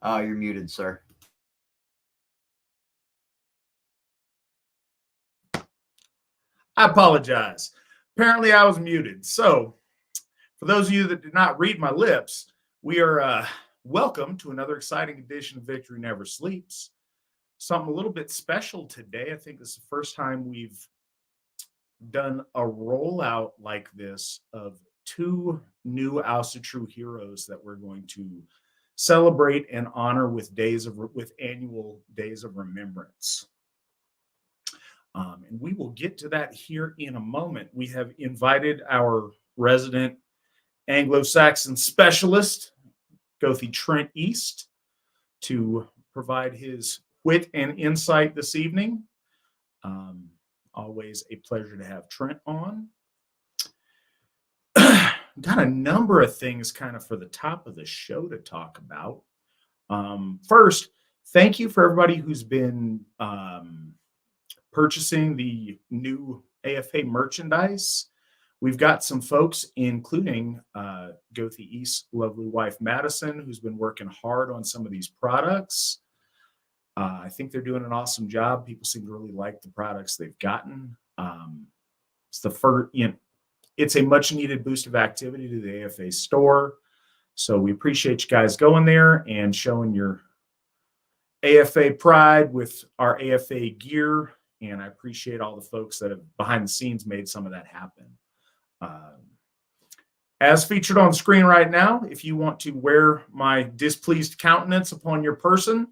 You're muted, sir. I apologize. Apparently I was muted. So for those of you that did not read my lips, we are welcome to another exciting edition of Victory Never Sleeps. Something a little bit special today. I think this is the first time we've done a rollout like this of two new Asatru heroes that we're going to celebrate and honor with annual days of remembrance. And we will get to that here in a moment. We have invited our resident Anglo-Saxon specialist, Goði Trent East, to provide his wit and insight this evening. Always a pleasure to have Trent on. Got a number of things kind of for the top of the show to talk about. First, thank you for everybody who's been purchasing the new AFA merchandise. We've got some folks, including Goði East's lovely wife, Madison, who's been working hard on some of these products. I think they're doing an awesome job. People seem to really like the products they've gotten. It's the first, it's a much needed boost of activity to the AFA store. So we appreciate you guys going there and showing your AFA pride with our AFA gear. And I appreciate all the folks that have behind the scenes made some of that happen. As featured on screen right now, if you want to wear my displeased countenance upon your person,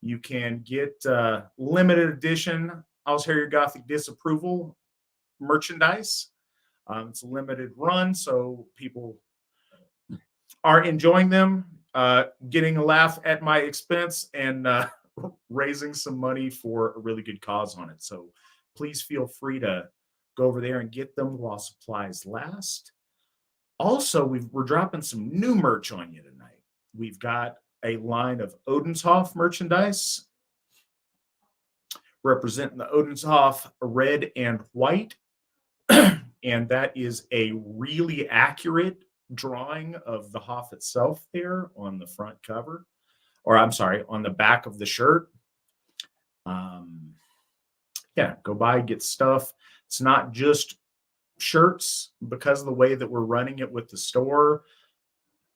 you can get limited edition I'll Share Your Gothic Disapproval merchandise. It's a limited run, so people are enjoying them, getting a laugh at my expense, and raising some money for a really good cause on it. So please feel free to go over there and get them while supplies last. Also, we're dropping some new merch on you tonight. We've got a line of Odenshof merchandise representing the Odenshof red and white. And that is a really accurate drawing of the Hof itself there on the front cover. Or I'm sorry, on the back of the shirt. Yeah, go by, get stuff. It's not just shirts. Because of the way that we're running it with the store,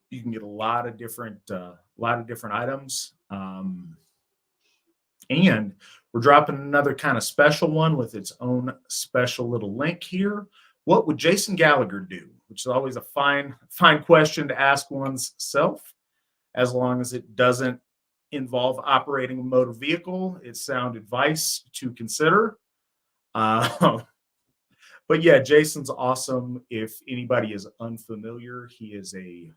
you can get a lot of different items. And we're dropping another kind of special one with its own special little link here. What would Jason Gallagher do? Which is always a fine question to ask one's self, as long as it doesn't involve operating a motor vehicle. It's sound advice to consider. But yeah, Jason's awesome. If anybody is unfamiliar, he is a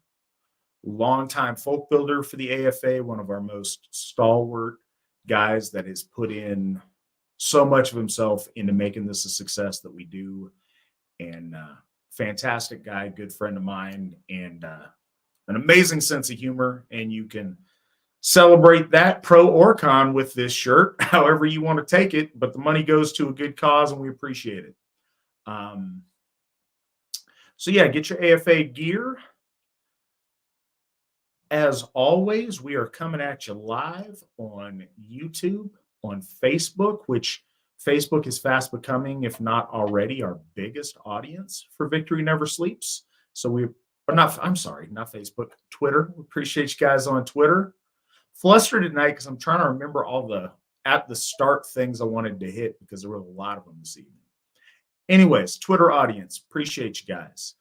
longtime folk builder for the AFA, one of our most stalwart guys that has put in so much of himself into making this a success that we do. And fantastic guy, good friend of mine, and an amazing sense of humor. And you can celebrate that pro or con with this shirt, however you want to take it, but the money goes to a good cause and we appreciate it. So yeah, get your AFA gear. As always, we are coming at you live on YouTube, on Facebook, which Facebook is fast becoming, if not already, our biggest audience for Victory Never Sleeps. So not Facebook, Twitter. We appreciate you guys on Twitter. Flustered tonight because I'm trying to remember all the at the start things I wanted to hit because there were a lot of them this evening. Anyways, Twitter audience, appreciate you guys.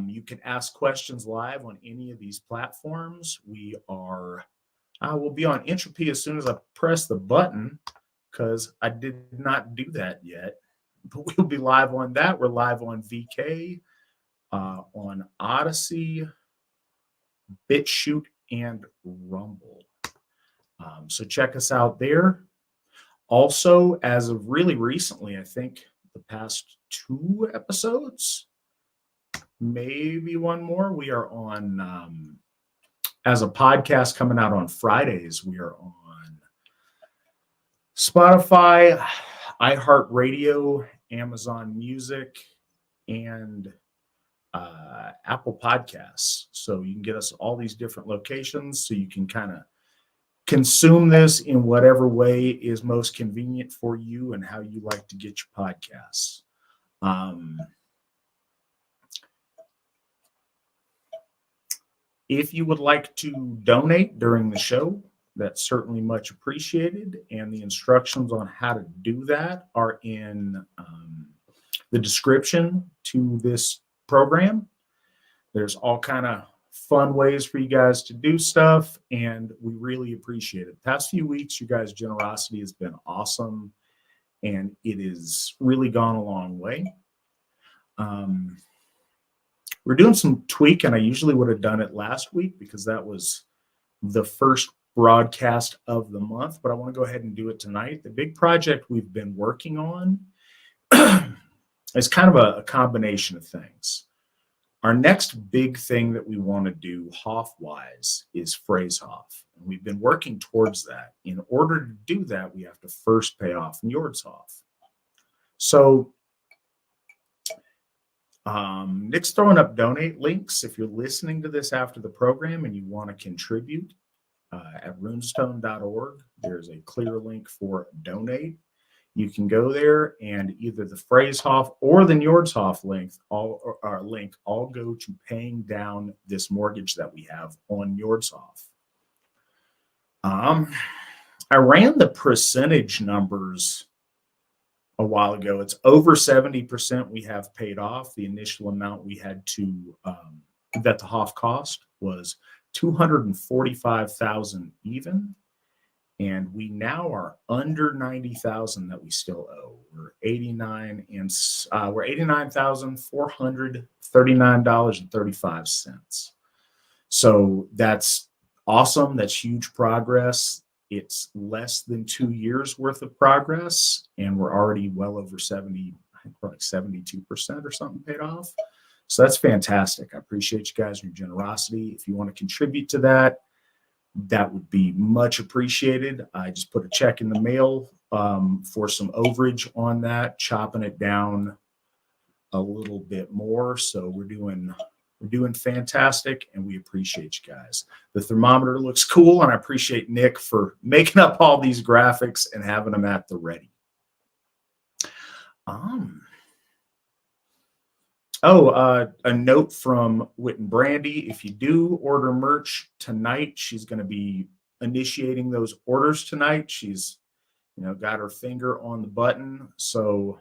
You can ask questions live on any of these platforms. We'll be on Entropy as soon as I press the button because I did not do that yet. But we'll be live on that. We're live on VK, on Odyssey, BitChute, and Rumble. So check us out there. Also, as of really recently, I think the past 2 episodes, maybe one more, we are on, as a podcast coming out on Fridays, we are on Spotify, iHeartRadio, Amazon Music, and Apple Podcasts. So you can get us all these different locations so you can kind of consume this in whatever way is most convenient for you and how you like to get your podcasts. If you would like to donate during the show, that's certainly much appreciated. And the instructions on how to do that are in the description to this program. There's all kind of fun ways for you guys to do stuff, and we really appreciate it. The past few weeks, you guys' generosity has been awesome, and it has really gone a long way. We're doing some tweak, and I usually would have done it last week because that was the first broadcast of the month, but I want to go ahead and do it tonight. The big project we've been working on is kind of a combination of things. Our next big thing that we want to do Hoff-wise is phrase Hoff, and we've been working towards that. In order to do that, we have to first pay off Njord's Hoff. So Nick's throwing up donate links. If you're listening to this after the program and you want to contribute at runestone.org, there's a clear link for donate. You can go there, and either the phrase Hoff or the Njord's Hoff link all go to paying down this mortgage that we have on Njord's Hoff. I ran the percentage numbers a while ago. It's over 70% we have paid off. The initial amount we had to that the Hoff cost was $245,000 even, and we now are under $90,000 that we still owe. We're $89,439.35. So that's awesome. That's huge progress. It's less than 2 years worth of progress, and we're already well over 70, I think we're like 72% or something paid off. So that's fantastic. I appreciate you guys and your generosity. If you want to contribute to that, that would be much appreciated. I just put a check in the mail for some overage on that, chopping it down a little bit more. So we're doing fantastic, and we appreciate you guys. The thermometer looks cool, and I appreciate Nick for making up all these graphics and having them at the ready. A note from Whit & Brandy. If you do order merch tonight, she's going to be initiating those orders tonight. She's, got her finger on the button. So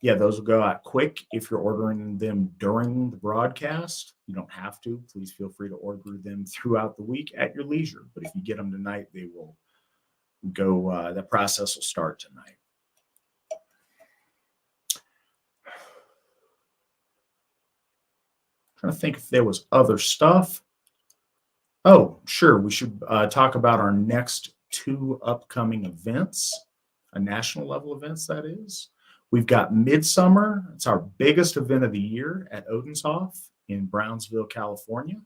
yeah, those will go out quick. If you're ordering them during the broadcast, you don't have to. Please feel free to order them throughout the week at your leisure. But if you get them tonight, they will go, the process will start tonight. Trying to think if there was other stuff. Oh, sure. We should talk about our next 2 upcoming events, national level events, that is. We've got Midsummer. It's our biggest event of the year at Odenshoff in Brownsville, California.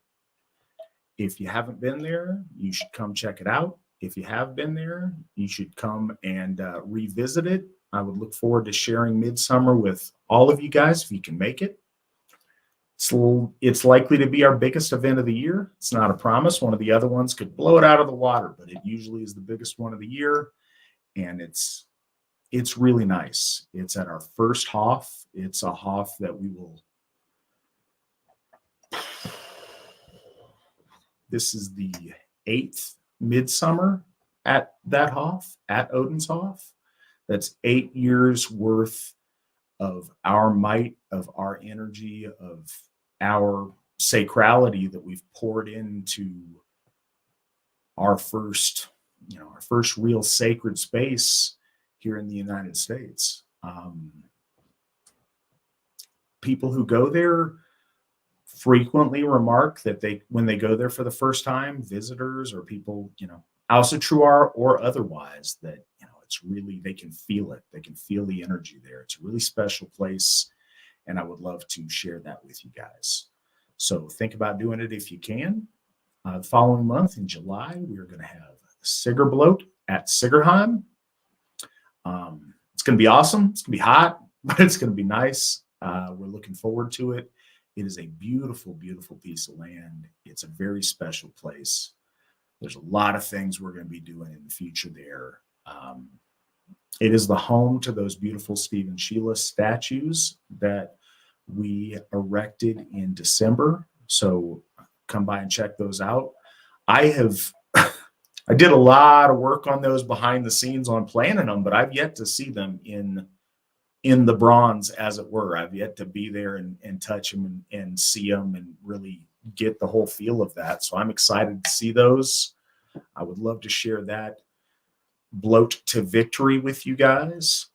If you haven't been there, you should come check it out. If you have been there, you should come and revisit it. I would look forward to sharing Midsummer with all of you guys if you can make it. It's likely to be our biggest event of the year. It's not a promise. One of the other ones could blow it out of the water, but it usually is the biggest one of the year, and it's really nice. It's at our first Hoff. It's a Hoff that we will. This is the 8th Midsummer at that Hoff, at Odenshoff. That's 8 years worth of our might, of our energy, of our sacrality that we've poured into our first real sacred space here in the United States. People who go there frequently remark that when they go there for the first time, visitors or people, Asatru or otherwise, that, it's really, they can feel it. They can feel the energy there. It's a really special place, and I would love to share that with you guys. So think about doing it if you can. The following month in July, we are going to have Sigerbloat at Sigerheim. It's going to be awesome. It's going to be hot, but it's going to be nice. We're looking forward to it. It is a beautiful, beautiful piece of land. It's a very special place. There's a lot of things we're going to be doing in the future there. It is the home to those beautiful Steve and Sheila statues that we erected in December. So come by and check those out. I did a lot of work on those behind the scenes on planning them, but I've yet to see them in the bronze, as it were. I've yet to be there and touch them and see them and really get the whole feel of that. So I'm excited to see those. I would love to share that bloat to victory with you guys.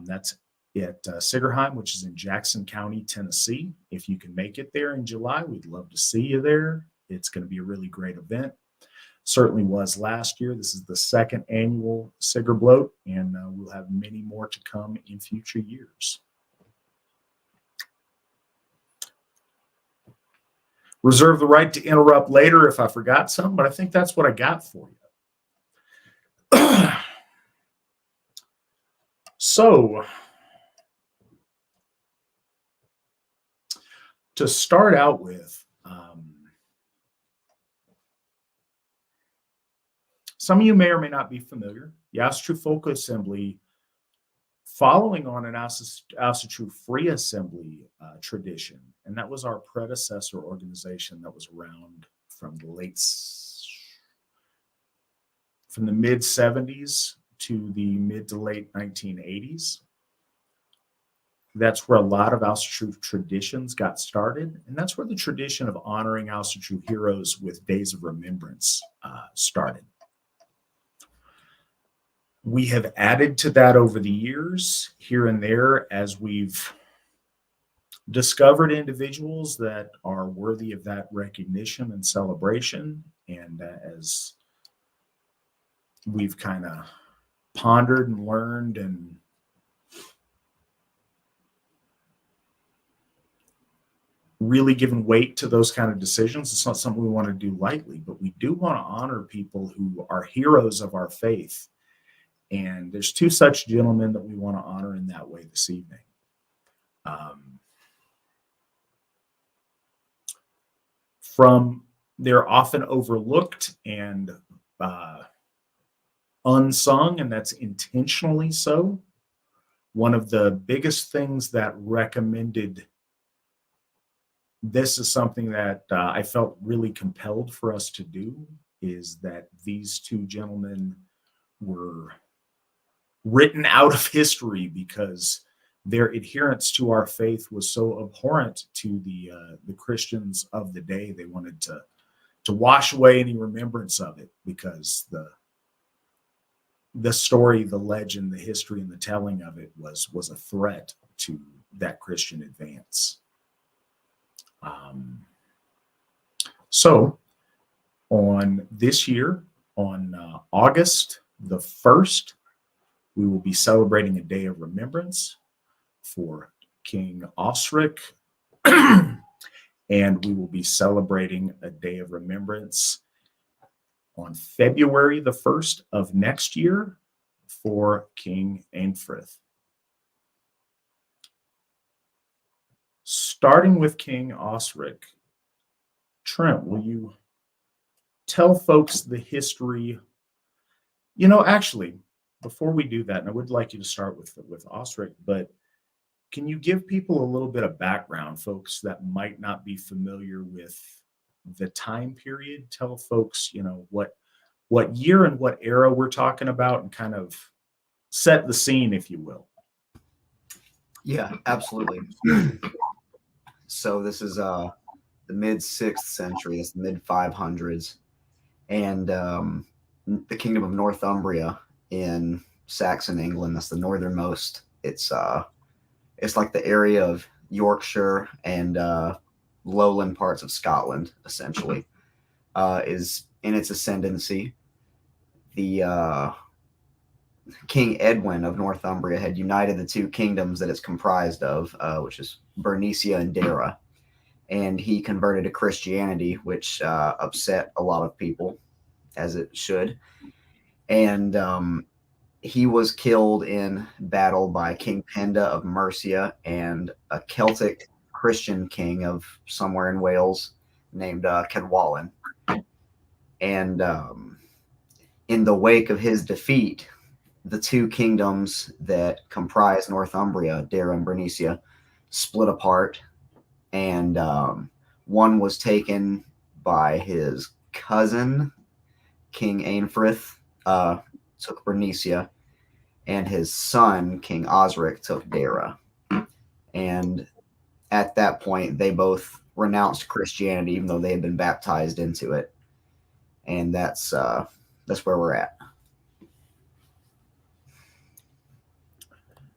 That's at Sigerheim, which is in Jackson County, Tennessee. If you can make it there in July, we'd love to see you there. It's going to be a really great event. Certainly was last year. This is the second annual Sigger Bloat, and we'll have many more to come in future years. Reserve the right to interrupt later if I forgot something, but I think that's what I got for you. So, to start out with, some of you may or may not be familiar. The Asatru Folk Assembly, following on an Asatru Free Assembly tradition, and that was our predecessor organization that was around from the mid 70s to the mid to late 1980s. That's where a lot of Asatru traditions got started, and that's where the tradition of honoring Asatru heroes with days of remembrance started. We have added to that over the years, here and there, as we've discovered individuals that are worthy of that recognition and celebration, and as we've kind of pondered and learned and really given weight to those kind of decisions. It's not something we want to do lightly, but we do want to honor people who are heroes of our faith. And there's two such gentlemen that we want to honor in that way this evening. They're often overlooked and unsung, and that's intentionally so. One of the biggest things that recommended this is something that I felt really compelled for us to do, is that these two gentlemen were written out of history because their adherence to our faith was so abhorrent to the Christians of the day. They wanted to wash away any remembrance of it because the story, the legend, the history, and the telling of it was a threat to that Christian advance. So on this year, on August the 1st, we will be celebrating a day of remembrance for King Osric, and we will be celebrating a day of remembrance on February the 1st of next year for King Eanfrith. Starting with King Osric, Trent, will you tell folks the history? Actually, before we do that, and I would like you to start with Osric, but can you give people a little bit of background, folks that might not be familiar with the time period? Tell folks, what year and what era we're talking about, and kind of set the scene, if you will. Yeah, absolutely. So this is the mid 6th century, it's the mid 500s, and the Kingdom of Northumbria in Saxon England. That's the northernmost. It's like the area of Yorkshire and lowland parts of Scotland, essentially, is in its ascendancy. The King Edwin of Northumbria had united the two kingdoms that it's comprised of, which is Bernicia and Dara, and he converted to Christianity, which upset a lot of people, as it should. And he was killed in battle by King Penda of Mercia and a Celtic Christian king of somewhere in Wales named Cadwallon. And in the wake of his defeat, the two kingdoms that comprise Northumbria, Dara and Bernicia, split apart, and one was taken by his cousin, King Eanfrith, took Bernicia, and his son, King Osric, took Dara. And at that point, they both renounced Christianity, even though they had been baptized into it. And that's where we're at.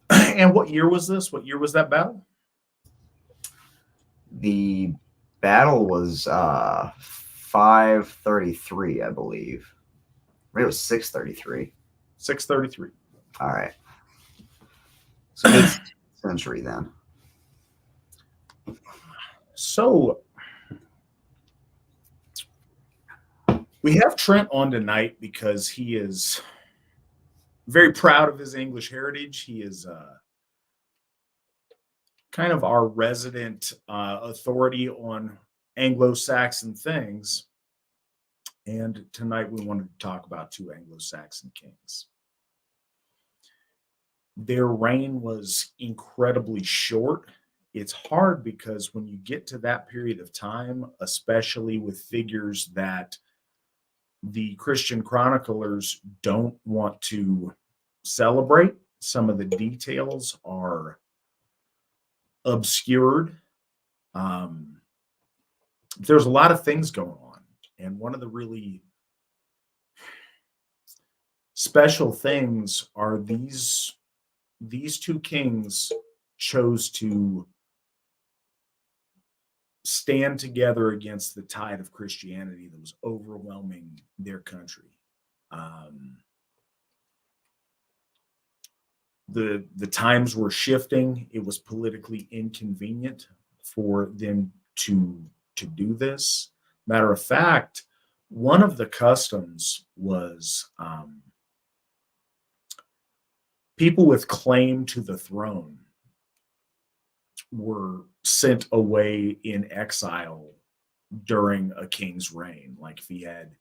And what year was this? What year was that battle? The battle was 533, I believe. Maybe it was 633. 633. All right. So it's century then. So we have Trent on tonight because he is very proud of his English heritage. He is kind of our resident authority on Anglo-Saxon things. And tonight we wanted to talk about two Anglo-Saxon kings. Their reign was incredibly short. It's hard because when you get to that period of time, especially with figures that the Christian chroniclers don't want to celebrate, some of the details are obscured. There's a lot of things going on. And one of the really special things are these two kings chose to stand together against the tide of Christianity that was overwhelming their country. The times were shifting. It was politically inconvenient for them to do this. Matter of fact, one of the customs was people with claim to the throne were sent away in exile during a king's reign. Like if he had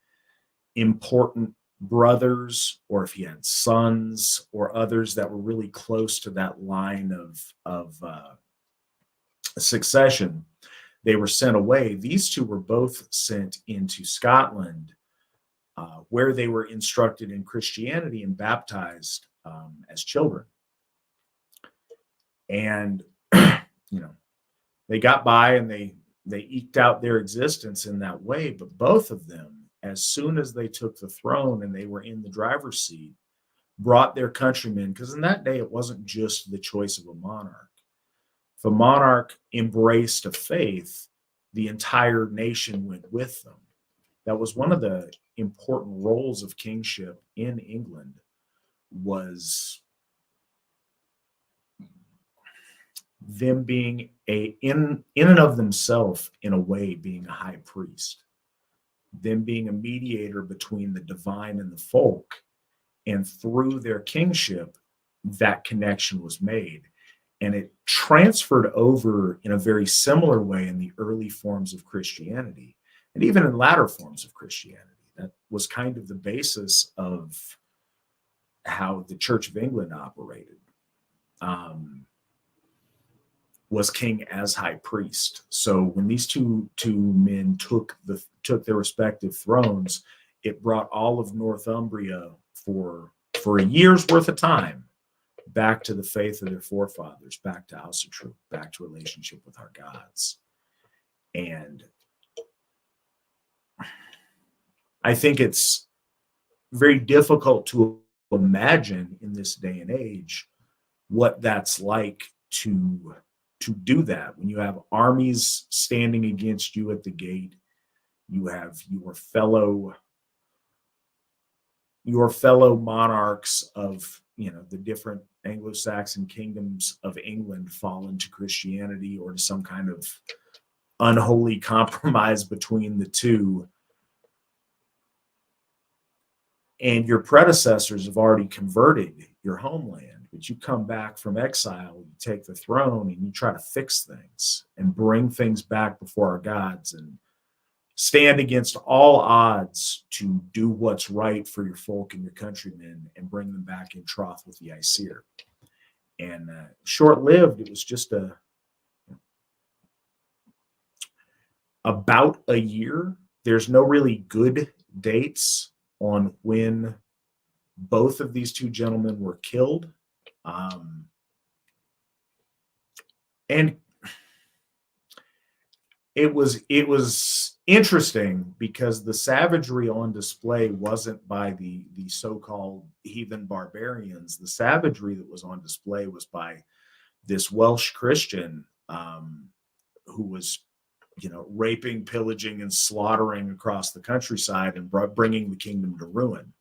important brothers or if he had sons or others that were really close to that line of succession, they were sent away. These two were both sent into Scotland, where they were instructed in Christianity and baptized as children. And they got by and they eked out their existence in that way. But both of them, as soon as they took the throne and they were in the driver's seat, brought their countrymen, because in that day it wasn't just the choice of a monarch. If a monarch embraced a faith, the entire nation went with them. That was one of the important roles of kingship in England, was them being in and of themselves, in a way, being a high priest, them being a mediator between the divine and the folk. And through their kingship, that connection was made. And it transferred over in a very similar way in the early forms of Christianity, and even in latter forms of Christianity. That was kind of the basis of how the Church of England operated. Was king as high priest. So when these two men took their respective thrones, it brought all of Northumbria for a year's worth of time back to the faith of their forefathers, back to Asatru, back to relationship with our gods. And I think it's very difficult to imagine in this day and age what that's like to do that. When you have armies standing against you at the gate, you have your fellow monarchs of the different Anglo-Saxon kingdoms of England fall into Christianity or to some kind of unholy compromise between the two. And your predecessors have already converted your homeland, but you come back from exile, you take the throne, and you try to fix things and bring things back before our gods and stand against all odds to do what's right for your folk and your countrymen and bring them back in troth with the Aesir. And short-lived, it was just about a year. There's no really good dates on when both of these two gentlemen were killed. And it was interesting because the savagery on display wasn't by the so-called heathen barbarians. The savagery that was on display was by this Welsh Christian who was, raping, pillaging, and slaughtering across the countryside and bringing the kingdom to ruin.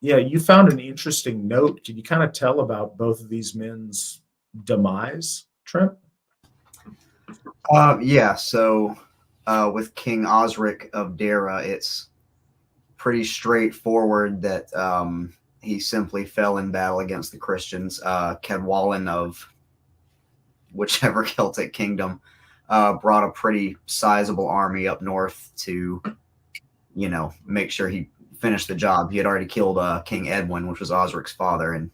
Yeah, you found an interesting note. Can you kind of tell about both of these men's demise, Trent? Yeah, so with King Osric of Dara, it's pretty straightforward that he simply fell in battle against the Christians. Cadwallon of whichever Celtic kingdom brought a pretty sizable army up north to, make sure he finished the job. He had already killed King Edwin, which was Osric's father, and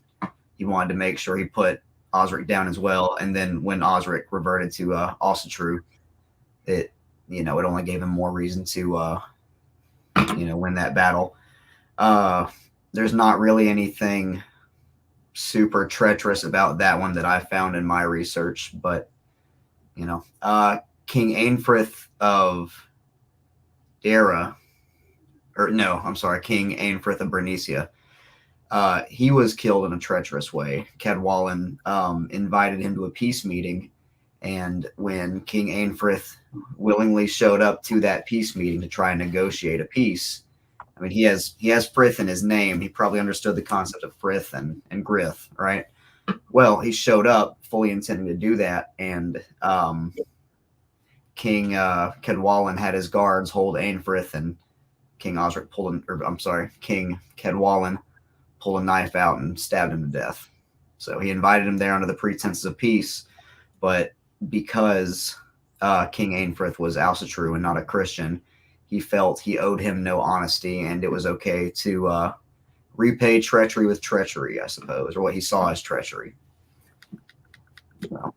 he wanted to make sure he put Osric down as well. And then when Osric reverted to Asatru, it only gave him more reason to win that battle. There's not really anything super treacherous about that one that I found in my research, but King Eanfrith of Dara, King Eanfrith of Bernicia. He was killed in a treacherous way. Cadwallon invited him to a peace meeting, and when King Eanfrith willingly showed up to that peace meeting to try and negotiate a peace, I mean, he has Frith in his name. He probably understood the concept of Frith and Grith, right? Well, he showed up fully intending to do that, and King Cadwallon had his guards hold Eanfrith, and King Cadwallon pulled a knife out and stabbed him to death. So he invited him there under the pretenses of peace, but because King Eanfrith was Asatru and not a Christian, he felt he owed him no honesty, and it was okay to repay treachery with treachery, I suppose, or what he saw as treachery. So.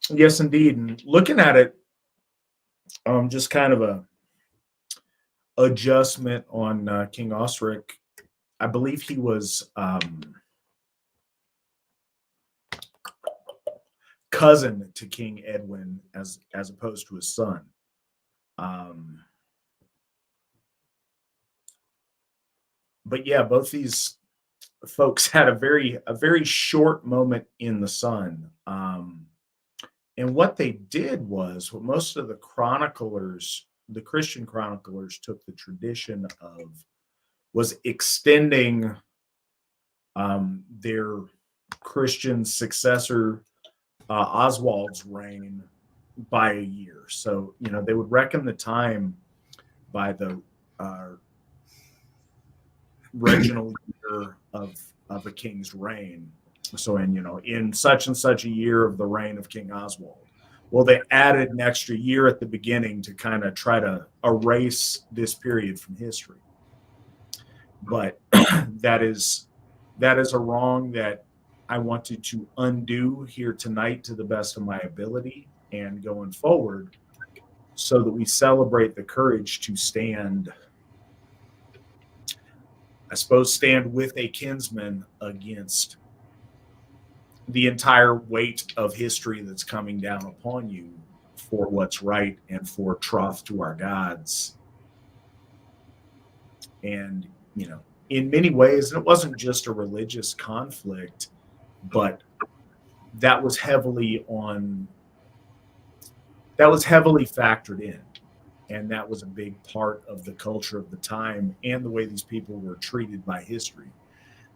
Yes, indeed. And looking at it, just kind of a adjustment on King Osric. I believe he was cousin to King Edwin as opposed to his son. But yeah, both these folks had a very short moment in the sun. And what they did was, what most of the chroniclers, the Christian chroniclers, took the tradition of was extending their Christian successor Oswald's reign by a year. So they would reckon the time by the reginal year of a king's reign. So in such and such a year of the reign of King Oswald. Well, they added an extra year at the beginning to kind of try to erase this period from history. But that is a wrong that I wanted to undo here tonight to the best of my ability and going forward, so that we celebrate the courage to stand with a kinsman against the entire weight of history that's coming down upon you for what's right and for troth to our gods. And, in many ways, it wasn't just a religious conflict, but that was heavily factored in. And that was a big part of the culture of the time and the way these people were treated by history.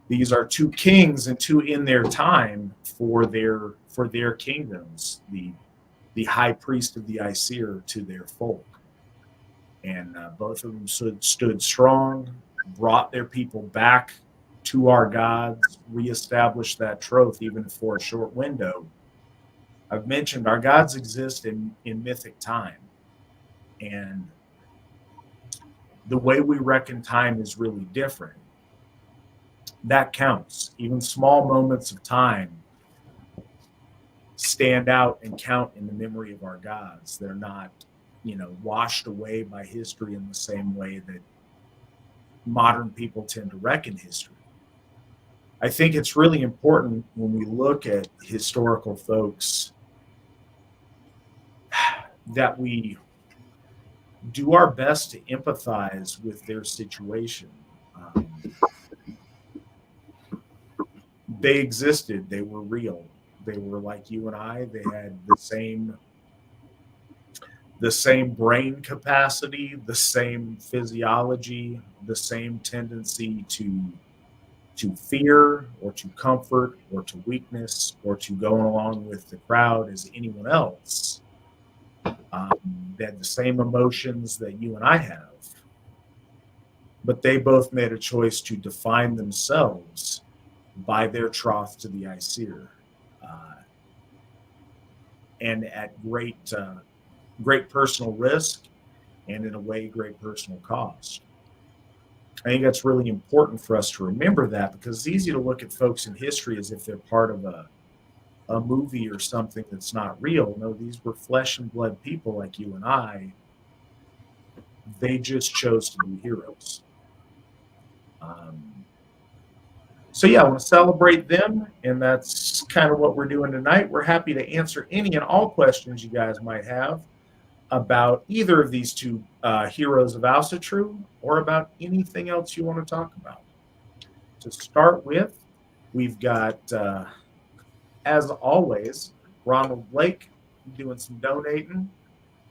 These are two kings and two in their time for their kingdoms, the high priest of the Aesir to their folk. And both of them stood strong, brought their people back to our gods, reestablish that troth, even for a short window. I've mentioned our gods exist in mythic time, and the way we reckon time is really different. That counts. Even small moments of time stand out and count in the memory of our gods. They're not, washed away by history in the same way that modern people tend to reckon history. I think it's really important when we look at historical folks that we do our best to empathize with their situation. They existed, they were real, they were like you and I. They had the same brain capacity, the same physiology, the same tendency to fear or to comfort or to weakness or to going along with the crowd as anyone else. They had the same emotions that you and I have, but they both made a choice to define themselves by their troth to the Aesir, and at great personal risk, and in a way, great personal cost. I think that's really important for us to remember that, because it's easy to look at folks in history as if they're part of a movie or something that's not real. No, these were flesh and blood people like you and I. They just chose to be heroes. So yeah, I want to celebrate them, and that's kind of what we're doing tonight. We're happy to answer any and all questions you guys might have about either of these two heroes of Asatru, or about anything else you want to talk about. To start with, we've got, as always, Ronald Blake doing some donating.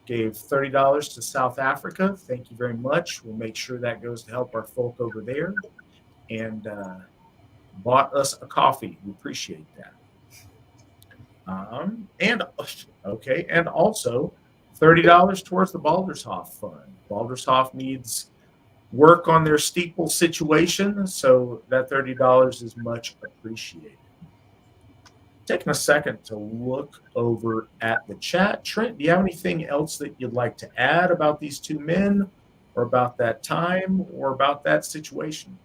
Gave $30 to South Africa. Thank you very much. We'll make sure that goes to help our folk over there. And bought us a coffee. We appreciate that. And also $30 towards the Baldershoff Fund. Baldershoff needs work on their steeple situation, so that $30 is much appreciated. Taking a second to look over at the chat. Trent, do you have anything else that you'd like to add about these two men, or about that time, or about that situation?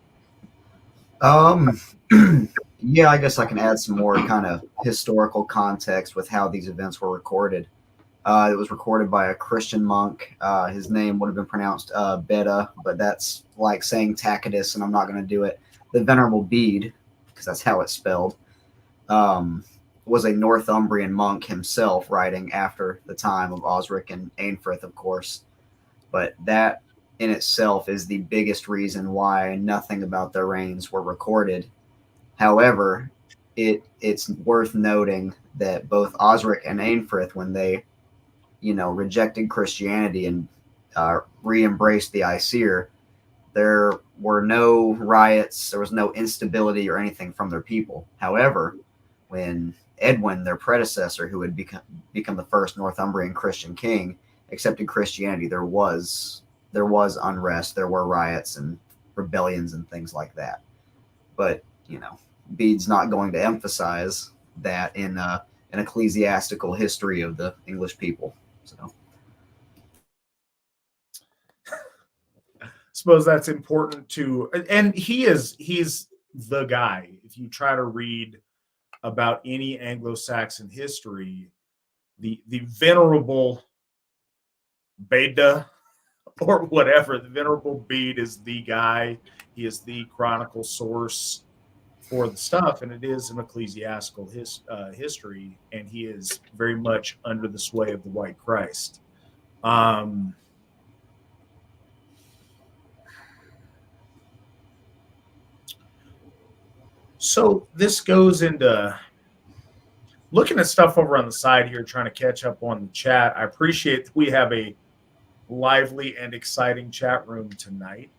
Yeah, I guess I can add some more kind of historical context with how these events were recorded. It was recorded by a Christian monk. His name would have been pronounced Beda, but that's like saying Tacitus, and I'm not going to do it. The Venerable Bede, because that's how it's spelled, was a Northumbrian monk himself, writing after the time of Osric and Eanfrith, of course. But that in itself is the biggest reason why nothing about their reigns were recorded. However, it's worth noting that both Osric and Eanfrith, when they, rejected Christianity and re-embraced the Aesir, there were no riots, there was no instability or anything from their people. However, when Edwin, their predecessor, who had become the first Northumbrian Christian king, accepted Christianity, there was unrest, there were riots and rebellions and things like that. But Bede's not going to emphasize that in an ecclesiastical history of the English people. So, suppose that's important too. And he's the guy. If you try to read about any Anglo-Saxon history, the venerable Beda, or whatever, the venerable Bede is the guy. He is the chronicle source for the stuff, and it is an ecclesiastical history, and he is very much under the sway of the White Christ. So this goes into looking at stuff over on the side here, trying to catch up on the chat. I appreciate that we have a lively and exciting chat room tonight.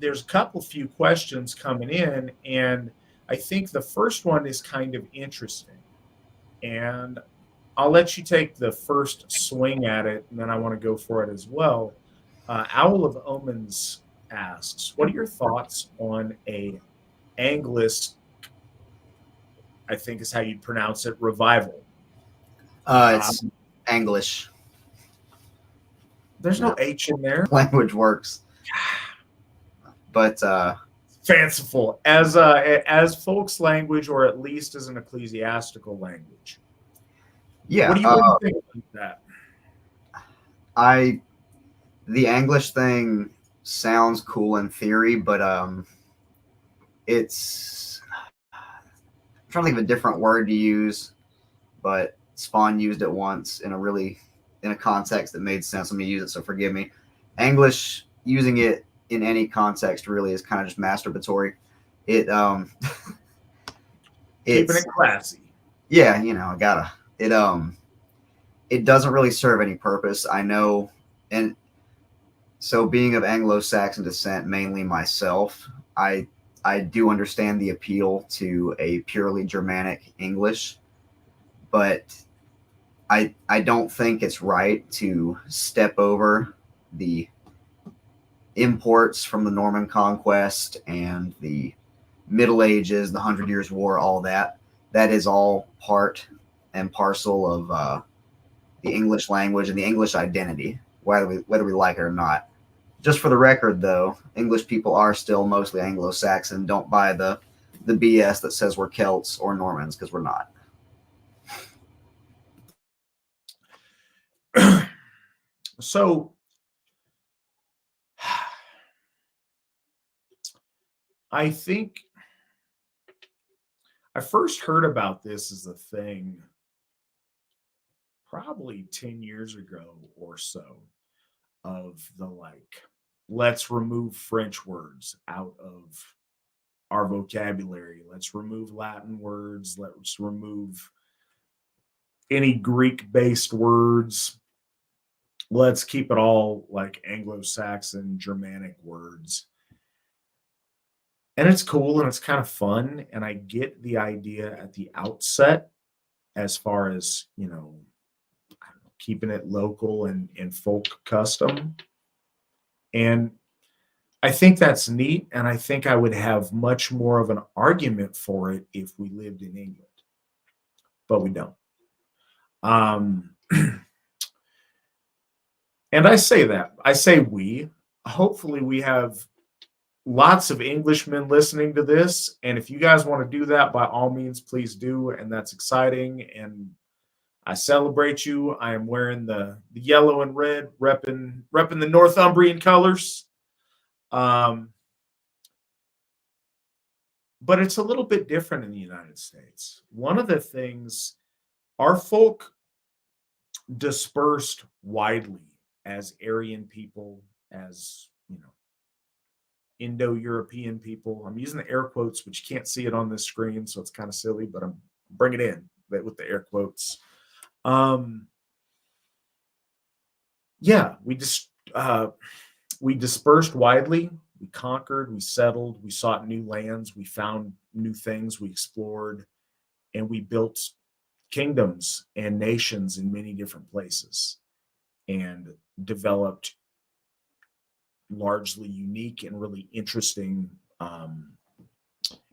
There's a few questions coming in, and I think the first one is kind of interesting. And I'll let you take the first swing at it, and then I want to go for it as well. Owl of Omens asks, what are your thoughts on a Angliss, I think is how you'd pronounce it, revival? It's English. There's no H in there. Language works. But fanciful as folks' language, or at least as an ecclesiastical language. Yeah. What do you think about that? The English thing sounds cool in theory, but it's I'm trying to think of a different word to use, but Spawn used it once in a context that made sense. Let me use it, so forgive me. English, using it in any context really is kind of just masturbatory. It Keeping it classy. Yeah, I gotta. It doesn't really serve any purpose. I know, and so being of Anglo-Saxon descent, mainly myself, I do understand the appeal to a purely Germanic English, but I don't think it's right to step over the imports from the Norman Conquest and the Middle Ages, the 100 Years' War, all that. That is all part and parcel of the English language and the English identity, whether we like it or not. Just for the record, though, English people are still mostly Anglo-Saxon. Don't buy the BS that says we're Celts or Normans, because we're not. So I think I first heard about this as a thing probably 10 years ago or so, of the let's remove French words out of our vocabulary. Let's remove Latin words. Let's remove any Greek-based words. Let's keep it all like Anglo-Saxon, Germanic words. And it's cool and it's kind of fun. And I get the idea at the outset as far as, keeping it local and folk custom. And I think that's neat. And I think I would have much more of an argument for it if we lived in England, but we don't. And I say we. Hopefully we have lots of Englishmen listening to this. And if you guys want to do that, by all means, please do. And that's exciting. And I celebrate you. I am wearing the yellow and red, repping the Northumbrian colors. But it's a little bit different in the United States. One of the things, our folk dispersed widely as Aryan people, as Indo-European people. I'm using the air quotes, but you can't see it on this screen, so it's kind of silly, but I'm bringing it in with the air quotes. We dispersed widely. We conquered, we settled, we sought new lands, we found new things, we explored, and we built kingdoms and nations in many different places and developed largely unique and really interesting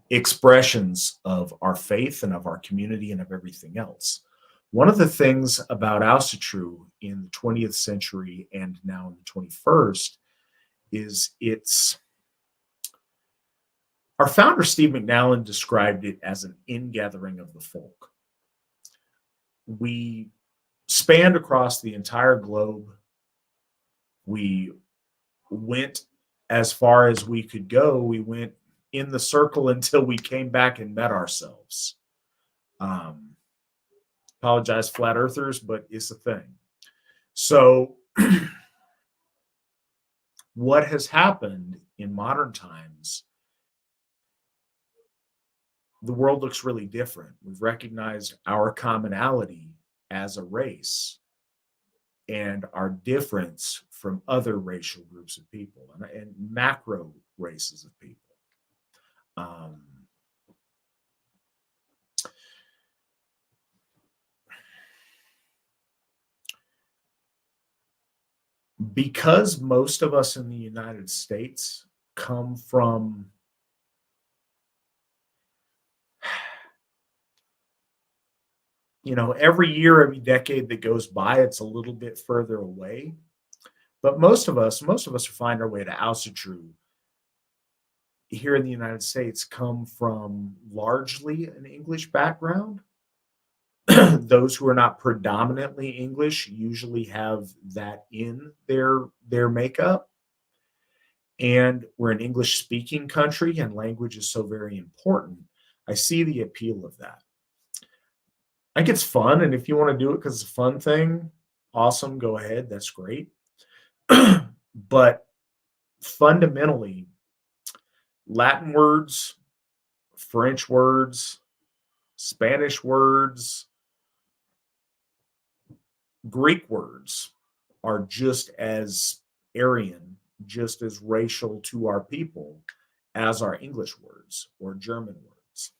expressions of our faith and of our community and of everything else. One of the things about Asatru in the 20th century and now in the 21st is our founder, Steve McNallen, described it as an ingathering of the folk. We spanned across the entire globe. We went as far as we could go. We went in the circle until we came back and met ourselves. Apologize, flat earthers, but it's a thing. So what has happened in modern times, the world looks really different. We've recognized our commonality as a race and our difference from other racial groups of people and macro races of people. Because most of us in the United States come from every year, every decade that goes by, it's a little bit further away. But most of us who find our way to Asatru here in the United States come from largely an English background. Those who are not predominantly English usually have that in their makeup. And we're an English speaking country, and language is so very important. I see the appeal of that. I think it's fun, and if you want to do it because it's a fun thing, awesome, go ahead, that's great. But fundamentally, Latin words, French words, Spanish words, Greek words are just as Aryan, just as racial to our people as our English words or German words.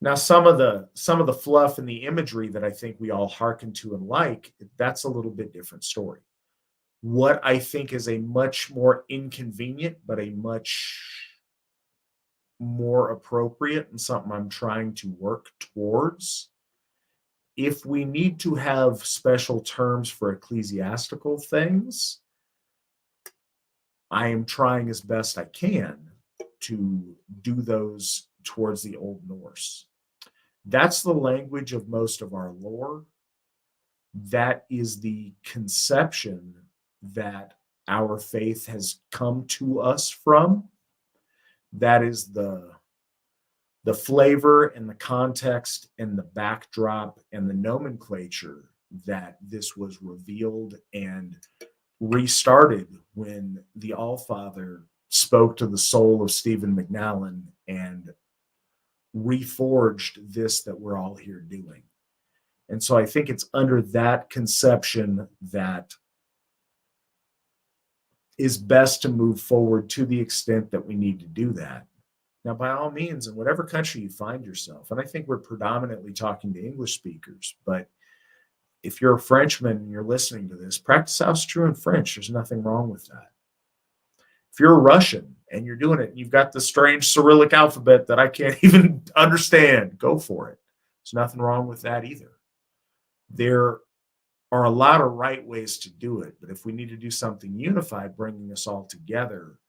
Now, some of the fluff and the imagery that I think we all hearken to and like, that's a little bit different story. What I think is a much more inconvenient, but a much more appropriate and something I'm trying to work towards. If we need to have special terms for ecclesiastical things, I am trying as best I can to do those towards the Old Norse. That's the language of most of our lore. That is the conception that our faith has come to us from. That is the flavor and the context and the backdrop and the nomenclature that this was revealed and restarted when the Allfather spoke to the soul of Stephen McNallen and reforged this that we're all here doing. And so I think it's under that conception that is best to move forward to the extent that we need to do that. Now, by all means, in whatever country you find yourself, and I think we're predominantly talking to English speakers, but if you're a Frenchman and you're listening to this, practice Asatru in French. There's nothing wrong with that. If you're a Russian and you're doing it, and you've got the strange Cyrillic alphabet that I can't even understand, go for it. There's nothing wrong with that either. There are a lot of right ways to do it, but if we need to do something unified, bringing us all together,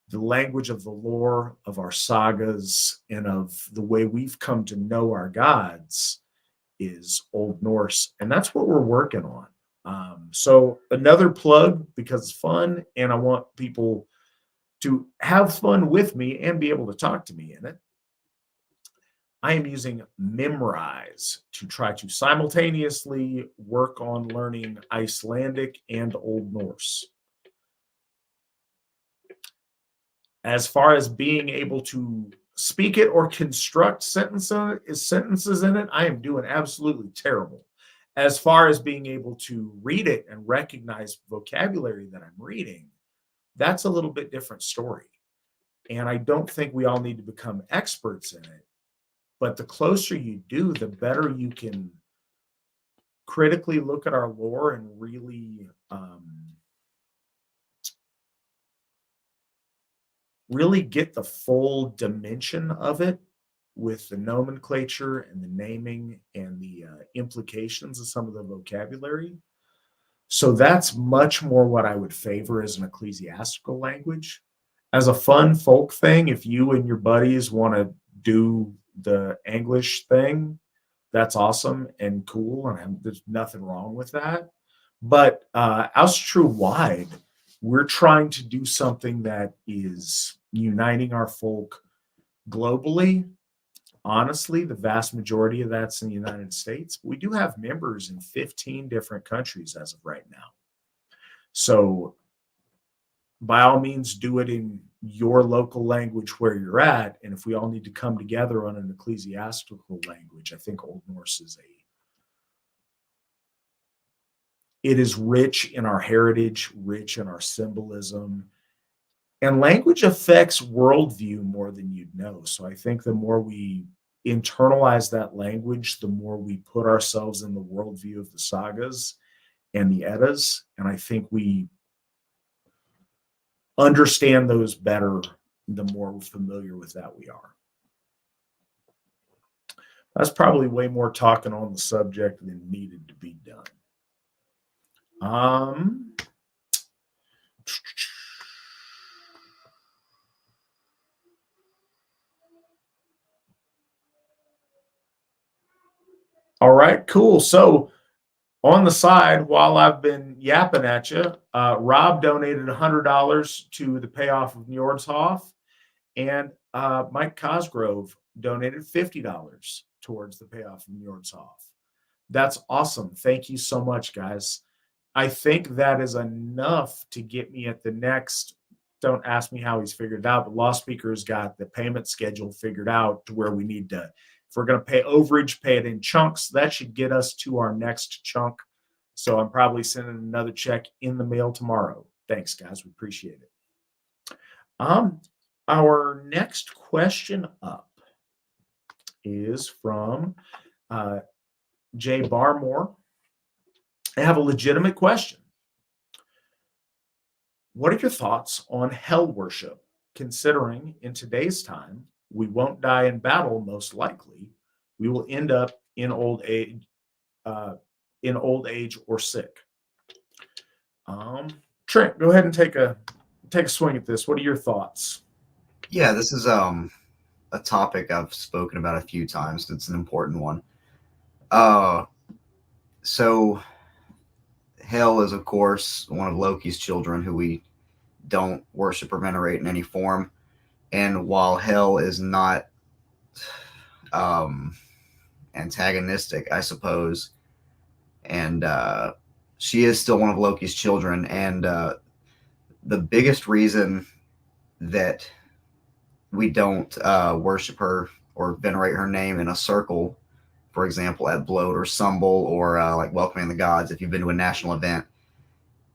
the language of the lore, of our sagas, and of the way we've come to know our gods is Old Norse, and that's what we're working on. So another plug, because it's fun, and I want people to have fun with me and be able to talk to me in it. I am using Memrise to try to simultaneously work on learning Icelandic and Old Norse. As far as being able to speak it or construct sentences in it, I am doing absolutely terrible. As far as being able to read it and recognize vocabulary that I'm reading, that's a little bit different story. And I don't think we all need to become experts in it. But the closer you do, the better you can critically look at our lore and really get the full dimension of it with the nomenclature and the naming and the implications of some of the vocabulary. So that's much more what I would favor as an ecclesiastical language. As a fun folk thing, if you and your buddies want to do the English thing, that's awesome and cool, and there's nothing wrong with that. But Asatru wide, we're trying to do something that is uniting our folk globally. Honestly, the vast majority of that's in the United States. We do have members in 15 different countries as of right now. So by all means, do it in your local language where you're at. And if we all need to come together on an ecclesiastical language, I think Old Norse it is rich in our heritage, rich in our symbolism. And language affects worldview more than you'd know. So I think the more we internalize that language, the more we put ourselves in the worldview of the sagas and the Eddas. And I think we understand those better the more familiar with that we are. That's probably way more talking on the subject than needed to be done. All right, cool. So on the side, while I've been yapping at you, Rob donated $100 to the payoff of Njordshof, and Mike Cosgrove donated $50 towards the payoff of Njordshof. That's awesome. Thank you so much, guys. I think that is enough to get me at the next. Don't ask me how he's figured it out, but Law Speaker's got the payment schedule figured out to where we need to, if we're going to pay overage, pay it in chunks. That should get us to our next chunk. So I'm probably sending another check in the mail tomorrow. Thanks, guys. We appreciate it. Our next question up is from Jay Barmore. I have a legitimate question. What are your thoughts on hell worship, considering in today's time, we won't die in battle, most likely. We will end up in old age or sick. Trent, go ahead and take a swing at this. What are your thoughts? Yeah, this is a topic I've spoken about a few times. It's an important one. So hell is, of course, one of Loki's children who we don't worship or venerate in any form. And while hell is not antagonistic, I suppose, and she is still one of Loki's children. And the biggest reason that we don't worship her or venerate her name in a circle, for example, at Bloat or Sumbul or like Welcoming the Gods, if you've been to a national event,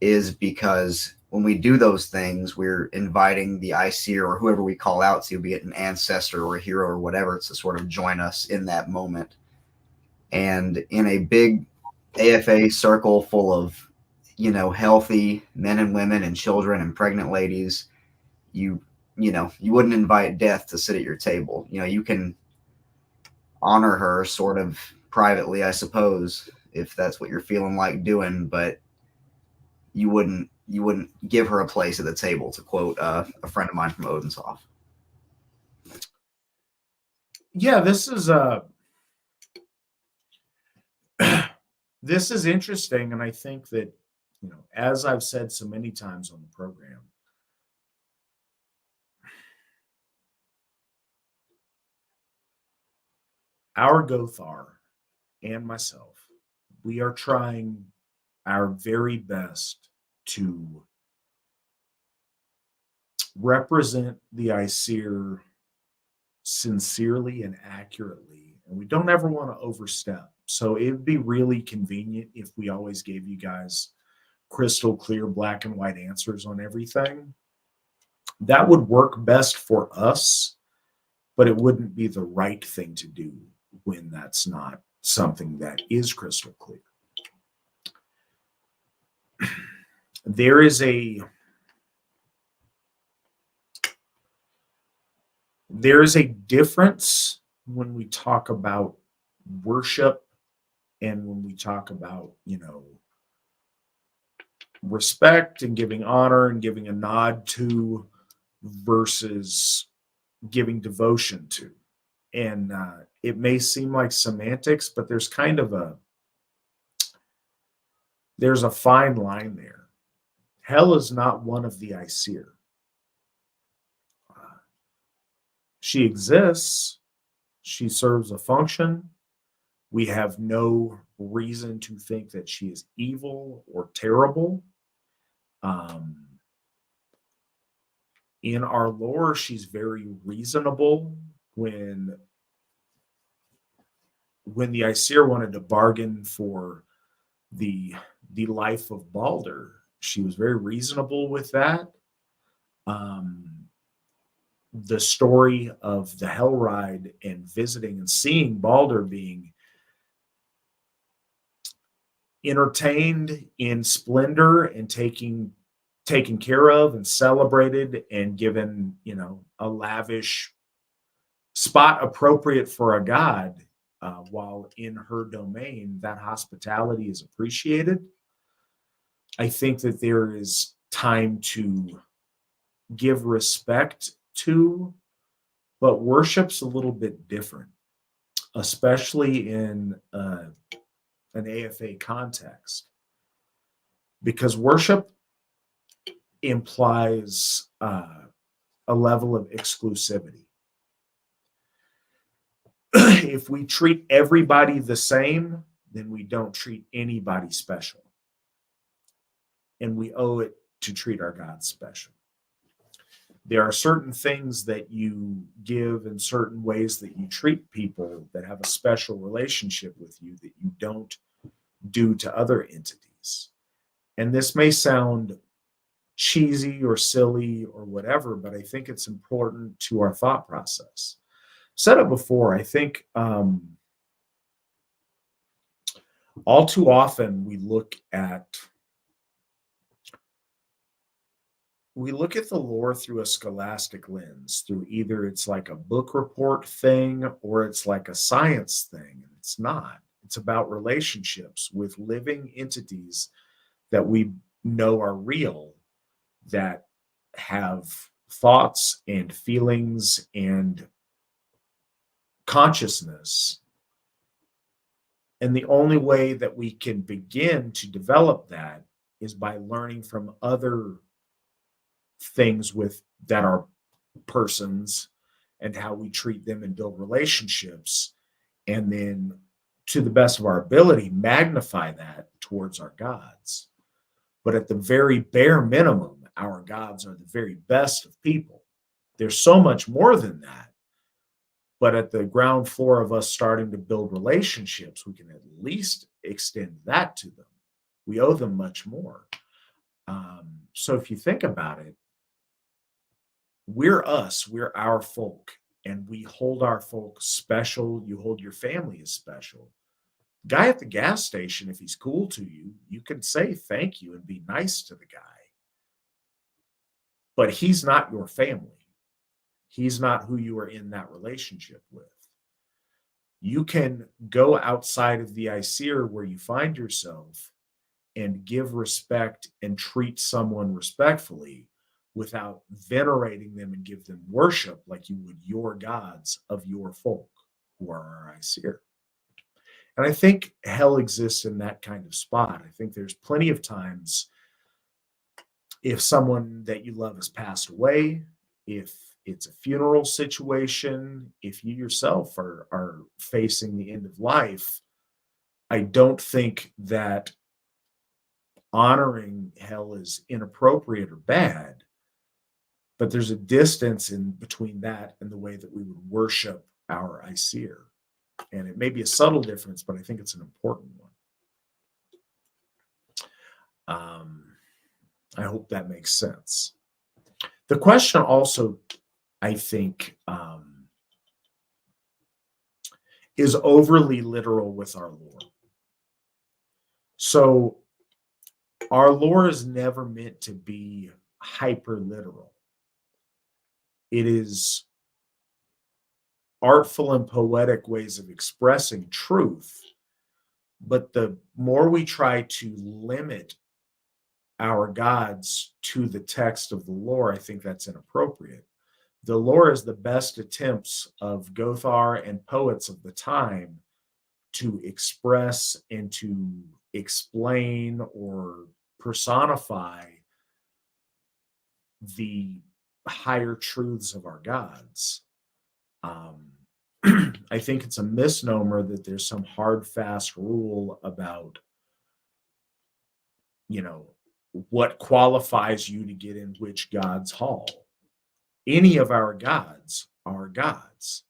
is because when we do those things, we're inviting the Aesir or whoever we call out to, be it an ancestor or a hero or whatever, to sort of join us in that moment. And in a big AFA circle full of, healthy men and women and children and pregnant ladies, you wouldn't invite death to sit at your table. You can honor her sort of privately, I suppose, if that's what you're feeling like doing, but you wouldn't give her a place at the table, to quote a friend of mine from Odenshof. Yeah, this is interesting, and I think that, as I've said so many times on the program, our Gothar and myself, we are trying our very best to represent the Aesir sincerely and accurately, and we don't ever want to overstep. So it would be really convenient if we always gave you guys crystal clear black and white answers on everything. That would work best for us, but it wouldn't be the right thing to do when that's not something that is crystal clear. There is a difference when we talk about worship and when we talk about, respect and giving honor and giving a nod to versus giving devotion to. And it may seem like semantics, but there's kind of there's a fine line there. Hell is not one of the Aesir. She exists. She serves a function. We have no reason to think that she is evil or terrible. In our lore, she's very reasonable. When the Aesir wanted to bargain for the life of Balder, she was very reasonable with that. The story of the Hell Ride and visiting and seeing Balder being entertained in splendor and taking taken care of and celebrated and given, a lavish spot appropriate for a god, while in her domain, that hospitality is appreciated. I think that there is time to give respect to, but worship's a little bit different, especially in an AFA context, because worship implies a level of exclusivity. If we treat everybody the same, then we don't treat anybody special. And we owe it to treat our God special. There are certain things that you give and certain ways that you treat people that have a special relationship with you that you don't do to other entities. And this may sound cheesy or silly or whatever, but I think it's important to our thought process. Said it before, I think all too often we look at the lore through a scholastic lens, through either it's like a book report thing or it's like a science thing. It's not. It's about relationships with living entities that we know are real, that have thoughts and feelings and consciousness. And the only way that we can begin to develop that is by learning from other things that are persons and how we treat them and build relationships, and then to the best of our ability magnify that towards our gods. But at the very bare minimum, our gods are the very best of people. There's so much more than that. But at the ground floor of us starting to build relationships, we can at least extend that to them. We owe them much more. So if you think about it, we're us, we're our folk, and we hold our folk special. You hold your family as special. Guy at the gas station, if he's cool to you, you can say thank you and be nice to the guy. But he's not your family. He's not who you are in that relationship with. You can go outside of the ICER where you find yourself and give respect and treat someone respectfully without venerating them and give them worship like you would your gods of your folk who are our ICER. And I think hell exists in that kind of spot. I think there's plenty of times if someone that you love has passed away, if it's a funeral situation, if you yourself are facing the end of life, I don't think that honoring hell is inappropriate or bad, but there's a distance in between that and the way that we would worship our ICER. And it may be a subtle difference, but I think it's an important one. I hope that makes sense. The question also, I think, is overly literal with our lore. So our lore is never meant to be hyper literal. It is artful and poetic ways of expressing truth. But the more we try to limit our gods to the text of the lore, I think that's inappropriate. The lore is the best attempts of Gothar and poets of the time to express and to explain or personify the higher truths of our gods. I think it's a misnomer that there's some hard, fast rule about, what qualifies you to get in which God's hall. Any of our gods are gods.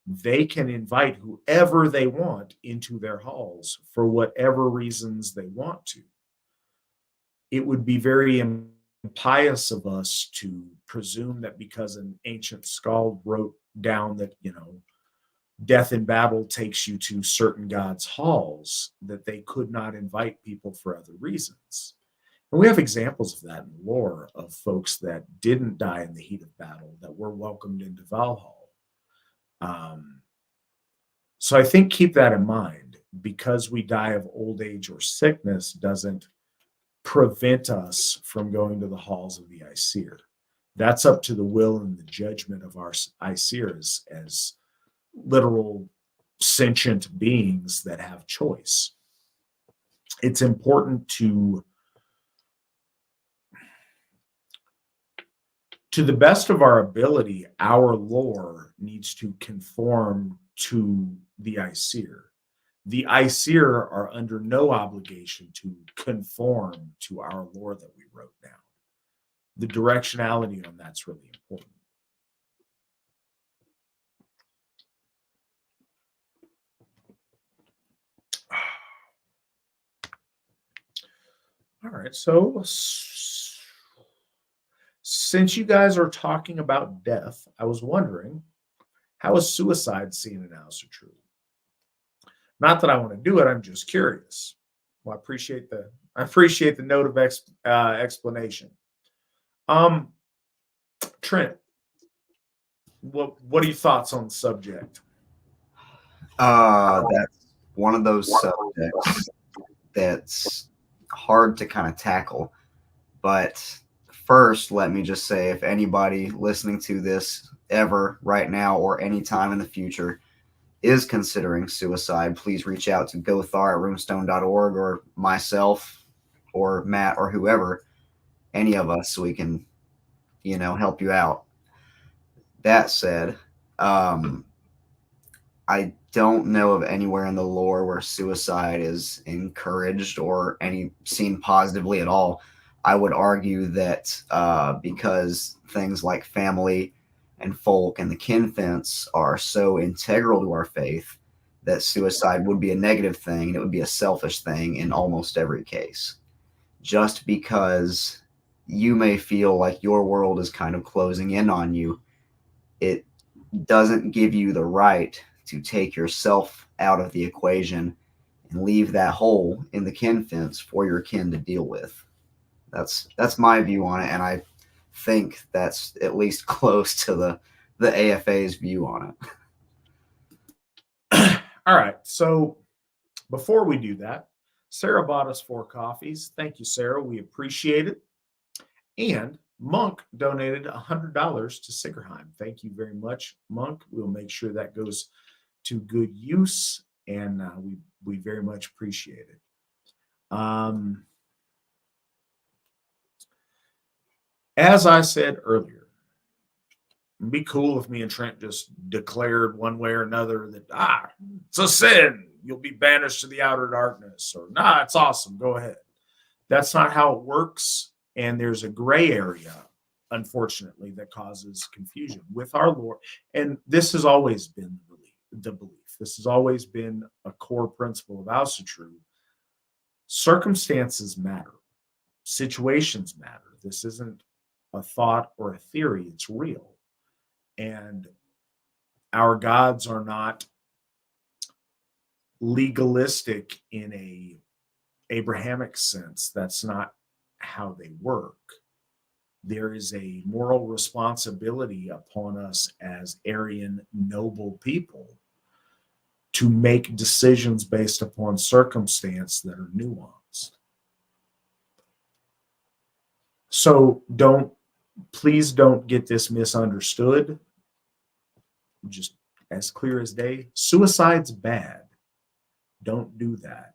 They can invite whoever they want into their halls for whatever reasons they want to. It would be very impious of us to presume that because an ancient skald wrote down that, death in battle takes you to certain gods' halls, that they could not invite people for other reasons. And we have examples of that in lore of folks that didn't die in the heat of battle, that were welcomed into Valhalla. So I think keep that in mind. Because we die of old age or sickness doesn't prevent us from going to the halls of the Aesir. That's up to the will and the judgment of our Aesir as literal sentient beings that have choice. It's important to the best of our ability, our lore needs to conform to the Aesir. The Aesir are under no obligation to conform to our lore that we wrote down. The directionality on that's really important. All right, so since you guys are talking about death, I was wondering, how is suicide seen in Asatru? Not that I want to do it, I'm just curious. Well, I appreciate the note of explanation. Trent, what are your thoughts on the subject? That's one of those subjects that's hard to kind of tackle. But first, let me just say, if anybody listening to this ever right now or anytime in the future is considering suicide, please reach out to gothar@runestone.org or myself or Matt or whoever, any of us, so we can, help you out. That said, I don't know of anywhere in the lore where suicide is encouraged or seen positively at all. I would argue that because things like family and folk and the kin fence are so integral to our faith, that suicide would be a negative thing and it would be a selfish thing in almost every case. Just because you may feel like your world is kind of closing in on you, it doesn't give you the right to take yourself out of the equation and leave that hole in the kin fence for your kin to deal with. That's my view on it, and I think that's at least close to the AFA's view on it. All right, so before we do that, Sarah bought us 4 coffees. Thank you, Sarah. We appreciate it. And Monk donated $100 to Sigerheim. Thank you very much, Monk. We'll make sure that goes to good use, and we very much appreciate it. As I said earlier, it'd be cool if me and Trent just declared one way or another that it's a sin, you'll be banished to the outer darkness, or it's awesome, go ahead. That's not how it works, and there's a gray area, unfortunately, that causes confusion with our Lord. And this has always been the belief. This has always been a core principle of Asatru. Circumstances matter. Situations matter. This isn't a thought or a theory. It's real. And our gods are not legalistic in a Abrahamic sense. That's not how they work. There is a moral responsibility upon us as Aryan noble people to make decisions based upon circumstance that are nuanced. So please don't get this misunderstood. Just as clear as day, suicide's bad. Don't do that.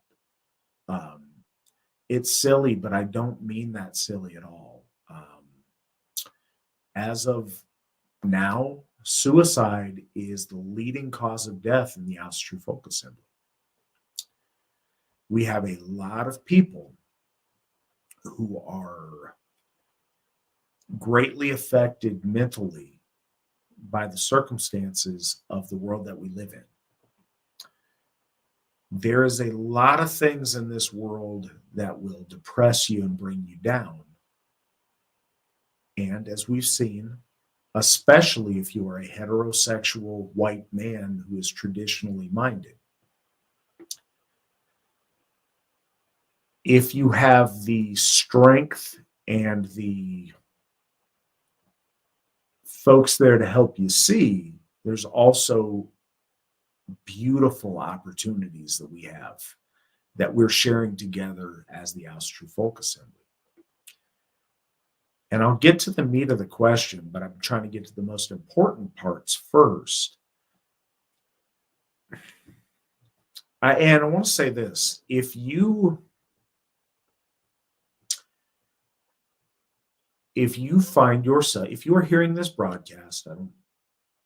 It's silly, but I don't mean that silly at all. As of now, suicide is the leading cause of death in the Asatru Folk Assembly. We have a lot of people who are greatly affected mentally by the circumstances of the world that we live in. There is a lot of things in this world that will depress you and bring you down. And as we've seen, especially if you are a heterosexual white man who is traditionally minded, if you have the strength and the folks there to help you see, there's also beautiful opportunities that we have that we're sharing together as the Asatru Folk Assembly. And I'll get to the meat of the question, but I'm trying to get to the most important parts first. And I want to say this: if you find yourself, if you are hearing this broadcast,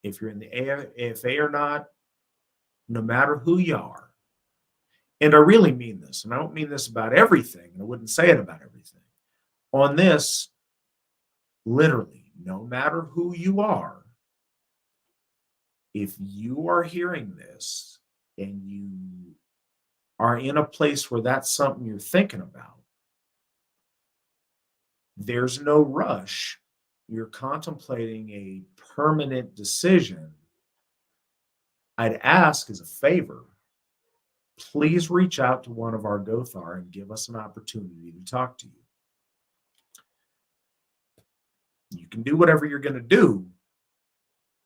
if you're in the AFA or not, no matter who you are, and I really mean this, and I don't mean this about everything, and I wouldn't say it about everything. On this, literally, no matter who you are, if you are hearing this and you are in a place where that's something you're thinking about, there's no rush. You're contemplating a permanent decision. I'd ask as a favor, please reach out to one of our Gothar and give us an opportunity to talk to you. You can do whatever you're going to do,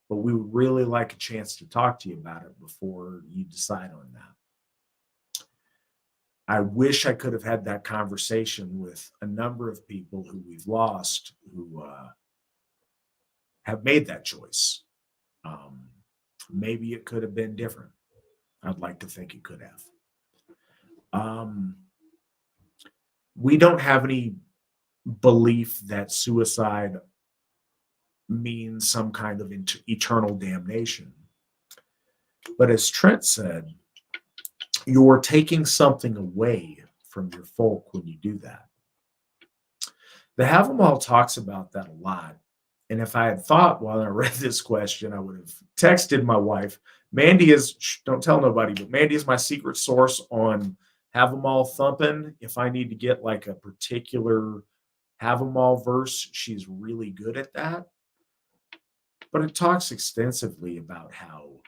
but we would really like a chance to talk to you about it before you decide on that. I wish I could have had that conversation with a number of people who we've lost who have made that choice. Maybe it could have been different. I'd like to think it could have. We don't have any belief that suicide means some kind of eternal damnation. But as Trent said, you're taking something away from your folk when you do that. The Have 'em All talks about that a lot. And if I had thought while I read this question, I would have texted my wife. Mandy is, don't tell nobody, but Mandy is my secret source on Have 'em All thumping. If I need to get like a particular Have 'em All verse, she's really good at that. But it talks extensively about how,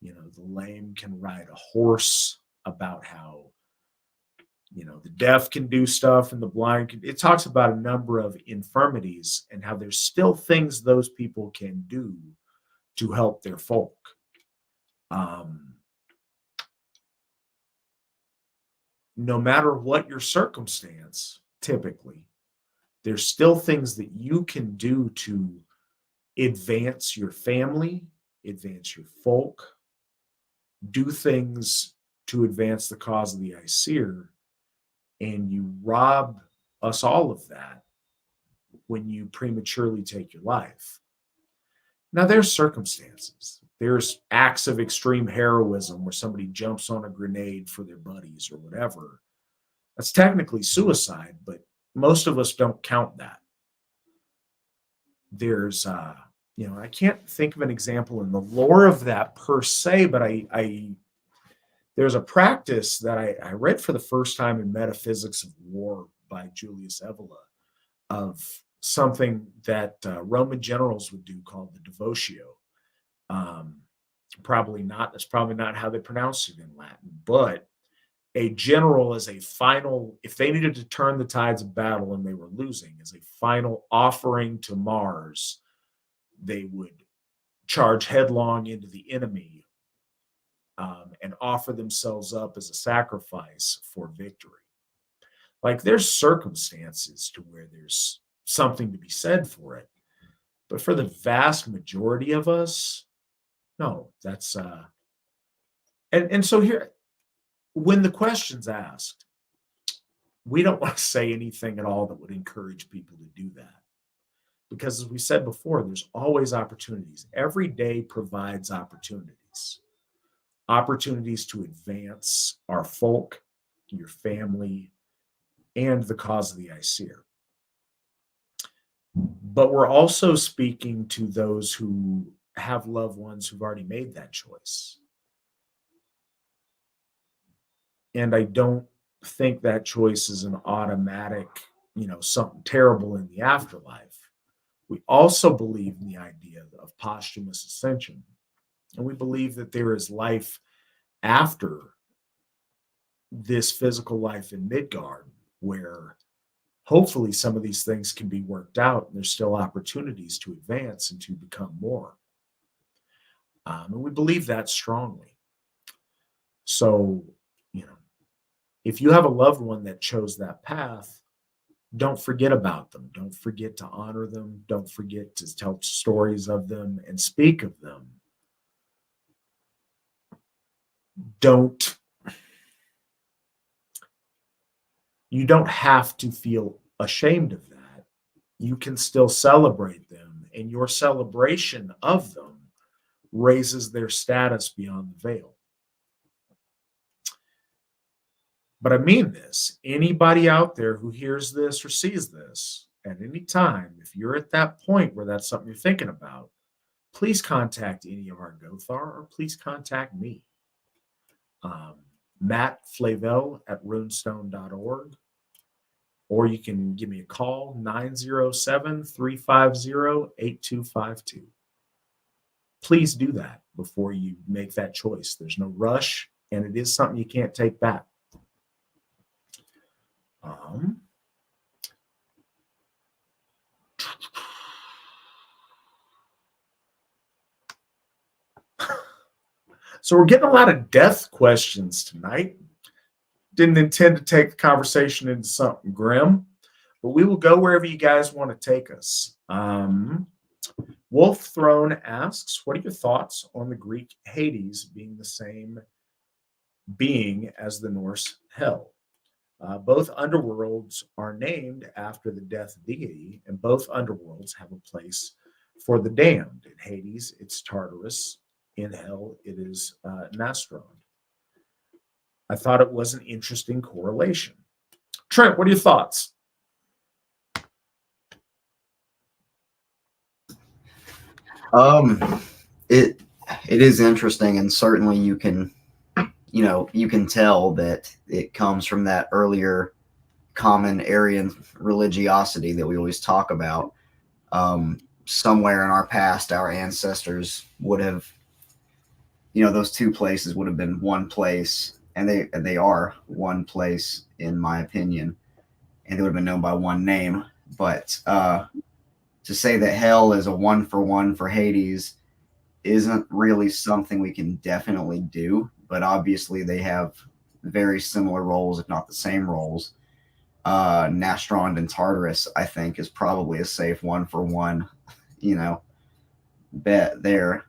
the lame can ride a horse, about how, the deaf can do stuff and the blind can. It talks about a number of infirmities and how there's still things those people can do to help their folk. No matter what your circumstance, typically, there's still things that you can do to advance your family, advance your folk, do things to advance the cause of the Aesir, and you rob us all of that when you prematurely take your life. Now, there's circumstances. There's acts of extreme heroism where somebody jumps on a grenade for their buddies or whatever. That's technically suicide, but most of us don't count that. There's I can't think of an example in the lore of that per se, but there's a practice that I read for the first time in Metaphysics of War by Julius Evola of something that Roman generals would do called the devotio. That's probably not how they pronounce it in Latin, but a general as a final, if they needed to turn the tides of battle and they were losing, as a final offering to Mars, they would charge headlong into the enemy and offer themselves up as a sacrifice for victory. Like, there's circumstances to where there's something to be said for it, but for the vast majority of us, no. That's and so here, when the question's asked, we don't want to say anything at all that would encourage people to do that. Because as we said before, there's always opportunities. Every day provides opportunities. Opportunities to advance our folk, your family, and the cause of the Aesir. But we're also speaking to those who have loved ones who've already made that choice. And I don't think that choice is an automatic, something terrible in the afterlife. We also believe in the idea of posthumous ascension. And we believe that there is life after this physical life in Midgard. where hopefully some of these things can be worked out and there's still opportunities to advance and to become more. And we believe that strongly. So, if you have a loved one that chose that path, don't forget about them. Don't forget to honor them. Don't forget to tell stories of them and speak of them. You don't have to feel ashamed of that. You can still celebrate them, and your celebration of them raises their status beyond the veil. But I mean this. Anybody out there who hears this or sees this at any time, if you're at that point where that's something you're thinking about, please contact any of our Gothar, or please contact me. Matt Flavel at runestone.org, or you can give me a call, 907-350-8252. Please do that before you make that choice. There's no rush, and it is something you can't take back. So we're getting a lot of death questions tonight. Didn't intend to take the conversation into something grim, but we will go wherever you guys want to take us. Wolf Throne asks, what are your thoughts on the Greek Hades being the same being as the Norse Hell? Both underworlds are named after the death deity, and both underworlds have a place for the damned. In Hades, it's Tartarus. In Hell, it is Nastron. I thought it was an interesting correlation. Trent, what are your thoughts? It is interesting, and certainly you can tell that it comes from that earlier common Aryan religiosity that we always talk about. Somewhere in our past, our ancestors would have, those two places would have been one place, and they are one place, in my opinion, and they would have been known by one name. But to say that hell is a one for Hades isn't really something we can definitely do, but obviously they have very similar roles, if not the same roles. Nastron and Tartarus, I think, is probably a safe one for one, bet there.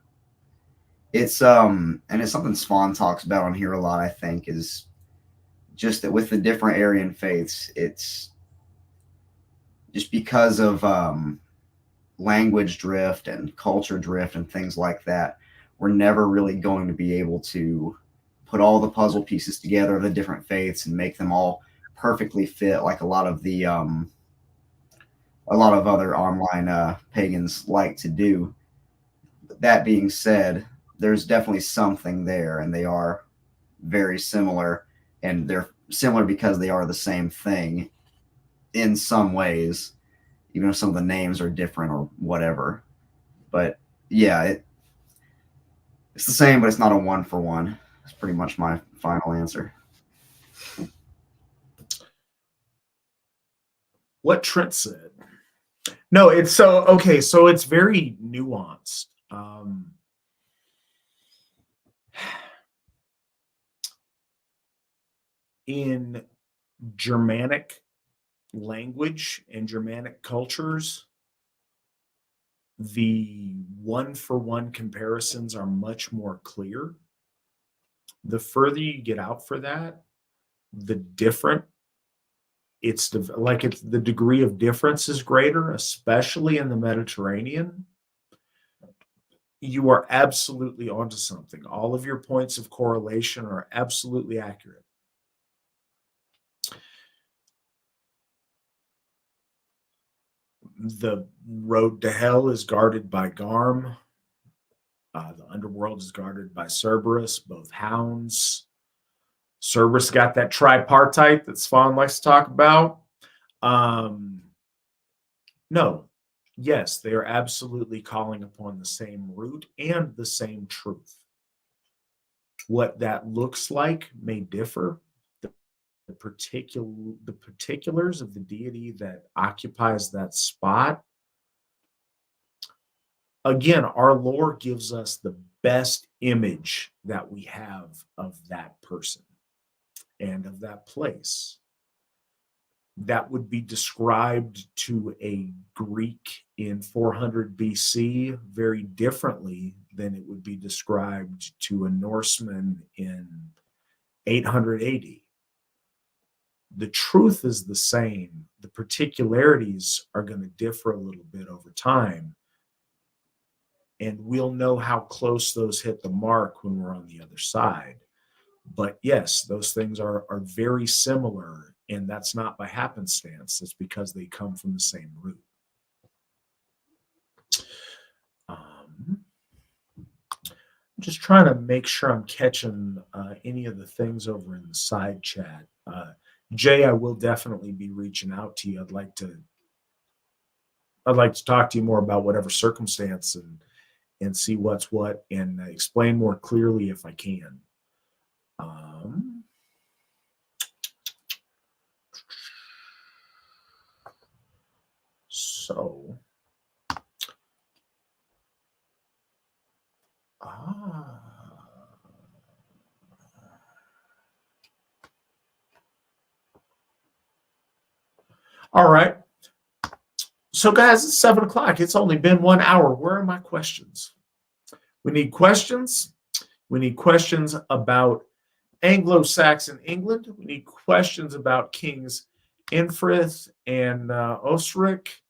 It's and it's something Spawn talks about on here a lot, I think, is just that with the different Aryan faiths, it's just because of language drift and culture drift and things like that, we're never really going to be able to put all the puzzle pieces together of the different faiths and make them all perfectly fit like a lot of other online pagans like to do. That being said, there's definitely something there, and they are very similar, and they're similar because they are the same thing in some ways, even if some of the names are different or whatever. But yeah, it's the same, but it's not a one for one. That's pretty much my final answer. What Trent said. No, it's so okay. So it's very nuanced. In Germanic language and Germanic cultures, the one for one comparisons are much more clear. The further you get out for that, the different it's the degree of difference is greater, especially in the Mediterranean. You are absolutely onto something. All of your points of correlation are absolutely accurate. The road to hell is guarded by Garm. The underworld is guarded by Cerberus, both hounds. Cerberus got that tripartite that Swan likes to talk about. No, yes, they are absolutely calling upon the same root and the same truth. What that looks like may differ. The the particulars of the deity that occupies that spot, again, our lore gives us the best image that we have of that person and of that place. That would be described to a Greek in 400 BC very differently than it would be described to a Norseman in 800 AD. The truth is the same. The particularities are going to differ a little bit over time. And we'll know how close those hit the mark when we're on the other side. But yes, those things are very similar, and that's not by happenstance. It's because they come from the same root. I'm just trying to make sure I'm catching any of the things over in the side chat. Jay, I will definitely be reaching out to you. I'd like to talk to you more about whatever circumstance and see what's what and explain more clearly if I can. All right. So, guys, it's 7 o'clock. It's only been 1 hour. Where are my questions? We need questions. We need questions about Anglo-Saxon England. We need questions about Kings Eanfrith and Osric.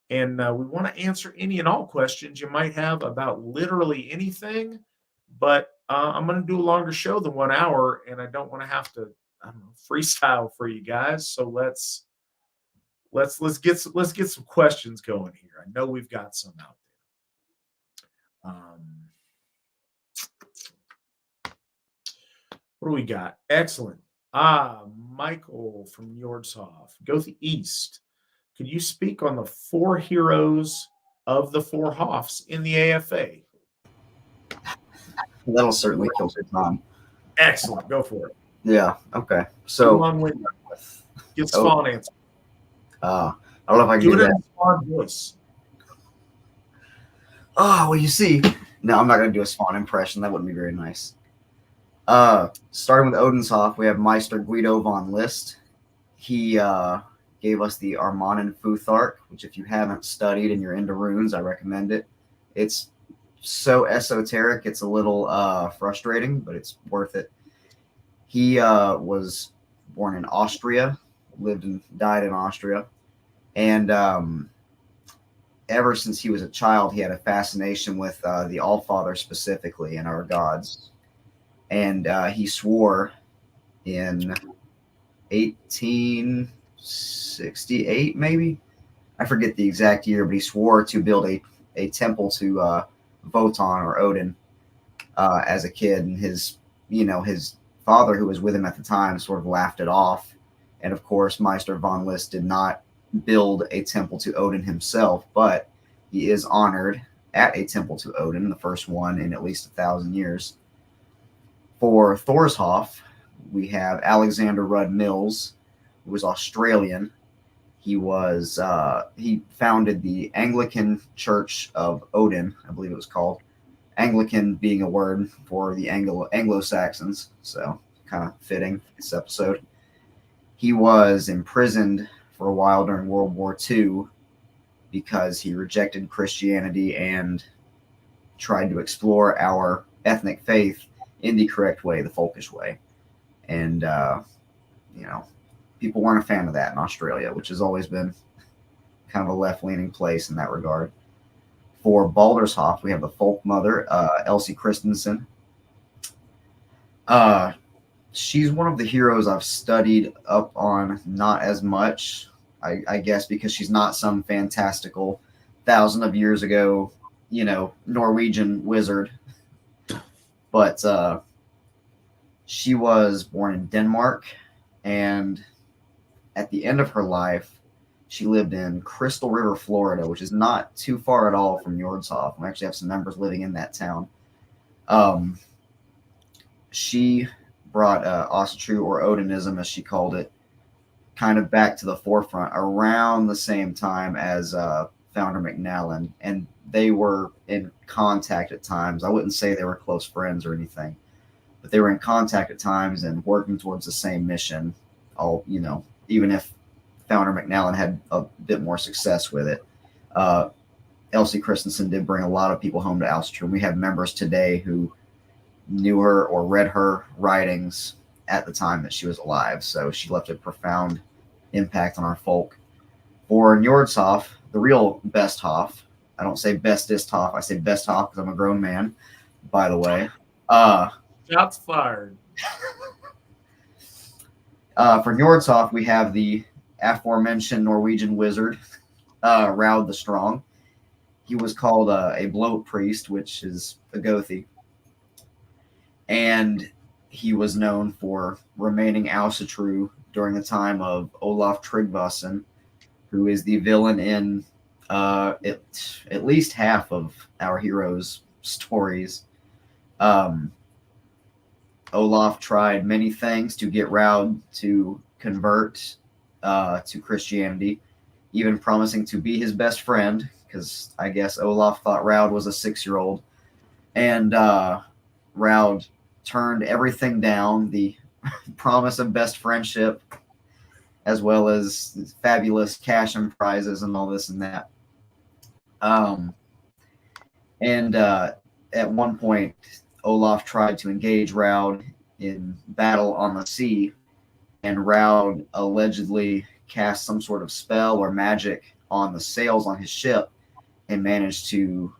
And we want to answer any and all questions you might have about literally anything. But I'm going to do a longer show than 1 hour, and I don't want to have to, freestyle for you guys. So let's get some questions going here. I know we've got some out there. What do we got? Excellent. Michael from Jordshof. Gothi East. Could you speak on the 4 heroes of the 4 Hofs in the AFA? That'll certainly kill your time. Excellent. Go for it. Yeah. Okay. So get Spawn answer. I don't know if I can do that. In a Spawn voice. Oh, well, you see. No, I'm not going to do a Spawn impression. That wouldn't be very nice. Starting with Odenshof, we have Meister Guido von List. He gave us the Armanen Futhark, which if you haven't studied and you're into runes, I recommend it. It's so esoteric, it's a little frustrating, but it's worth it. He was born in Austria, lived and died in Austria, and ever since he was a child, he had a fascination with the Allfather specifically and our gods. And he swore in 1868, maybe? I forget the exact year, but he swore to build a temple to Wotan or Odin as a kid. And his father, who was with him at the time, sort of laughed it off. And of course, Meister von List did not build a temple to Odin himself, but he is honored at a temple to Odin, the first one in at least 1,000 years. For Thorshof, we have Alexander Rudd Mills, who was Australian. He founded the Anglican Church of Odin, I believe it was called. Anglican being a word for the Anglo-Saxons, so kind of fitting this episode. He was imprisoned for a while during World War II because he rejected Christianity and tried to explore our ethnic faith in the correct way, the folkish way. And, people weren't a fan of that in Australia, which has always been kind of a left-leaning place in that regard. For Baldershof, we have the folk mother, Elsie Christensen. She's one of the heroes I've studied up on, not as much, I guess, because she's not some fantastical 1,000 of years ago, Norwegian wizard. But she was born in Denmark, and at the end of her life, she lived in Crystal River, Florida, which is not too far at all from Jordshof. We actually have some members living in that town. She brought Asatru, or Odinism as she called it, kind of back to the forefront around the same time as founder McNallen, and they were in contact at times. I wouldn't say they were close friends or anything, but they were in contact at times and working towards the same mission. Even if founder McNallen had a bit more success with it. Elsie Christensen did bring a lot of people home to Asatru. We have members today who knew her or read her writings at the time that she was alive. So she left a profound impact on our folk. For Njordshof, the real best Hoff, I don't say bestest Hoff, I say best Hoff because I'm a grown man, by the way. Shots fired. For Njordshof, we have the aforementioned Norwegian wizard, Raud the Strong. He was called a bloat priest, which is a Gothi. And he was known for remaining Asatru during the time of Olaf Tryggvason, who is the villain in at least half of our heroes' stories. Olaf tried many things to get Raud to convert to Christianity, even promising to be his best friend, because I guess Olaf thought Raud was a 6-year-old. And Raud turned everything down, the promise of best friendship, as well as fabulous cash and prizes and all this and that. At one point, Olaf tried to engage Raud in battle on the sea, and Raud allegedly cast some sort of spell or magic on the sails on his ship and managed to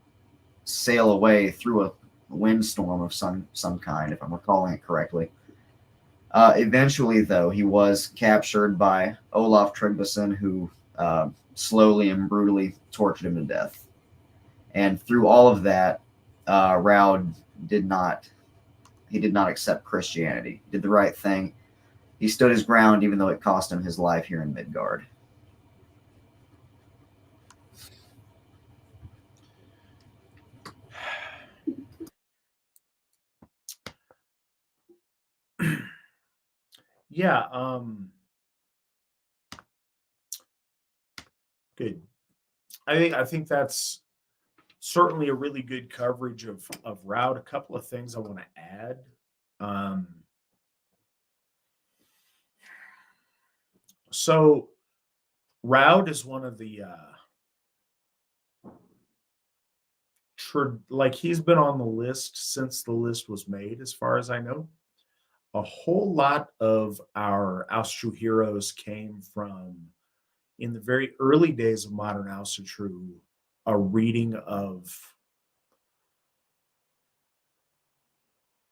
sail away through a windstorm of some kind, if I'm recalling it correctly. Eventually, though, he was captured by Olaf Tryggvason, who slowly and brutally tortured him to death. And through all of that, Raud did not accept Christianity. He did the right thing. He stood his ground, even though it cost him his life here in Midgard. Yeah. Good. I think that's certainly a really good coverage of Raud. A couple of things I want to add. So Raud is one of the he's been on the list since the list was made, as far as I know. A whole lot of our Asatru heroes came from, in the very early days of modern Asatru, a reading of,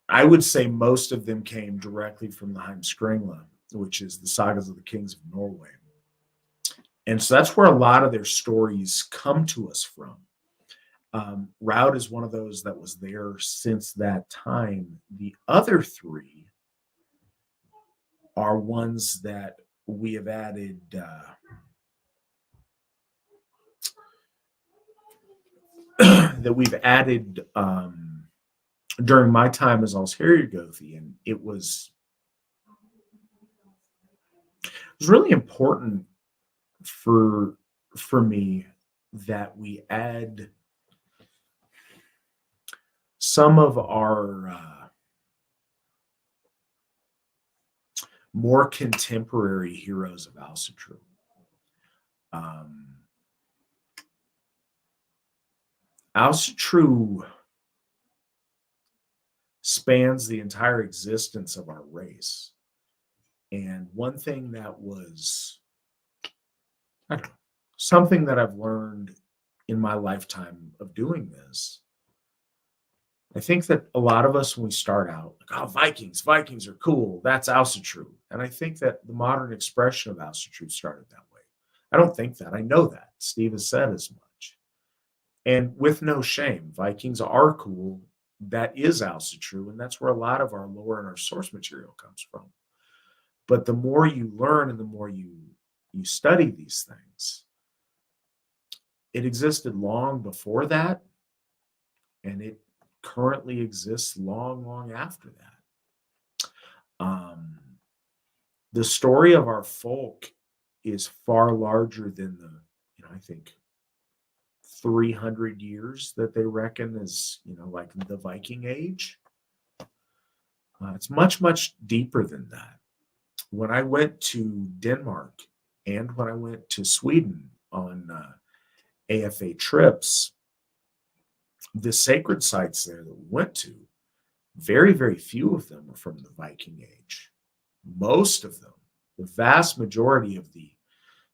I would say most of them came directly from the Heimskringla, which is the sagas of the kings of Norway. And so that's where a lot of their stories come to us from. Raud is one of those that was there since that time. The other three are ones that we have added during my time as Osric Gothi, and it was really important for me that we add some of our more contemporary heroes of Asatru. Asatru spans the entire existence of our race. And one thing that was something that I've learned in my lifetime of doing this, I think that a lot of us, when we start out, like, oh, Vikings are cool. That's Asatru. And I think that the modern expression of Asatru started that way. I don't think that. I know that. Steve has said as much. And with no shame, Vikings are cool. That is Asatru. And that's where a lot of our lore and our source material comes from. But the more you learn and the more you study these things, it existed long before that, and it currently exists long after that. The story of our folk is far larger than I think 300 years that they reckon is, like the Viking Age. It's much, much deeper than that. When I went to Denmark and when I went to Sweden on AFA trips, the sacred sites there that we went to, very, very few of them are from the Viking Age. Most of them, the vast majority of the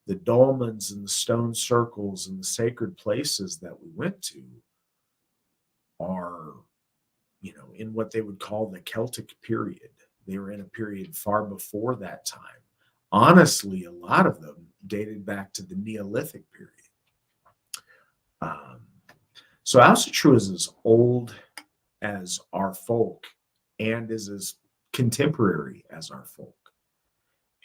dolmens and the stone circles and the sacred places that we went to are, in what they would call the Celtic period. They were in a period far before that time. Honestly, a lot of them dated back to the Neolithic period. So Asatru is as old as our folk and is as contemporary as our folk.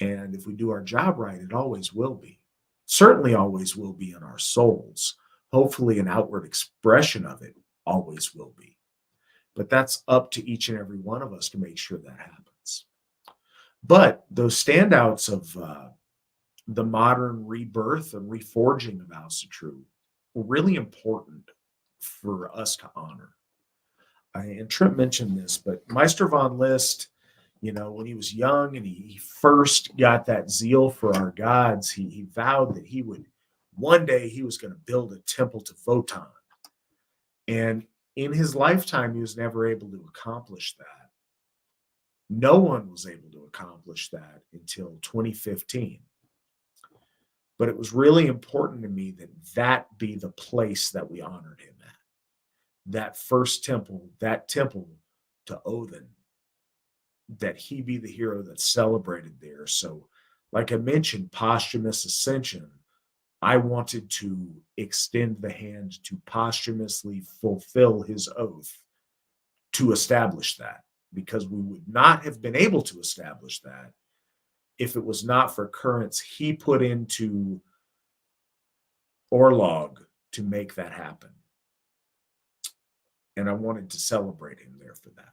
And if we do our job right, it always will be. Certainly always will be in our souls. Hopefully an outward expression of it always will be. But that's up to each and every one of us to make sure that happens. But those standouts of the modern rebirth and reforging of Asatru were really important for us to honor. And Trent mentioned this, but Meister von List, when he was young and he first got that zeal for our gods, he vowed that one day he was going to build a temple to Wotan. And in his lifetime, he was never able to accomplish that. No one was able to accomplish that until 2015. But it was really important to me that be the place that we honored him at. That first temple, that temple to Odin, that he be the hero that's celebrated there. So, like I mentioned, posthumous ascension, I wanted to extend the hand to posthumously fulfill his oath to establish that, because we would not have been able to establish that if it was not for currents he put into Orlog to make that happen. And I wanted to celebrate him there for that.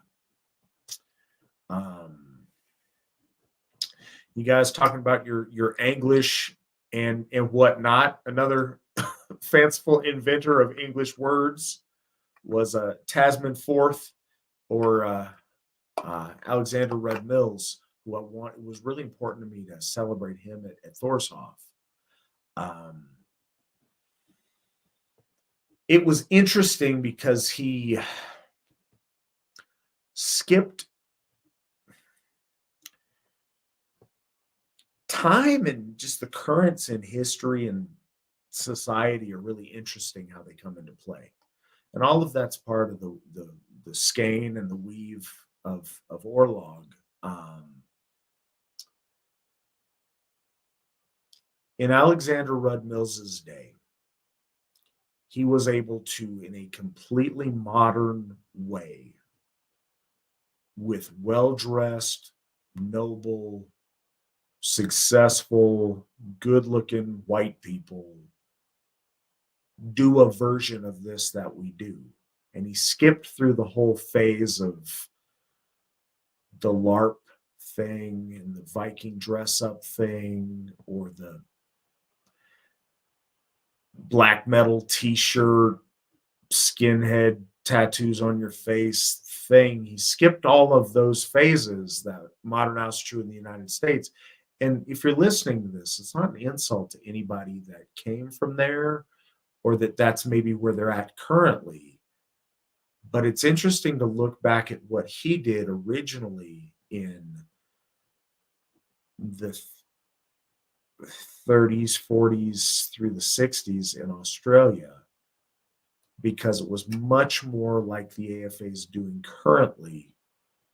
You guys talking about your English and whatnot. Another fanciful inventor of English words was Tasman Forth, or Alexander Red Mills, who it was really important to me to celebrate him at Thorshof. It was interesting because he skipped time, and just the currents in history and society are really interesting how they come into play. And all of that's part of the skein and the weave of Orlog. In Alexander Rudd Mills's day, he was able to, in a completely modern way, with well-dressed, noble, successful, good-looking white people, do a version of this that we do. And he skipped through the whole phase of the LARP thing and the Viking dress-up thing, or the black metal t-shirt, skinhead tattoos on your face thing. He skipped all of those phases that modern Asatru in the United States. And if you're listening to this, it's not an insult to anybody that came from there, or that's maybe where they're at currently. But it's interesting to look back at what he did originally in the 30s, 40s through the 60s in Australia, because it was much more like the AFA is doing currently,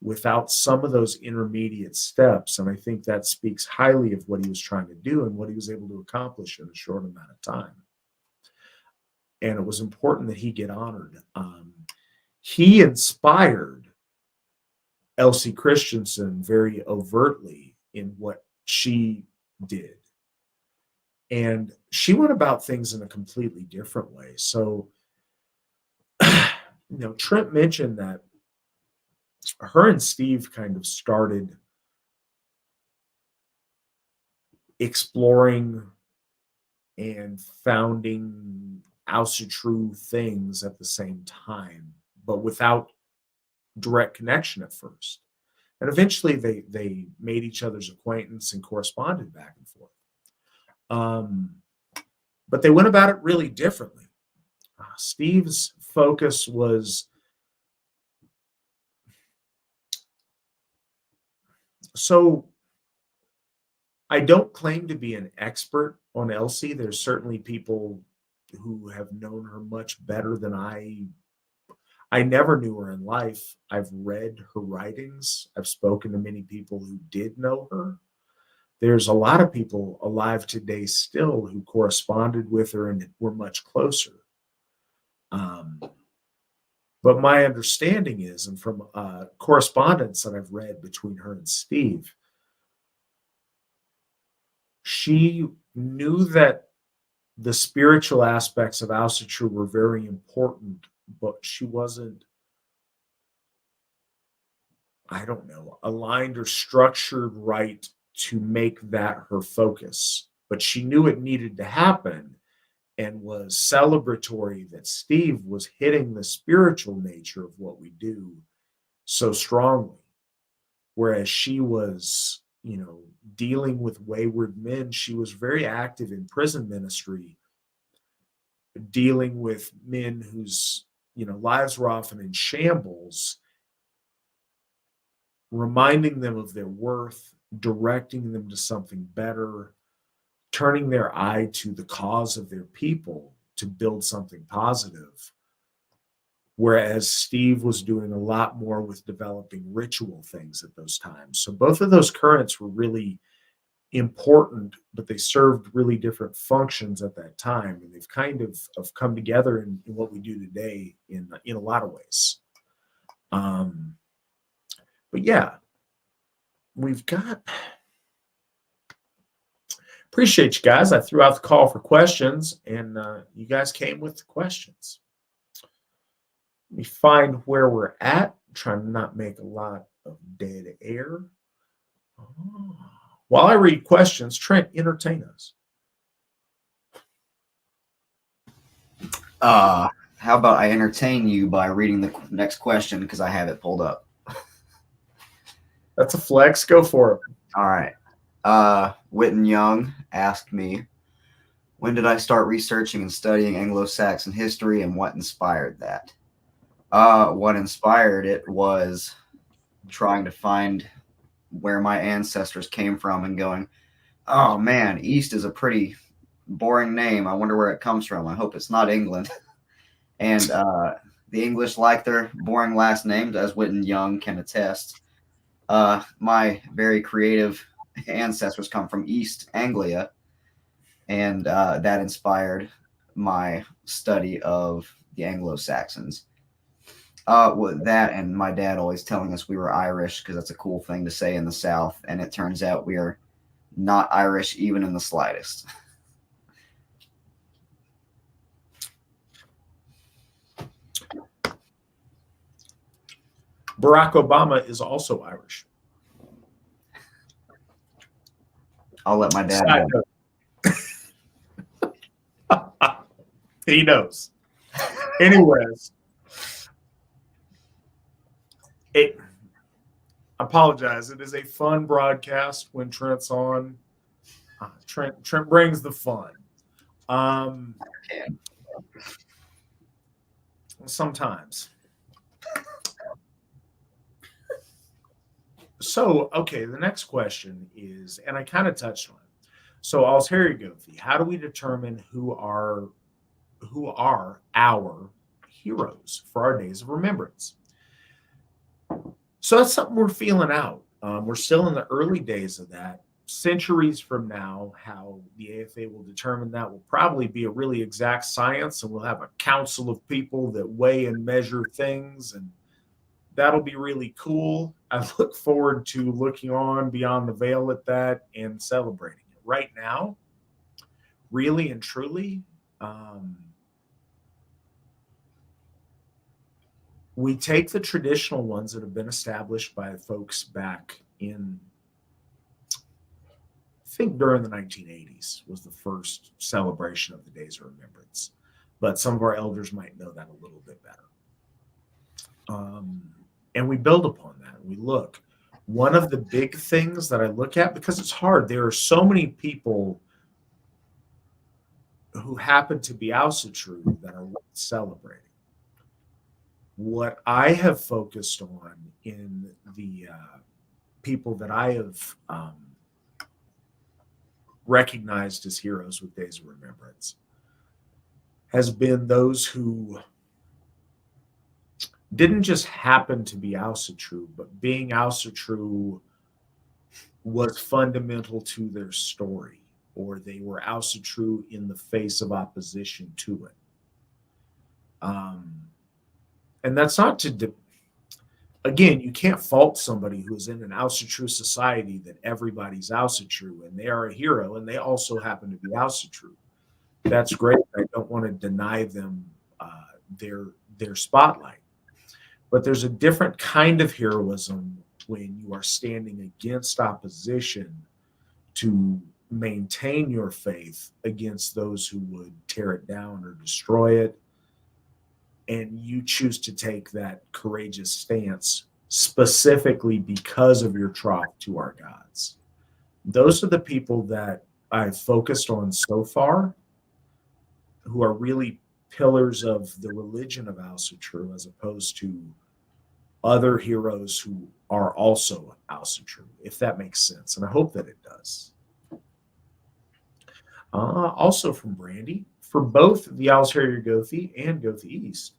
without some of those intermediate steps. And I think that speaks highly of what he was trying to do and what he was able to accomplish in a short amount of time. And it was important that he get honored. He inspired Elsie Christensen very overtly in what she did. And she went about things in a completely different way. So, Trent mentioned that her and Steve kind of started exploring and founding Asatru things at the same time, but without direct connection at first. And eventually they made each other's acquaintance and corresponded back and forth. But they went about it really differently. Steve's focus was so I don't claim to be an expert on Elsie. There's certainly people who have known her much better than I. I never knew her in life. I've read her writings. I've spoken to many people who did know her. There's a lot of people alive today still who corresponded with her and were much closer. But my understanding is, and from correspondence that I've read between her and Steve, she knew that the spiritual aspects of Asatru were very important, but she wasn't, I don't know, aligned or structured right to make that her focus. But she knew it needed to happen and was celebratory that Steve was hitting the spiritual nature of what we do so strongly. Whereas she was, dealing with wayward men, she was very active in prison ministry, dealing with men whose, lives were often in shambles, reminding them of their worth, directing them to something better, turning their eye to the cause of their people to build something positive. Whereas Steve was doing a lot more with developing ritual things at those times. So both of those currents were really important, but they served really different functions at that time. And they've kind of come together in what we do today in a lot of ways. But yeah, we've got... Appreciate you guys. I threw out the call for questions, and you guys came with the questions. Let me find where we're at. I'm trying to not make a lot of dead air. Oh. While I read questions, Trent, entertain us. How about I entertain you by reading the next question because I have it pulled up. That's a flex. Go for it. All right. Witten Young asked me, when did I start researching and studying Anglo-Saxon history and what inspired that? What inspired it was trying to find where my ancestors came from and going, oh man, East is a pretty boring name. I wonder where it comes from. I hope it's not England. And the English like their boring last names, as Witten Young can attest. My very creative ancestors come from East Anglia, and that inspired my study of the Anglo-Saxons. With that, and my dad always telling us we were Irish because that's a cool thing to say in the South, and it turns out we are not Irish even in the slightest. Barack Obama is also Irish. I'll let my dad know. He knows. Anyways, I apologize. It is a fun broadcast when Trent's on. Trent brings the fun. Sometimes. So, okay, the next question is, and I kind of touched on it. So, Osric, Gothi, how do we determine who are our heroes for our days of remembrance? So that's something we're feeling out. We're still in the early days of that. Centuries from now, how the AFA will determine that will probably be a really exact science, and we'll have a council of people that weigh and measure things, and that'll be really cool. I look forward to looking on beyond the veil at that and celebrating it. Right now, really and truly, we take the traditional ones that have been established by folks back in think during the 1980s was the first celebration of the Days of Remembrance. But some of our elders might know that a little bit better. And we build upon that. We look. One of the big things that I look at, because it's hard, there are so many people who happen to be Asatru that are worth celebrating. What I have focused on in the people that I have recognized as heroes with Days of Remembrance has been those who didn't just happen to be Asatru, but being Asatru was fundamental to their story, or they were Asatru in the face of opposition to it. And that's not to, again, you can't fault somebody who's in an Asatru society that everybody's Asatru and they are a hero and they also happen to be Asatru. That's great. I don't want to deny them their spotlight. But there's a different kind of heroism when you are standing against opposition to maintain your faith against those who would tear it down or destroy it. And you choose to take that courageous stance specifically because of your troth to our gods. Those are the people that I've focused on so far, who are really pillars of the religion of Asatru, as opposed to other heroes who are also Asatru, if that makes sense. And I hope that it does. Also from Brandy, for both the Owl's Harrier Gothi and Gothi East,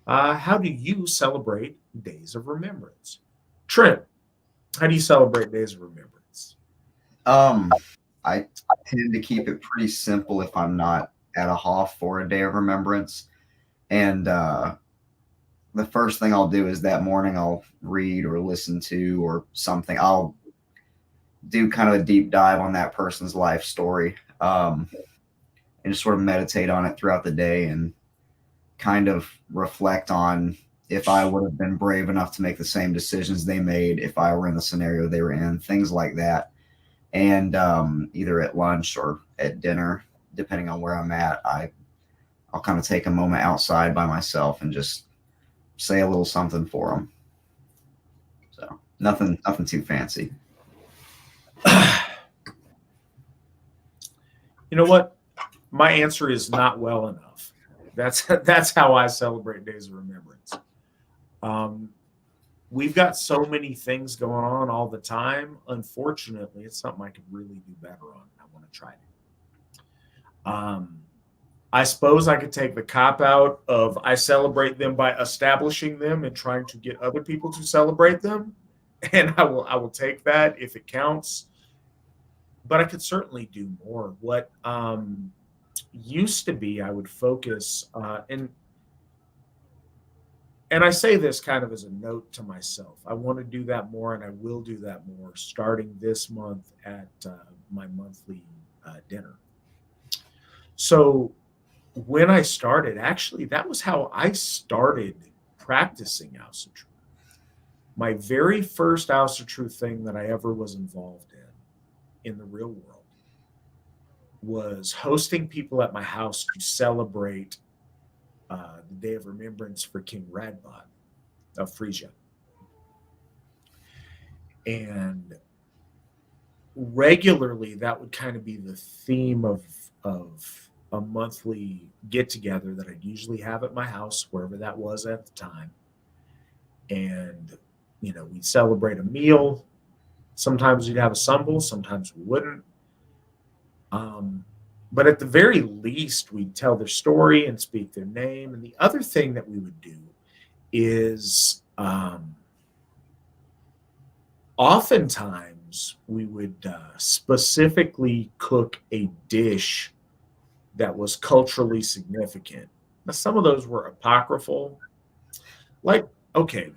how do you celebrate Days of Remembrance? Trent, how do you celebrate Days of Remembrance? I tend to keep it pretty simple if I'm not at a Hoff for a Day of Remembrance. And the first thing I'll do is that morning I'll read or listen to or something. I'll do kind of a deep dive on that person's life story, and just sort of meditate on it throughout the day and kind of reflect on if I would have been brave enough to make the same decisions they made if I were in the scenario they were in, things like that. And either at lunch or at dinner, depending on where I'm at, I'll kind of take a moment outside by myself and just say a little something for them. So nothing too fancy. You know what? My answer is not well enough. That's how I celebrate Days of Remembrance. We've got so many things going on all the time. Unfortunately, it's something I could really do better on. I want to try it. I suppose I could take the cop out of I celebrate them by establishing them and trying to get other people to celebrate them, and I will take that if it counts. But I could certainly do more. What used to be, I would focus and I say this kind of as a note to myself. I want to do that more, and I will do that more starting this month at my monthly dinner. So when I started, actually, that was how I started practicing Asatru. My very first Asatru thing that I ever was involved in the real world, was hosting people at my house to celebrate the Day of Remembrance for King Radbod of Frisia. And regularly, that would kind of be the theme of a monthly get-together that I'd usually have at my house, wherever that was at the time. And, we'd celebrate a meal. Sometimes we'd have a stumble, sometimes we wouldn't. But at the very least, we'd tell their story and speak their name. And the other thing that we would do is oftentimes we would specifically cook a dish that was culturally significant. Now, some of those were apocryphal. Like, okay,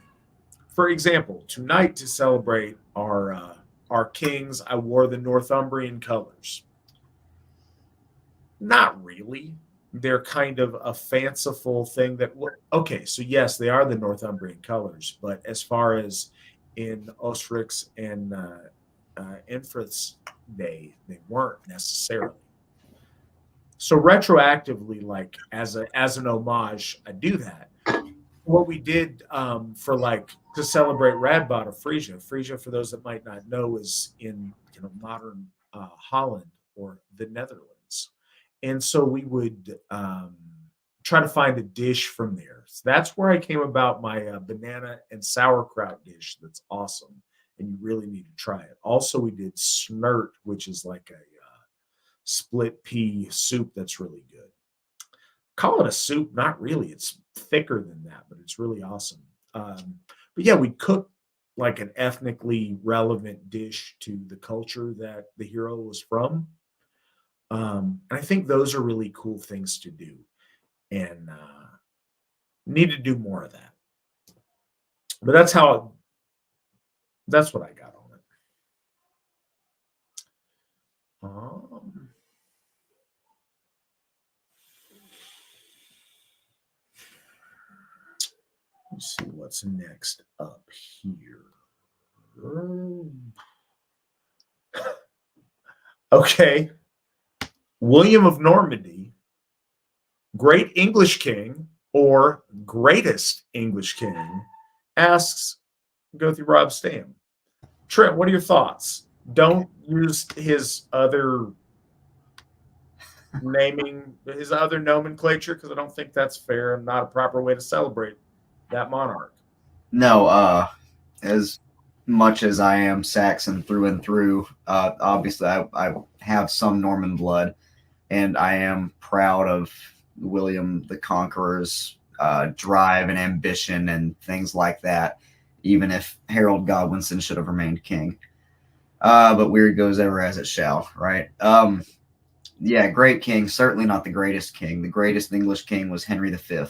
for example, tonight to celebrate our kings, I wore the Northumbrian colors. Not really. They're kind of a fanciful thing that, okay, so yes, they are the Northumbrian colors, but as far as in Osric's and Eanfrith's day, they weren't necessarily. So retroactively, like as an homage, I do that. What we did for like to celebrate Radboud of Frisia. Frisia, for those that might not know, is in modern Holland or the Netherlands, and so we would try to find a dish from there. So that's where I came about my banana and sauerkraut dish. That's awesome, and you really need to try it. Also, we did snert, which is like a split pea soup that's really good. Call it a soup, not really. It's thicker than that, but it's really awesome. But yeah, we cook like an ethnically relevant dish to the culture that the hero was from. And I think those are really cool things to do, and need to do more of that. But that's what I got on it. Let's see what's next up here. Okay. William of Normandy, great English king or greatest English king, asks Gothi Rob Stam. Trent, what are your thoughts? Don't use his other nomenclature, because I don't think that's fair and not a proper way to celebrate that monarch. No, as much as I am Saxon through and through, obviously I have some Norman blood, and I am proud of William the Conqueror's drive and ambition and things like that, even if Harold Godwinson should have remained king. But weird goes ever as it shall, right? Yeah, great king. Certainly not the greatest king. The greatest English king was Henry V,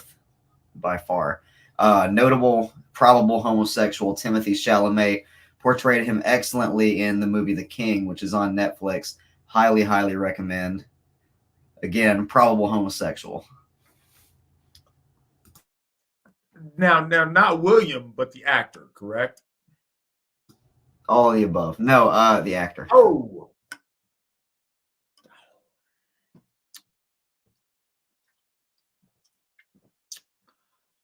by far. Notable, probable homosexual Timothy Chalamet portrayed him excellently in the movie The King, which is on Netflix. Highly, highly recommend. Again, probable homosexual. Now, not William, but the actor, correct? All of the above. No, the actor. Oh.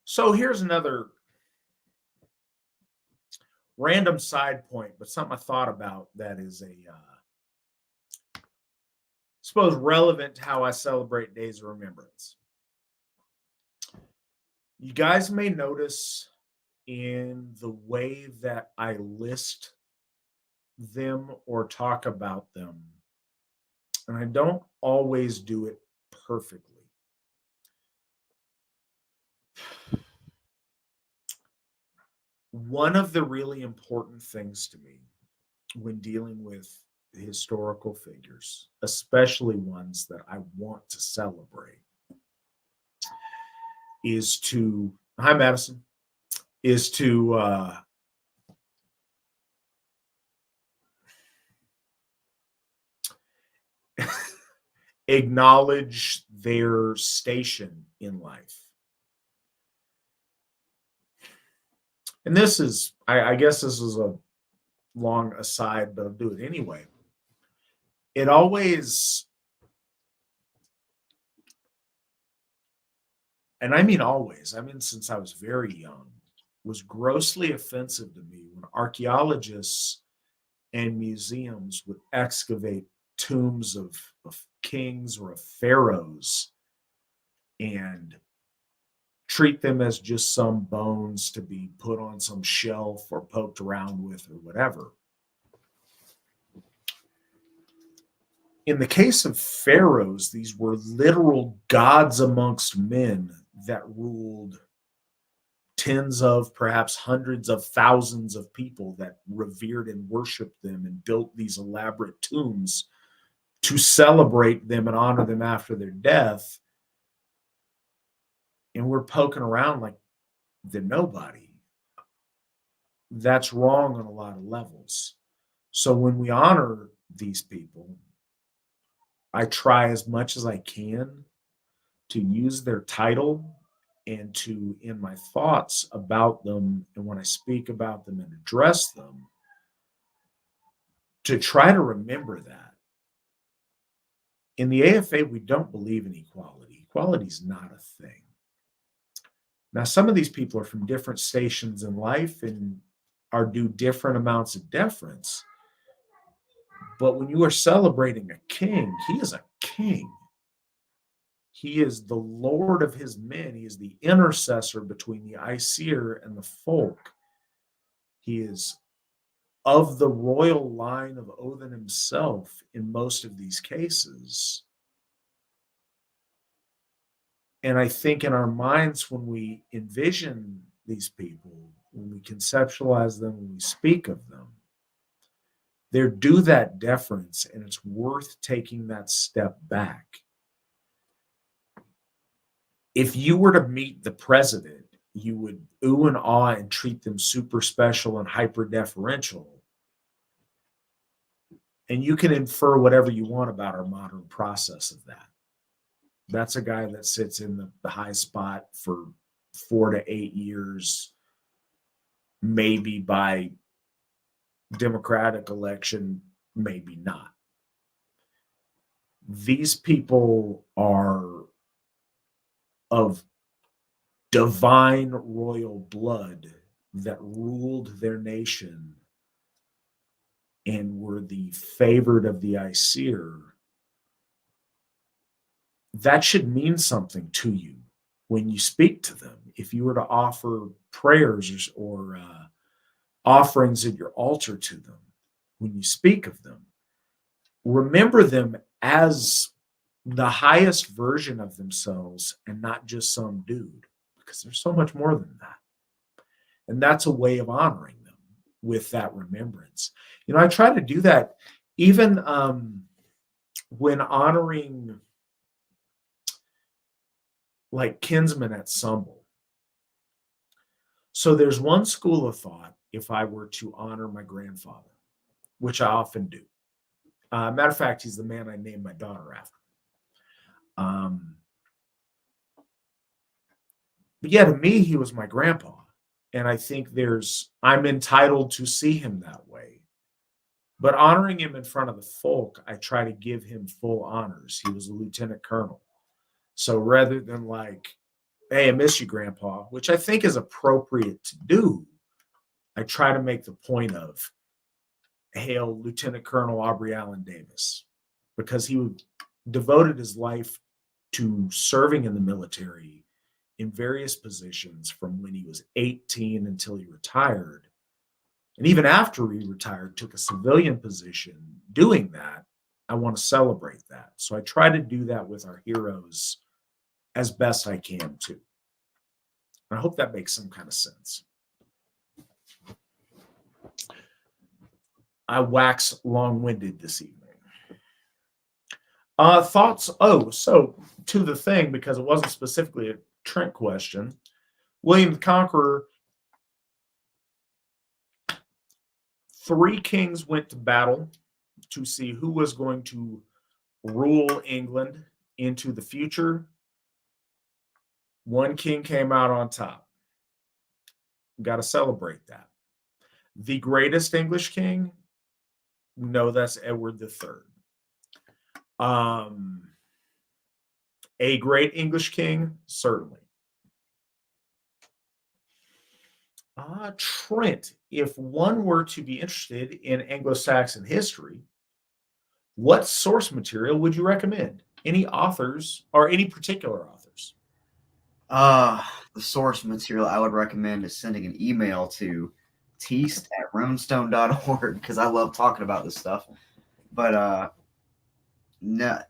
So here's another random side point, but something I thought about that is I suppose relevant to how I celebrate days of remembrance. You guys may notice in the way that I list them or talk about them, and I don't always do it perfectly. One of the really important things to me when dealing with historical figures, especially ones that I want to celebrate, is to, hi Madison, is to acknowledge their station in life. And this is, I guess this is a long aside, but I'll do it anyway. It always, and I mean always, I mean since I was very young, was grossly offensive to me when archaeologists and museums would excavate tombs of kings or of pharaohs and treat them as just some bones to be put on some shelf or poked around with or whatever. In the case of pharaohs, these were literal gods amongst men that ruled tens of, perhaps hundreds of thousands of people that revered and worshiped them and built these elaborate tombs to celebrate them and honor them after their death. And we're poking around like they're nobody. That's wrong on a lot of levels. So when we honor these people, I try as much as I can to use their title and to, in my thoughts about them, and when I speak about them and address them, to try to remember that. In the AFA, we don't believe in equality. Equality is not a thing. Now, some of these people are from different stations in life and are due different amounts of deference. But when you are celebrating a king, he is a king. He is the Lord of his men. He is the intercessor between the Aesir and the folk. He is of the royal line of Odin himself in most of these cases. And I think in our minds, when we envision these people, when we conceptualize them, when we speak of them, they're due that deference, and it's worth taking that step back. If you were to meet the president, you would ooh and ah and treat them super special and hyper deferential. And you can infer whatever you want about our modern process of that. That's a guy that sits in the high spot for 4 to 8 years, maybe by democratic election, maybe not. These people are of divine royal blood that ruled their nation and were the favored of the Aesir. That should mean something to you when you speak to them. If you were to offer prayers or offerings at your altar to them, when you speak of them, remember them as the highest version of themselves and not just some dude, because there's so much more than that. And that's a way of honoring them with that remembrance. You know, I try to do that even when honoring like kinsmen at Sumbel. So there's one school of thought if I were to honor my grandfather, which I often do. Matter of fact, he's the man I named my daughter after. But yeah, to me, he was my grandpa. And I think I'm entitled to see him that way. But honoring him in front of the folk, I try to give him full honors. He was a lieutenant colonel. So rather than like, hey, I miss you, Grandpa, which I think is appropriate to do, I try to make the point of, hail Lieutenant Colonel Aubrey Allen Davis, because he devoted his life to serving in the military in various positions from when he was 18 until he retired. And even after he retired, took a civilian position doing that. I want to celebrate that. So I try to do that with our heroes as best I can too. And I hope that makes some kind of sense. I wax long-winded this evening. Thoughts? Oh, so to the thing, because it wasn't specifically a Trent question. William the Conqueror, 3 kings went to battle to see who was going to rule England into the future. 1 king came out on top. Got to celebrate that. The greatest English king? No, that's Edward III. A great English king? Certainly. Trent, if one were to be interested in Anglo-Saxon history, what source material would you recommend? Any authors or any particular authors? The source material I would recommend is sending an email to teast@runestone.org because I love talking about this stuff. But no,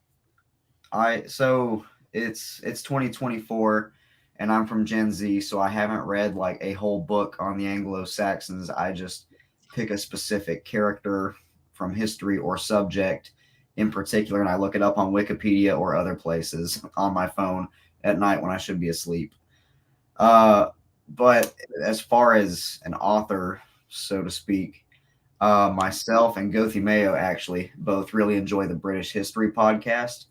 so it's 2024 and I'm from Gen Z, so I haven't read like a whole book on the Anglo-Saxons. I just pick a specific character from history or subject in particular, and I look it up on Wikipedia or other places on my phone at night when I should be asleep. But as far as an author, so to speak, myself and Gothi Mayo actually both really enjoy the British History podcast.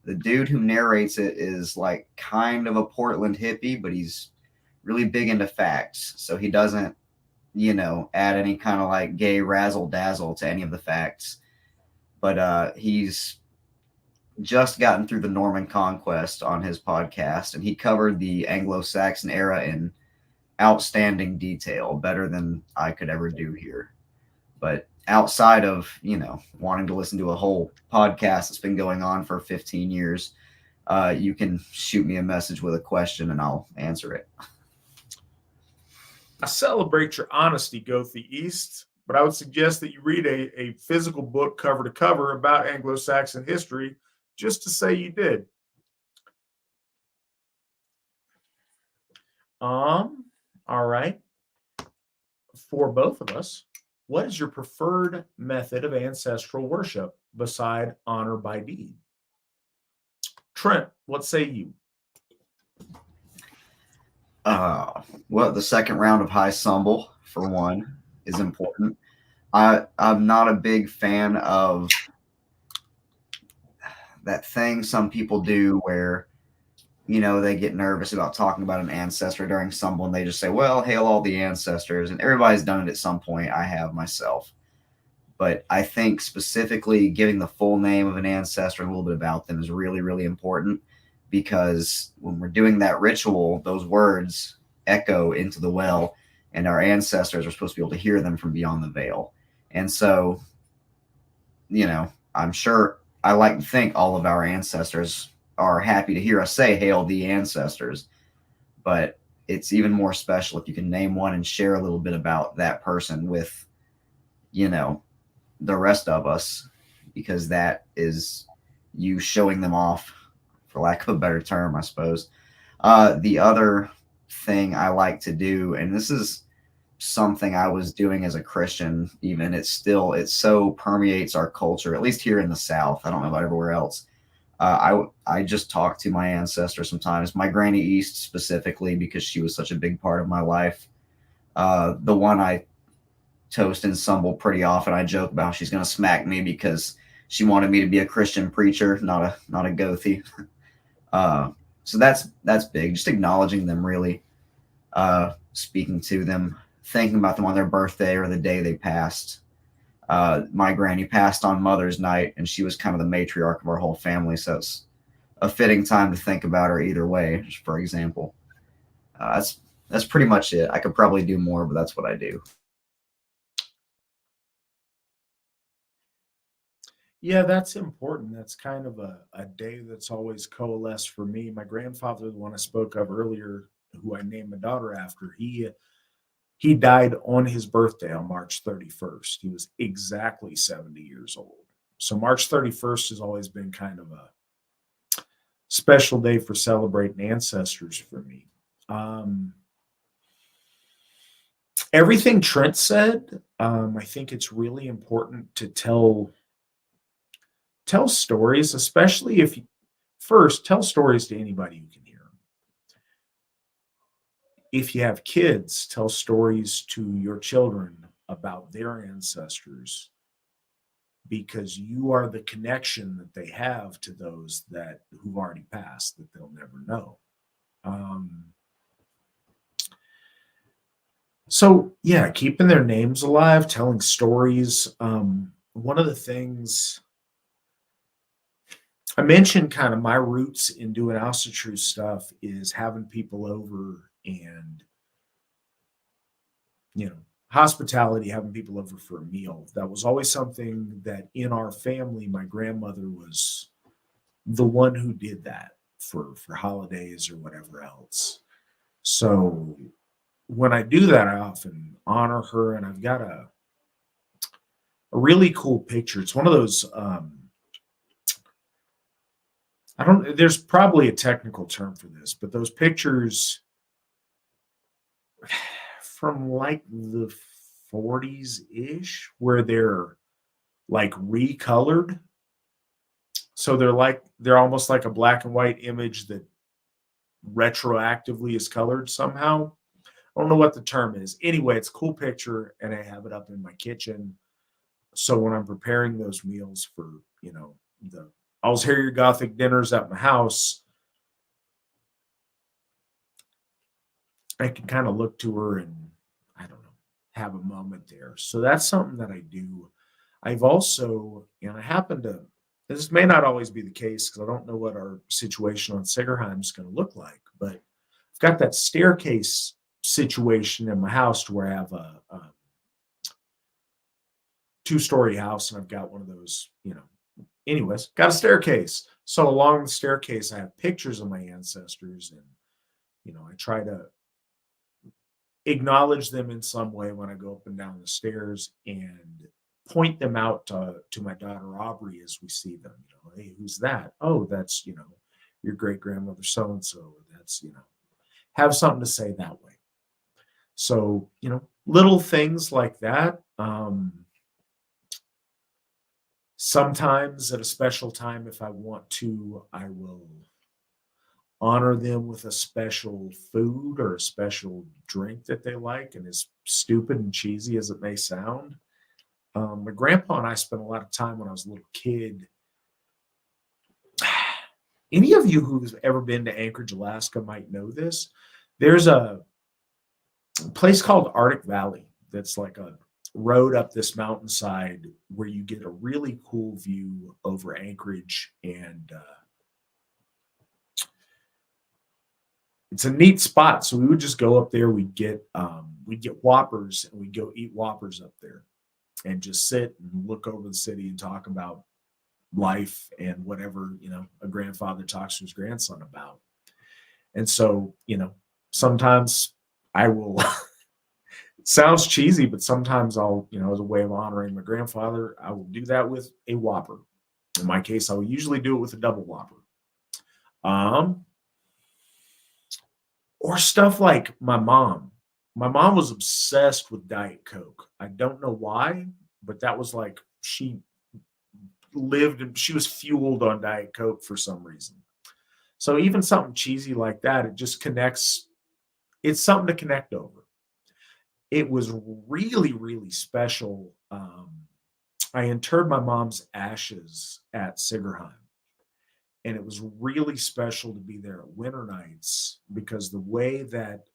The dude who narrates it is like kind of a Portland hippie, but he's really big into facts. So he doesn't add any kind of like gay razzle dazzle to any of the facts. But he's just gotten through the Norman Conquest on his podcast, and he covered the Anglo-Saxon era in outstanding detail, better than I could ever do here. But outside of, wanting to listen to a whole podcast that's been going on for 15 years, you can shoot me a message with a question and I'll answer it. I celebrate your honesty, Gothi East, but I would suggest that you read a physical book cover to cover about Anglo-Saxon history just to say you did. All right. For both of us, what is your preferred method of ancestral worship beside honor by deed? Trent, what say you? Well, the second round of high stumble, for one, is important. I'm not a big fan of that thing some people do where, they get nervous about talking about an ancestor during stumble and they just say, well, hail all the ancestors. And everybody's done it at some point. I have myself. But I think specifically giving the full name of an ancestor and a little bit about them is really, really important, because when we're doing that ritual, those words echo into the well, and our ancestors are supposed to be able to hear them from beyond the veil. And so, I'm sure, I like to think all of our ancestors are happy to hear us say, hail the ancestors. But it's even more special if you can name one and share a little bit about that person with, the rest of us, because that is you showing them off, for lack of a better term, I suppose. The other thing I like to do, and this is something I was doing as a Christian, even it so permeates our culture, at least here in the South. I don't know about everywhere else. I just talk to my ancestors sometimes, my Granny East specifically, because she was such a big part of my life. The one I toast and stumble pretty often. I joke about she's going to smack me because she wanted me to be a Christian preacher, not a Gothi. So that's big. Just acknowledging them, really, speaking to them, thinking about them on their birthday or the day they passed. My granny passed on Mother's Night, and she was kind of the matriarch of our whole family, so it's a fitting time to think about her either way, just for example. That's pretty much it. I could probably do more, but that's what I do. Yeah, that's important. That's kind of a day that's always coalesced for me. My grandfather, the one I spoke of earlier, who I named my daughter after, he died on his birthday on March 31st. He was exactly 70 years old. So March 31st has always been kind of a special day for celebrating ancestors for me. Everything Trent said, I think it's really important to tell stories, especially if you first tell stories to anybody who can hear them. If you have kids, tell stories to your children about their ancestors, because you are the connection that they have to those who've already passed that they'll never know. So yeah, keeping their names alive, telling stories. One of the things I mentioned, kind of my roots in doing Asatru stuff, is having people over and, hospitality, having people over for a meal. That was always something that in our family, my grandmother was the one who did that for holidays or whatever else. So when I do that, I often honor her, and I've got a really cool picture. It's one of those, there's probably a technical term for this, but those pictures from like the 40s ish, where they're like recolored. So they're almost like a black and white image that retroactively is colored somehow. I don't know what the term is. Anyway, it's a cool picture, and I have it up in my kitchen. So when I'm preparing those meals for, the I'll hear your Gothic dinners at my house, I can kind of look to her and, I don't know, have a moment there. So that's something that I do. I've also, and I happen to, this may not always be the case because I don't know what our situation on Sigerheim is going to look like, but I've got that staircase situation in my house to where I have a two-story house, and I've got one of those, anyways, got a staircase. So along the staircase, I have pictures of my ancestors, and, I try to acknowledge them in some way when I go up and down the stairs and point them out to my daughter Aubrey as we see them. Hey, who's that? Oh, that's your great grandmother so and so. That's have something to say that way. So little things like that. Sometimes at a special time, if I want to, I will honor them with a special food or a special drink that they like. And as stupid and cheesy as it may sound, my grandpa and I spent a lot of time when I was a little kid. Any of you who's ever been to Anchorage, Alaska might know this. There's a place called Arctic Valley that's like a road up this mountainside where you get a really cool view over Anchorage, and it's a neat spot. So we would just go up there. We'd get Whoppers, and we'd go eat Whoppers up there and just sit and look over the city and talk about life and whatever a grandfather talks to his grandson about. And so sometimes I will it sounds cheesy, but sometimes I'll as a way of honoring my grandfather, I will do that with a Whopper. In my case, I will usually do it with a double Whopper. Or stuff like my mom. My mom was obsessed with Diet Coke. I don't know why, but that was like she lived and she was fueled on Diet Coke for some reason. So even something cheesy like that, it just connects. It's something to connect over. It was really, really special. I interred my mom's ashes at Sigerheim, and it was really special to be there at winter nights because the way that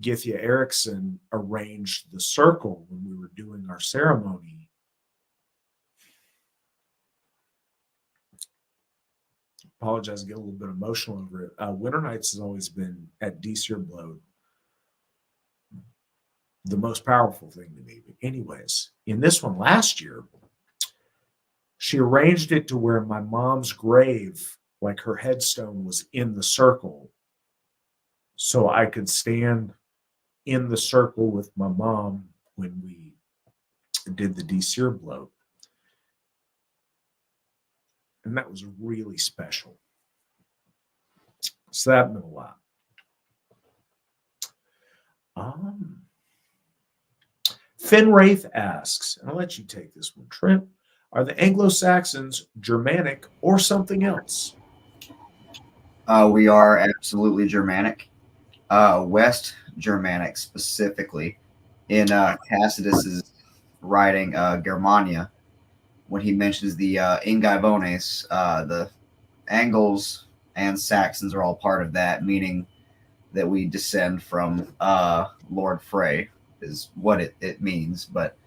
Githya Erickson arranged the circle when we were doing our ceremony, apologize, I get a little bit emotional over it. Winter nights has always been at Diesierblod the most powerful thing to me. But anyways, in this one last year, she arranged it to where my mom's grave, like her headstone, was in the circle. So I could stand in the circle with my mom when we did the Diesierblod. And that was really special. So that meant a lot. Finn Wraith asks, and I'll let you take this one, Trent. Are the Anglo-Saxons Germanic or something else? We are absolutely Germanic. West Germanic specifically. In Tacitus's writing Germania, when he mentions the Ingivones, the Angles and Saxons are all part of that, meaning that we descend from Lord Frey is what it means. But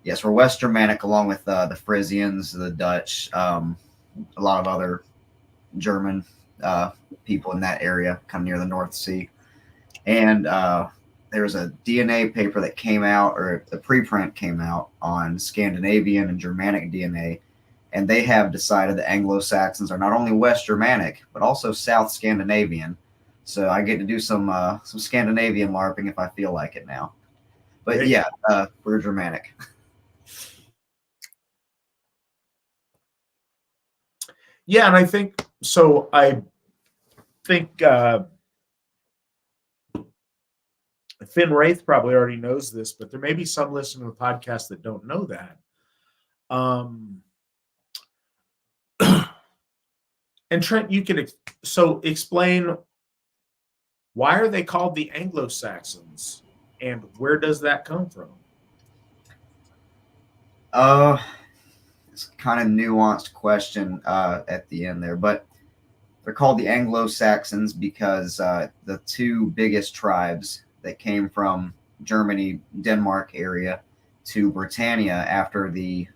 yes, we're West Germanic along with the Frisians, the Dutch, a lot of other German people in that area, kind of near the North Sea. And there was a DNA paper that came out, or the preprint came out on Scandinavian and Germanic DNA, and they have decided that Anglo-Saxons are not only West Germanic but also South Scandinavian. So I get to do some Scandinavian LARPing if I feel like it now. But yeah, we're Germanic. Yeah, and I think so. I think Finn Wraith probably already knows this, but there may be some listening to the podcast that don't know that. And Trent, you can explain, why are they called the Anglo-Saxons, and where does that come from? It's kind of nuanced question at the end there, but they're called the Anglo-Saxons because the two biggest tribes that came from Germany, Denmark area to Britannia after the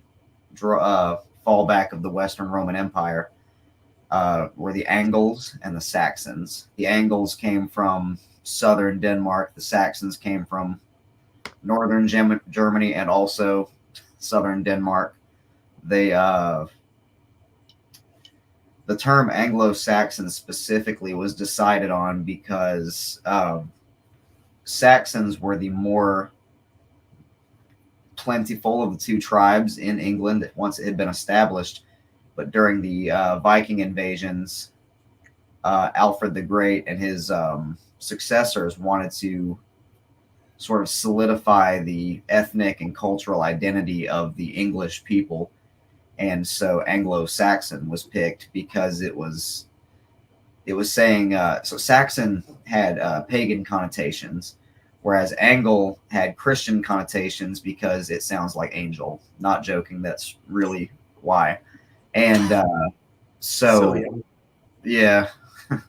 fallback of the Western Roman Empire were the Angles and the Saxons. The Angles came from southern Denmark. The Saxons came from northern Germany and also southern Denmark. They the term Anglo-Saxon specifically was decided on because Saxons were the more plentiful of the two tribes in England once it had been established. But during the Viking invasions, Alfred the Great and his successors wanted to sort of solidify the ethnic and cultural identity of the English people. And so Anglo-Saxon was picked because it was saying so Saxon had pagan connotations, whereas Angle had Christian connotations because it sounds like angel. Not joking, that's really why. And so yeah, I think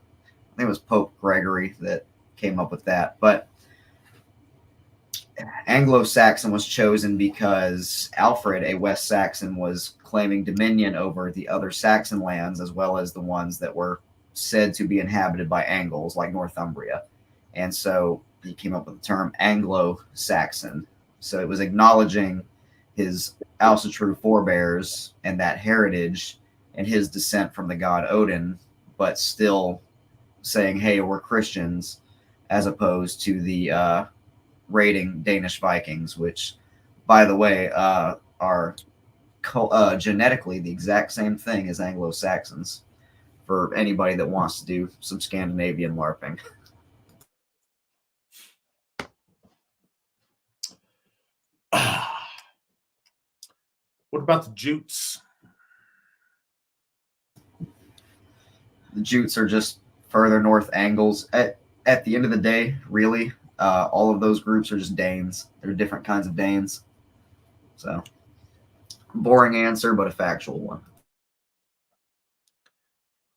it was Pope Gregory that came up with that. But Anglo-Saxon was chosen because Alfred, a West Saxon, was claiming dominion over the other Saxon lands as well as the ones that were said to be inhabited by Angles, like Northumbria. And so he came up with the term Anglo-Saxon. So it was acknowledging his Asatru forebears and that heritage and his descent from the god Odin, but still saying, hey, we're Christians, as opposed to the raiding Danish Vikings, which, by the way, are genetically the exact same thing as Anglo-Saxons, for anybody that wants to do some Scandinavian LARPing. What about the Jutes? The Jutes are just further north Angles. At the end of the day, really, all of those groups are just Danes. They're different kinds of Danes. So, boring answer, but a factual one.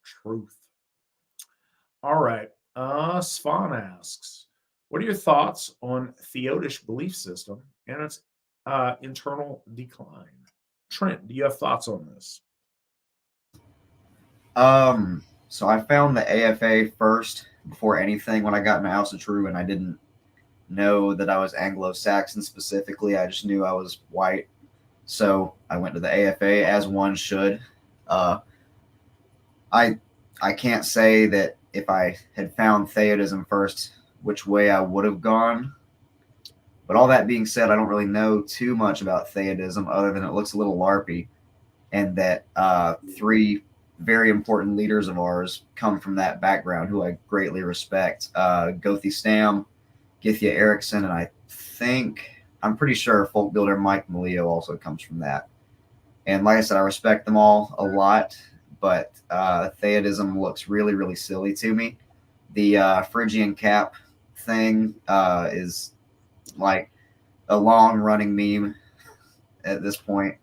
Truth. All right. Svan asks, what are your thoughts on Theodish belief system and its internal decline? Trent, do you have thoughts on this? So I found the AFA first before anything when I got into Asatru, and I didn't know that I was Anglo-Saxon specifically. I just knew I was white. So I went to the AFA as one should. I can't say that if I had found Theodism first, which way I would have gone. But all that being said, I don't really know too much about Theodism other than it looks a little LARPy, and that three very important leaders of ours come from that background who I greatly respect. Gothi Stam, Githya Erickson, and I'm pretty sure folk builder Mike Malio also comes from that. And like I said, I respect them all a lot, but Theodism looks really, really silly to me. The Phrygian cap thing is like a long-running meme at this point.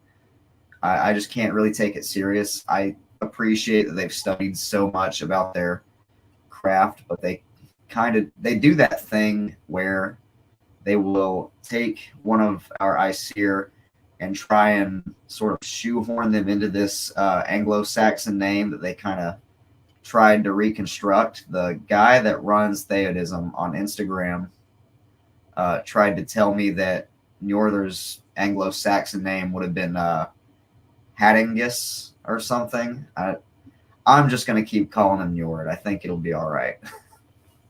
I just can't really take it serious. I appreciate that they've studied so much about their craft, but they do that thing where they will take one of our Aesir and try and sort of shoehorn them into this Anglo-Saxon name that they kind of tried to reconstruct. The guy that runs Theodism on Instagram tried to tell me that Njorder's Anglo-Saxon name would have been Haddingis or something. I'm just going to keep calling him Njord. I think it'll be all right.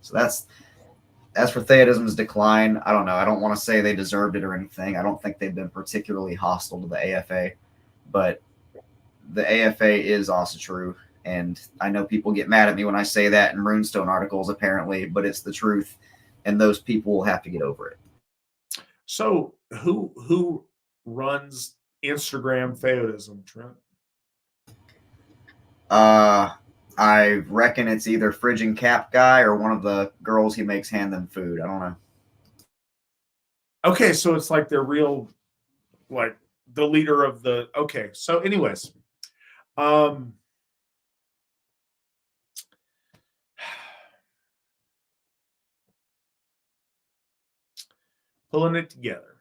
So as for Theodism's decline, I don't know. I don't want to say they deserved it or anything. I don't think they've been particularly hostile to the AFA, but the AFA is Asatru, and I know people get mad at me when I say that in Runestone articles, apparently, but it's the truth, and those people will have to get over it. So who runs Instagram Theodism, Trent? I reckon it's either Phrygian Cap guy or one of the girls he makes hand them food. I don't know. Okay, so it's like they're real, like the leader of the. Okay, so anyways, pulling it together.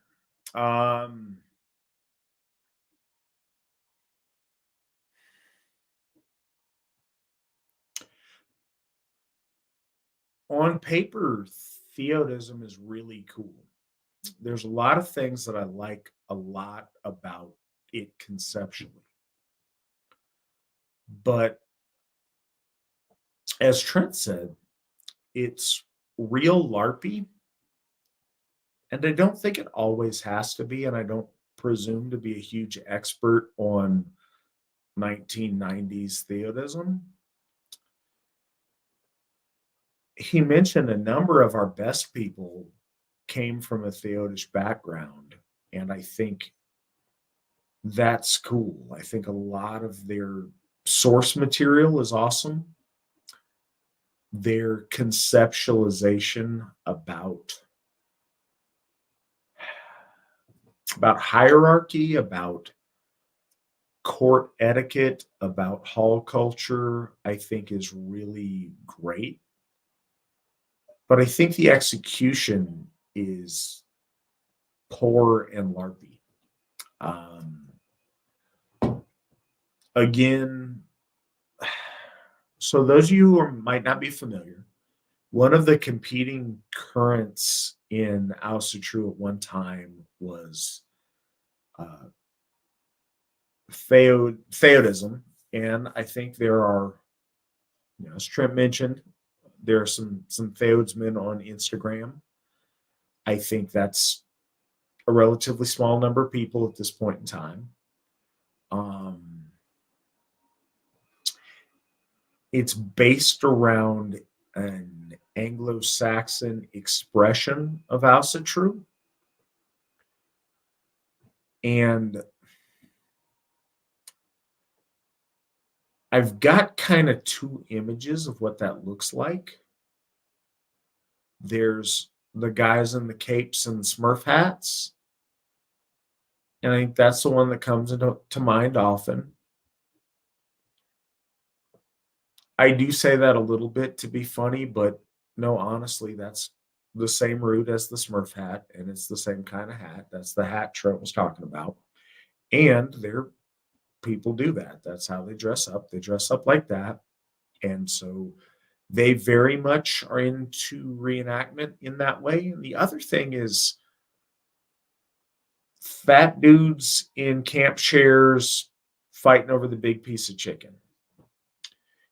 On paper, theodism is really cool. There's a lot of things that I like a lot about it conceptually. But as Trent said, it's real LARPy. And I don't think it always has to be. And I don't presume to be a huge expert on 1990s theodism. He mentioned a number of our best people came from a theodish background. And I think that's cool. I think a lot of their source material is awesome. Their conceptualization about hierarchy, about court etiquette, about hall culture, I think is really great. But I think the execution is poor and LARPy. Again, so those of you who might not be familiar, one of the competing currents in Asatru at one time was theodism, and I think there are, as Trent mentioned, there are some theodsmen on Instagram. I think that's a relatively small number of people at this point in time. It's based around an Anglo-Saxon expression of Asatru. And I've got kind of two images of what that looks like. There's the guys in the capes and the Smurf hats. And I think that's the one that comes to mind often. I do say that a little bit to be funny, but no, honestly, that's the same root as the Smurf hat, and it's the same kind of hat. That's the hat Trent was talking about. And people do that. That's how they dress up. They dress up like that. And so they very much are into reenactment in that way. And the other thing is fat dudes in camp chairs fighting over the big piece of chicken.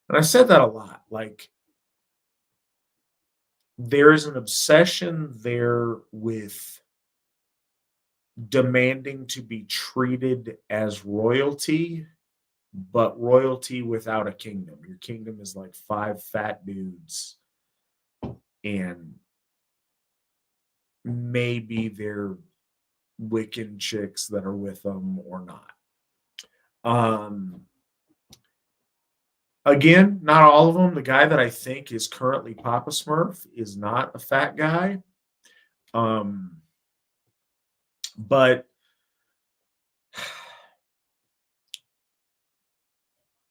And I said that a lot. Like, there is an obsession there with demanding to be treated as royalty, but royalty without a kingdom. Your kingdom is like 5 fat dudes, and maybe they're Wiccan chicks that are with them or not. Again, not all of them. The guy that I think is currently Papa Smurf is not a fat guy. But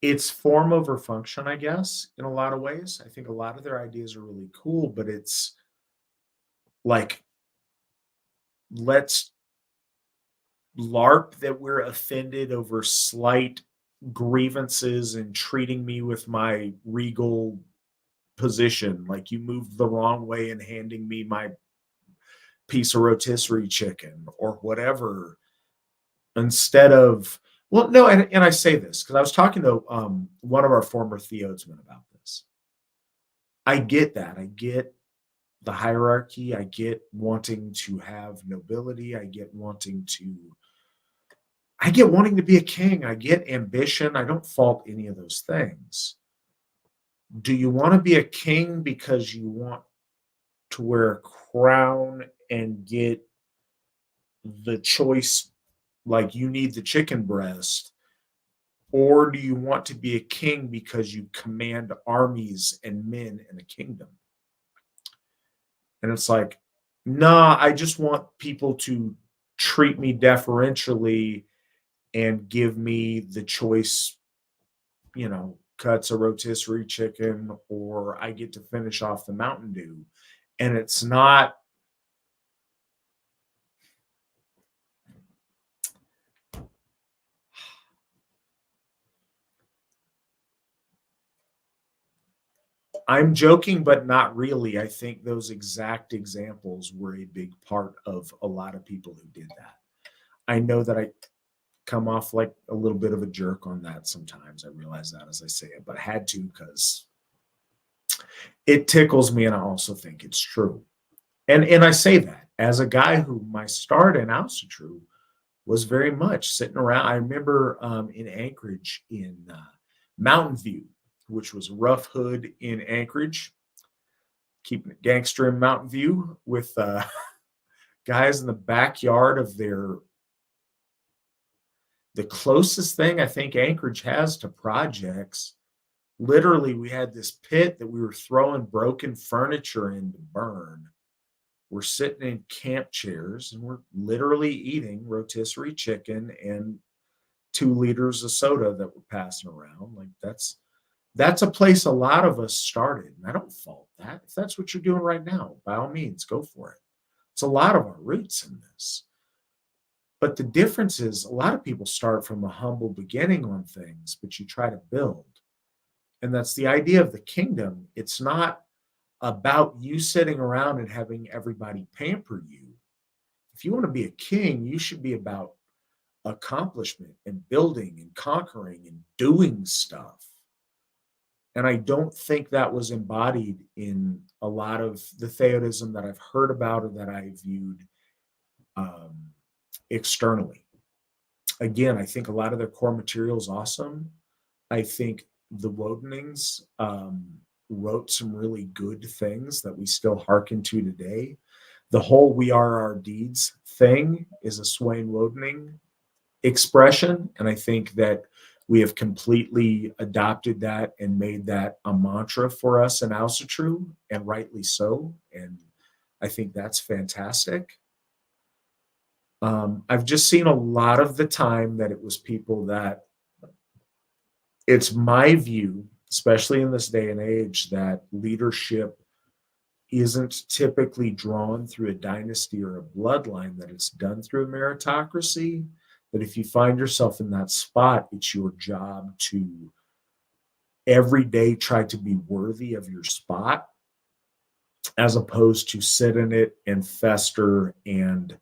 it's form over function, I guess, in a lot of ways. I think a lot of their ideas are really cool, but it's like, let's LARP that we're offended over slight grievances and treating me with my regal position. Like, you moved the wrong way in handing me my piece of rotisserie chicken or whatever, instead of, well, no, and I say this because I was talking to one of our former theodsmen about this. I get that. I get the hierarchy. I get wanting to have nobility. I get wanting to be a king. I get ambition. I don't fault any of those things. Do you want to be a king because you want to wear a crown and get the choice, like you need the chicken breast? Or do you want to be a king because you command armies and men in a kingdom? And it's like, nah, I just want people to treat me deferentially and give me the choice, cuts a rotisserie chicken, or I get to finish off the Mountain Dew. And it's not I'm joking, but not really. I think those exact examples were a big part of a lot of people who did that. I know that I come off like a little bit of a jerk on that sometimes. I realize that as I say it, but I had to because it tickles me, and I also think it's true. And I say that as a guy who my start in Asatru was very much sitting around. I remember in Anchorage in Mountain View, which was Rough Hood in Anchorage, keeping it gangster in Mountain View with guys in the backyard of the closest thing I think Anchorage has to projects. Literally, we had this pit that we were throwing broken furniture in to burn. We're sitting in camp chairs and we're literally eating rotisserie chicken and 2 liters of soda that we're passing around. Like that's a place a lot of us started. And I don't fault that. If that's what you're doing right now, by all means, go for it. It's a lot of our roots in this. But the difference is a lot of people start from a humble beginning on things, but you try to build. And that's the idea of the kingdom. It's not about you sitting around and having everybody pamper you. If you want to be a king, you should be about accomplishment and building and conquering and doing stuff. And I don't think that was embodied in a lot of the theodism that I've heard about or that I viewed externally. Again, I think a lot of their core material is awesome. I think the Wodenings wrote some really good things that we still hearken to today. The whole "we are our deeds" thing is a Swain Wodening expression, and I think that we have completely adopted that and made that a mantra for us in Asatru, and rightly so. And I think that's fantastic. I've just seen a lot of the time that it was people that, it's my view, especially in this day and age, that leadership isn't typically drawn through a dynasty or a bloodline, that it's done through a meritocracy. That if you find yourself in that spot, it's your job to every day try to be worthy of your spot, as opposed to sit in it and fester and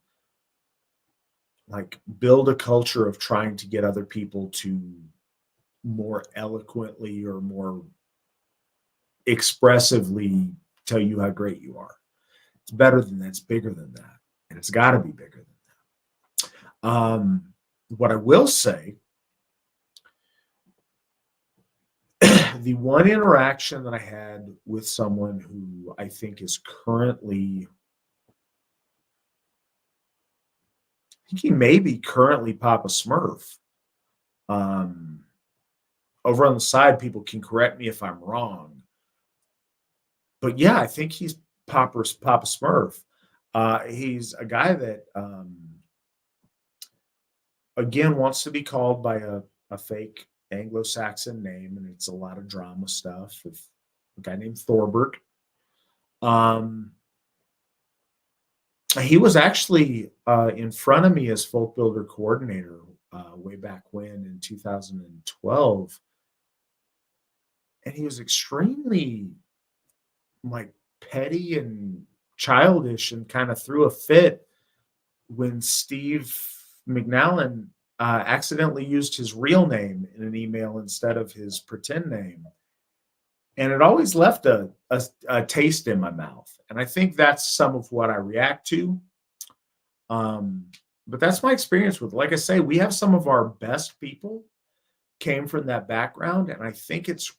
like build a culture of trying to get other people to more eloquently or more expressively tell you how great you are. It's better than that. It's bigger than that. And it's got to be bigger than that. What I will say, the one interaction that I had with someone who I think is currently, I think he may be currently Papa Smurf. Over on the side, people can correct me if I'm wrong. But yeah, I think he's Papa Smurf. He's a guy that, again, wants to be called by a fake Anglo-Saxon name, and it's a lot of drama stuff with a guy named Thorbert. He was actually in front of me as folk builder coordinator way back when in 2012. And he was extremely like petty and childish and kind of threw a fit when Steve McNallen accidentally used his real name in an email instead of his pretend name. And it always left a taste in my mouth. And I think that's some of what I react to. But that's my experience with it. Like I say, we have some of our best people came from that background. And I think it's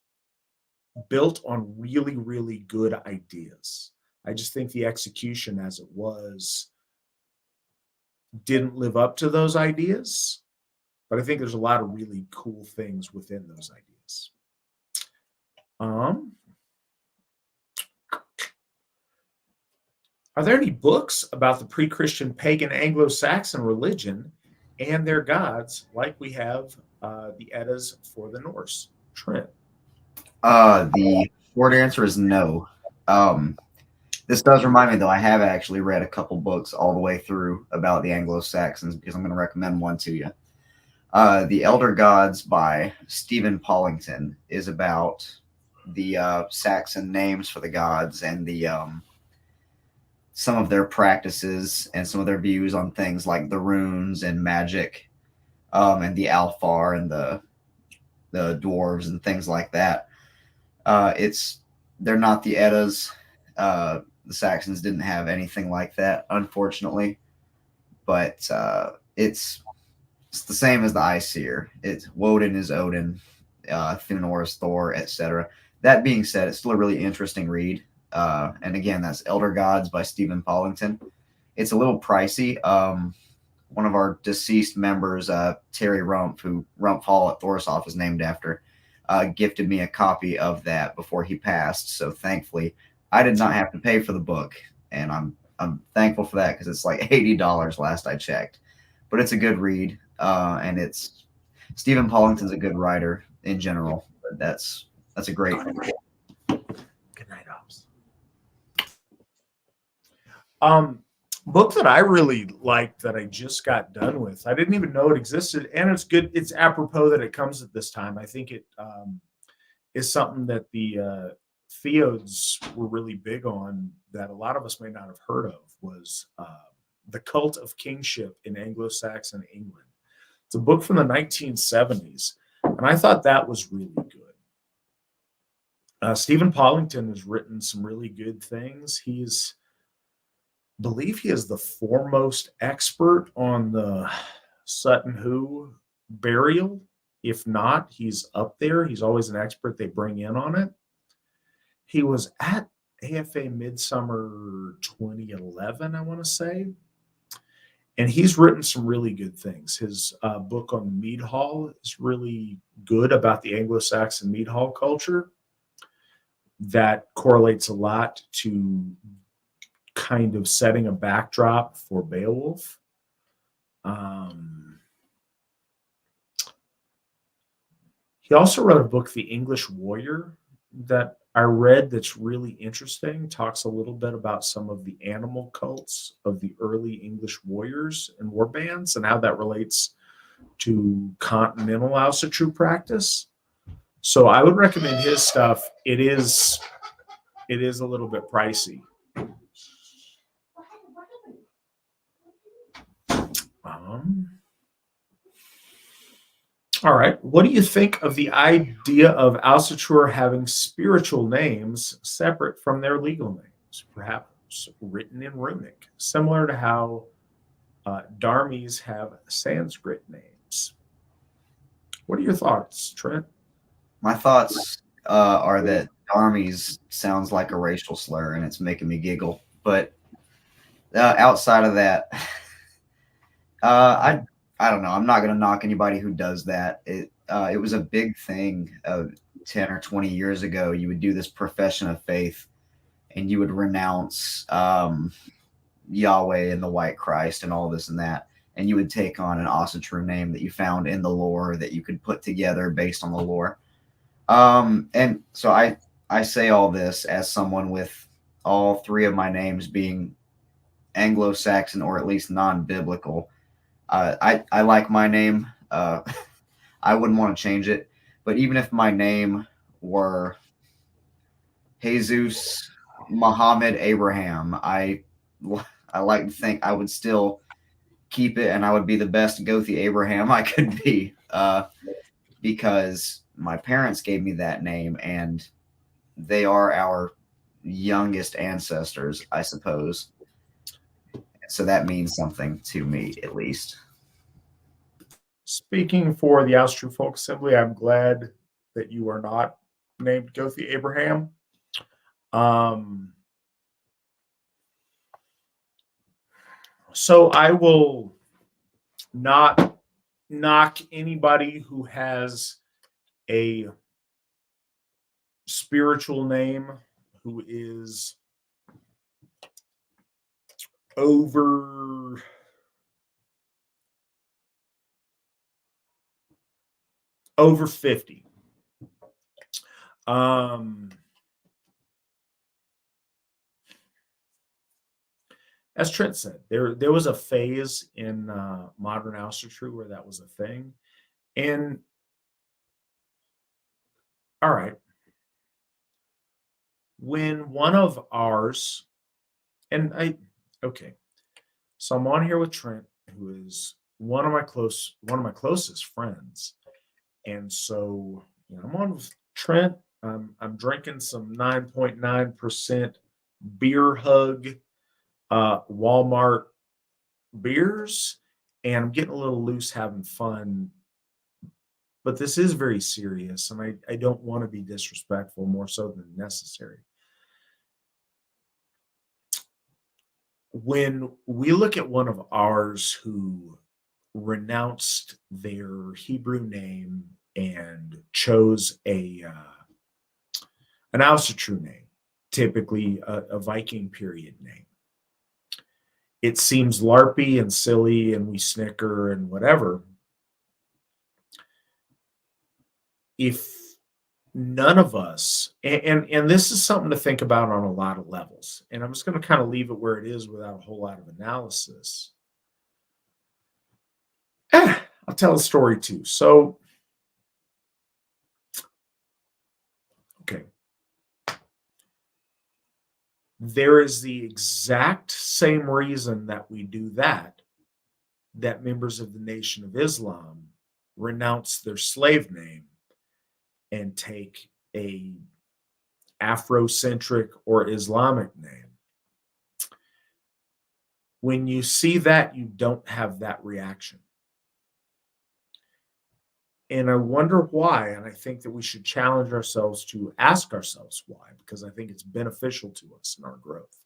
built on really, really good ideas. I just think the execution as it was didn't live up to those ideas. But I think there's a lot of really cool things within those ideas. Are there any books about the pre-Christian pagan Anglo-Saxon religion and their gods like we have the Eddas for the Norse? Trent? The short answer is no. This does remind me, though, I have actually read a couple books all the way through about the Anglo-Saxons, because I'm going to recommend one to you. The Elder Gods by Stephen Pollington is about the Saxon names for the gods and the some of their practices and some of their views on things like the runes and magic, and the Alfar and the dwarves and things like that. They're not the Eddas. The Saxons didn't have anything like that, unfortunately. But it's the same as the Aesir. It's Woden is Odin, Thunor is Thor, etc. That being said, it's still a really interesting read. And again, that's Elder Gods by Stephen Pollington. It's a little pricey. One of our deceased members, Terry Rump, who Rump Hall at Thorshoff is named after, gifted me a copy of that before he passed. So thankfully, I did not have to pay for the book, and I'm thankful for that because it's like $80 last I checked. But it's a good read, and it's Stephen Pollington's a good writer in general. But that's a great. Good night, Ops. Book that I really liked that I just got done with. I didn't even know it existed, and it's good. It's apropos that it comes at this time. I think it is something that the Theodes were really big on that a lot of us may not have heard of, was The Cult of Kingship in Anglo-Saxon England. It's a book from the 1970s, and I thought that was really good. Stephen Pollington has written some really good things. I believe he is the foremost expert on the Sutton Hoo burial. If not, he's up there. He's always an expert they bring in on it. He was at AFA Midsummer 2011, I want to say. And he's written some really good things. His book on the mead hall is really good about the Anglo-Saxon mead hall culture. That correlates a lot to kind of setting a backdrop for Beowulf. He also wrote a book, The English Warrior, that I read that's really interesting. Talks a little bit about some of the animal cults of the early English warriors and war bands and how that relates to continental Asatru practice. So I would recommend his stuff. It is a little bit pricey. All right. What do you think of the idea of Asatru having spiritual names separate from their legal names, perhaps written in runic, similar to how Dharmis have Sanskrit names? What are your thoughts, Trent? My thoughts are that Dharmis sounds like a racial slur, and it's making me giggle. But outside of that, I don't know. I'm not going to knock anybody who does that. It was a big thing 10 or 20 years ago. You would do this profession of faith, and you would renounce Yahweh and the White Christ and all this and that, and you would take on an Asatru name that you found in the lore that you could put together based on the lore. And so I say all this as someone with all three of my names being Anglo-Saxon or at least non-biblical. I like my name. I wouldn't want to change it. But even if my name were Jesus, Muhammad, Abraham, I like to think I would still keep it, and I would be the best Gothi Abraham I could be, because my parents gave me that name, and they are our youngest ancestors, I suppose. So that means something to me, at least. Speaking for the Asatru Folk Assembly, I'm glad that you are not named Gothi Abraham. So I will not knock anybody who has a spiritual name who is over 50. As Trent said, there was a phase in modern Asatru where that was a thing. And all right, When one of ours, okay, so I'm on here with Trent, who is one of my closest friends. And so, I'm on with Trent. I'm drinking some 9.9% beer hug Walmart beers, and I'm getting a little loose, having fun. But this is very serious, and I don't want to be disrespectful more so than necessary. When we look at one of ours who renounced their Hebrew name and chose an Asatru name, typically a Viking period name, it seems LARPy and silly, and we snicker and whatever. If none of us, and this is something to think about on a lot of levels, and I'm just going to kind of leave it where it is without a whole lot of analysis. I'll tell a story too. So, okay. There is the exact same reason that we do that members of the Nation of Islam renounce their slave name and take a Afrocentric or Islamic name. When you see that, you don't have that reaction. And I wonder why, and I think that we should challenge ourselves to ask ourselves why, because I think it's beneficial to us in our growth.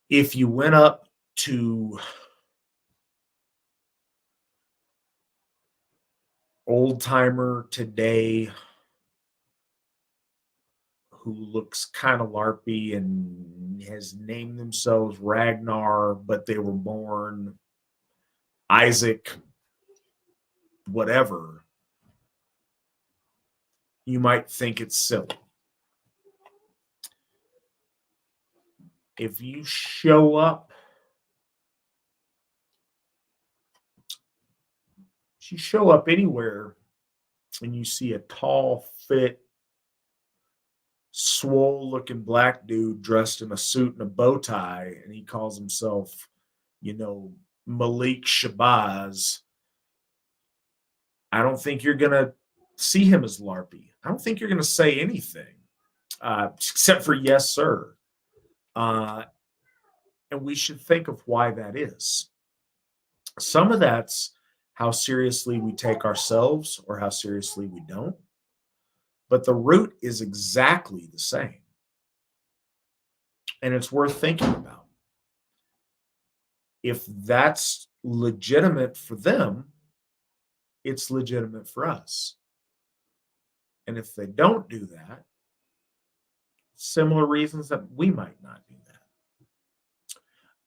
If you went up to old timer today who looks kind of LARPy and has named themselves Ragnar, but they were born Isaac, whatever, you might think it's silly. If you show up, anywhere and you see a tall, fit, swole-looking black dude dressed in a suit and a bow tie, and he calls himself, Malik Shabazz, I don't think you're going to see him as LARPy. I don't think you're going to say anything except for yes, sir. And we should think of why that is. Some of that's how seriously we take ourselves or how seriously we don't. But the root is exactly the same. And it's worth thinking about. If that's legitimate for them, it's legitimate for us. And if they don't do that, similar reasons that we might not do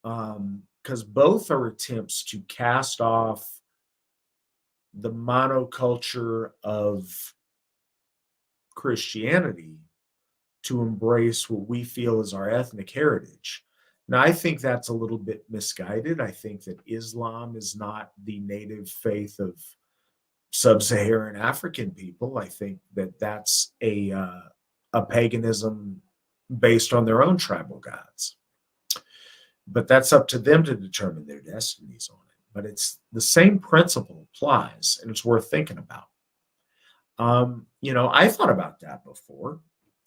that. Because both are attempts to cast off the monoculture of Christianity to embrace what we feel is our ethnic heritage. Now, I think that's a little bit misguided. I think that Islam is not the native faith of sub-Saharan African people. I think that that's a paganism based on their own tribal gods. But that's up to them to determine their destinies on it. But it's the same principle applies, and it's worth thinking about. I thought about that before,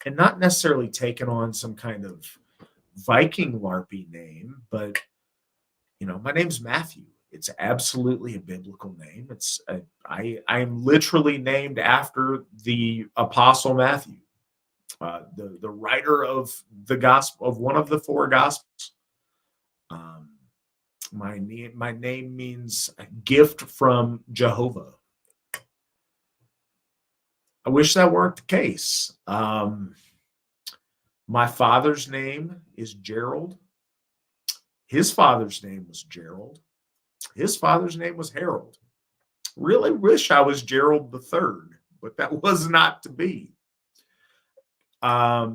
and not necessarily taking on some kind of Viking LARPy name, but my name's Matthew. It's absolutely a biblical name. I'm literally named after the Apostle Matthew, the writer of the gospel, of one of the four gospels. My name means a gift from Jehovah. I wish that weren't the case. My father's name is Gerald. His father's name was Gerald. His father's name was Harold. Really wish I was Gerald III, but that was not to be. But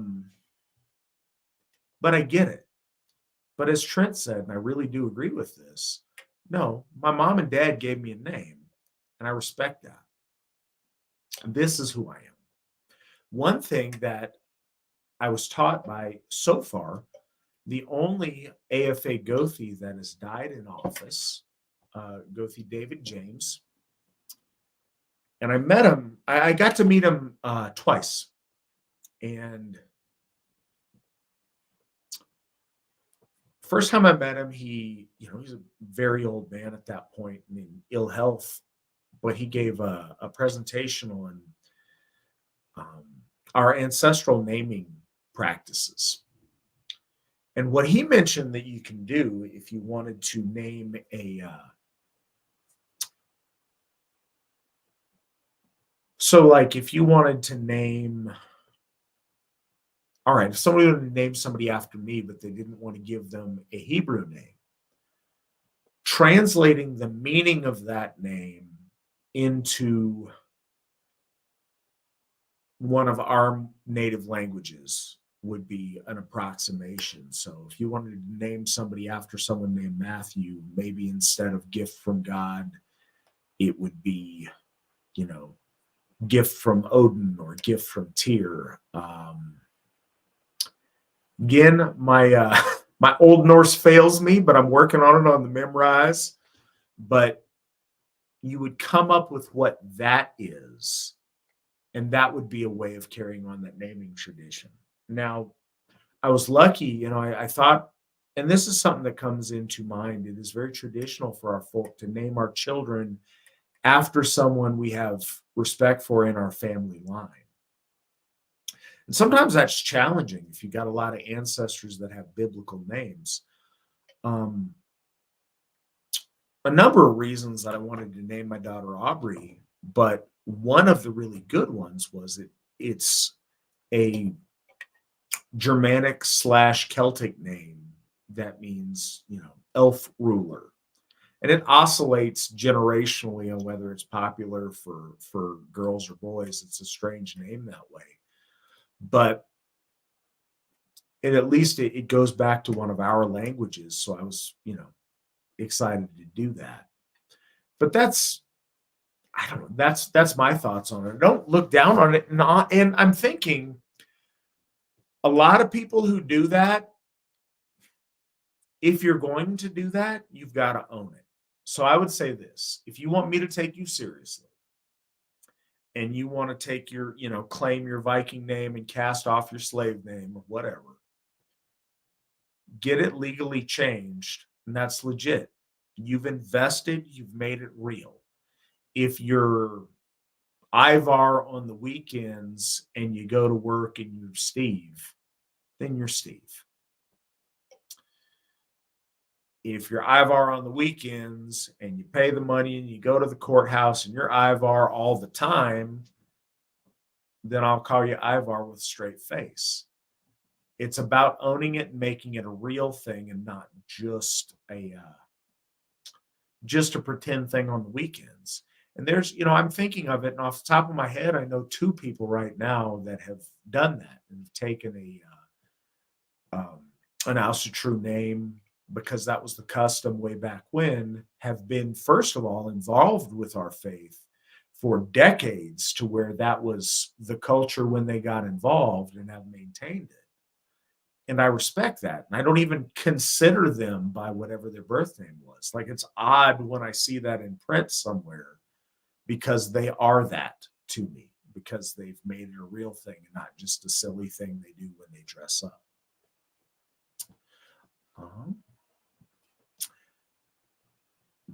I get it. But as Trent said, and I really do agree with this, no, my mom and dad gave me a name, and I respect that. And this is who I am. One thing that I was taught by, so far, the only AFA Gothi that has died in office, Gothi David James. And I met him, I got to meet him twice. And first time I met him, he's a very old man at that point and in ill health, but he gave a presentation on our ancestral naming practices. And what he mentioned that you can do if you wanted to name so like if you wanted to name, all right, if somebody wanted to name somebody after me, but they didn't want to give them a Hebrew name, translating the meaning of that name into one of our native languages would be an approximation. So if you wanted to name somebody after someone named Matthew, maybe instead of gift from God, it would be, gift from Odin or gift from Tyr. Again, my my Old Norse fails me, but I'm working on it on the memorize. But you would come up with what that is, and that would be a way of carrying on that naming tradition. Now, I was lucky, I thought, and this is something that comes into mind. It is very traditional for our folk to name our children after someone we have respect for in our family line. And sometimes that's challenging if you got a lot of ancestors that have biblical names. A number of reasons that I wanted to name my daughter Aubrey, but one of the really good ones was it's a Germanic / Celtic name that means, elf ruler. And it oscillates generationally on whether it's popular for girls or boys. It's a strange name that way. But at least it goes back to one of our languages. So I was, excited to do that. But that's my thoughts on it. Don't look down on it. And I'm thinking a lot of people who do that, if you're going to do that, you've got to own it. So I would say this: if you want me to take you seriously and you want to take your, claim your Viking name and cast off your slave name or whatever, get it legally changed. And that's legit. You've invested, you've made it real. If you're Ivar on the weekends and you go to work and you're Steve, then you're Steve. If you're Ivar on the weekends and you pay the money and you go to the courthouse and you're Ivar all the time, then I'll call you Ivar with a straight face. It's about owning it and making it a real thing and not just a pretend thing on the weekends. And there's, I'm thinking of it, and off the top of my head, I know 2 people right now that have done that and have taken an Asatru name because that was the custom way back when, have been, first of all, involved with our faith for decades to where that was the culture when they got involved and have maintained it. And I respect that. And I don't even consider them by whatever their birth name was. Like, it's odd when I see that in print somewhere because they are that to me, because they've made it a real thing and not just a silly thing they do when they dress up.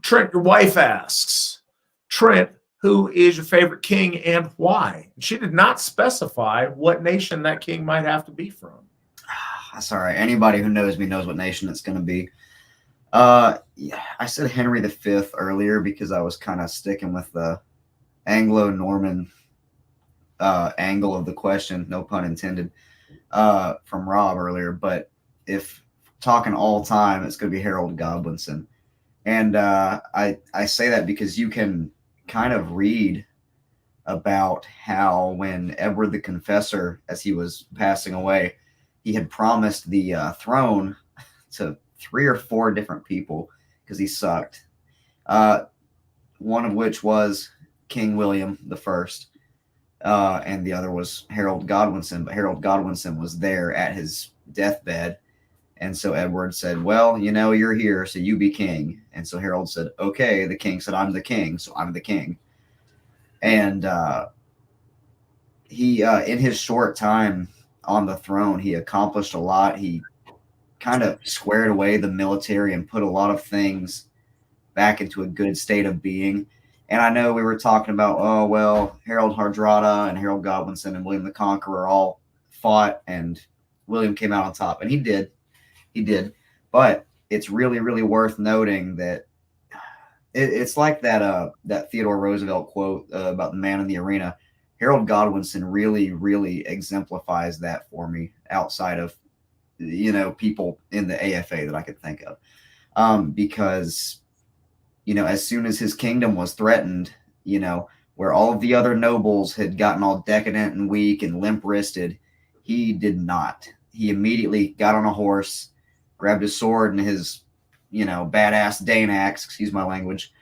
Trent, your wife asks, Trent, who is your favorite king and why? She did not specify what nation that king might have to be from. That's all right. Anybody who knows me knows what nation it's going to be. Yeah, I said Henry V earlier because I was kind of sticking with the Anglo-Norman angle of the question, no pun intended, from Rob earlier. But if talking all time, it's going to be Harold Godwinson. And I say that because you can kind of read about how when Edward the Confessor, as he was passing away, he had promised the throne to 3 or 4 different people because he sucked. One of which was King William I. and the other was Harold Godwinson. But Harold Godwinson was there at his deathbed. And so Edward said, well, you're here, so you be king. And so Harold said, okay. The king said, I'm the king, so I'm the king. And he, in his short time on the throne, he accomplished a lot. He kind of squared away the military and put a lot of things back into a good state of being. And I know we were talking about, oh, well, Harold Hardrada and Harold Godwinson and William the Conqueror all fought, and William came out on top. And he did. He did. But it's really, really worth noting that it's like that Theodore Roosevelt quote about the man in the arena. Harold Godwinson really, really exemplifies that for me outside of, people in the AFA that I could think of. Because as soon as his kingdom was threatened, where all of the other nobles had gotten all decadent and weak and limp wristed, he did not. He immediately got on a horse, grabbed his sword and his, badass Dane axe, excuse my language,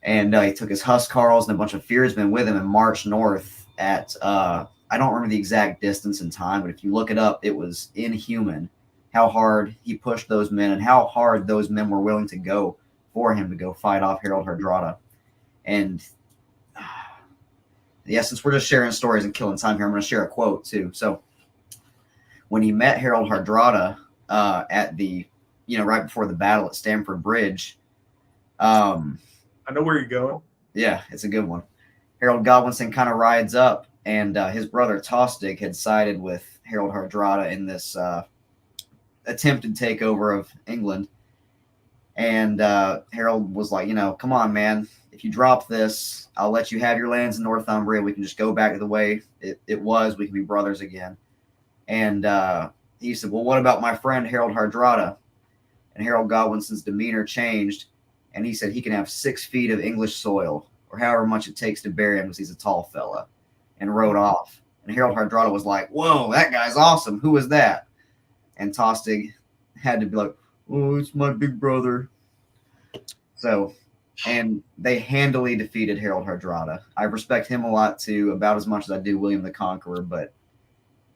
and he took his huscarls and a bunch of fiersmen with him and marched north at, I don't remember the exact distance and time, but if you look it up, it was inhuman how hard he pushed those men and how hard those men were willing to go for him to go fight off Harold Hardrada. And yeah, since we're just sharing stories and killing time here, I'm going to share a quote too. So when he met Harold Hardrada at the, right before the battle at Stamford Bridge. I know where you're going. Yeah, it's a good one. Harold Godwinson kind of rides up, and his brother Tostig had sided with Harold Hardrada in this attempted takeover of England. And Harold was like, come on, man. If you drop this, I'll let you have your lands in Northumbria. We can just go back to the way it was. We can be brothers again. And he said, well, what about my friend Harold Hardrada? And Harold Godwinson's demeanor changed. And he said he can have 6 feet of English soil, or however much it takes to bury him because he's a tall fella, and rode off. And Harold Hardrada was like, whoa, that guy's awesome. Who was that? And Tostig had to be like, oh, it's my big brother. So, and they handily defeated Harold Hardrada. I respect him a lot too, about as much as I do William the Conqueror. But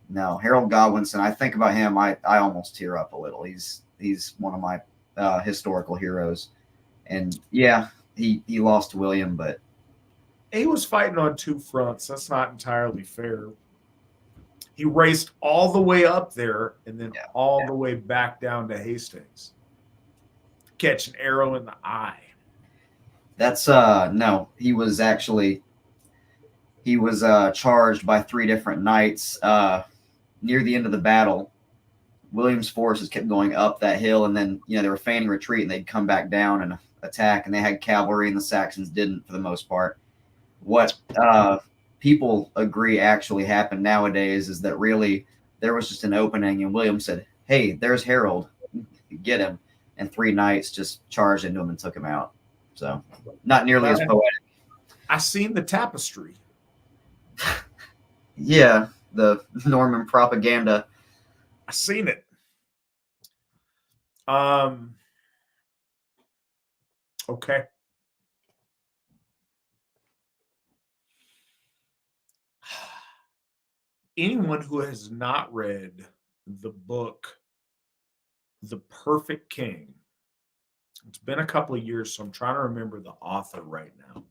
no, Harold Godwinson, I think about him, I almost tear up a little. He's one of my historical heroes. And yeah, he lost to William, but he was fighting on 2 fronts. That's not entirely fair. He raced all the way up there and then all the way back down to Hastings. Catch an arrow in the eye. That's no, he was charged by 3 different knights near the end of the battle. William's forces kept going up that hill, and then they were feigning retreat, and they'd come back down and attack, and they had cavalry, and the Saxons didn't for the most part. What people agree actually happened nowadays is that really there was just an opening, and William said, hey, there's Harold, get him, and 3 knights just charged into him and took him out. So not nearly as poetic. I seen the tapestry. Yeah, the Norman propaganda. I seen it. Okay. Anyone who has not read the book, The Perfect King, it's been a couple of years, so I'm trying to remember the author right now.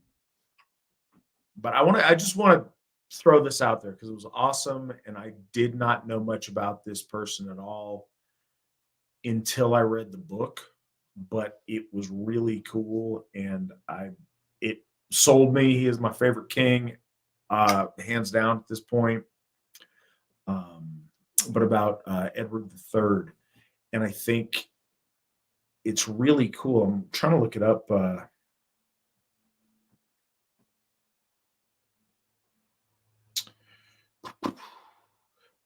But I just want to throw this out there because it was awesome, and I did not know much about this person at all until I read the book. But it was really cool, and it sold me. He is my favorite king, hands down at this point. But about Edward III, and I think it's really cool. I'm trying to look it up.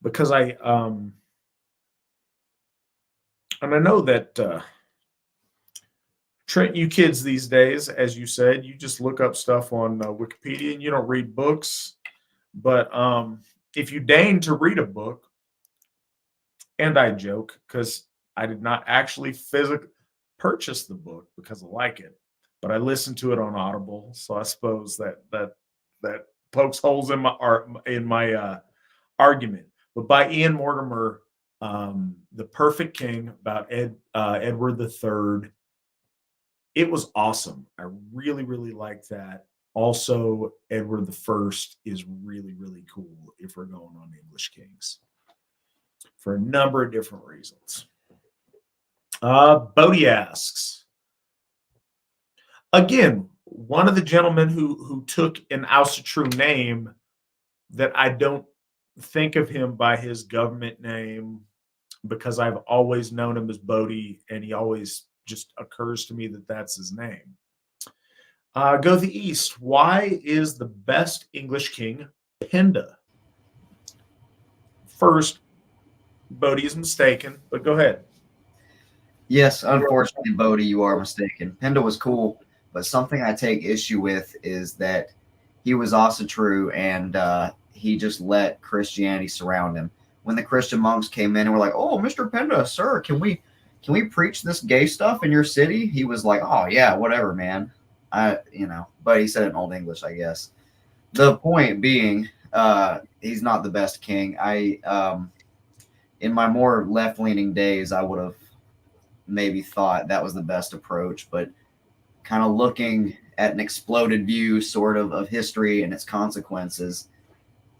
Because and I know that Trent, you kids these days, as you said, you just look up stuff on Wikipedia and you don't read books. But if you deign to read a book, and I joke because I did not actually physically purchase the book because I like it, but I listened to it on Audible, so I suppose that pokes holes in my argument. But by Ian Mortimer, The Perfect King, about Edward III. It was awesome. I really, really liked that. Also, Edward I is really, really cool if we're going on English kings for a number of different reasons. Bodie asks, again, one of the gentlemen who took an Asatru name that I don't think of him by his government name because I've always known him as Bodie, and he always just occurs to me that that's his name. Goði East, why is the best English king Penda? First, Bodie is mistaken, but go ahead. Yes, unfortunately, Bodie, you are mistaken. Penda was cool, but something I take issue with is that he was Asatru and he just let Christianity surround him. When the Christian monks came in and were like, "Oh, Mr. Penda, sir, can we preach this gay stuff in your city?" He was like, "Oh yeah, whatever, man." But he said it in Old English, I guess. The point being, he's not the best king. In my more left-leaning days, I would have maybe thought that was the best approach, but kind of looking at an exploded view sort of history and its consequences,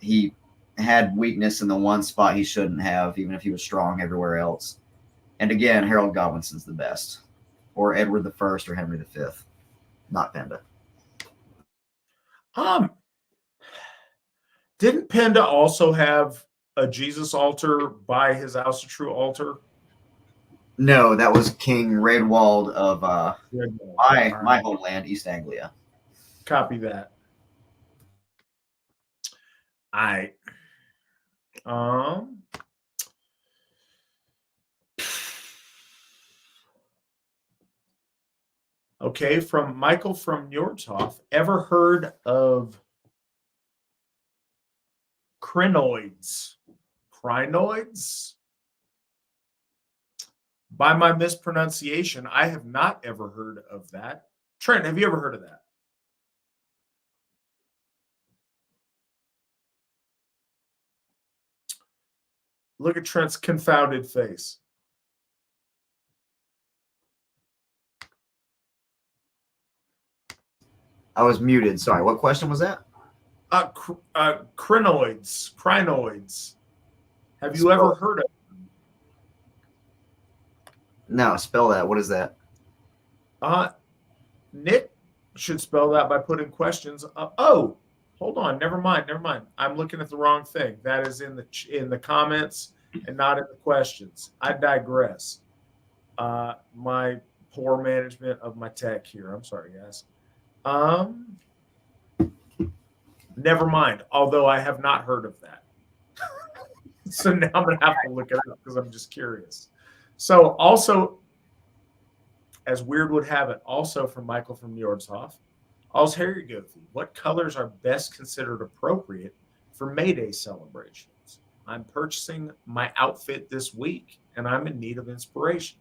he had weakness in the one spot he shouldn't have, even if he was strong everywhere else. And again, Harold Godwinson's the best, or Edward I or Henry V, not Penda. Didn't Penda also have a Jesus altar by his Asatru altar? No, that was King Raedwald of Redwall. my homeland, East Anglia. Copy that. I okay, from Michael from Nordhoff. Ever heard of crinoids? Crinoids? By my mispronunciation, I have not ever heard of that. Trent, have you ever heard of that? Look at Trent's confounded face. I was muted. Sorry, what question was that? Crinoids. Have you ever heard of them? No, spell that. What is that? Nick should spell that by putting questions. Oh, hold on. Never mind. I'm looking at the wrong thing. That is in the comments and not in the questions. I digress. My poor management of my tech here. I'm sorry, guys. Never mind. Although I have not heard of that. So now I'm going to have to look it up because I'm just curious. So also, as weird would have it, also from Michael from Nordhoff, all's here you go. What colors are best considered appropriate for May Day celebrations? I'm purchasing my outfit this week, and I'm in need of inspiration.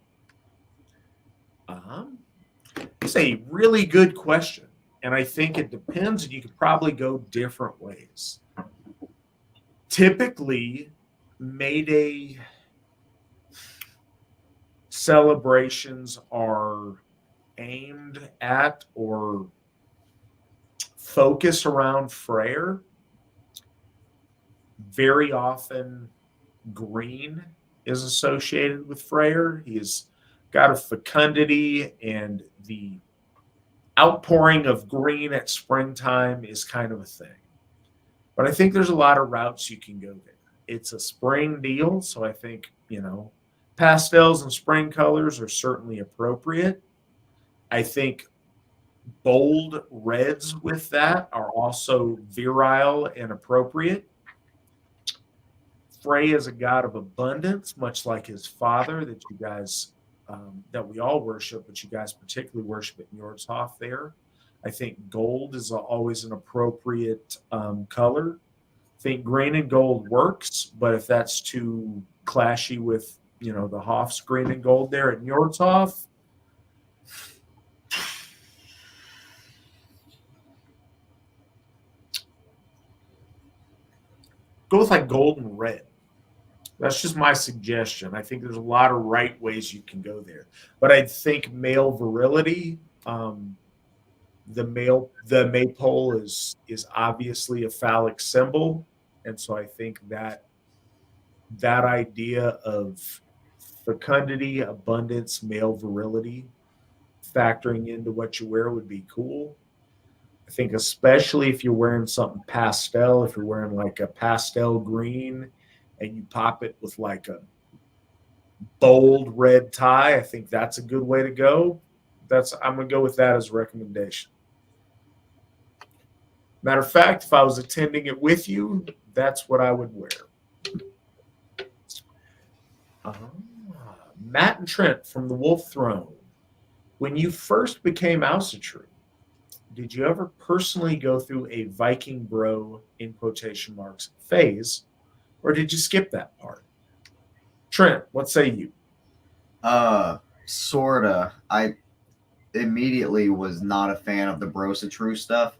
It's a really good question, and I think it depends, and you could probably go different ways. Typically, May Day celebrations are aimed at or focused around Freyr. Very often, green is associated with Freyr. He's got a fecundity, and the outpouring of green at springtime is kind of a thing. But I think there's a lot of routes you can go there. It's a spring deal, so I think, pastels and spring colors are certainly appropriate. I think bold reds with that are also virile and appropriate. Frey is a god of abundance, much like his father that you guys, that we all worship, but you guys particularly worship at Nordhoff there. I think gold is always an appropriate color. I think green and gold works, but if that's too clashy with, the Hoff's green and gold there at Nordhoff, Go with like gold and red. That's just my suggestion. I think there's a lot of right ways you can go there, but I think male virility, the maypole is obviously a phallic symbol, and so I think that idea of fecundity, abundance, male virility factoring into what you wear would be cool. I think especially if you're wearing something pastel, if you're wearing like a pastel green and you pop it with like a bold red tie, I think that's a good way to go. I'm gonna go with that as a recommendation. Matter of fact, if I was attending it with you, that's what I would wear. Matt and Trent from the Wolf Throne. When you first became Asatru, did you ever personally go through a Viking bro, in quotation marks, phase, or did you skip that part? Trent, what say you? Sorta. I immediately was not a fan of the Brosatru stuff,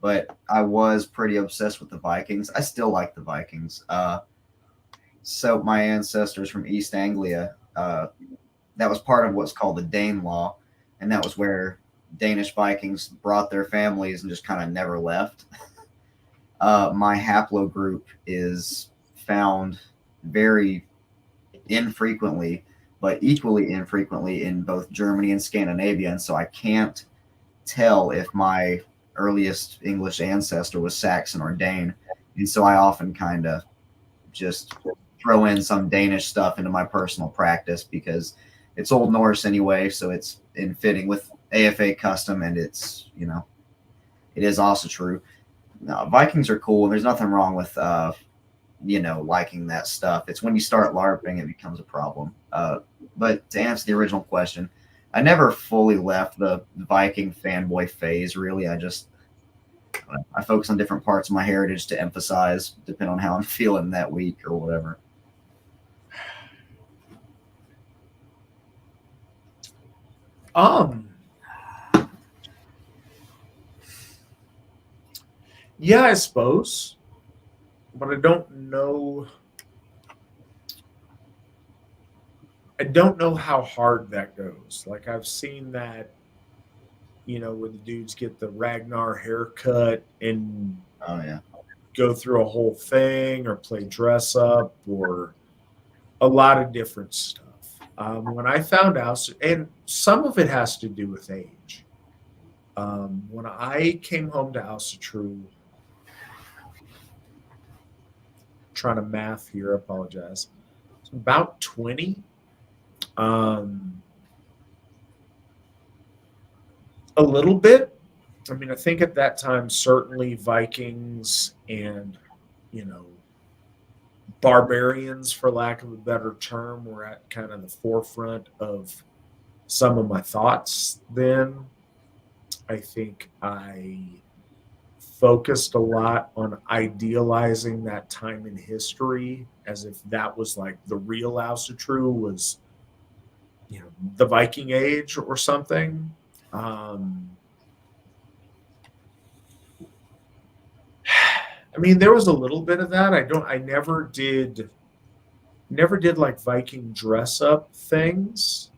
but I was pretty obsessed with the Vikings. I still like the Vikings. So my ancestors from East Anglia, that was part of what's called the Dane Law, and that was where Danish Vikings brought their families and just kind of never left. My haplogroup is found very infrequently, but equally infrequently in both Germany and Scandinavia, and so I can't tell if my earliest English ancestor was Saxon or Dane, and so I often kind of just throw in some Danish stuff into my personal practice because it's Old Norse anyway, so it's in fitting with AFA custom, and it's, it is also true. No, Vikings are cool, and there's nothing wrong with liking that stuff. It's when you start LARPing it becomes a problem. But to answer the original question, I never fully left the Viking fanboy phase. Really, I focus on different parts of my heritage to emphasize, depending on how I'm feeling that week or whatever. Yeah, I suppose, but I don't know. I don't know how hard that goes. Like I've seen that, when the dudes get the Ragnar haircut and Oh yeah, go through a whole thing or play dress up or a lot of different stuff. When I found out, and some of it has to do with age. When I came home to Asatru, trying to math here, I apologize. It's about 20. A little bit. I mean, I think at that time, certainly Vikings and, barbarians, for lack of a better term, were at kind of the forefront of some of my thoughts then. I think I focused a lot on idealizing that time in history as if that was like the real Asatru was, the Viking Age or something. I mean, there was a little bit of that. I never did like Viking dress up things,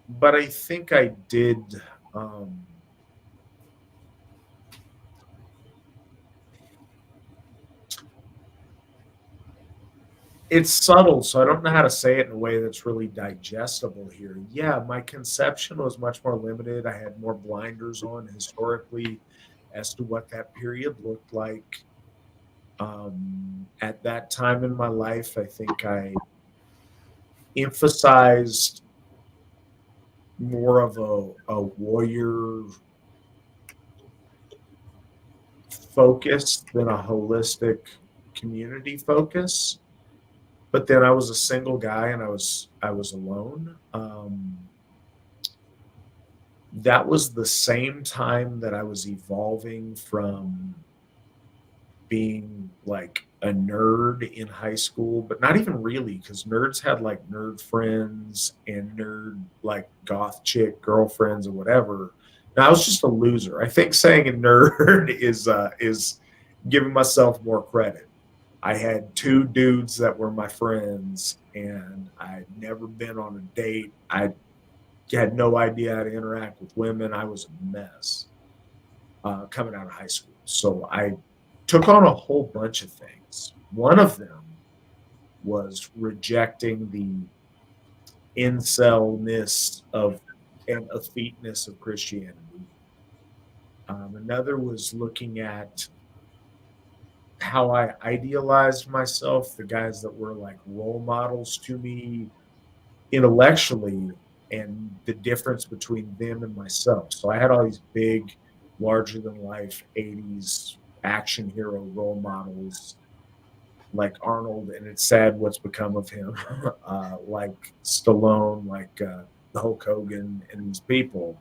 but I think I did. It's subtle, so I don't know how to say it in a way that's really digestible here. Yeah, my conception was much more limited. I had more blinders on historically as to what that period looked like. At that time in my life, I think I emphasized more of a warrior focus than a holistic community focus. But then I was a single guy and I was alone. That was the same time that I was evolving from being like a nerd in high school, but not even really, because nerds had like nerd friends and nerd like goth chick girlfriends or whatever. Now I was just a loser. I think saying a nerd is giving myself more credit. I had two dudes that were my friends, and I'd never been on a date. I had no idea how to interact with women. I was a mess coming out of high school. So I took on a whole bunch of things. One of them was rejecting the incel-ness of and effeteness of Christianity. Another was looking at how I idealized myself, the guys that were like role models to me intellectually, and the difference between them and myself. So I had all these big, larger than life 80s action hero role models like Arnold, and it's sad what's become of him, like Stallone, like Hulk Hogan, and these people.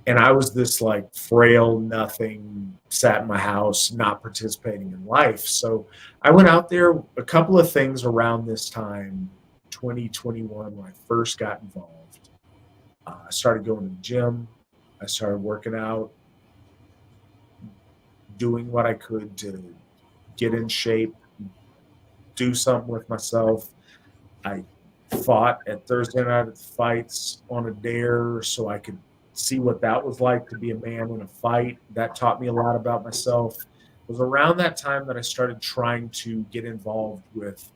And I was this like frail nothing, sat in my house, not participating in life. So I went out there, a couple of things around this time, 2021, when I first got involved. I started going to the gym. I started working out, doing what I could to get in shape, do something with myself. I fought at Thursday night at the fights on a dare so I could see what that was like to be a man in a fight. That taught me a lot about myself. It was around that time that I started trying to get involved with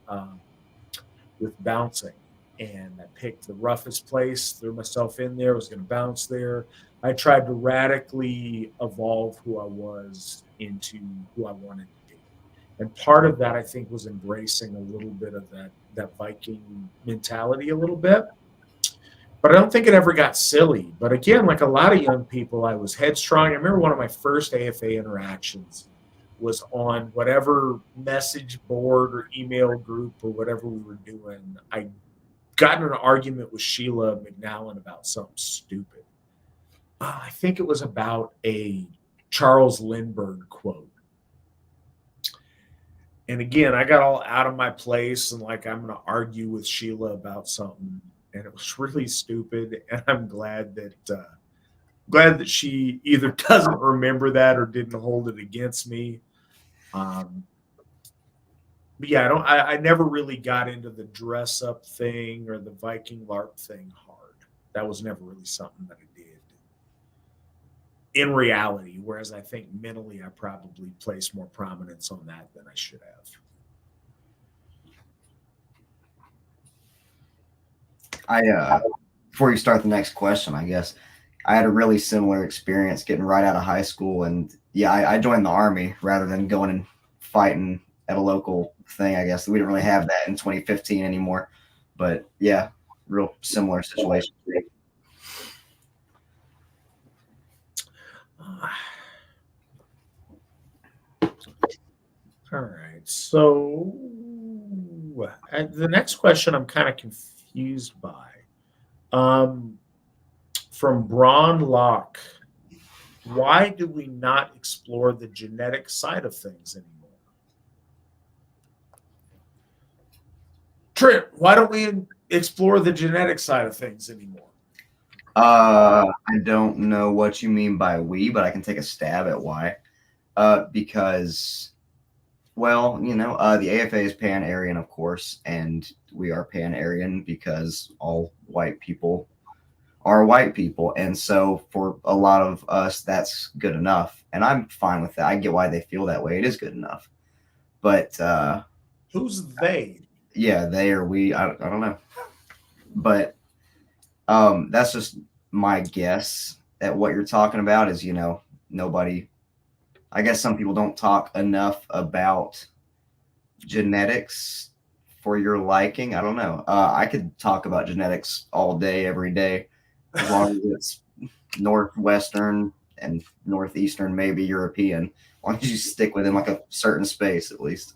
bouncing, and I picked the roughest place, threw myself in there, was going to bounce there. I tried to radically evolve who I was into who I wanted to be. And part of that, I think, was embracing a little bit of that Viking mentality a little bit. But I don't think it ever got silly. But again, like a lot of young people, I was headstrong. I remember one of my first AFA interactions was on whatever message board or email group or whatever we were doing. I got in an argument with Sheila McNallen about something stupid. I think it was about a Charles Lindbergh quote. And again, I got all out of my place and like I'm going to argue with Sheila about something, and it was really stupid. And I'm glad that she either doesn't remember that or didn't hold it against me. But yeah, I never really got into the dress up thing or the Viking LARP thing hard. That was never really something that I did in reality, whereas I think mentally I probably placed more prominence on that than I should have. Before you start the next question, I guess I had a really similar experience getting right out of high school, and yeah, I joined the army rather than going and fighting at a local thing. I guess we didn't really have that in 2015 anymore, but yeah, real similar situation. All right. So the next question I'm kind of confused by. From Braun Locke, why do we not explore the genetic side of things anymore? Trent, why don't we explore the genetic side of things anymore? I don't know what you mean by we, but I can take a stab at why. Because, well, the AFA is Pan-Aryan, of course, and we are Pan-Aryan because all white people are white people. And so for a lot of us, that's good enough. And I'm fine with that. I get why they feel that way. It is good enough. But who's they? Yeah, they or we, I don't know. But that's just my guess at what you're talking about is, nobody, I guess some people don't talk enough about genetics for your liking. I don't know. I could talk about genetics all day, every day, as long as it's Northwestern and Northeastern, maybe European, as long as you stick within like a certain space at least.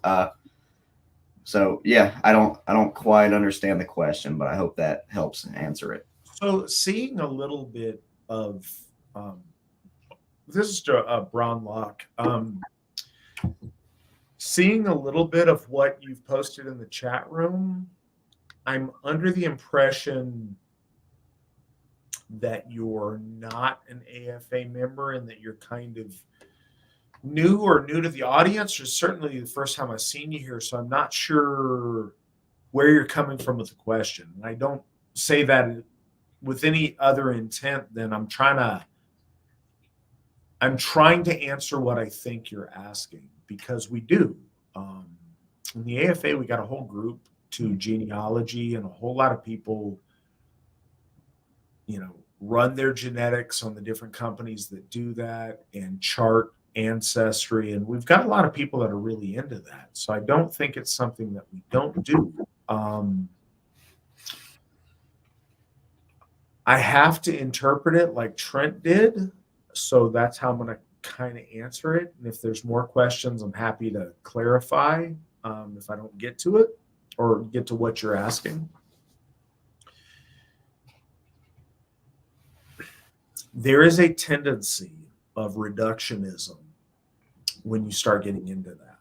So yeah, I don't quite understand the question, but I hope that helps answer it. So seeing a little bit of this is Braun Locke. Seeing a little bit of what you've posted in the chat room, I'm under the impression that you're not an AFA member and that you're kind of new to the audience, or certainly the first time I've seen you here, so I'm not sure where you're coming from with the question. And I don't say that with any other intent than I'm trying to answer what I think you're asking, because we do. In the AFA, we got a whole group to genealogy, and a whole lot of people, run their genetics on the different companies that do that and chart ancestry. And we've got a lot of people that are really into that. So I don't think it's something that we don't do. I have to interpret it like Trent did. So that's how I'm going to kind of answer it. And if there's more questions, I'm happy to clarify if I don't get to it or get to what you're asking. There is a tendency of reductionism when you start getting into that.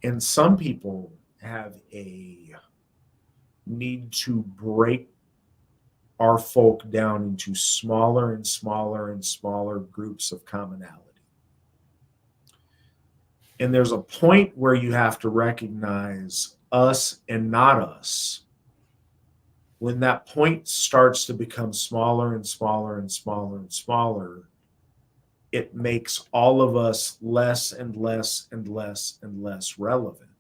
And some people have a need to break our folk down into smaller and smaller and smaller groups of commonality. And there's a point where you have to recognize us and not us. When that point starts to become smaller and smaller and smaller and smaller, it makes all of us less and less and less and less relevant.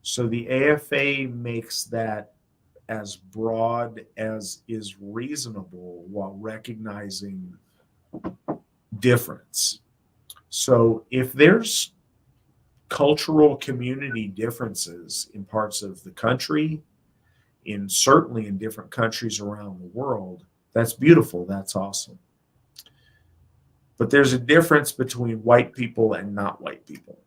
So the AFA makes that as broad as is reasonable while recognizing difference. So if there's cultural community differences in parts of the country, certainly in different countries around the world, that's beautiful, that's awesome. But there's a difference between white people and not white people.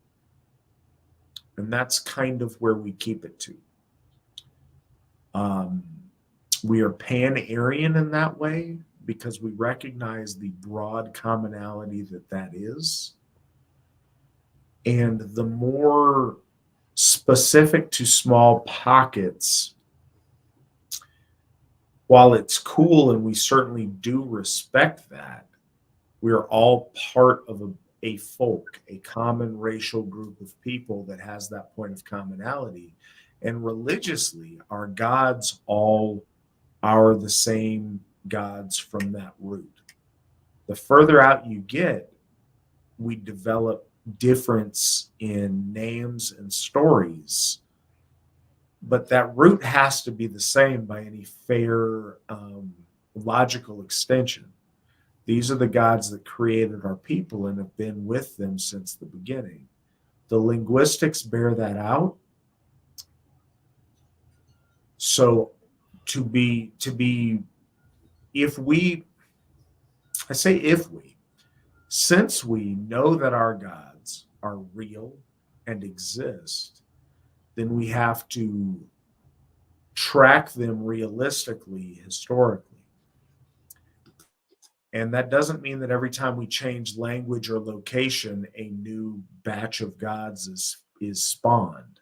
And that's kind of where we keep it to. We are pan-Aryan in that way because we recognize the broad commonality that is. And the more specific to small pockets, while it's cool and we certainly do respect that, we're all part of a folk, a common racial group of people that has that point of commonality. And religiously, our gods all are the same gods from that root. The further out you get, we develop difference in names and stories, but that root has to be the same by any fair logical extension. These are the gods that created our people and have been with them since the beginning. The linguistics bear that out. So since we know that our gods are real and exist, then we have to track them realistically, historically. And that doesn't mean that every time we change language or location, a new batch of gods is spawned.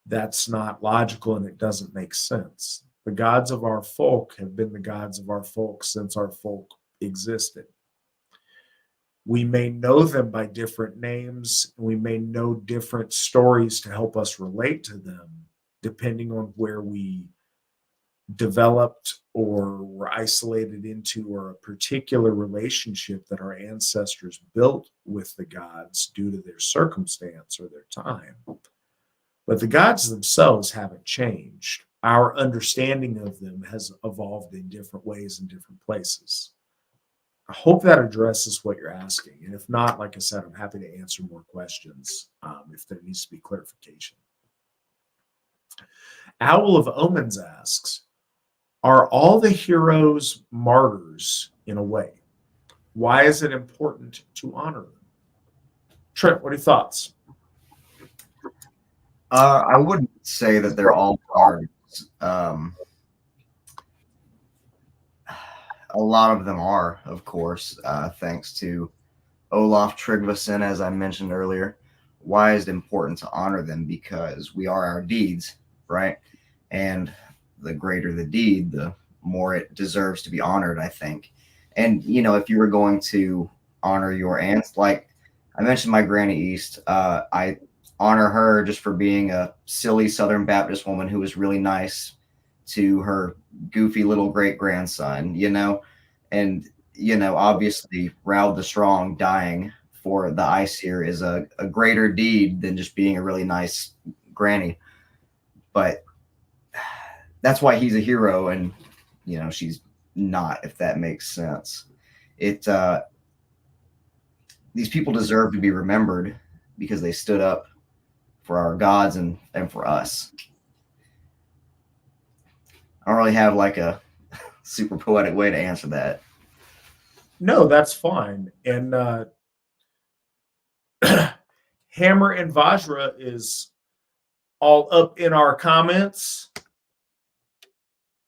That's not logical and it doesn't make sense. The gods of our folk have been the gods of our folk since our folk existed. We may know them by different names. We may know different stories to help us relate to them, depending on where we developed or were isolated into, or a particular relationship that our ancestors built with the gods due to their circumstance or their time. But the gods themselves haven't changed. Our understanding of them has evolved in different ways in different places. I hope that addresses what you're asking. And if not, like I said, I'm happy to answer more questions if there needs to be clarification. Owl of Omens asks, are all the heroes martyrs in a way? Why is it important to honor them? Trent, what are your thoughts? I wouldn't say that they're all martyrs. A lot of them are, of course, thanks to Olaf Tryggvason, as I mentioned earlier. Why is it important to honor them? Because we are our deeds, right? And the greater the deed, the more it deserves to be honored, I think. And, if you were going to honor your aunts. Like I mentioned, my Granny East. I honor her just for being a silly Southern Baptist woman who was really nice to her goofy little great grandson. And obviously, Raoul the Strong dying for the ice here is a greater deed than just being a really nice granny. But that's why he's a hero, and she's not, if that makes sense. These people deserve to be remembered because they stood up for our gods and for us. I don't really have like a super poetic way to answer that. No, that's fine. And Hammer and Vajra is all up in our comments.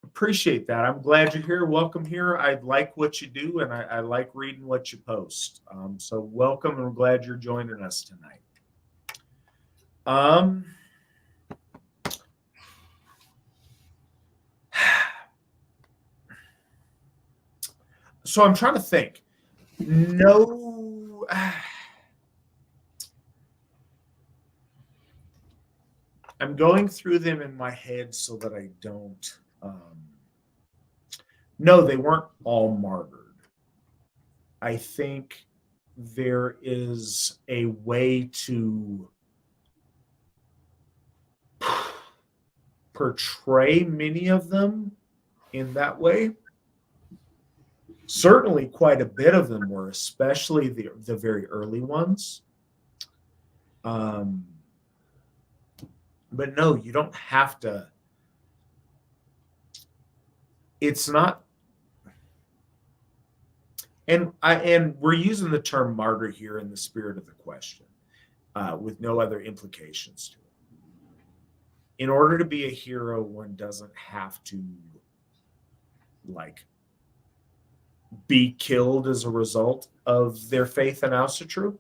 Appreciate that. I'm glad you're here. Welcome here. I like what you do, and I like reading what you post. So welcome, and we're glad you're joining us tonight. So I'm trying to think. No. I'm going through them in my head so that I don't. No, they weren't all martyred. I think there is a way to portray many of them in that way. Certainly quite a bit of them were, especially the very early ones. But no, you don't have to. It's not. And we're using the term martyr here in the spirit of the question, with no other implications to it. In order to be a hero, one doesn't have to be killed as a result of their faith in Asatru.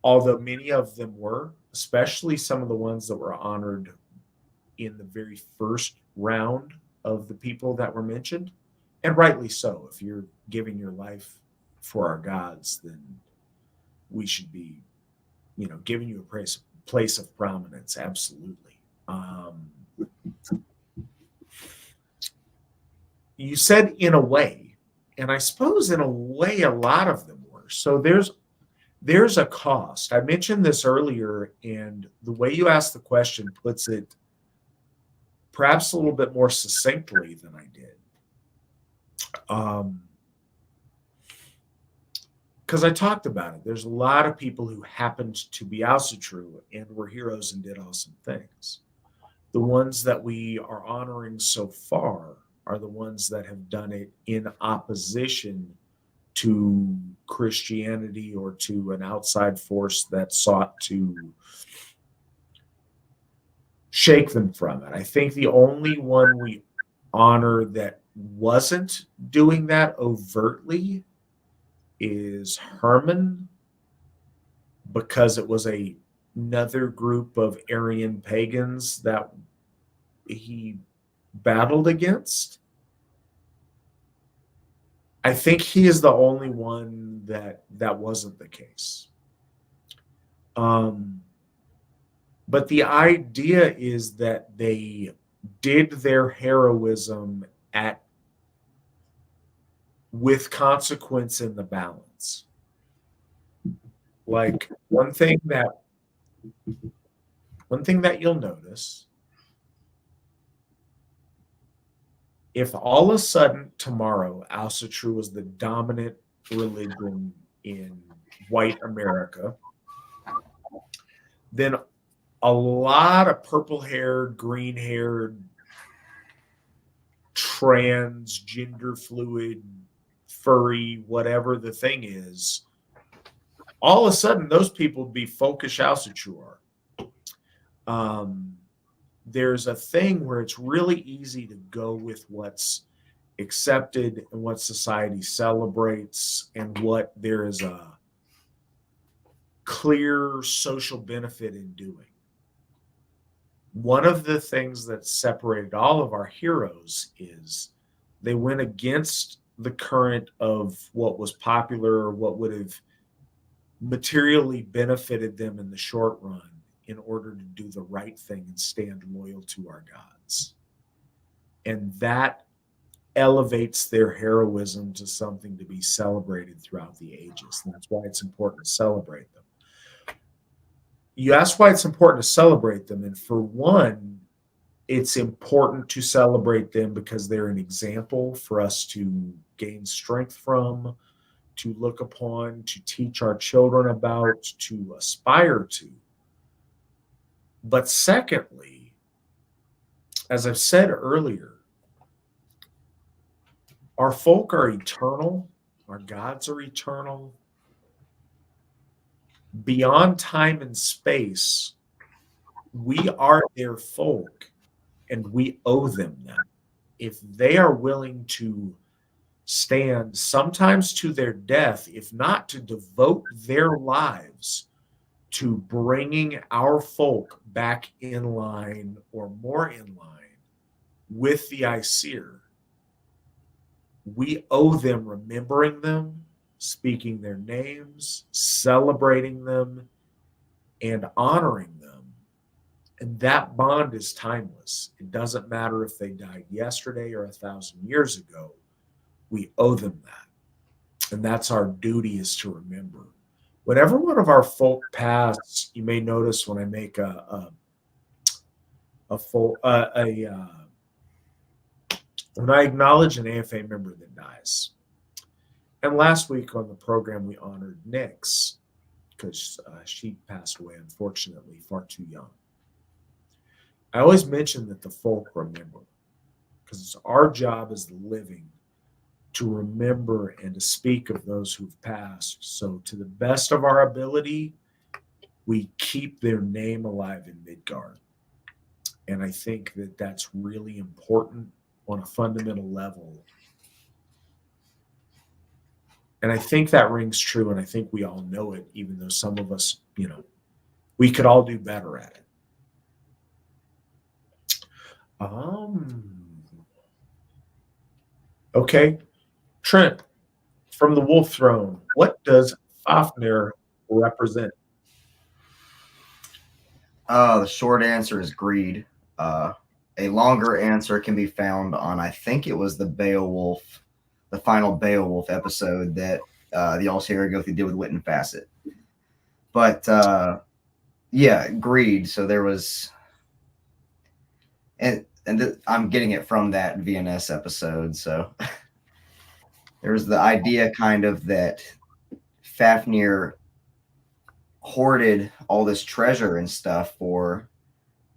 Although many of them were, especially some of the ones that were honored in the very first round of the people that were mentioned, and rightly so. If you're giving your life for our gods, then we should be, giving you a place of prominence. Absolutely. You said in a way, and I suppose in a way a lot of them were. So there's a cost. I mentioned this earlier, and the way you asked the question puts it perhaps a little bit more succinctly than I did. Because I talked about it. There's a lot of people who happened to be Asatru and were heroes and did awesome things. The ones that we are honoring so far are the ones that have done it in opposition to Christianity or to an outside force that sought to shake them from it. I think the only one we honor that wasn't doing that overtly is Herman, because it was another group of Aryan pagans that he battled against. I think he is the only one that wasn't the case. But the idea is that they did their heroism with consequence in the balance. Like one thing that you'll notice, if all of a sudden tomorrow Asatru was the dominant religion in white America, then a lot of purple-haired, green-haired, transgender fluid, furry, whatever the thing is, all of a sudden those people would be folkish Asatru. There's a thing where it's really easy to go with what's accepted and what society celebrates and what there is a clear social benefit in doing. One of the things that separated all of our heroes is they went against the current of what was popular or what would have materially benefited them in the short run in order to do the right thing and stand loyal to our gods. And that elevates their heroism to something to be celebrated throughout the ages. And that's why it's important to celebrate them. You asked why it's important to celebrate them. And for one, it's important to celebrate them because they're an example for us to gain strength from, to look upon, to teach our children about, to aspire to. But secondly, as I've said earlier, our folk are eternal, our gods are eternal. Beyond time and space, we are their folk and we owe them that. If they are willing to stand, sometimes to their death, if not to devote their lives to bringing our folk back in line or more in line with the Aesir, we owe them remembering them, speaking their names, celebrating them, and honoring them. And that bond is timeless. It doesn't matter if they died yesterday or 1,000 years ago. We owe them that. And that's our duty, is to remember. Whenever one of our folk pass, you may notice when I make when I acknowledge an AFA member that dies. And last week on the program, we honored Nyx because she passed away, unfortunately, far too young. I always mention that the folk remember, because it's our job as the living to remember and to speak of those who've passed. So to the best of our ability, we keep their name alive in Midgard. And I think that that's really important on a fundamental level. And I think that rings true, and I think we all know it, even though some of us, we could all do better at it. Okay. Trent, from the Wolf Throne, what does Fafnir represent? The short answer is greed. A longer answer can be found on, I think it was the Beowulf, the final Beowulf episode that the Allsherry Gothi did with Witten Facet. But yeah, greed. So there was, I'm getting it from that VNS episode. So there was the idea kind of that Fafnir hoarded all this treasure and stuff for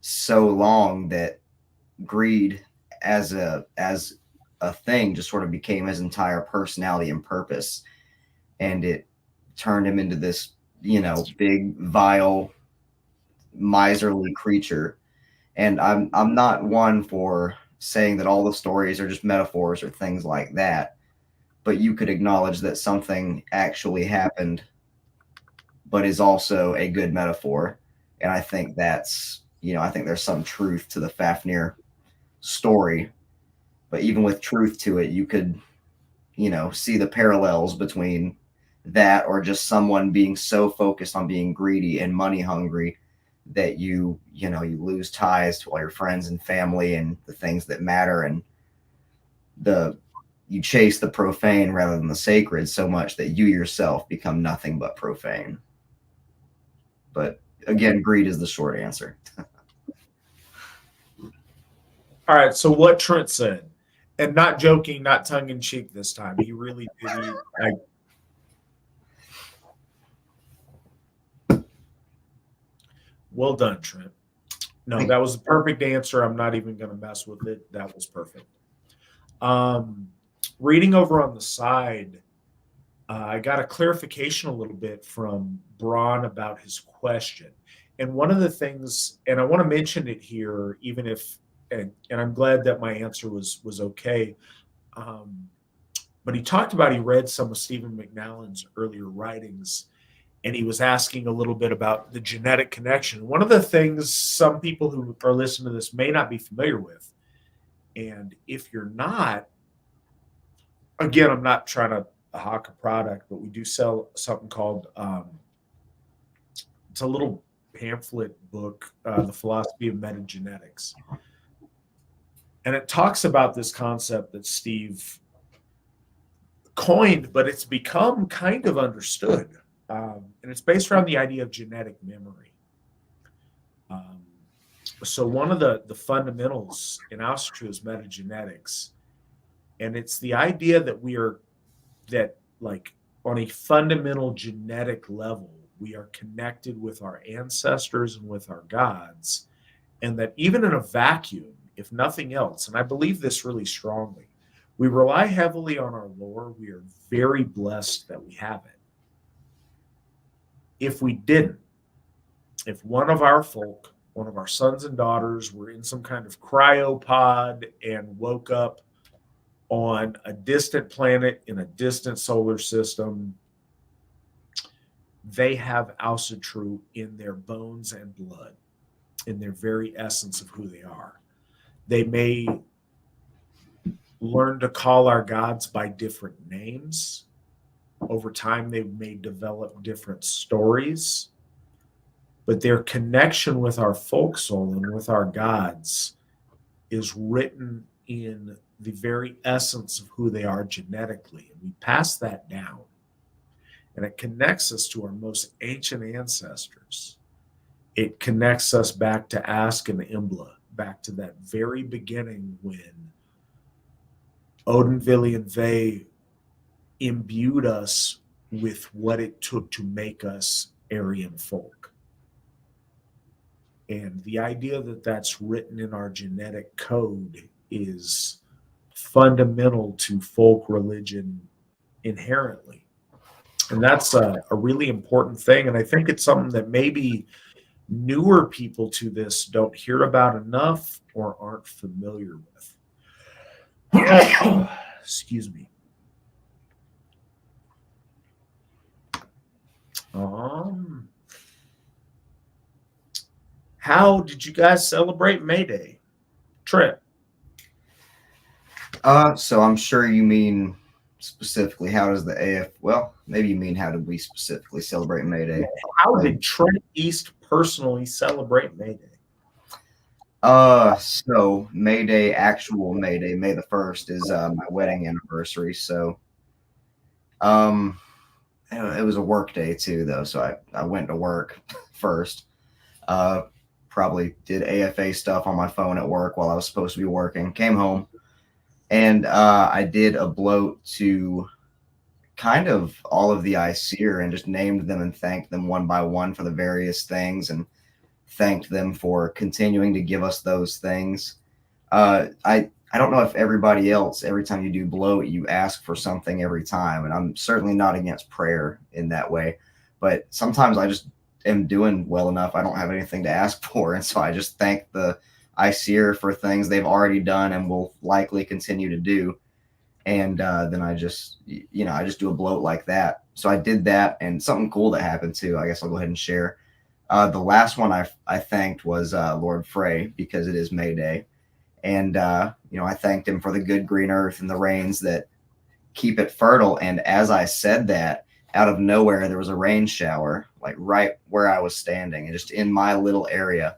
so long that greed as a thing just sort of became his entire personality and purpose, and it turned him into this big, vile, miserly creature. And I'm not one for saying that all the stories are just metaphors or things like that, but you could acknowledge that something actually happened but is also a good metaphor. And I think that's I think there's some truth to the Fafnir story, but even with truth to it, you could see the parallels between that or just someone being so focused on being greedy and money hungry that you lose ties to all your friends and family and the things that matter, and you chase the profane rather than the sacred so much that you yourself become nothing but profane. But again, greed is the short answer. All right, so what Trent said, and not joking, not tongue-in-cheek this time. He really did. Well done, Trent. No, that was the perfect answer. I'm not even going to mess with it. That was perfect. Reading over on the side, I got a clarification a little bit from Braun about his question. And one of the things, and I want to mention it here, even if, and I'm glad that my answer was okay. But he talked about, he read some of Stephen McNallen's earlier writings, and he was asking a little bit about the genetic connection. One of the things some people who are listening to this may not be familiar with, and if you're not, again, I'm not trying to hawk a product, but we do sell something called it's a little pamphlet book, The Philosophy of Metagenetics. And it talks about this concept that Steve coined, but it's become kind of understood. And it's based around the idea of genetic memory. So one of the fundamentals in Asatru is metagenetics. And it's the idea that like on a fundamental genetic level, we are connected with our ancestors and with our gods. And that even in a vacuum, if nothing else, and I believe this really strongly, we rely heavily on our lore. We are very blessed that we have it. If we didn't, if one of our folk, one of our sons and daughters were in some kind of cryopod and woke up on a distant planet in a distant solar system, they have Asatru in their bones and blood, in their very essence of who they are. They may learn to call our gods by different names. Over time, they may develop different stories, but their connection with our folk soul and with our gods is written in the very essence of who they are genetically. And we pass that down. And it connects us to our most ancient ancestors. It connects us back to Ask and Imbla, back to that very beginning when Odin, Vili, and Ve imbued us with what it took to make us Aryan folk. And the idea that that's written in our genetic code is fundamental to folk religion inherently. And that's a really important thing. And I think it's something that maybe newer people to this don't hear about enough or aren't familiar with. Excuse me. How did you guys celebrate May Day? Trent? So I'm sure you mean specifically how does the AF, well, maybe you mean how did we specifically celebrate May Day? How did Trent East personally celebrate May Day? So May Day, actual May Day, May the 1st is my wedding anniversary. So it was a work day too, though. So I went to work first. Probably did AFA stuff on my phone at work while I was supposed to be working. Came home, and I did a bloat to kind of all of the Aesir and just named them and thanked them one by one for the various things and thanked them for continuing to give us those things. I don't know if everybody else, every time you do bloat, you ask for something every time. And I'm certainly not against prayer in that way. But sometimes I just am doing well enough. I don't have anything to ask for. And so I just thank the Aesir for things they've already done and will likely continue to do. And then I just do a bloat like that. So I did that, and something cool that happened too. I guess I'll go ahead and share. The last one I thanked was Lord Frey, because it is May Day. And, I thanked him for the good green earth and the rains that keep it fertile. And as I said that, out of nowhere, there was a rain shower, like right where I was standing and just in my little area.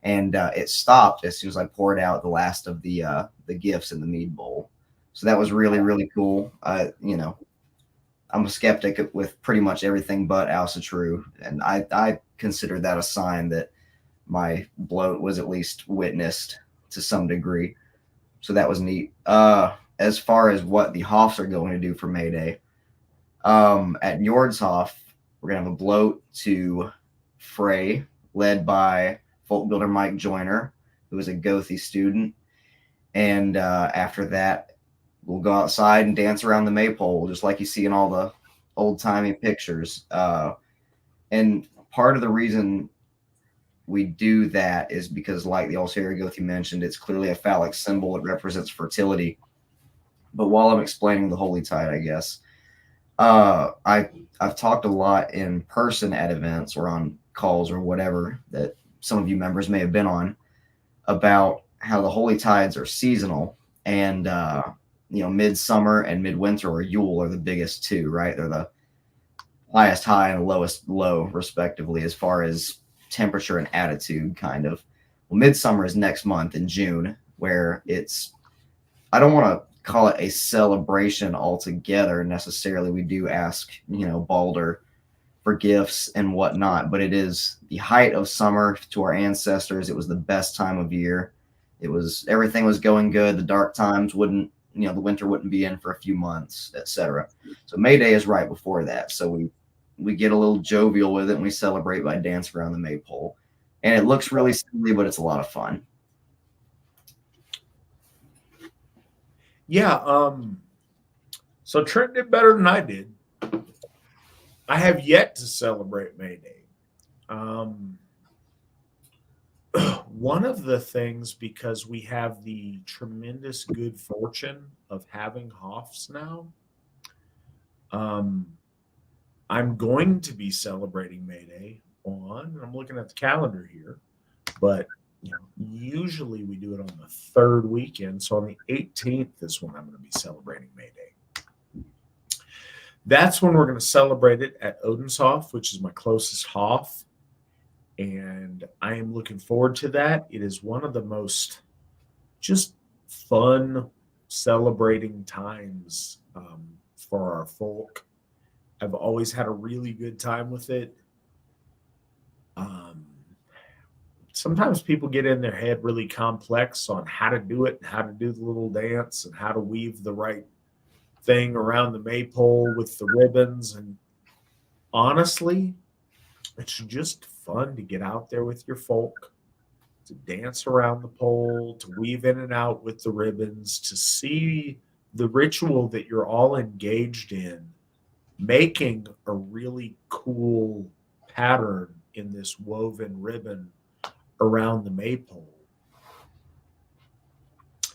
And it stopped as soon as I poured out the last of the gifts in the mead bowl. So that was really, really cool. I'm a skeptic with pretty much everything but Asatru. And I consider that a sign that my bloat was at least witnessed to some degree. So that was neat. As far as what the Hoffs are going to do for May Day, at Njordshof, we're going to have a bloat to Frey, led by folk builder Mike Joyner, who is a Gothi student. And after that, we'll go outside and dance around the maypole, just like you see in all the old-timey pictures. And part of the reason we do that is because, like the Altair Gothi mentioned, it's clearly a phallic symbol. It represents fertility. But while I'm explaining the Holy Tide, I guess, I've talked a lot in person at events or on calls or whatever that some of you members may have been on about how the Holy Tides are seasonal. And midsummer and midwinter or Yule are the biggest two, right? They're the highest high and lowest low, respectively, as far as temperature and attitude, kind of. Well, midsummer is next month in June, where I don't want to call it a celebration altogether necessarily. We do ask, Balder for gifts and whatnot, but it is the height of summer to our ancestors. It was the best time of year. Everything was going good. The dark times the winter wouldn't be in for a few months, etc. So May Day is right before that. So we get a little jovial with it, and we celebrate by dancing around the maypole. And it looks really silly, but it's a lot of fun. Yeah. So Trent did better than I did. I have yet to celebrate May Day. One of the things, because we have the tremendous good fortune of having Hoffs now, I'm going to be celebrating May Day I'm looking at the calendar here, but usually we do it on the third weekend. So on the 18th is when I'm going to be celebrating May Day. That's when we're going to celebrate it at Odenshof, which is my closest Hof. And I am looking forward to that. It is one of the most just fun celebrating times for our folk. I've always had a really good time with it. Sometimes people get in their head really complex on how to do it, and how to do the little dance, and how to weave the right thing around the maypole with the ribbons. And honestly, it's just fun to get out there with your folk, to dance around the pole, to weave in and out with the ribbons, to see the ritual that you're all engaged in, making a really cool pattern in this woven ribbon around the maypole.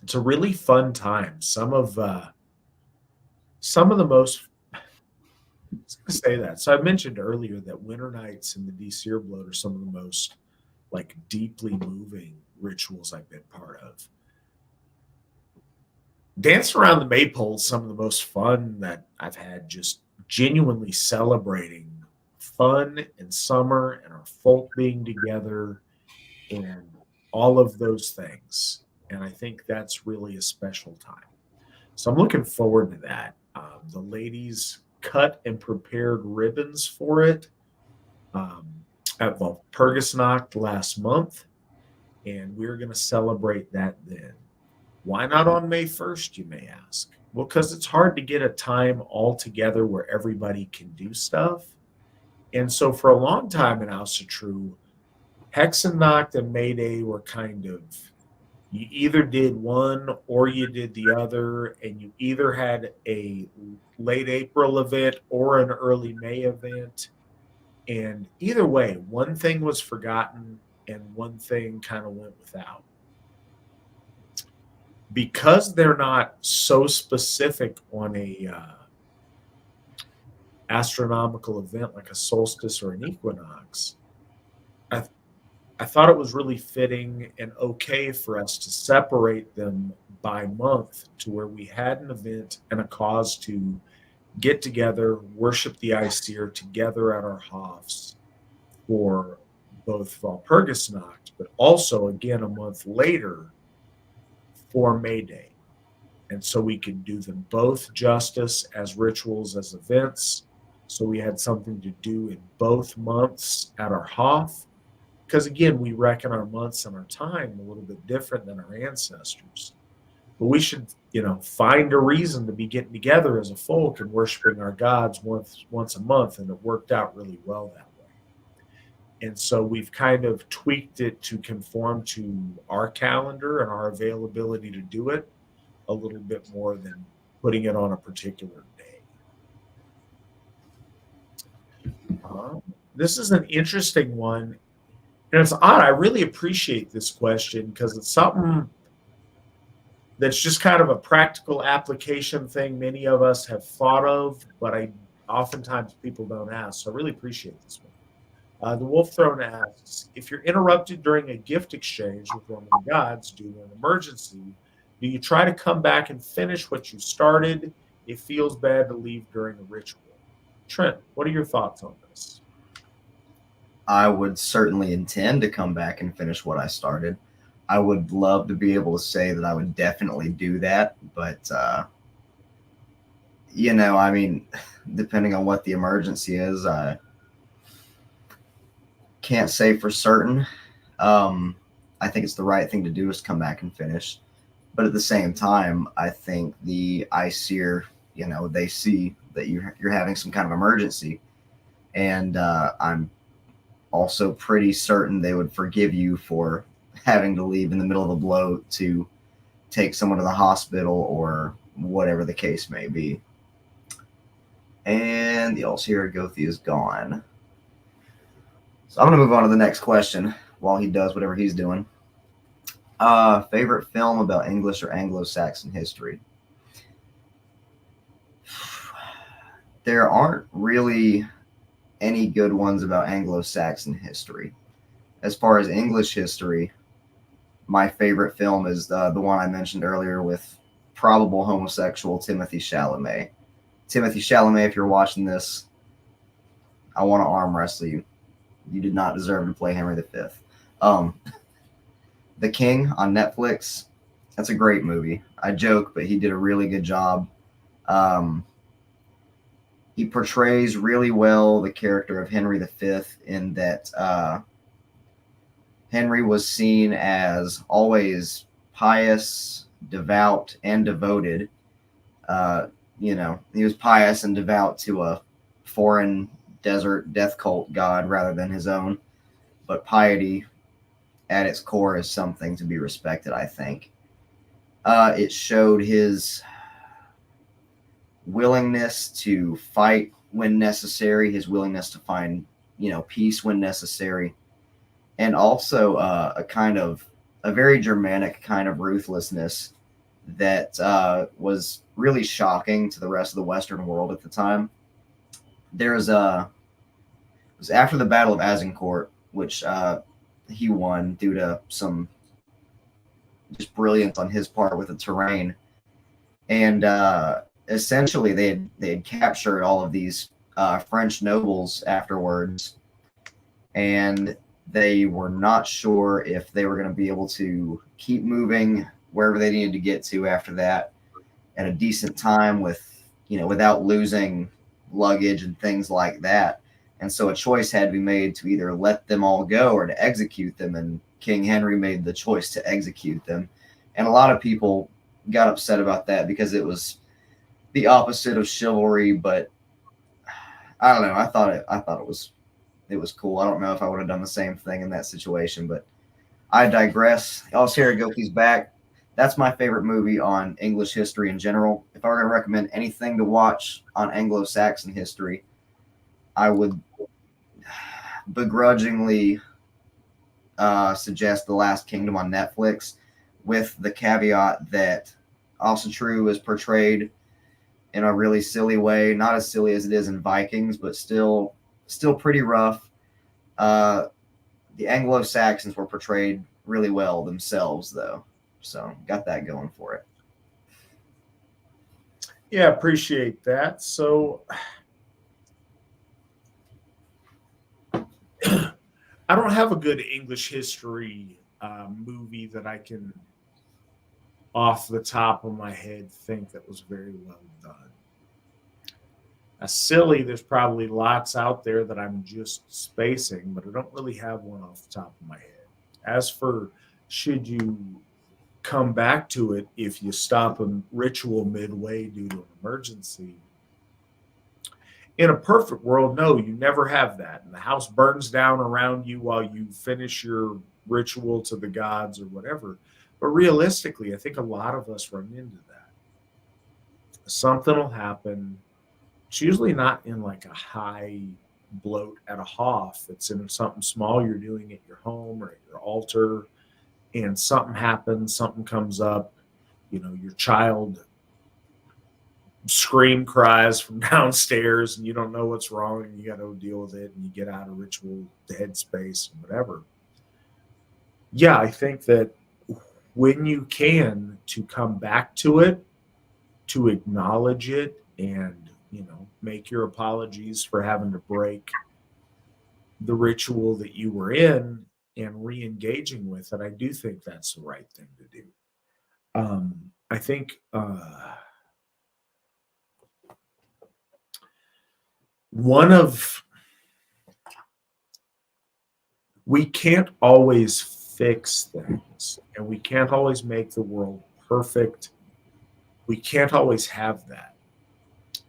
It's a really fun time. Some of the most, I was going to say that. So I mentioned earlier that winter nights in the DC bloat are some of the most deeply moving rituals I've been part of. Dancing around the maypole is some of the most fun that I've had, just genuinely celebrating fun and summer and our folk being together and all of those things. And I think that's really a special time. So I'm looking forward to that. The ladies cut and prepared ribbons for it at Walpurgisnacht last month, and we're going to celebrate that then. Why not on May 1st, you may ask? Well, because it's hard to get a time all together where everybody can do stuff. And so for a long time in Asatru, Hexennacht and May Day were kind of, you either did one or you did the other, and you either had a late April event or an early May event. And either way, one thing was forgotten and one thing kind of went without. Because they're not so specific on a astronomical event like a solstice or an equinox, I thought it was really fitting and okay for us to separate them by month, to where we had an event and a cause to get together, worship the Aesir together at our Hofs for both Walpurgisnacht, but also again a month later for May Day. And so we could do them both justice as rituals, as events. So we had something to do in both months at our Hof. Because again, we reckon our months and our time a little bit different than our ancestors. But we should, find a reason to be getting together as a folk and worshiping our gods once a month. And it worked out really well that way. And so we've kind of tweaked it to conform to our calendar and our availability to do it a little bit more than putting it on a particular day. This is an interesting one. And it's odd. I really appreciate this question because it's something that's just kind of a practical application thing many of us have thought of, but oftentimes people don't ask. So I really appreciate this one. The Wolf Throne asks, if you're interrupted during a gift exchange with one of the gods due to an emergency, Do you try to come back and finish what you started? It feels bad to leave during a ritual. Trent, what are your thoughts on this? I would certainly intend to come back and finish what I started. I would love to be able to say that I would definitely do that, but I mean, depending on what the emergency is, I can't say for certain. I think it's the right thing to do is come back and finish. But at the same time, I think the ICER, they see that you're having some kind of emergency, and I'm also pretty certain they would forgive you for having to leave in the middle of a blow to take someone to the hospital or whatever the case may be. And the Osric Gothi is gone. So I'm going to move on to the next question while he does whatever he's doing. Favorite film about English or Anglo-Saxon history? There aren't really any good ones about Anglo-Saxon history. As far as English history, my favorite film is the one I mentioned earlier with probable homosexual Timothy Chalamet. Timothy Chalamet, if you're watching this, I want to arm wrestle you. You did not deserve to play Henry V. The King on Netflix, that's a great movie. I joke, but he did a really good job. He portrays really well the character of Henry V in that Henry was seen as always pious, devout, and devoted. He was pious and devout to a foreign desert death cult god rather than his own. But piety at its core is something to be respected, I think. It showed his willingness to fight when necessary, his willingness to find, peace when necessary, and also a very Germanic kind of ruthlessness that was really shocking to the rest of the Western world at the time. It was after the Battle of Azincourt, which he won due to some just brilliance on his part with the terrain, and essentially they had captured all of these French nobles afterwards, and they were not sure if they were going to be able to keep moving wherever they needed to get to after that at a decent time without losing luggage and things like that. And so a choice had to be made to either let them all go or to execute them. And King Henry made the choice to execute them. And a lot of people got upset about that because it was the opposite of chivalry. But I don't know. I thought it was cool. I don't know if I would have done the same thing in that situation, but I digress. Osric Gothi's back. That's my favorite movie on English history in general. If I were going to recommend anything to watch on Anglo-Saxon history, I would begrudgingly suggest The Last Kingdom on Netflix, with the caveat that Asatru is portrayed in a really silly way, not as silly as it is in Vikings, but still pretty rough. The Anglo-Saxons were portrayed really well themselves, though, so got that going for it. Yeah, appreciate that. So I don't have a good English history movie that I can, off the top of my head, think that was very well done. Silly, there's probably lots out there that I'm just spacing, but I don't really have one off the top of my head. As for should you come back to it if you stop a ritual midway due to an emergency, in a perfect world, no, you never have that. And the house burns down around you while you finish your ritual to the gods or whatever. But realistically, I think a lot of us run into that. Something will happen. It's usually not in like a high bloat at a Hoff. It's in something small you're doing at your home or at your altar, and something happens, something comes up, your child scream cries from downstairs and you don't know what's wrong and you got to deal with it and you get out of ritual headspace and whatever. Yeah, I think that when you can, to come back to it, to acknowledge it, and, make your apologies for having to break the ritual that you were in and re-engaging with it. I do think that's the right thing to do. I think we can't always fix things, and we can't always make the world perfect. We can't always have that.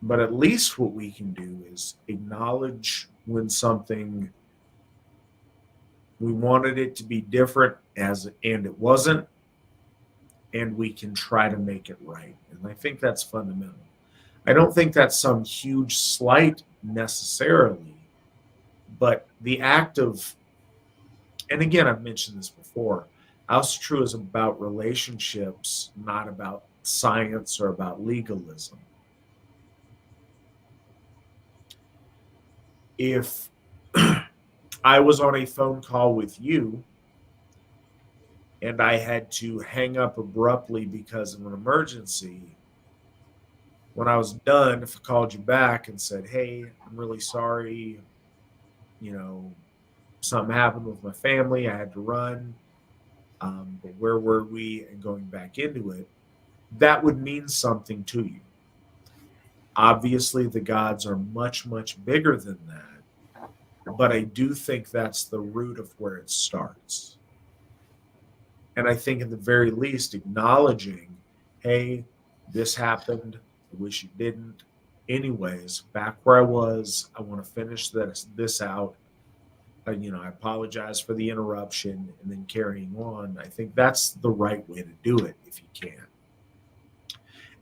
But at least what we can do is acknowledge when something, we wanted it to be different and it wasn't, and we can try to make it right. And I think that's fundamental. I don't think that's some huge slight necessarily, but the act of, and again, I've mentioned this before, Asatru is about relationships, not about science or about legalism. If I was on a phone call with you and I had to hang up abruptly because of an emergency, when I was done, if I called you back and said, hey, I'm really sorry, something happened with my family, I had to run, but where were we, and going back into it, that would mean something to you. Obviously, the gods are much, much bigger than that, but I do think that's the root of where it starts. And I think at the very least, acknowledging, hey, this happened, I wish it didn't. Anyways, back where I was, I want to finish this out. I apologize for the interruption, and then carrying on. I think that's the right way to do it if you can.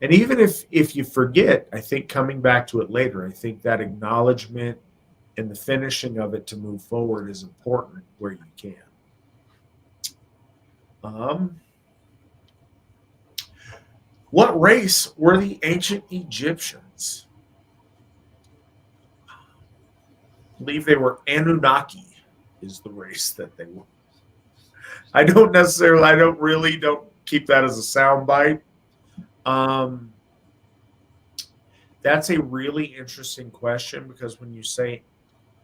And even if you forget, I think coming back to it later, I think that acknowledgement and the finishing of it to move forward is important where you can. What race were the ancient Egyptians? I believe they were Anunnaki is the race that they were. I don't keep that as a soundbite. That's a really interesting question, because when you say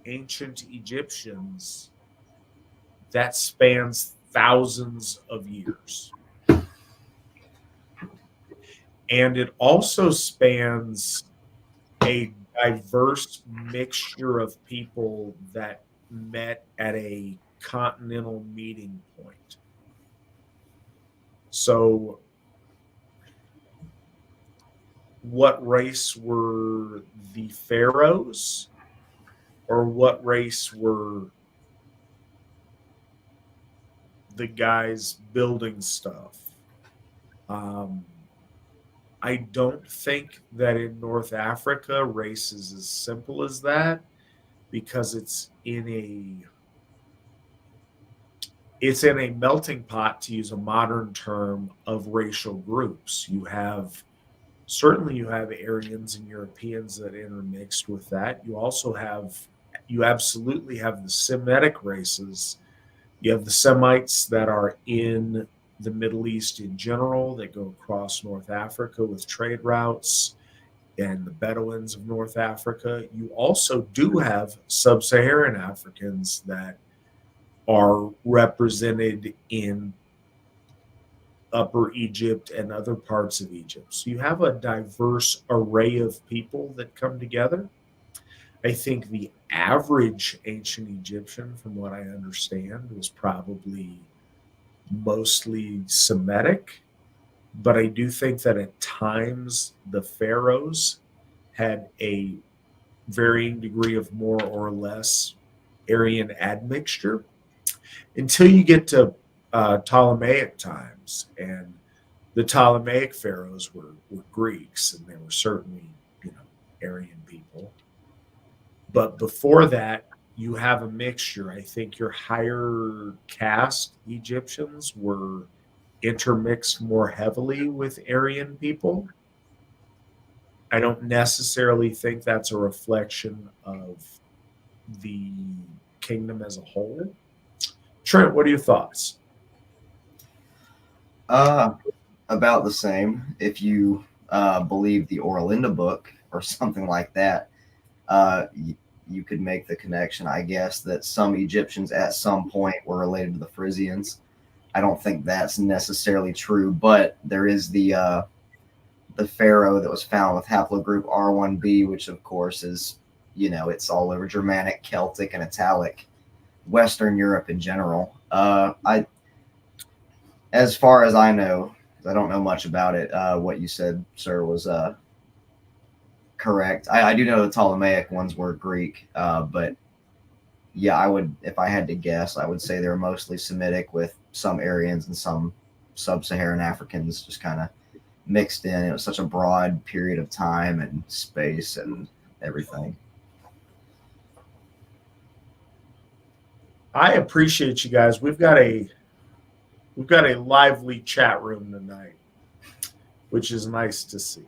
ancient Egyptians, that spans thousands of years. And it also spans a diverse mixture of people that met at a continental meeting point. So, what race were the pharaohs, or what race were the guys building stuff? I don't think that in North Africa race is as simple as that, because it's in a melting pot, to use a modern term, of racial groups. You have Aryans and Europeans that intermixed with that. You absolutely have the Semitic races. You have the Semites that are in the Middle East in general, that go across North Africa with trade routes, and the Bedouins of North Africa. You also do have sub-Saharan Africans that are represented in Upper Egypt and other parts of Egypt. So you have a diverse array of people that come together. I think the average ancient Egyptian, from what I understand, was probably mostly Semitic, but I do think that at times the pharaohs had a varying degree of more or less Aryan admixture, until you get to Ptolemaic times, and the Ptolemaic pharaohs were Greeks, and they were certainly Aryan people. But before that, you have a mixture. I think your higher caste Egyptians were intermixed more heavily with Aryan people. I don't necessarily think that's a reflection of the kingdom as a whole. Trent, what are your thoughts? About the same. If you believe the Orlinda book or something like that, you could make the connection, I guess, that some Egyptians at some point were related to the Frisians. I don't think that's necessarily true, but there is the pharaoh that was found with haplogroup R1b, which of course is, it's all over Germanic, Celtic, and Italic, Western Europe in general. As far as I know, I don't know much about it. What you said, sir, was correct. I do know the Ptolemaic ones were Greek, but yeah, I would, if I had to guess, I would say they're mostly Semitic with some Aryans and some sub-Saharan Africans just kind of mixed in. It was such a broad period of time and space and everything. I appreciate you guys. We've got a lively chat room tonight, which is nice to see.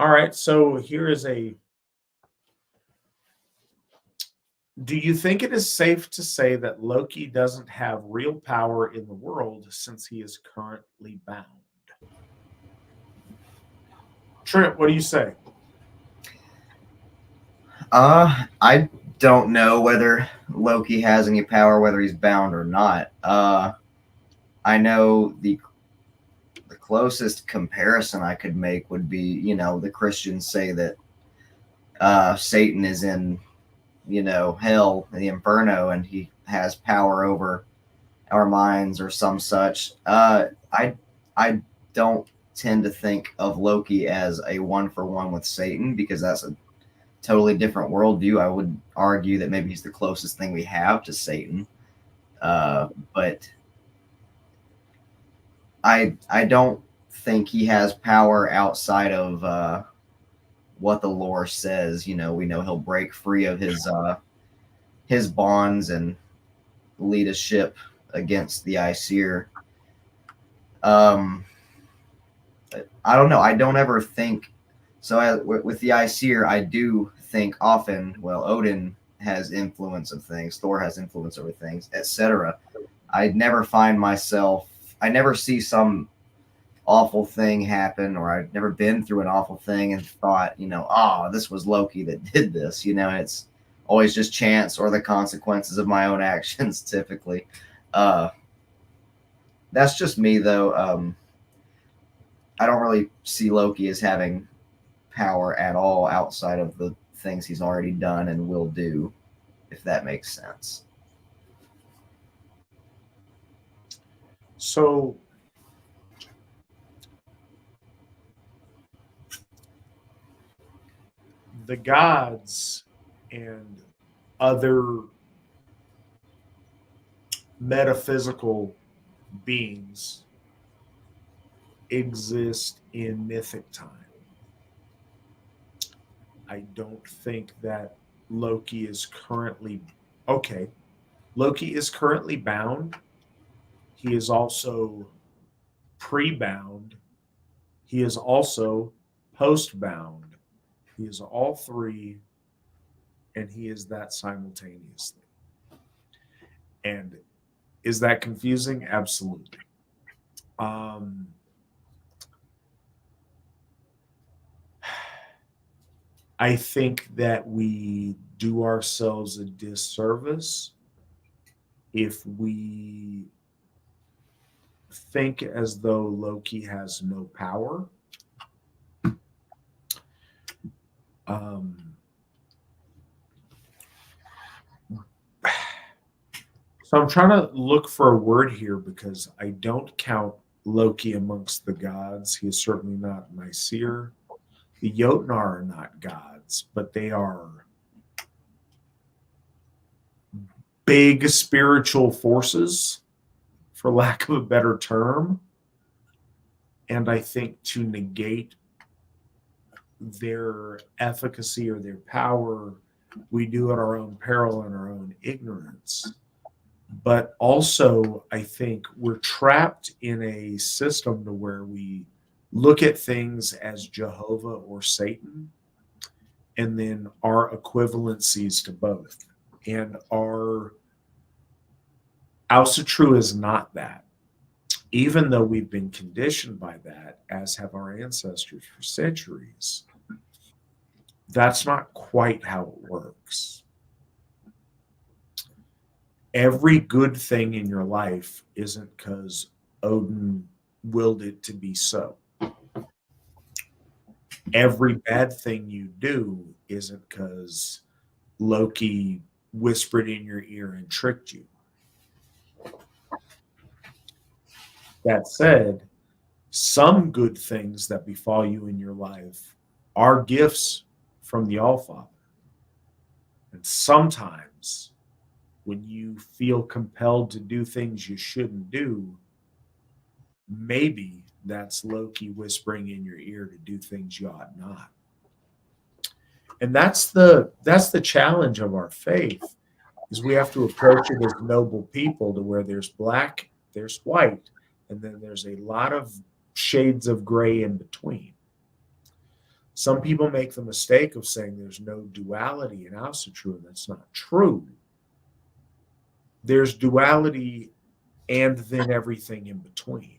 All right, so here is a. Do you think it is safe to say that Loki doesn't have real power in the world since he is currently bound? Trent, what do you say? I don't know whether Loki has any power, whether he's bound or not. I know the closest comparison I could make would be, the Christians say that Satan is in, hell, the Inferno, and he has power over our minds or some such. I don't tend to think of Loki as a one-for-one with Satan, because that's a totally different worldview. I would argue that maybe he's the closest thing we have to Satan. But I don't think he has power outside of what the lore says. We know he'll break free of his bonds and lead a ship against the Aesir. I don't know. I don't ever think so. With the Aesir, I do think often, well, Odin has influence of things, Thor has influence over things, etc. I never see some awful thing happen, or I've never been through an awful thing and thought, this was Loki that did this. It's always just chance or the consequences of my own actions, typically. That's just me, though. I don't really see Loki as having power at all outside of the things he's already done and will do, if that makes sense. So the gods and other metaphysical beings exist in mythic time. I don't think that Loki is currently bound. He is also pre-bound. He is also post-bound. He is all three, and he is that simultaneously. And is that confusing? Absolutely. I think that we do ourselves a disservice if we think as though Loki has no power. So I'm trying to look for a word here, because I don't count Loki amongst the gods. He is certainly not an Aesir. The Jotnar are not gods, but they are big spiritual forces, for lack of a better term. And I think to negate their efficacy or their power, we do at our own peril and our own ignorance. But also, I think we're trapped in a system to where we look at things as Jehovah or Satan, and then our equivalencies to both. And our Asatru is not that, even though we've been conditioned by that, as have our ancestors for centuries. That's not quite how it works. Every good thing in your life isn't because Odin willed it to be so. Every bad thing you do isn't because Loki whispered in your ear and tricked you. That said, some good things that befall you in your life are gifts from the Allfather. And sometimes when you feel compelled to do things you shouldn't do, maybe that's Loki whispering in your ear to do things you ought not. And that's the challenge of our faith, is we have to approach it as noble people, to where there's black, there's white, and then there's a lot of shades of gray in between. Some people make the mistake of saying there's no duality in Asatru, and that's not true. There's duality and then everything in between.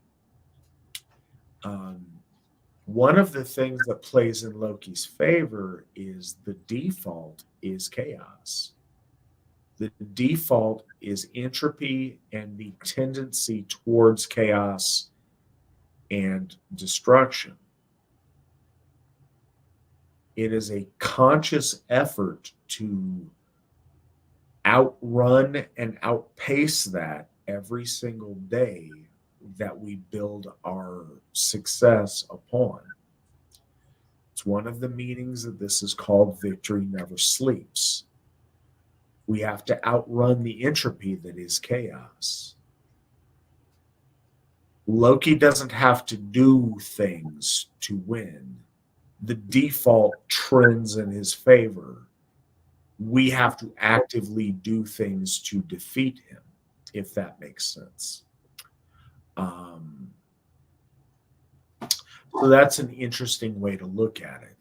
One of the things that plays in Loki's favor is the default is chaos. The default is entropy and the tendency towards chaos and destruction. It is a conscious effort to outrun and outpace that every single day that we build our success upon. It's one of the meanings that this is called Victory Never Sleeps. We have to outrun the entropy that is chaos. Loki doesn't have to do things to win. The default trends in his favor. We have to actively do things to defeat him, if that makes sense. So that's an interesting way to look at it.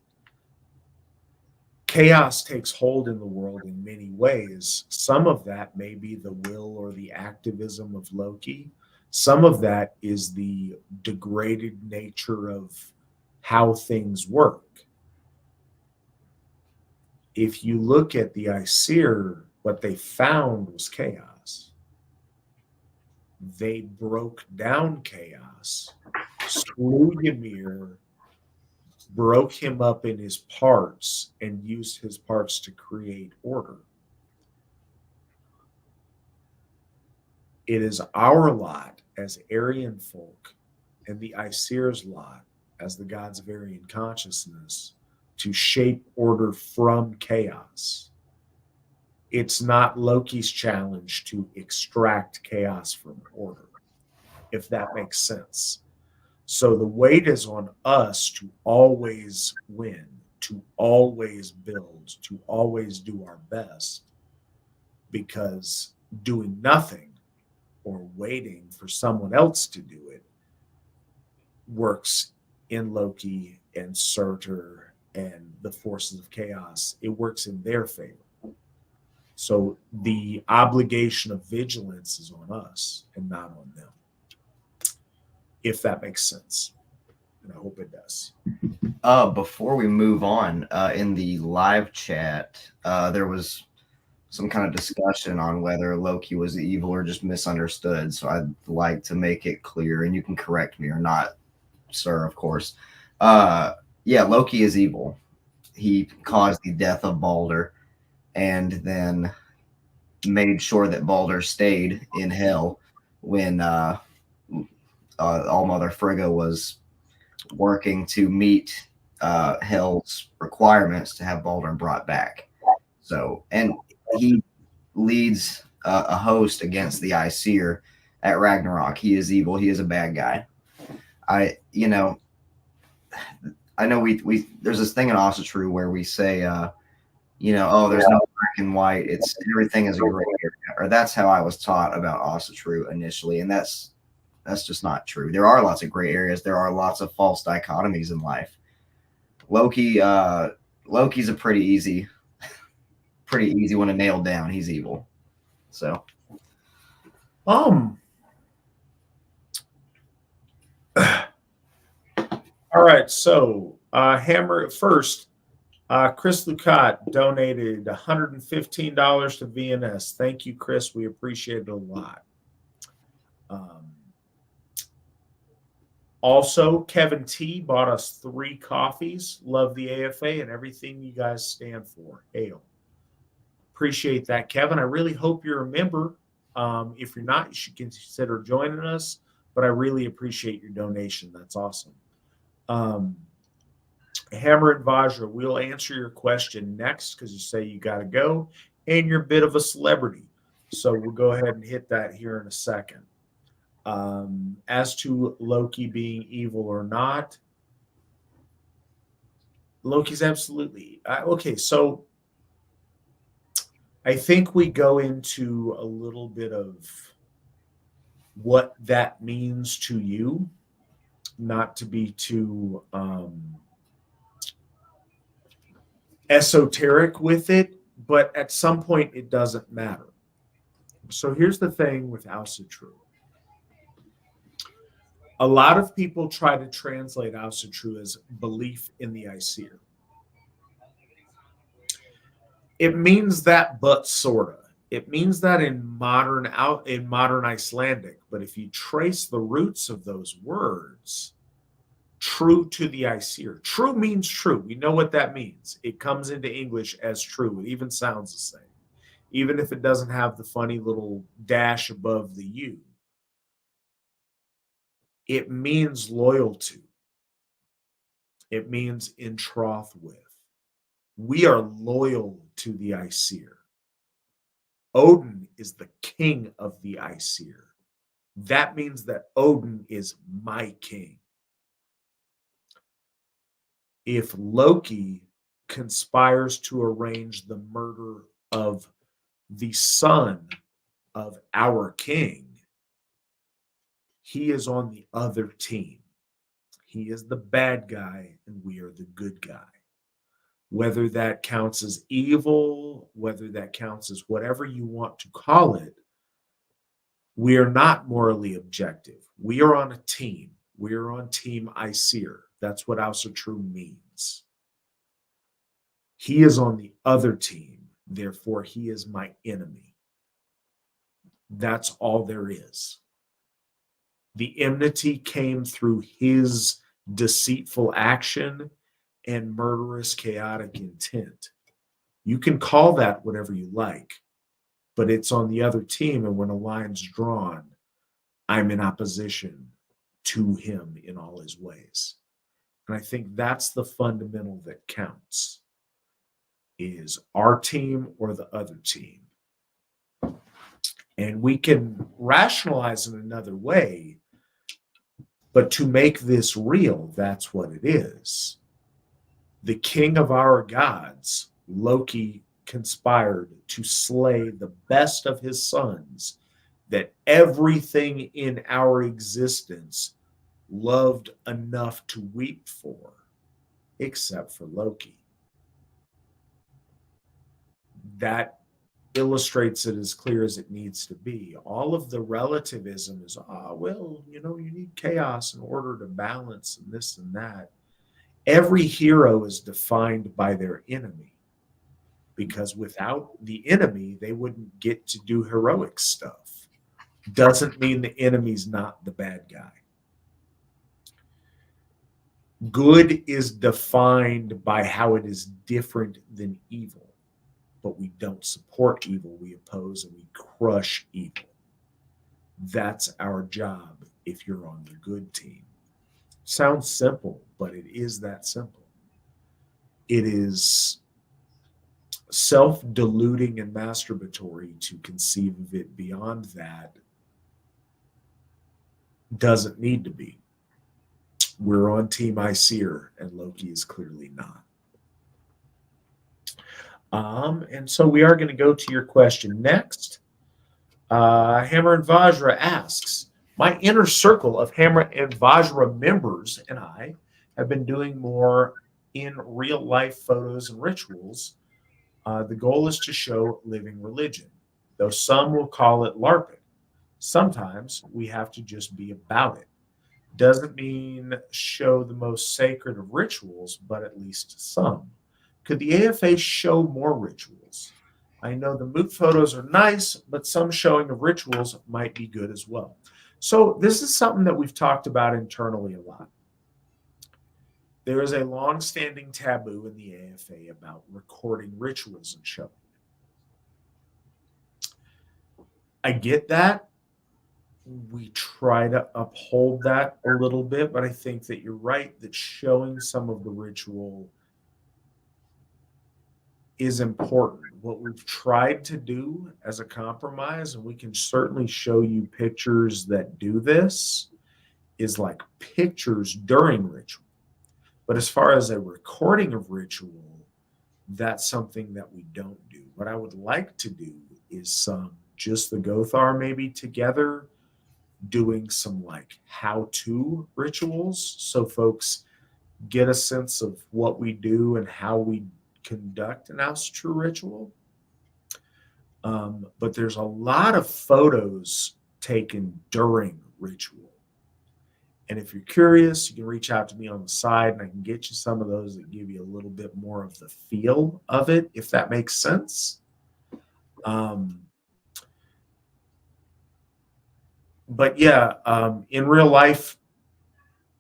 Chaos takes hold in the world in many ways. Some of that may be the will or the activism of Loki. Some of that is the degraded nature of how things work. If you look at the Aesir, what they found was chaos. They broke down chaos, slew Ymir, broke him up in his parts, and used his parts to create order. It is our lot as Aryan folk and the Aesir's lot as the gods of Aryan consciousness to shape order from chaos. It's not Loki's challenge to extract chaos from order, if that makes sense. So the weight is on us to always win, to always build, to always do our best, because doing nothing or waiting for someone else to do it works in Loki and Surtur and the forces of chaos. It works in their favor. So the obligation of vigilance is on us and not on them, if that makes sense. And I hope it does. Before we move on, in the live chat, there was some kind of discussion on whether Loki was evil or just misunderstood. So I'd like to make it clear, and you can correct me or not, sir, of course. Yeah, Loki is evil. He caused the death of Balder and then made sure that Balder stayed in hell when Allmother Frigga was working to meet Hell's requirements to have Balder brought back. So, and he leads a host against the Aesir at Ragnarok. He is evil. He is a bad guy. I know we there's this thing in Asatru where we say, oh, there's no black and white. It's everything is a gray area. Or that's how I was taught about Asatru initially, and that's just not true. There are lots of gray areas. There are lots of false dichotomies in life. Loki Loki's a pretty easy one to nail down. He's evil. So All right, so Hammer first. Chris Lucat donated $115 to VNS. Thank you, Chris. We appreciate it a lot. Also, Kevin T bought us 3 coffees. Love the AFA and everything you guys stand for. Hail. Appreciate that, Kevin. I really hope you're a member. If you're not, you should consider joining us. But I really appreciate your donation. That's awesome. Hammer and Vajra, we'll answer your question next because you say you got to go and you're a bit of a celebrity. So we'll go ahead and hit that here in a second. As to Loki being evil or not, Loki's absolutely okay. So I think we go into a little bit of what that means to you, not to be too esoteric with it, but at some point it doesn't matter. So here's the thing with Asatru. A lot of people try to translate Asatru as belief in the Aesir. It means that, but sorta. It means that in modern Icelandic, but if you trace the roots of those words, true to the Aesir. True means true. We know what that means. It comes into English as true. It even sounds the same, even if it doesn't have the funny little dash above the U. It means loyal to. It means in troth with. We are loyal to the Aesir. Odin is the king of the Aesir. That means that Odin is my king. If Loki conspires to arrange the murder of the son of our king, he is on the other team. He is the bad guy and we are the good guy. Whether that counts as evil, whether that counts as whatever you want to call it, we are not morally objective. We are on a team. We are on Team Aesir. That's what Asatru means. He is on the other team. Therefore, he is my enemy. That's all there is. The enmity came through his deceitful action and murderous, chaotic intent. You can call that whatever you like, but it's on the other team, and when a line's drawn, I'm in opposition to him in all his ways. And I think that's the fundamental that counts, is our team or the other team. And we can rationalize in another way, but to make this real, that's what it is. The king of our gods, Loki, conspired to slay the best of his sons that everything in our existence loved enough to weep for, except for Loki. That illustrates it as clear as it needs to be. All of the relativism is, well, you need chaos in order to balance and this and that. Every hero is defined by their enemy, because without the enemy, they wouldn't get to do heroic stuff. Doesn't mean the enemy's not the bad guy. Good is defined by how it is different than evil, but we don't support evil. We oppose and we crush evil. That's our job if you're on the good team. Sounds simple, but it is that simple. It is self-deluding and masturbatory to conceive of it beyond that. Doesn't need to be. We're on Team Aesir, and Loki is clearly not. And so we are going to go to your question next. Hammer and Vajra asks, my inner circle of Hammer and Vajra members and I have been doing more in real life photos and rituals, the goal is to show living religion, though some will call it LARPing. Sometimes we have to just be about it. Doesn't mean show the most sacred of rituals, but at least some. Could the AFA show more rituals? I know the moot photos are nice, but some showing of rituals might be good as well. So this is something that we've talked about internally a lot. There is a long-standing taboo in the AFA about recording rituals and showing. I get that. We try to uphold that a little bit, but I think that you're right that showing some of the ritual is important. What we've tried to do as a compromise, and we can certainly show you pictures that do this, is like pictures during ritual. But as far as a recording of ritual, that's something that we don't do. What I would like to do is just the Gothar maybe together doing some like how-to rituals so folks get a sense of what we do and how we conduct an Asatru ritual. But there's a lot of photos taken during ritual. And if you're curious, you can reach out to me on the side and I can get you some of those that give you a little bit more of the feel of it, if that makes sense. But yeah, in real life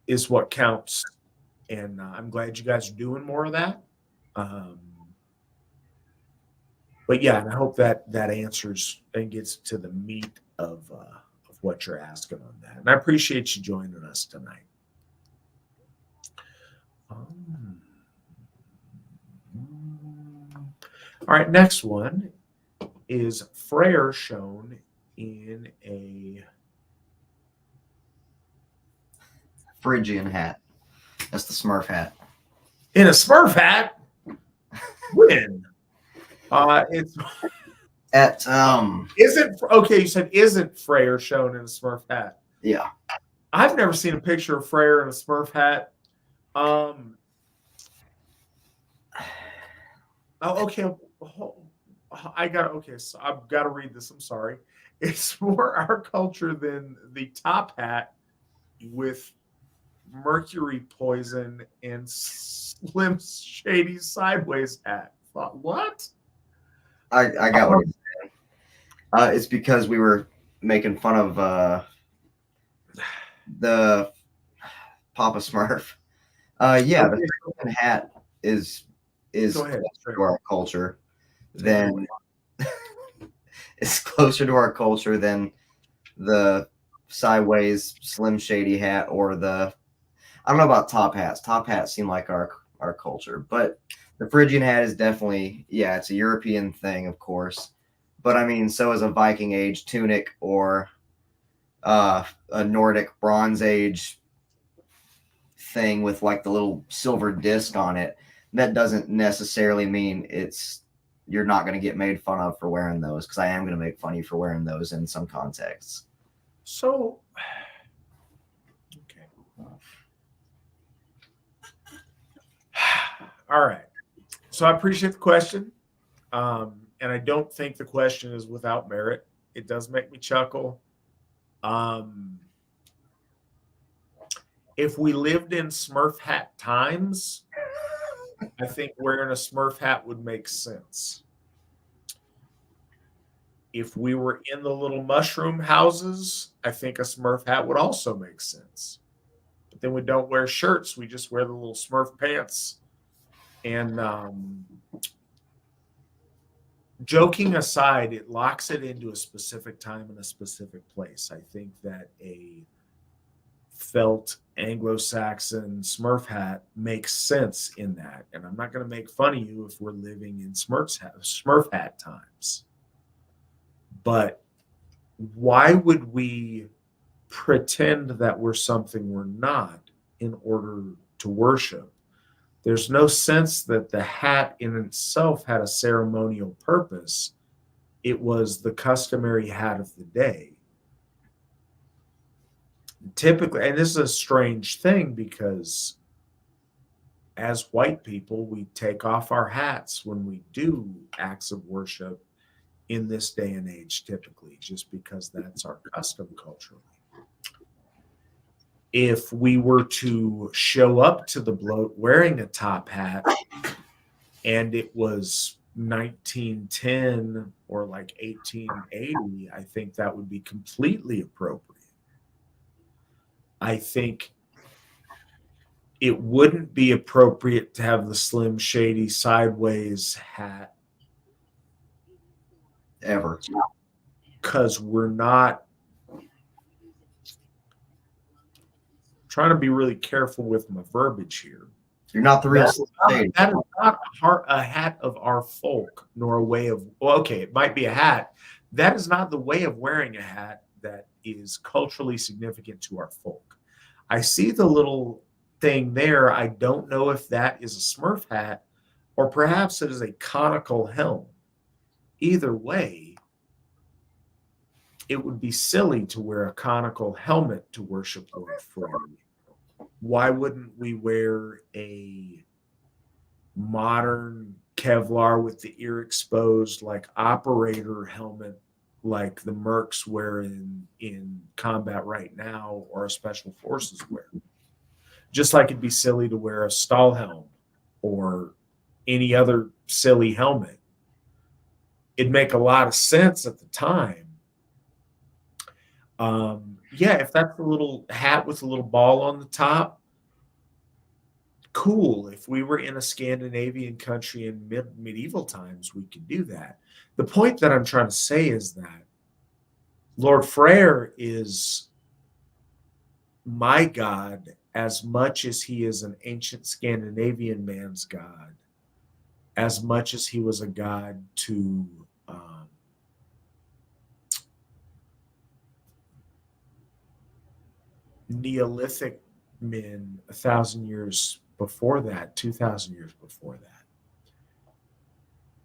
is what counts. And I'm glad you guys are doing more of that. But yeah, and I hope that answers and gets to the meat of what you're asking on that. And I appreciate you joining us tonight. All right, next one is Freyr shown in a Phrygian hat. That's the Smurf hat. In a Smurf hat? When? It's At isn't okay. You said isn't Freyr shown in a Smurf hat? Yeah. I've never seen a picture of Freyr in a Smurf hat. Oh, okay. So I've got to read this. I'm sorry. It's more our culture than the top hat with mercury poison and Slim Shady sideways hat. What? I got what you're saying. It's because we were making fun of the Papa Smurf. Yeah, the Phrygian hat is closer to our culture than it's closer to our culture than the sideways Slim Shady hat or the I don't know about top hats. Top hats seem like our culture, but the Phrygian hat is definitely, yeah, it's a European thing, of course. But I mean, so is a Viking Age tunic or a Nordic Bronze Age thing with like the little silver disc on it. That doesn't necessarily mean you're not going to get made fun of for wearing those, because I am going to make fun of you for wearing those in some contexts. So, okay. All right. So I appreciate the question. And I don't think the question is without merit. It does make me chuckle. If we lived in Smurf hat times, I think wearing a Smurf hat would make sense. If we were in the little mushroom houses, I think a Smurf hat would also make sense. But then we don't wear shirts. We just wear the little Smurf pants. And joking aside, it locks it into a specific time and a specific place. I think that a felt Anglo-Saxon Smurf hat makes sense in that. And I'm not going to make fun of you if we're living in Smurf hat times. But why would we pretend that we're something we're not in order to worship? There's no sense that the hat in itself had a ceremonial purpose. It was the customary hat of the day. Typically, and this is a strange thing because as white people, we take off our hats when we do acts of worship in this day and age, typically, just because that's our custom culturally. If we were to show up to the bloat wearing a top hat and it was 1910 or like 1880, I think that would be completely appropriate. I think it wouldn't be appropriate to have the Slim Shady sideways hat Ever. because we're not trying to be really careful with my verbiage here. You're not the real Slim Shady. That is not a hat of our folk, nor a way of, well, okay, it might be a hat. That is not the way of wearing a hat that is culturally significant to our folk. I see the little thing there. I don't know if that is a Smurf hat or perhaps it is a conical helm. Either way, it would be silly to wear a conical helmet to worship Lord Frey. Why wouldn't we wear a modern Kevlar with the ear exposed, like operator helmet, like the Mercs wear in combat right now, or a special forces wear? Just like it'd be silly to wear a Stahlhelm or any other silly helmet. It'd make a lot of sense at the time. Yeah, if that's the little hat with a little ball on the top, cool. If we were in a Scandinavian country in medieval times, we could do that. The point that I'm trying to say is that Lord Freyr is my god as much as he is an ancient Scandinavian man's god, as much as he was a god to Neolithic men 1,000 years before that, 2,000 years before that.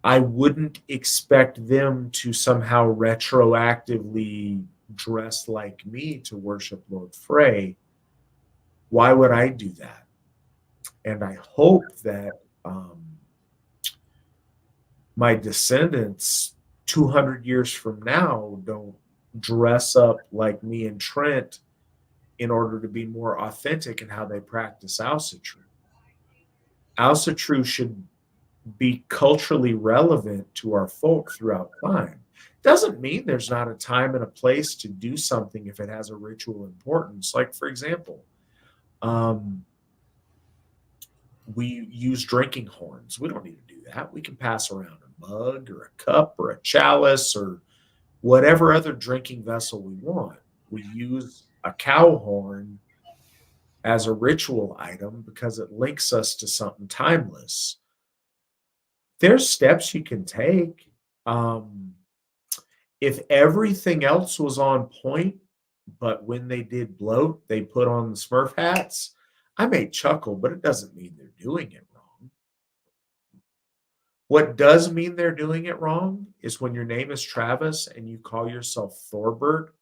I wouldn't expect them to somehow retroactively dress like me to worship Lord Frey. Why would I do that? And I hope that my descendants 200 years from now don't dress up like me and Trent in order to be more authentic in how they practice Asatru. Asatru should be culturally relevant to our folk throughout time. Doesn't mean there's not a time and a place to do something if it has a ritual importance. Like, for example, we use drinking horns. We don't need to do that. We can pass around a mug or a cup or a chalice or whatever other drinking vessel we want. We use a cow horn as a ritual item because it links us to something timeless. There's steps you can take. If everything else was on point, but when they did bloat, they put on the Smurf hats, I may chuckle, but it doesn't mean they're doing it wrong. What does mean they're doing it wrong is when your name is Travis and you call yourself Thorbert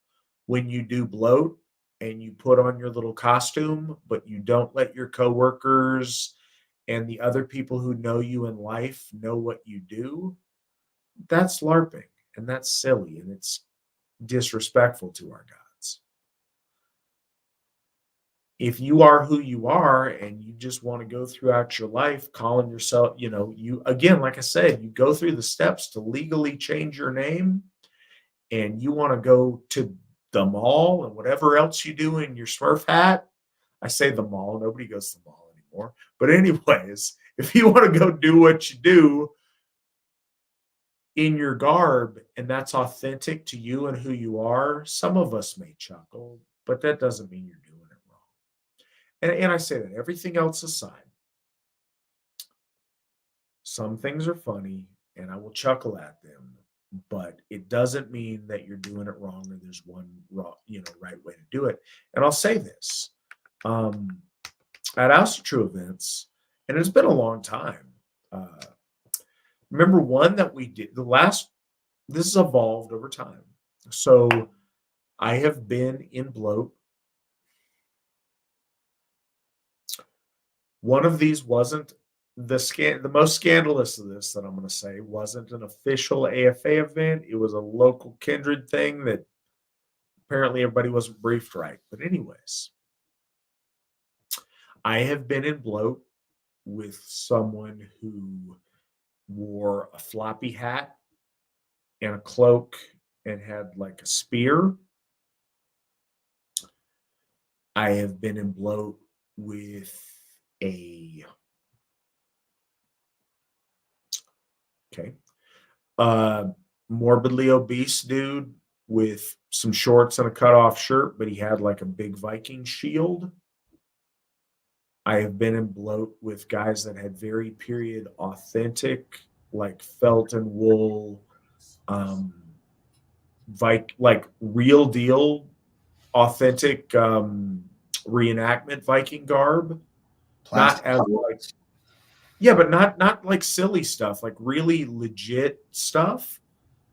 when you do bloat and you put on your little costume, but you don't let your coworkers and the other people who know you in life know what you do. That's LARPing, and that's silly, and it's disrespectful to our gods. If you are who you are and you just want to go throughout your life calling yourself, you, again, like I said, you go through the steps to legally change your name, and you want to go to the mall and whatever else you do in your Smurf hat. I say the mall, nobody goes to the mall anymore. But anyways, if you want to go do what you do in your garb and that's authentic to you and who you are, some of us may chuckle, but that doesn't mean you're doing it wrong. And I say that everything else aside, some things are funny and I will chuckle at them, but it doesn't mean that you're doing it wrong or there's one right way to do it. And I'll say this, at Asatru events, and it's been a long time. Remember one that we did, this has evolved over time. So I have been in bloat One of these wasn't the most scandalous of this that I'm going to say wasn't an official AFA event. It was a local kindred thing that apparently everybody wasn't briefed right. But anyways, I have been in bloat with someone who wore a floppy hat and a cloak and had like a spear. I have been in bloat with a morbidly obese dude with some shorts and a cutoff shirt, but he had like a big Viking shield. I have been in bloat with guys that had very period authentic, like felt and wool, like real deal, authentic reenactment Viking garb. Plastic Not as like, yeah, but not like silly stuff, like really legit stuff.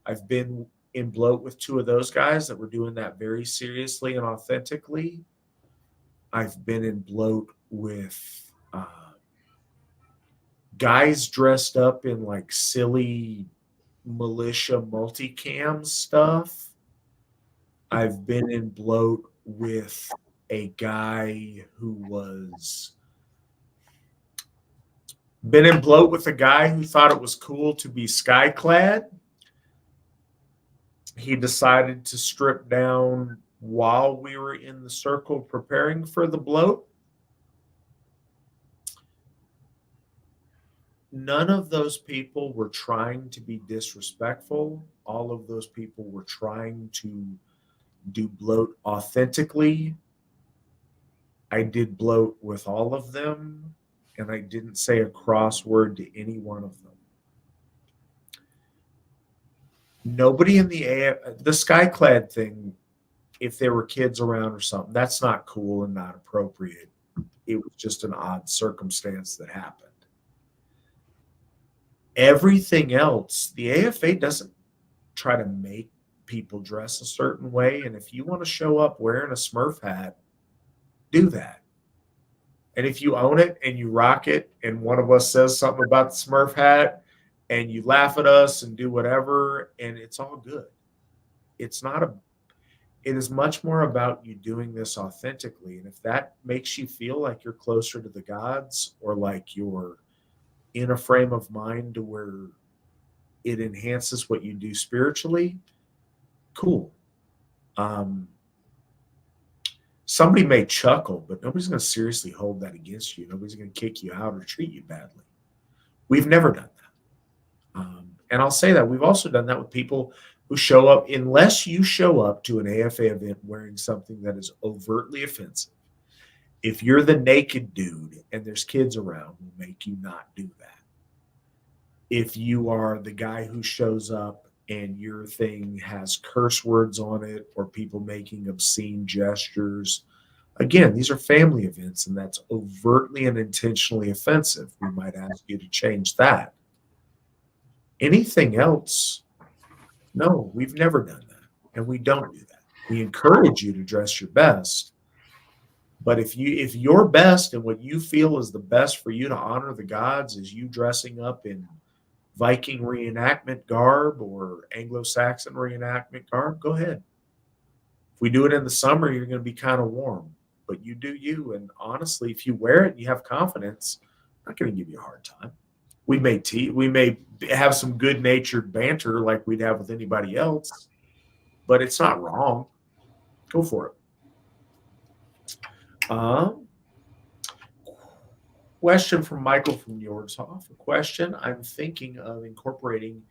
I've been in bloat with two of those guys that were doing that very seriously and authentically. I've been in bloat with guys dressed up in like silly militia multicam stuff. I've been in bloat with a guy who was been in bloat with a guy who thought it was cool to be skyclad. He decided to strip down while we were in the circle preparing for the bloat. None of those people were trying to be disrespectful. All of those people were trying to do bloat authentically. I did bloat with all of them, and I didn't say a cross word to any one of them. Nobody in the skyclad thing, if there were kids around or something, that's not cool and not appropriate. It was just an odd circumstance that happened. Everything else, the AFA doesn't try to make people dress a certain way. And if you want to show up wearing a Smurf hat, do that. And if you own it and you rock it, and one of us says something about the Smurf hat, and you laugh at us and do whatever, and it's all good. It is much more about you doing this authentically. And if that makes you feel like you're closer to the gods, or like you're in a frame of mind to where it enhances what you do spiritually, cool. Somebody may chuckle, but nobody's going to seriously hold that against you. Nobody's going to kick you out or treat you badly. We've never done that. And I'll say that we've also done that with people who show up, unless you show up to an AFA event wearing something that is overtly offensive. If you're the naked dude and there's kids around, we'll make you not do that. If you are the guy who shows up and your thing has curse words on it or people making obscene gestures, again, these are family events, and that's overtly and intentionally offensive. We might ask you to change that. Anything else, no, we've never done that, and we don't do that. We encourage you to dress your best, but if your best and what you feel is the best for you to honor the gods is you dressing up in Viking reenactment garb or Anglo-Saxon reenactment garb, go ahead. If we do it in the summer, you're going to be kind of warm, but you do you. And honestly, if you wear it and you have confidence, I'm not going to give you a hard time. We may have some good-natured banter like we'd have with anybody else, but it's not wrong. Go for it. Question from Michael from Yordshoff. A question: I'm thinking of incorporating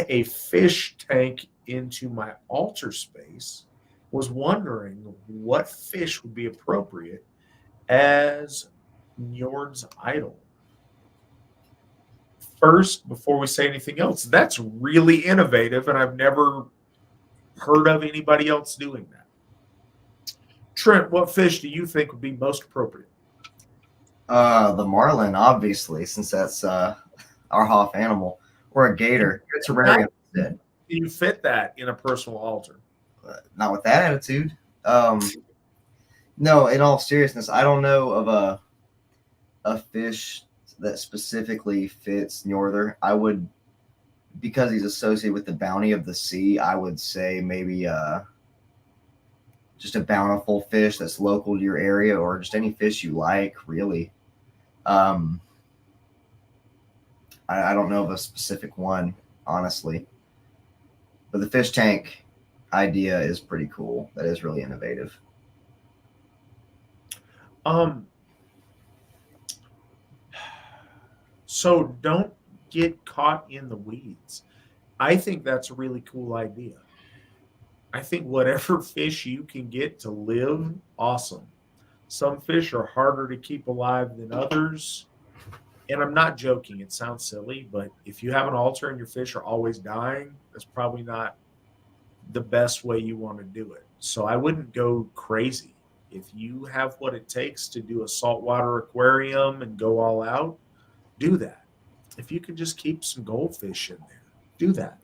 a fish tank into my altar space. Was wondering what fish would be appropriate as Njord's idol. First, before we say anything else, that's really innovative, and I've never heard of anybody else doing that. Trent, what fish do you think would be most appropriate? The marlin, obviously, since that's our Hoff animal, or a gator. It's a rare instead. Do you fit that in a personal altar? Not with that attitude. No, in all seriousness, I don't know of a fish that specifically fits Njordur, I would, because he's associated with the bounty of the sea, I would say maybe just a bountiful fish that's local to your area, or just any fish you like, really. I don't know of a specific one, honestly. But the fish tank idea is pretty cool. That is really innovative. So don't get caught in the weeds. I think that's a really cool idea. I think whatever fish you can get to live, awesome. Some fish are harder to keep alive than others. And I'm not joking. It sounds silly, but if you have an altar and your fish are always dying, that's probably not the best way you want to do it. So I wouldn't go crazy. If you have what it takes to do a saltwater aquarium and go all out, do that. If you can just keep some goldfish in there, do that.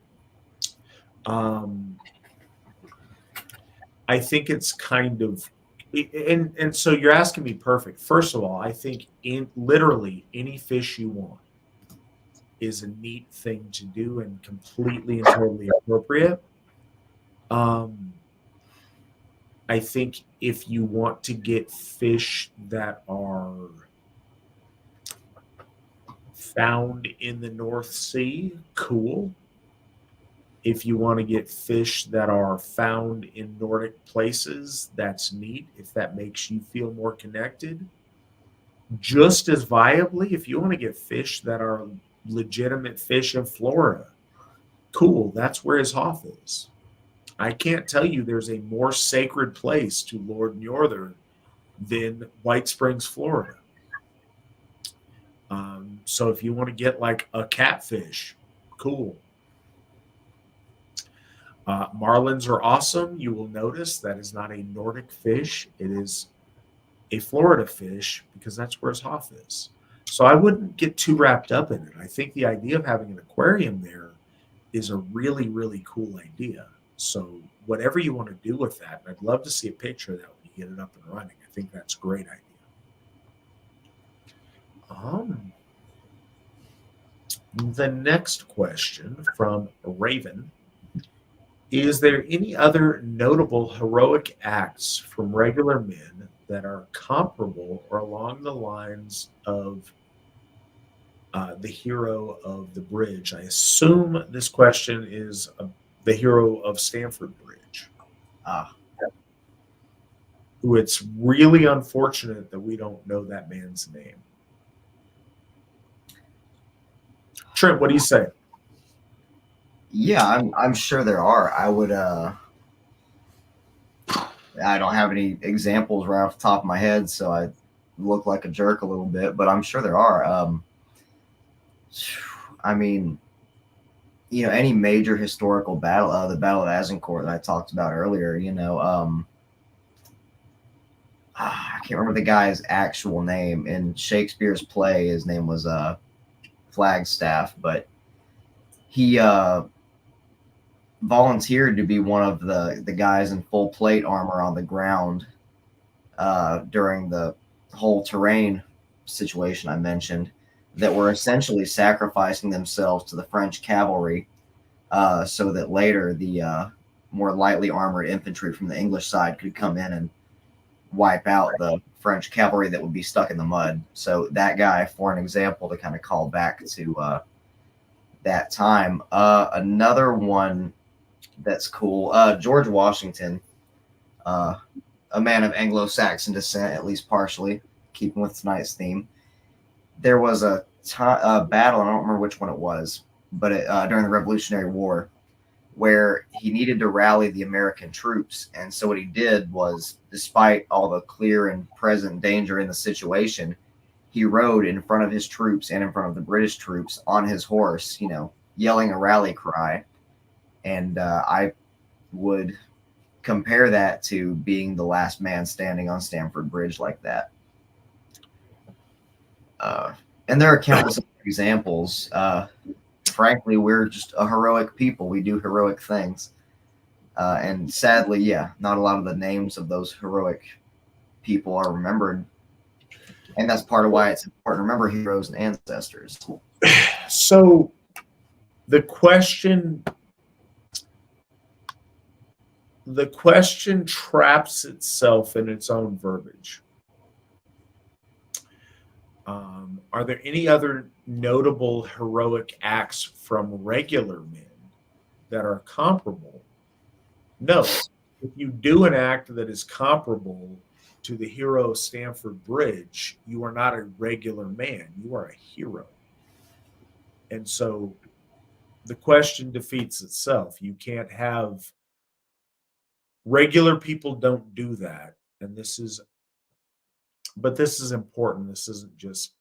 I think it's kind of, and so you're asking me perfect. First of all, I think in literally any fish you want is a neat thing to do and completely and totally appropriate. I think if you want to get fish that are found in the North Sea, cool. If you want to get fish that are found in Nordic places, that's neat. If that makes you feel more connected, just as viably, if you want to get fish that are legitimate fish in Florida, cool. That's where his Hoff is. I can't tell you there's a more sacred place to Lord Njordur than White Springs, Florida. So if you want to get like a catfish, cool. Marlins are awesome. You will notice that is not a Nordic fish. It is a Florida fish because that's where his Hoff is. So I wouldn't get too wrapped up in it. I think the idea of having an aquarium there is a really, really cool idea. So whatever you want to do with that, and I'd love to see a picture of that when you get it up and running. I think that's a great idea. The next question from Raven. Is there any other notable heroic acts from regular men that are comparable or along the lines of the hero of the bridge? I assume this question is the hero of Stamford Bridge. Who it's really unfortunate that we don't know that man's name. Trent, what do you say? Yeah, I'm sure there are. I would I don't have any examples right off the top of my head, so I look like a jerk a little bit, but I'm sure there are. I mean, any major historical battle, the Battle of Azincourt that I talked about earlier, I can't remember the guy's actual name. In Shakespeare's play, his name was Flagstaff, but he volunteered to be one of the guys in full plate armor on the ground during the whole terrain situation I mentioned, that were essentially sacrificing themselves to the French cavalry so that later the more lightly armored infantry from the English side could come in and wipe out the French cavalry that would be stuck in the mud. So that guy, for an example, to kind of call back to that time. Another one that's cool, George Washington, a man of Anglo-Saxon descent, at least partially, keeping with tonight's theme. There was a battle, I don't remember which one it was, but during the Revolutionary War, where he needed to rally the American troops. And so what he did was, despite all the clear and present danger in the situation, he rode in front of his troops and in front of the British troops on his horse, yelling a rally cry. And I would compare that to being the last man standing on Stamford Bridge like that. And there are countless examples. Frankly, we're just a heroic people. We do heroic things. And sadly, not a lot of the names of those heroic people are remembered. And that's part of why it's important to remember heroes and ancestors. So the question traps itself in its own verbiage. Are there any other notable heroic acts from regular men that are comparable? No. If you do an act that is comparable to the hero of Stamford Bridge, you are not a regular man. You are a hero. And so the question defeats itself. You can't have regular people don't do that. And this is important. This isn't just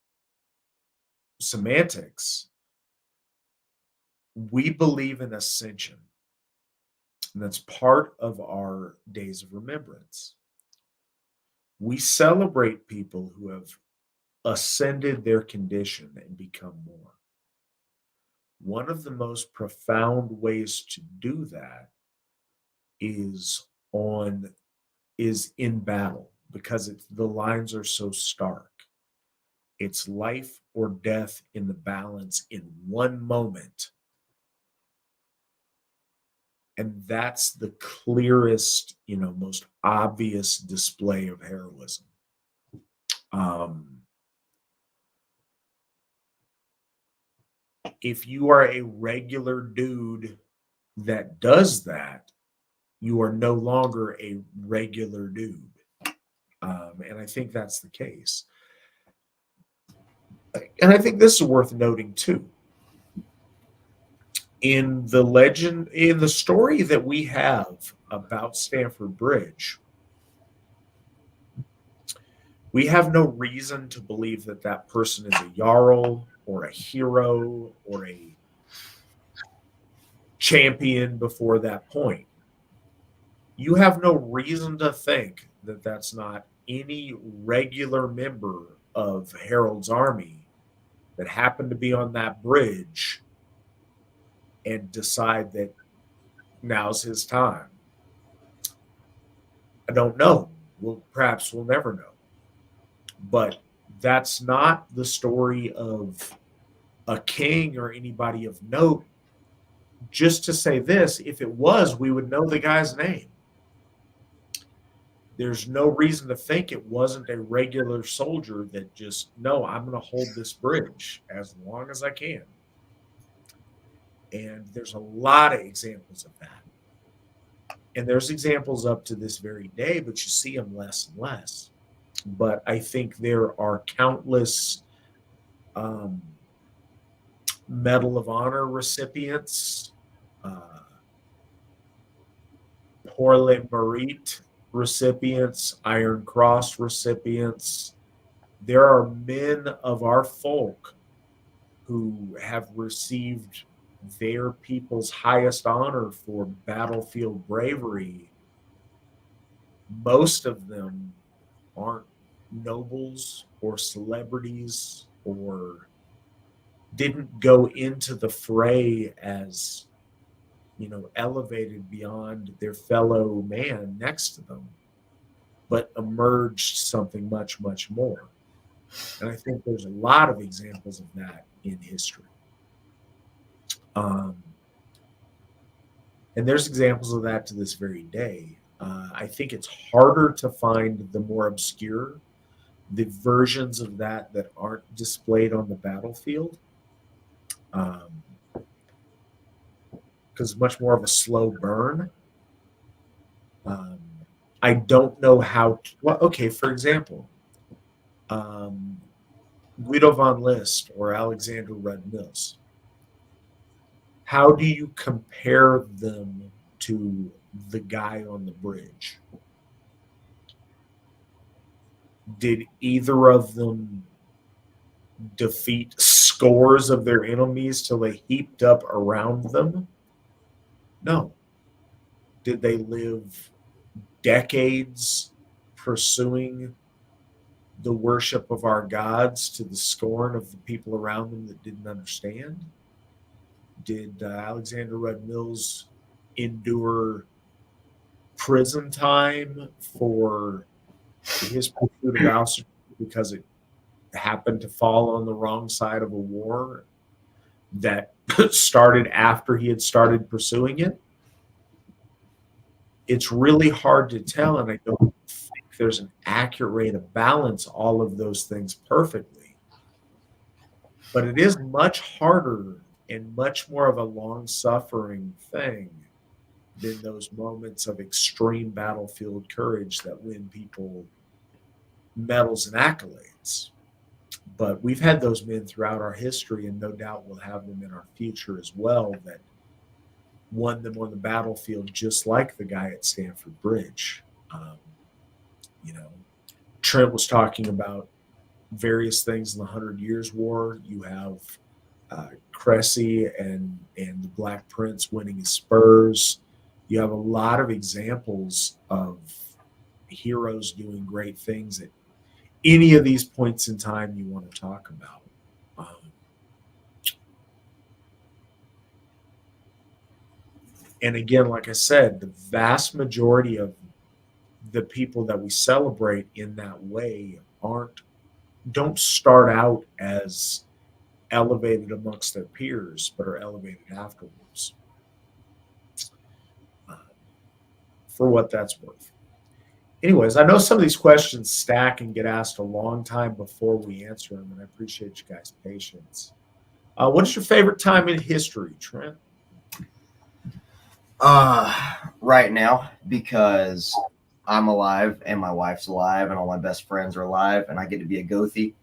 semantics. We believe in ascension. And that's part of our days of remembrance. We celebrate people who have ascended their condition and become more. One of the most profound ways to do that is in battle, because the lines are so stark. It's life or death in the balance in one moment. And that's the clearest, most obvious display of heroism. If you are a regular dude that does that, you are no longer a regular dude. And I think that's the case. And I think this is worth noting too. In the story that we have about Stamford Bridge, we have no reason to believe that that person is a jarl or a hero or a champion before that point. You have no reason to think that that's not any regular member of Harold's army that happened to be on that bridge and decide that now's his time. I don't know. Perhaps we'll never know. But that's not the story of a king or anybody of note. Just to say this, if it was, we would know the guy's name. There's no reason to think it wasn't a regular soldier that just, no, I'm going to hold this bridge as long as I can. And there's a lot of examples of that. And there's examples up to this very day, but you see them less and less. But I think there are countless Medal of Honor recipients, Pour le Mérite recipients, Iron Cross recipients. There are men of our folk who have received their people's highest honor for battlefield bravery. Most of them aren't nobles or celebrities or didn't go into the fray as, elevated beyond their fellow man next to them, but emerged something much, much more. And I think there's a lot of examples of that in history. And there's examples of that to this very day. I think it's harder to find the more obscure, the versions of that aren't displayed on the battlefield. Because it's much more of a slow burn. I don't know how to, for example, Guido von List or Alexander Red Mills. How do you compare them to the guy on the bridge? Did either of them defeat scores of their enemies till they heaped up around them? No. Did they live decades pursuing the worship of our gods to the scorn of the people around them that didn't understand? Did Alexander Red Mills endure prison time for his pursuit of Asatru because it happened to fall on the wrong side of a war that started after he had started pursuing it. It's really hard to tell, and I don't think there's an accurate way to balance all of those things perfectly. But it is much harder and much more of a long-suffering thing than those moments of extreme battlefield courage that win people medals and accolades. But we've had those men throughout our history, and no doubt we'll have them in our future as well, that won them on the battlefield, just like the guy at Stamford Bridge. Trent was talking about various things in the 100 Years' War. You have Cressy and the Black Prince winning his spurs. You have a lot of examples of heroes doing great things at any of these points in time you want to talk about. And again, like I said, the vast majority of the people that we celebrate in that way don't start out as elevated amongst their peers, but are elevated afterwards. For what that's worth. Anyways, I know some of these questions stack and get asked a long time before we answer them, and I appreciate you guys' patience. What is your favorite time in history, Trent? Right now, because I'm alive and my wife's alive and all my best friends are alive, and I get to be a Gothi.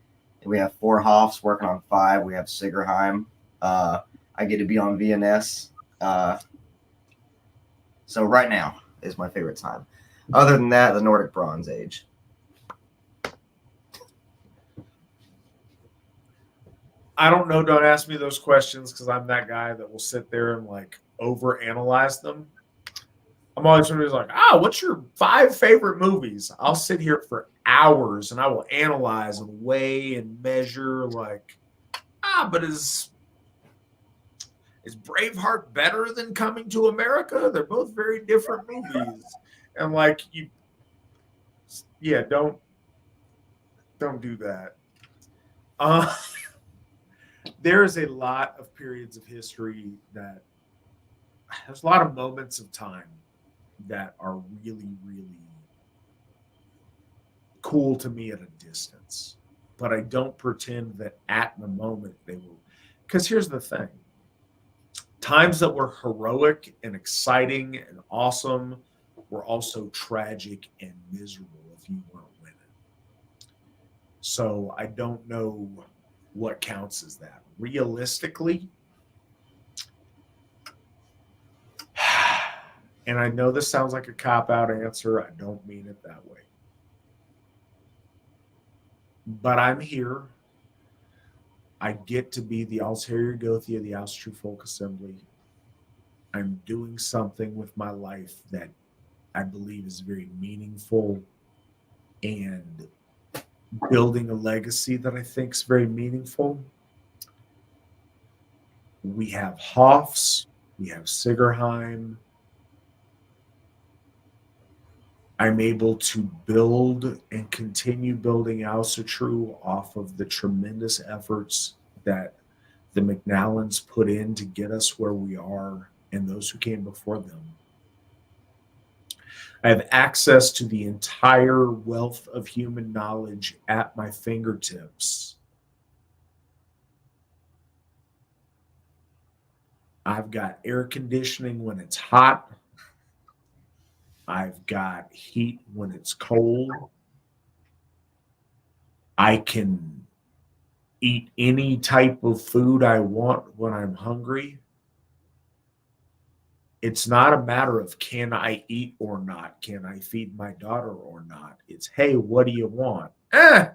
And we have 4 Hoffs working on 5. We have Sigerheim. I get to be on VNS. So right now is my favorite time. Other than that, the Nordic Bronze Age. I don't know. Don't ask me those questions, because I'm that guy that will sit there and like overanalyze them. I'm always somebody's like, what's your 5 favorite movies? I'll sit here for hours and I will analyze and weigh and measure like, but is Braveheart better than Coming to America? They're both very different movies. And like don't do that. There is a lot of periods of history that there's a lot of moments of time that are really, really cool to me at a distance. But I don't pretend that at the moment they will. Because here's the thing. Times that were heroic and exciting and awesome were also tragic and miserable if you weren't winning. So I don't know what counts as that. Realistically, and I know this sounds like a cop-out answer. I don't mean it that way. But I'm here. I get to be the Altair Gothi of the Asatru Folk Assembly. I'm doing something with my life that I believe is very meaningful and building a legacy that I think is very meaningful. We have Hoffs. We have Sigerheim. I'm able to build and continue building Asatru off of the tremendous efforts that the McNallans put in to get us where we are and those who came before them. I have access to the entire wealth of human knowledge at my fingertips. I've got air conditioning when it's hot. I've got heat when it's cold. I can eat any type of food I want when I'm hungry. It's not a matter of can I eat or not, can I feed my daughter or not. It's, hey, what do you want? I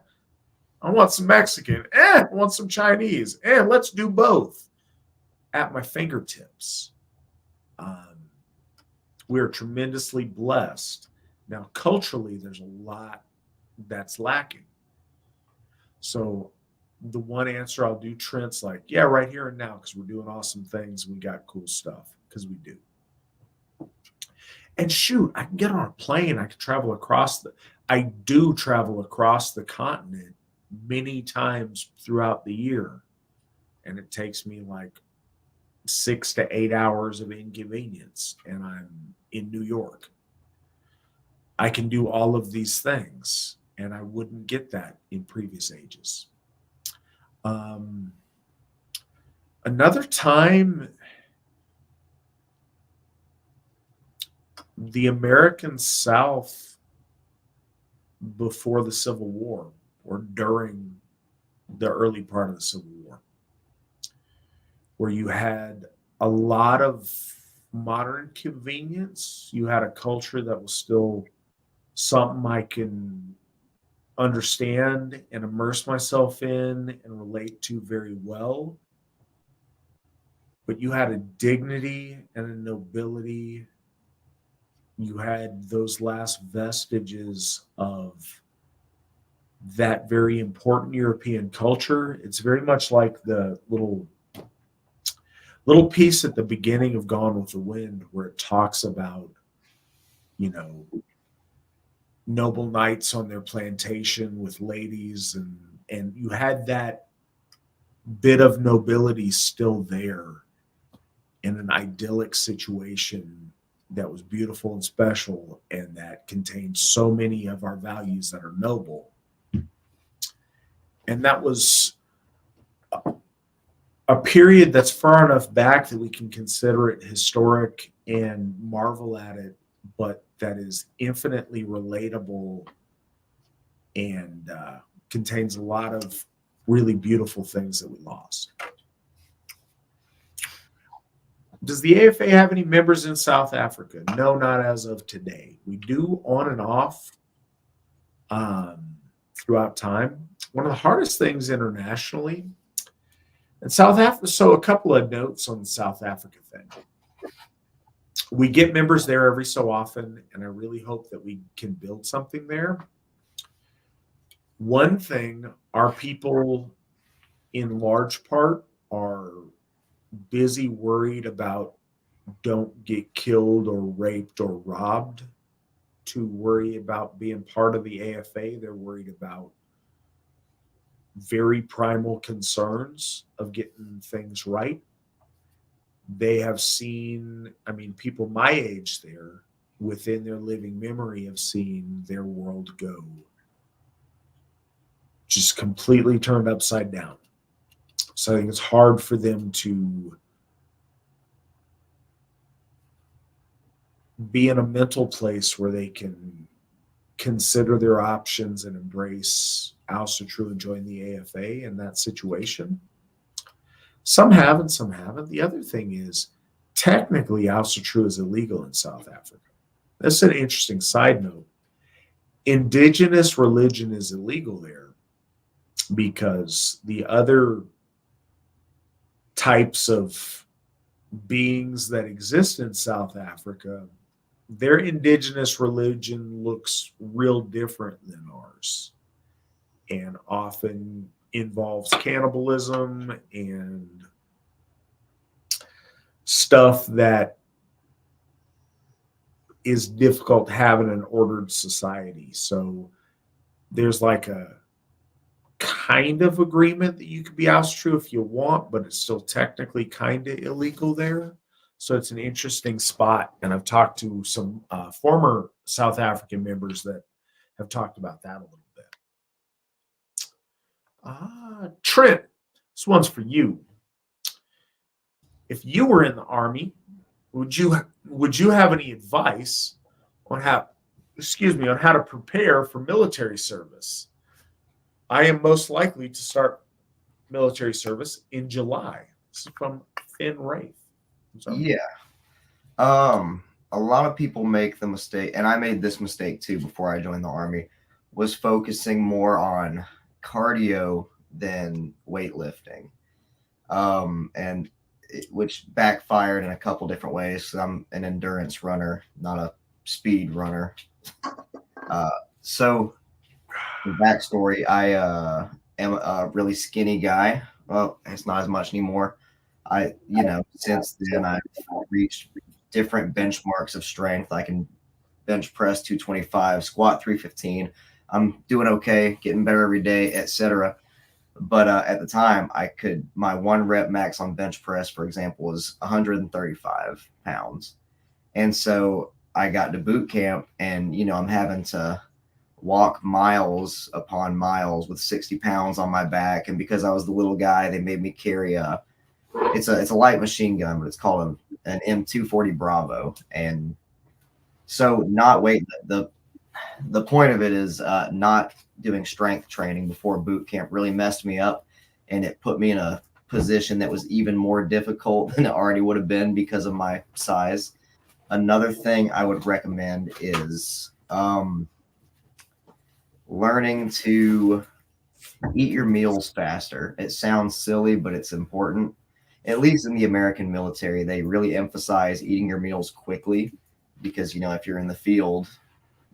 want some Mexican. I want some Chinese. Let's do both at my fingertips. We're tremendously blessed. Now, culturally, there's a lot that's lacking. So the one answer I'll do, Trent's like, yeah, right here and now, because we're doing awesome things. We got cool stuff, because we do. And shoot, I can get on a plane. I do travel across the continent many times throughout the year, and it takes me like 6 to 8 hours of inconvenience, and I'm in New York. I can do all of these things, and I wouldn't get that in previous ages. Another time, the American South before the Civil War, or during the early part of the Civil War, where you had a lot of modern convenience. You had a culture that was still something I can understand and immerse myself in and relate to very well. But you had a dignity and a nobility. You had those last vestiges of that very important European culture. It's very much like the little piece at the beginning of Gone with the Wind where it talks about, noble knights on their plantation with ladies, and you had that bit of nobility still there in an idyllic situation that was beautiful and special, and that contained so many of our values that are noble. And that was a period that's far enough back that we can consider it historic and marvel at it, but that is infinitely relatable and contains a lot of really beautiful things that we lost. Does the AFA have any members in South Africa? No, not as of today. We do on and off throughout time. One of the hardest things internationally, and South Africa, so a couple of notes on the South Africa thing. We get members there every so often, and I really hope that we can build something there. One thing, our people in large part are busy worried about don't get killed or raped or robbed to worry about being part of the AFA. They're worried about very primal concerns of getting things right. They have seen, people my age there, within their living memory, have seen their world go just completely turned upside down. So I think it's hard for them to be in a mental place where they can consider their options and embrace Asatru and join the AFA in that situation. Some have and some haven't. The other thing is, technically, Asatru is illegal in South Africa. That's an interesting side note. Indigenous religion is illegal there because the other types of beings that exist in South Africa, their indigenous religion looks real different than ours and often involves cannibalism and stuff that is difficult to have in an ordered society. So there's like a kind of agreement that you could be Asatru if you want, but it's still technically kind of illegal there. So it's an interesting spot. And I've talked to some former South African members that have talked about that a little bit. Trent, this one's for you. If you were in the Army, would you have any advice on how to prepare for military service? I am most likely to start military service in July. This is from Finn Wraith. Yeah. A lot of people make the mistake, and I made this mistake too before I joined the Army, was focusing more on cardio than weightlifting. Which backfired in a couple different ways. So I'm an endurance runner, not a speed runner. So the backstory, I am a really skinny guy. Well, it's not as much anymore. Since then I've reached different benchmarks of strength. I can bench press 225, squat 315. I'm doing okay, getting better every day, etc. But at the time, my 1 rep max on bench press, for example, was 135 pounds. And so I got to boot camp, and I'm having to walk miles upon miles with 60 pounds on my back. And because I was the little guy, they made me carry it's a light machine gun, but it's called an M240 Bravo. And so not wait the point of it is not doing strength training before boot camp really messed me up, and it put me in a position that was even more difficult than it already would have been because of my size. Another thing I would recommend is learning to eat your meals faster. It sounds silly, but it's important. At least in the American military, they really emphasize eating your meals quickly because, if you're in the field,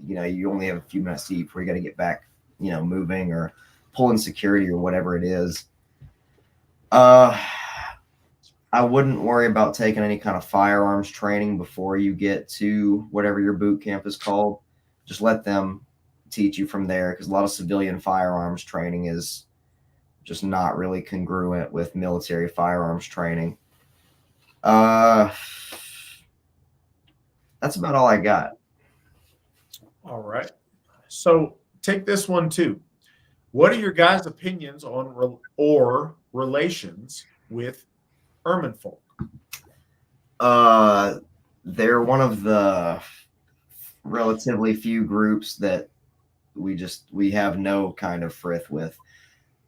you only have a few minutes to eat before you got to get back, moving or pulling security or whatever it is. I wouldn't worry about taking any kind of firearms training before you get to whatever your boot camp is called. Just let them teach you from there, because a lot of civilian firearms training is just not really congruent with military firearms training. That's about all I got. All right. So take this one too. What are your guys' opinions on relations with Ermine folk? They're one of the relatively few groups that we have no kind of frith with.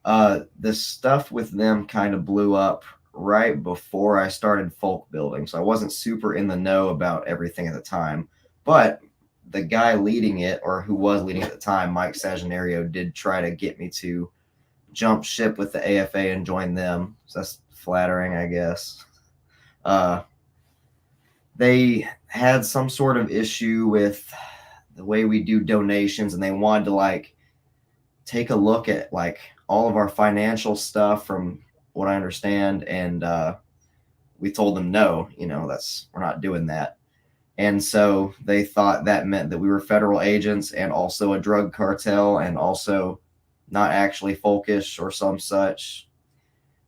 The stuff with them kind of blew up right before I started folk building, so I wasn't super in the know about everything at the time. But the guy leading it, or who was leading at the time, Mike Sagenario, did try to get me to jump ship with the AFA and join them. So that's flattering, I guess. They had some sort of issue with the way we do donations, and they wanted to take a look at all of our financial stuff from what I understand. And we told them no, we're not doing that. And so they thought that meant that we were federal agents and also a drug cartel and also not actually folkish or some such.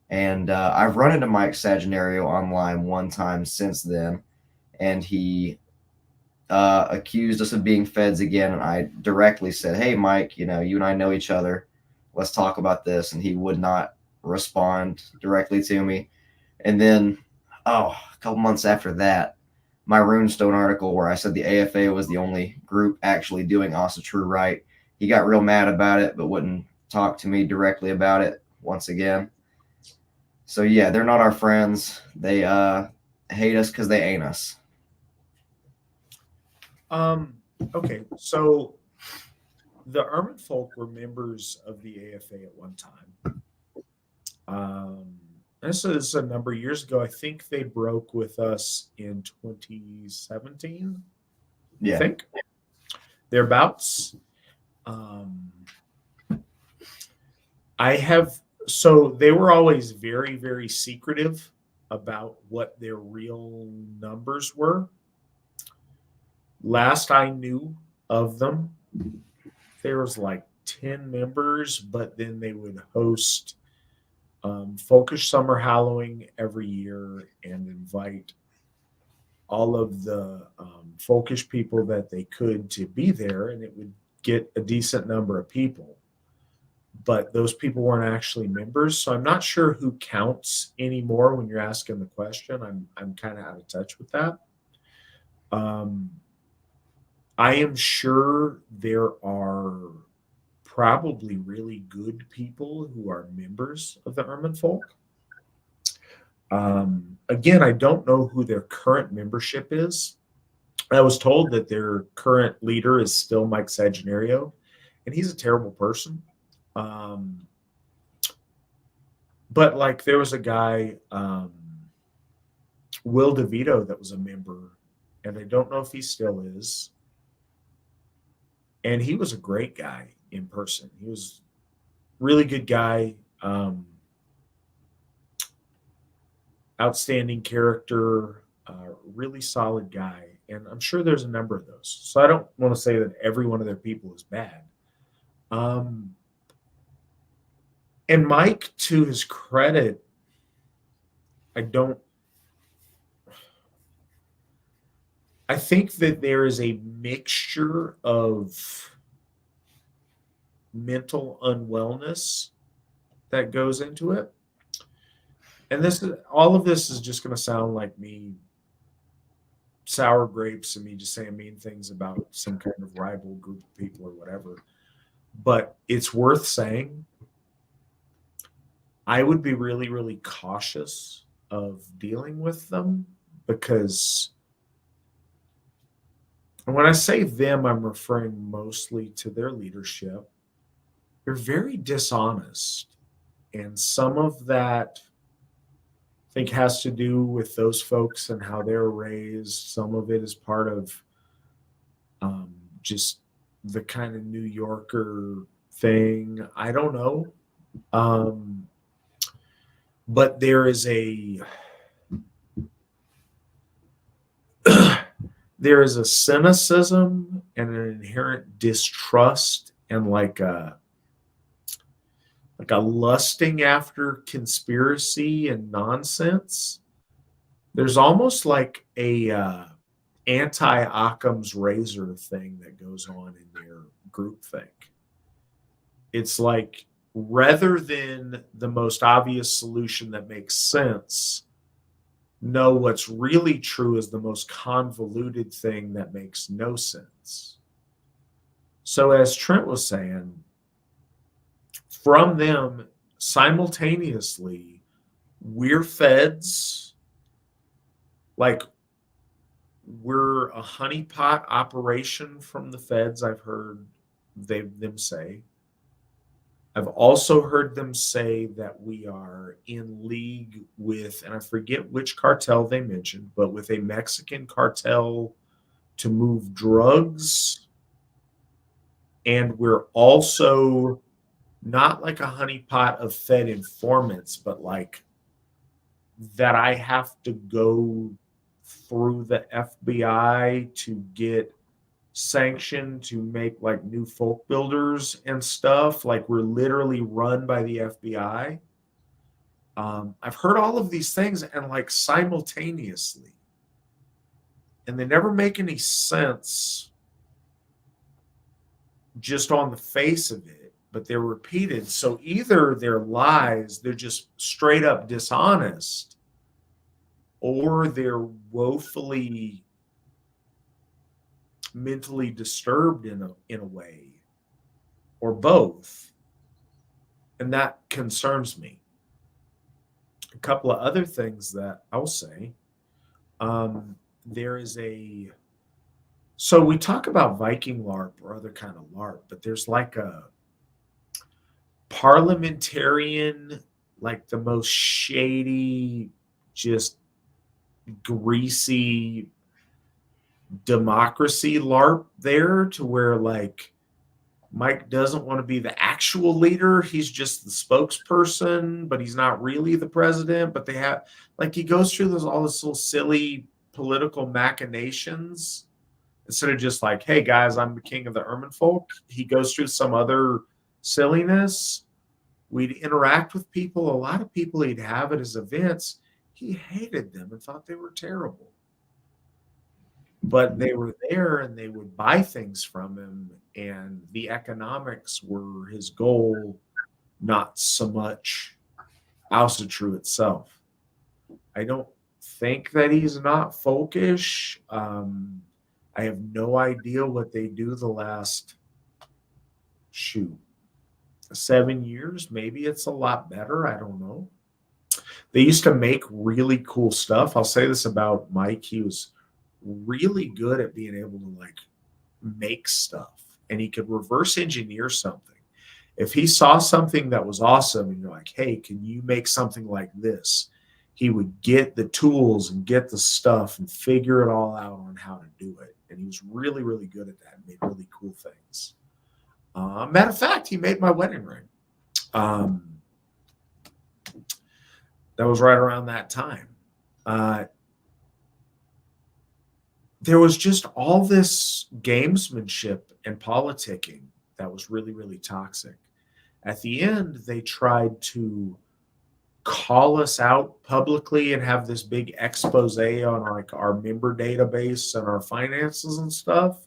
And I've run into Mike Sagenario online one time since then, and he accused us of being feds again. And I directly said, hey, Mike, you and I know each other. Let's talk about this. And he would not respond directly to me. And then, a couple months after that, my Runestone article where I said the AFA was the only group actually doing Asatru right, he got real mad about it, but wouldn't talk to me directly about it once again. So yeah, they're not our friends. They hate us because they ain't us. Okay, so the Ermine folk were members of the AFA at one time. This is a number of years ago. I think they broke with us in 2017. Yeah. I think thereabouts. So they were always very, very secretive about what their real numbers were. Last I knew of them, there was 10 members, but then they would host Folkish Summer Hallowing every year and invite all of the Folkish people that they could to be there, and it would get a decent number of people. But those people weren't actually members, so I'm not sure who counts anymore when you're asking the question. I'm kind of out of touch with that. I am sure there are probably really good people who are members of the Ermine folk. Again, I don't know who their current membership is. I was told that their current leader is still Mike Sagenario, and he's a terrible person. But there was a guy, Will DeVito, that was a member, and I don't know if he still is. And he was a great guy in person. He was a really good guy, outstanding character, really solid guy. And I'm sure there's a number of those. So I don't want to say that every one of their people is bad. And Mike, to his credit, I think that there is a mixture of mental unwellness that goes into it. And all of this is just going to sound like me sour grapes and me just saying mean things about some kind of rival group of people or whatever. But it's worth saying I would be really, really cautious of dealing with them, because when I say them, I'm referring mostly to their leadership. They're very dishonest. And some of that, I think, has to do with those folks and how they're raised. Some of it is part of just the kind of New Yorker thing. I don't know. But there is a cynicism and an inherent distrust and like a lusting after conspiracy and nonsense. There's almost like a anti-Occam's razor thing that goes on in their groupthink. It's like, rather than the most obvious solution that makes sense, no, what's really true is the most convoluted thing that makes no sense. So as Trent was saying, from them simultaneously, we're feds, like we're a honeypot operation from the feds. I've heard them say. I've also heard them say that we are in league with, and I forget which cartel they mentioned, but with a Mexican cartel to move drugs. And we're also not like a honeypot of Fed informants, but like that I have to go through the FBI to get sanctioned to make like new folk builders and stuff. Like we're literally run by the FBI. I've heard all of these things and like simultaneously, and they never make any sense just on the face of it, but they're repeated. So either they're lies, they're just straight up dishonest, or they're woefully mentally disturbed in a way, or both. And that concerns me. A couple of other things that I'll say. There is so we talk about Viking LARP or other kind of LARP, but there's like a parliamentarian, like the most shady, just greasy democracy LARP there, to where like Mike doesn't want to be the actual leader. He's just the spokesperson, but he's not really the president. But they have, like, he goes through all this little silly political machinations instead of just like, hey guys, I'm the king of the Ermin folk. He goes through some other silliness. We'd interact with people. A lot of people he'd have at his events, he hated them and thought they were terrible. But they were there and they would buy things from him, and the economics were his goal, not so much Asatru itself. I don't think that he's not folkish. I have no idea what they do the last 7 years. Maybe it's a lot better. I don't know. They used to make really cool stuff. I'll say this about Mike. He was really good at being able to like make stuff, and he could reverse engineer something. If he saw something that was awesome and you're like, hey, can you make something like this? He would get the tools and get the stuff and figure it all out on how to do it. And he was really, really good at that and made really cool things. Matter of fact, he made my wedding ring. That was right around that time. There was just all this gamesmanship and politicking that was really, really toxic. At the end, they tried to call us out publicly and have this big expose on like our member database and our finances and stuff.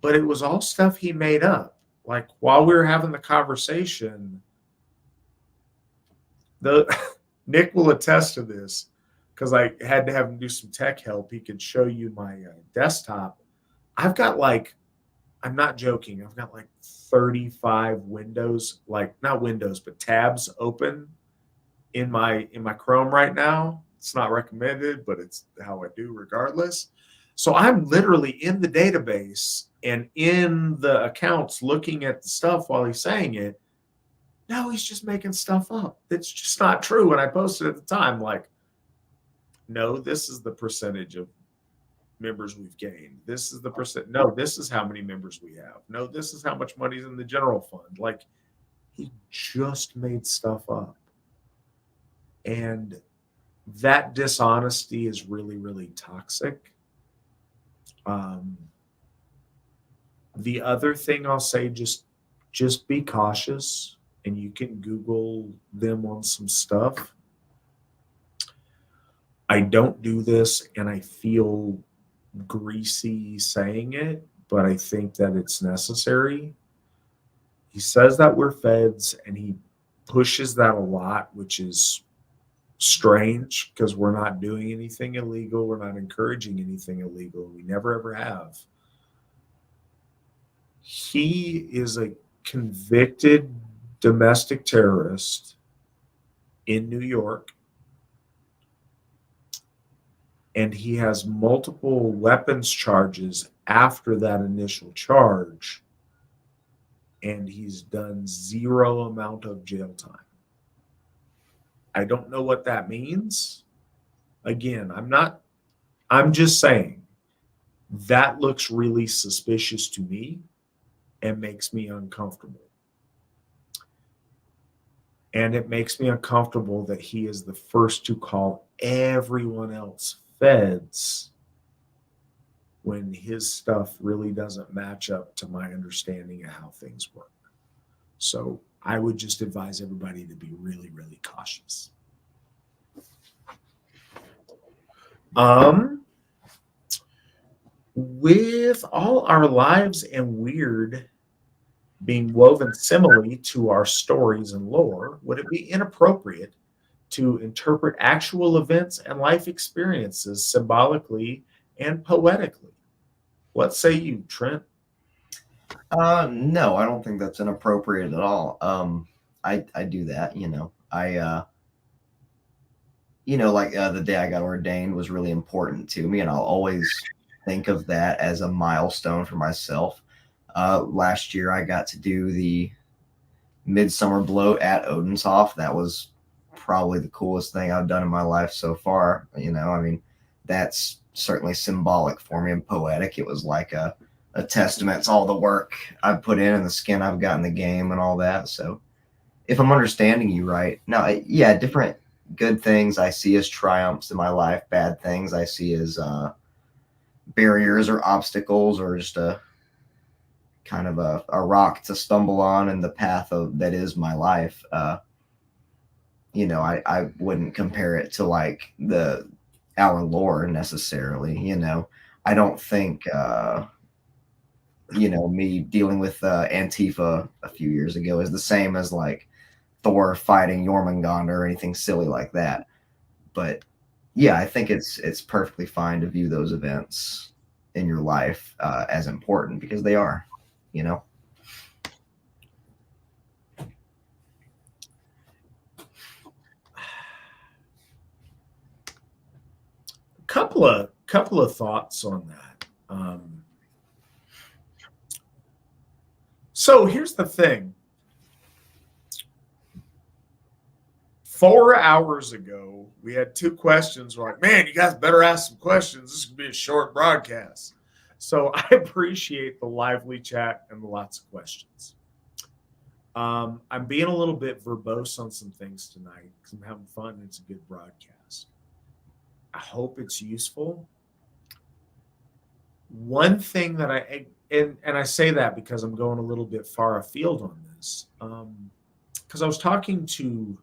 But it was all stuff he made up. Like while we were having the conversation, the Nick will attest to this because I had to have him do some tech help. He could show you my desktop. I've got like, I'm not joking, I've got like 35 windows, like not windows, but tabs open in my Chrome right now. It's not recommended, but it's how I do regardless. So I'm literally in the database and in the accounts looking at the stuff while he's saying it. No, he's just making stuff up. It's just not true. And I posted at the time, like, no, this is the percentage of members we've gained. This is the percent. No, this is how many members we have. No, this is how much money's in the general fund. Like, he just made stuff up. And that dishonesty is really, really toxic. The other thing I'll say, just be cautious, and you can Google them on some stuff. I don't do this, and I feel greasy saying it, but I think that it's necessary. He says that we're feds, and he pushes that a lot, which is strange because we're not doing anything illegal. We're not encouraging anything illegal. We never, ever have. He is a convicted domestic terrorist in New York, and he has multiple weapons charges after that initial charge, and he's done zero amount of jail time. I don't know what that means. Again, I'm just saying that looks really suspicious to me and makes me uncomfortable. And it makes me uncomfortable that he is the first to call everyone else feds when his stuff really doesn't match up to my understanding of how things work. So I would just advise everybody to be really, really cautious. With all our lives and weird being woven similarly to our stories and lore, would it be inappropriate to interpret actual events and life experiences symbolically and poetically? What say you, Trent? No, I don't think that's inappropriate at all. I do that, like the day I got ordained was really important to me, and I'll always think of that as a milestone for myself. Last year I got to do the Midsummer Bloat at Odenshoff. That was probably the coolest thing I've done in my life so far. That's certainly symbolic for me and poetic. It was like a testament to all the work I've put in and the skin I've got in the game and all that. So if I'm understanding you right, now, yeah, different good things I see as triumphs in my life, bad things I see as barriers or obstacles, or just a kind of a rock to stumble on in the path of that is my life. I wouldn't compare it to like our lore necessarily. I don't think me dealing with Antifa a few years ago is the same as like Thor fighting Jormungandr or anything silly like that. But yeah, I think it's perfectly fine to view those events in your life as important, because they are, Couple of thoughts on that. So here's the thing. 4 hours ago, we had 2 questions. We're like, man, you guys better ask some questions. This could be a short broadcast. So I appreciate the lively chat and the lots of questions. I'm being a little bit verbose on some things tonight because I'm having fun and it's a good broadcast. I hope it's useful. One thing that and I say that because I'm going a little bit far afield on this. Because I was talking to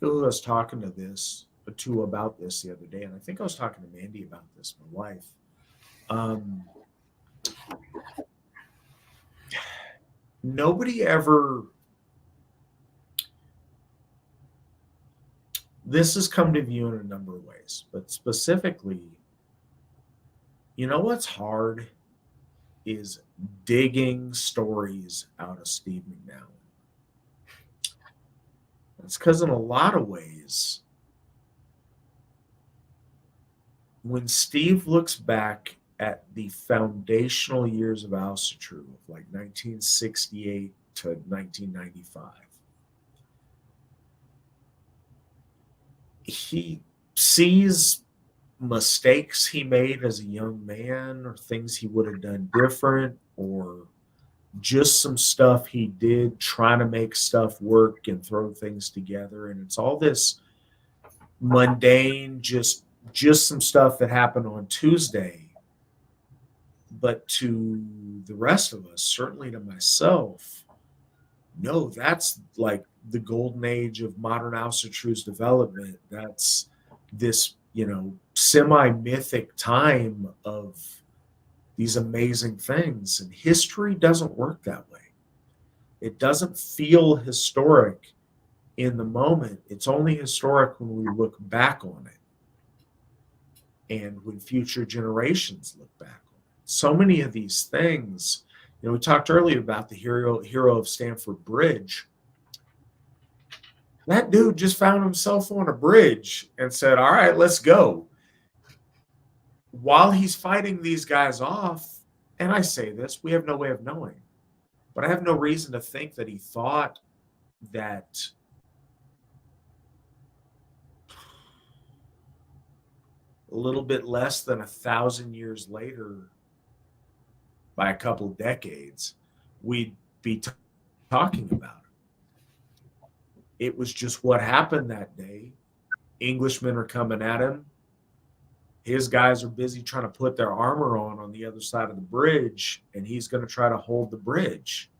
who I was talking to about this the other day, and I think I was talking to Mandy about this, my wife. Nobody ever. This has come to view in a number of ways, but specifically, you know what's hard is digging stories out of Steve McNally. It's because in a lot of ways, when Steve looks back at the foundational years of Asatru, like 1968 to 1995, he sees mistakes he made as a young man, or things he would have done different, or just some stuff he did trying to make stuff work and throw things together. And it's all this mundane, just some stuff that happened on Tuesday. But to the rest of us, certainly to myself, no, that's like the golden age of modern Asatru's development. That's this, semi-mythic time of these amazing things. And history doesn't work that way. It doesn't feel historic in the moment. It's only historic when we look back on it and when future generations look back on it. So many of these things, we talked earlier about the hero of Stamford Bridge. That dude just found himself on a bridge and said, all right, let's go. While he's fighting these guys off, and I say this, we have no way of knowing, but I have no reason to think that he thought that a little bit less than 1,000 years later, by a couple of decades, we'd be talking about it. It was just what happened that day. Englishmen are coming at him. His guys are busy trying to put their armor on the other side of the bridge, and he's going to try to hold the bridge.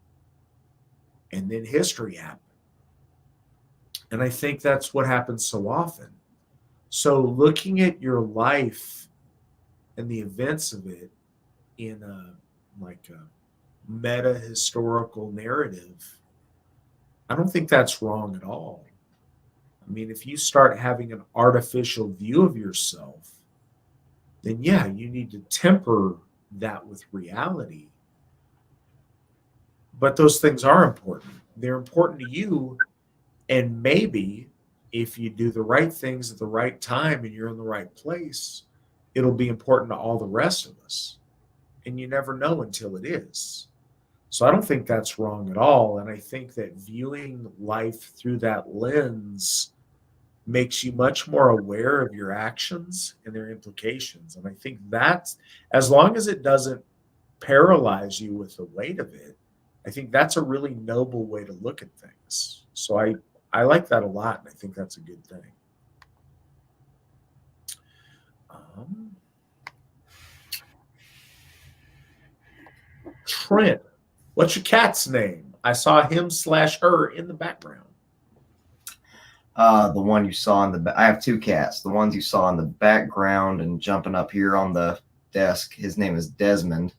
And then history happened. And I think that's what happens so often. So looking at your life and the events of it in a meta historical narrative, I don't think that's wrong at all. I mean, if you start having an artificial view of yourself, then yeah, you need to temper that with reality. But those things are important. They're important to you. And maybe if you do the right things at the right time and you're in the right place, it'll be important to all the rest of us. And you never know until it is. So I don't think that's wrong at all. And I think that viewing life through that lens makes you much more aware of your actions and their implications. And I think that's, as long as it doesn't paralyze you with the weight of it, I think that's a really noble way to look at things. So I like that a lot, and I think that's a good thing. Trent, what's your cat's name? I saw him/her in the background. The one you saw in I have two cats. The ones you saw in the background and jumping up here on the desk, his name is Desmond.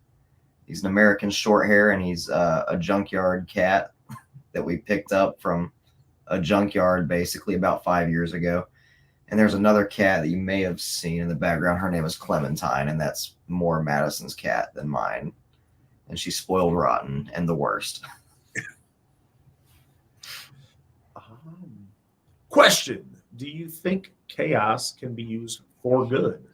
He's an American short hair, and he's a junkyard cat that we picked up from a junkyard basically about 5 years ago. And there's another cat that you may have seen in the background. Her name is Clementine, and that's more Madison's cat than mine. And she's spoiled rotten and the worst. Question: do you think chaos can be used for good,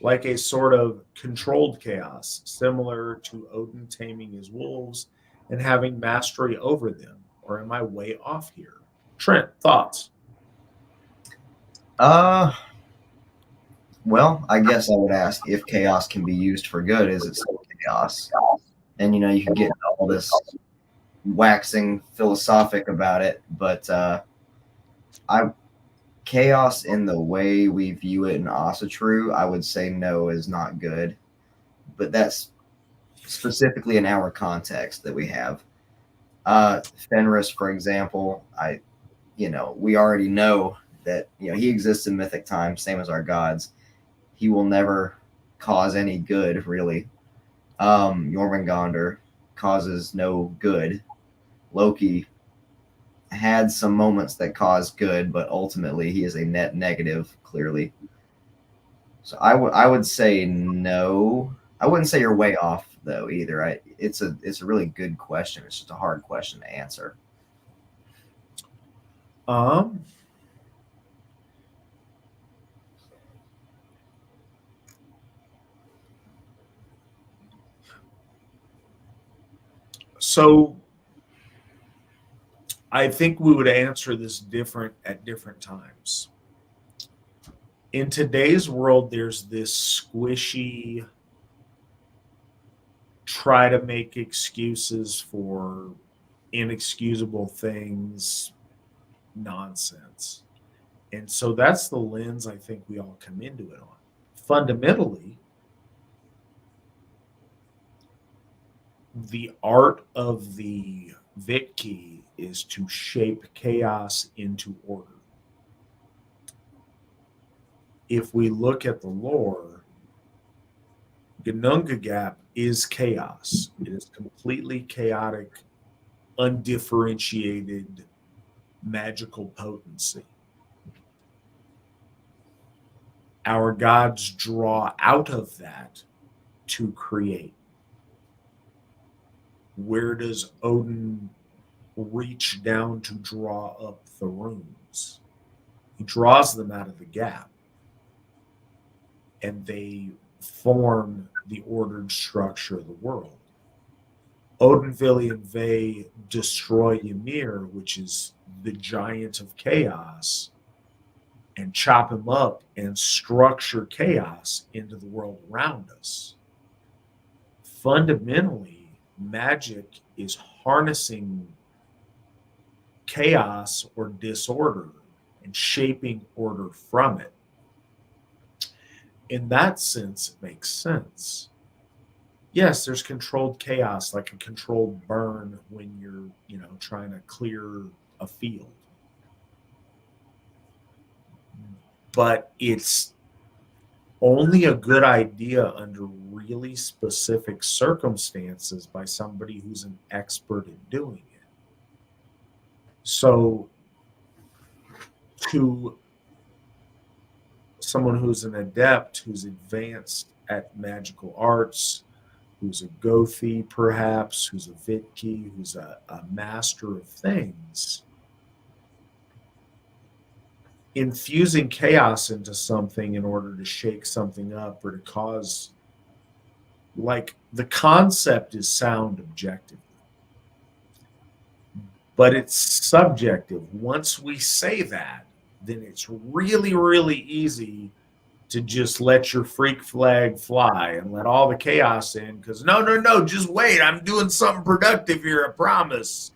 like a sort of controlled chaos, similar to Odin taming his wolves and having mastery over them? Or am I way off here? Trent, thoughts? Well, I guess I would ask, if chaos can be used for good, is it still chaos? And you can get all this waxing philosophic about it, but chaos in the way we view it in Asatru, I would say no is not good. But that's specifically in our context that we have. Fenris, for example, we already know that he exists in mythic times, same as our gods. He will never cause any good, really. Jormungandr causes no good. Loki had some moments that caused good, but ultimately he is a net negative, clearly. So I would say no. I wouldn't say you're way off though either. It's a really good question. It's just a hard question to answer. So I think we would answer this different at different times. In today's world, there's this squishy try to make excuses for inexcusable things nonsense. And so that's the lens I think we all come into it on. Fundamentally, the art of the Vitki is to shape chaos into order. If we look at the lore, Ginnungagap is chaos. It is completely chaotic, undifferentiated magical potency. Our gods draw out of that to create. Where does Odin reach down to draw up the runes? He draws them out of the gap, and they form the ordered structure of the world. Odin, Vili, and Ve destroy Ymir, which is the giant of chaos, and chop him up and structure chaos into the world around us. Fundamentally, magic is harnessing chaos or disorder and shaping order from it. In that sense, it makes sense. Yes, there's controlled chaos, like a controlled burn when you're, trying to clear a field. But it's only a good idea under really specific circumstances by somebody who's an expert at doing it. So, to someone who's an adept, who's advanced at magical arts, who's a Gothi perhaps, who's a Vitki, who's a master of things, infusing chaos into something in order to shake something up or to cause, like, the concept is sound objectively, but it's subjective. Once we say that, then it's really, really easy to just let your freak flag fly and let all the chaos in, because no, just wait, I'm doing something productive here, I promise.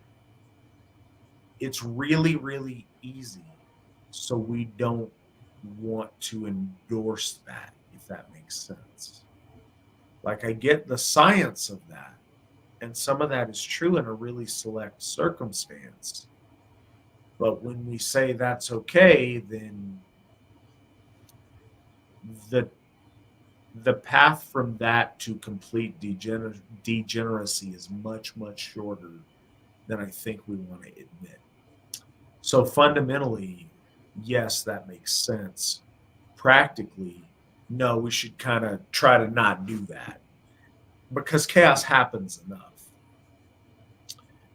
It's really, really easy. So we don't want to endorse that, if that makes sense. Like, I get the science of that, and some of that is true in a really select circumstance. But when we say that's okay, then the path from that to complete degeneracy is much, much shorter than I think we want to admit. So fundamentally, yes, that makes sense. Practically, no, we should kind of try to not do that, because chaos happens enough.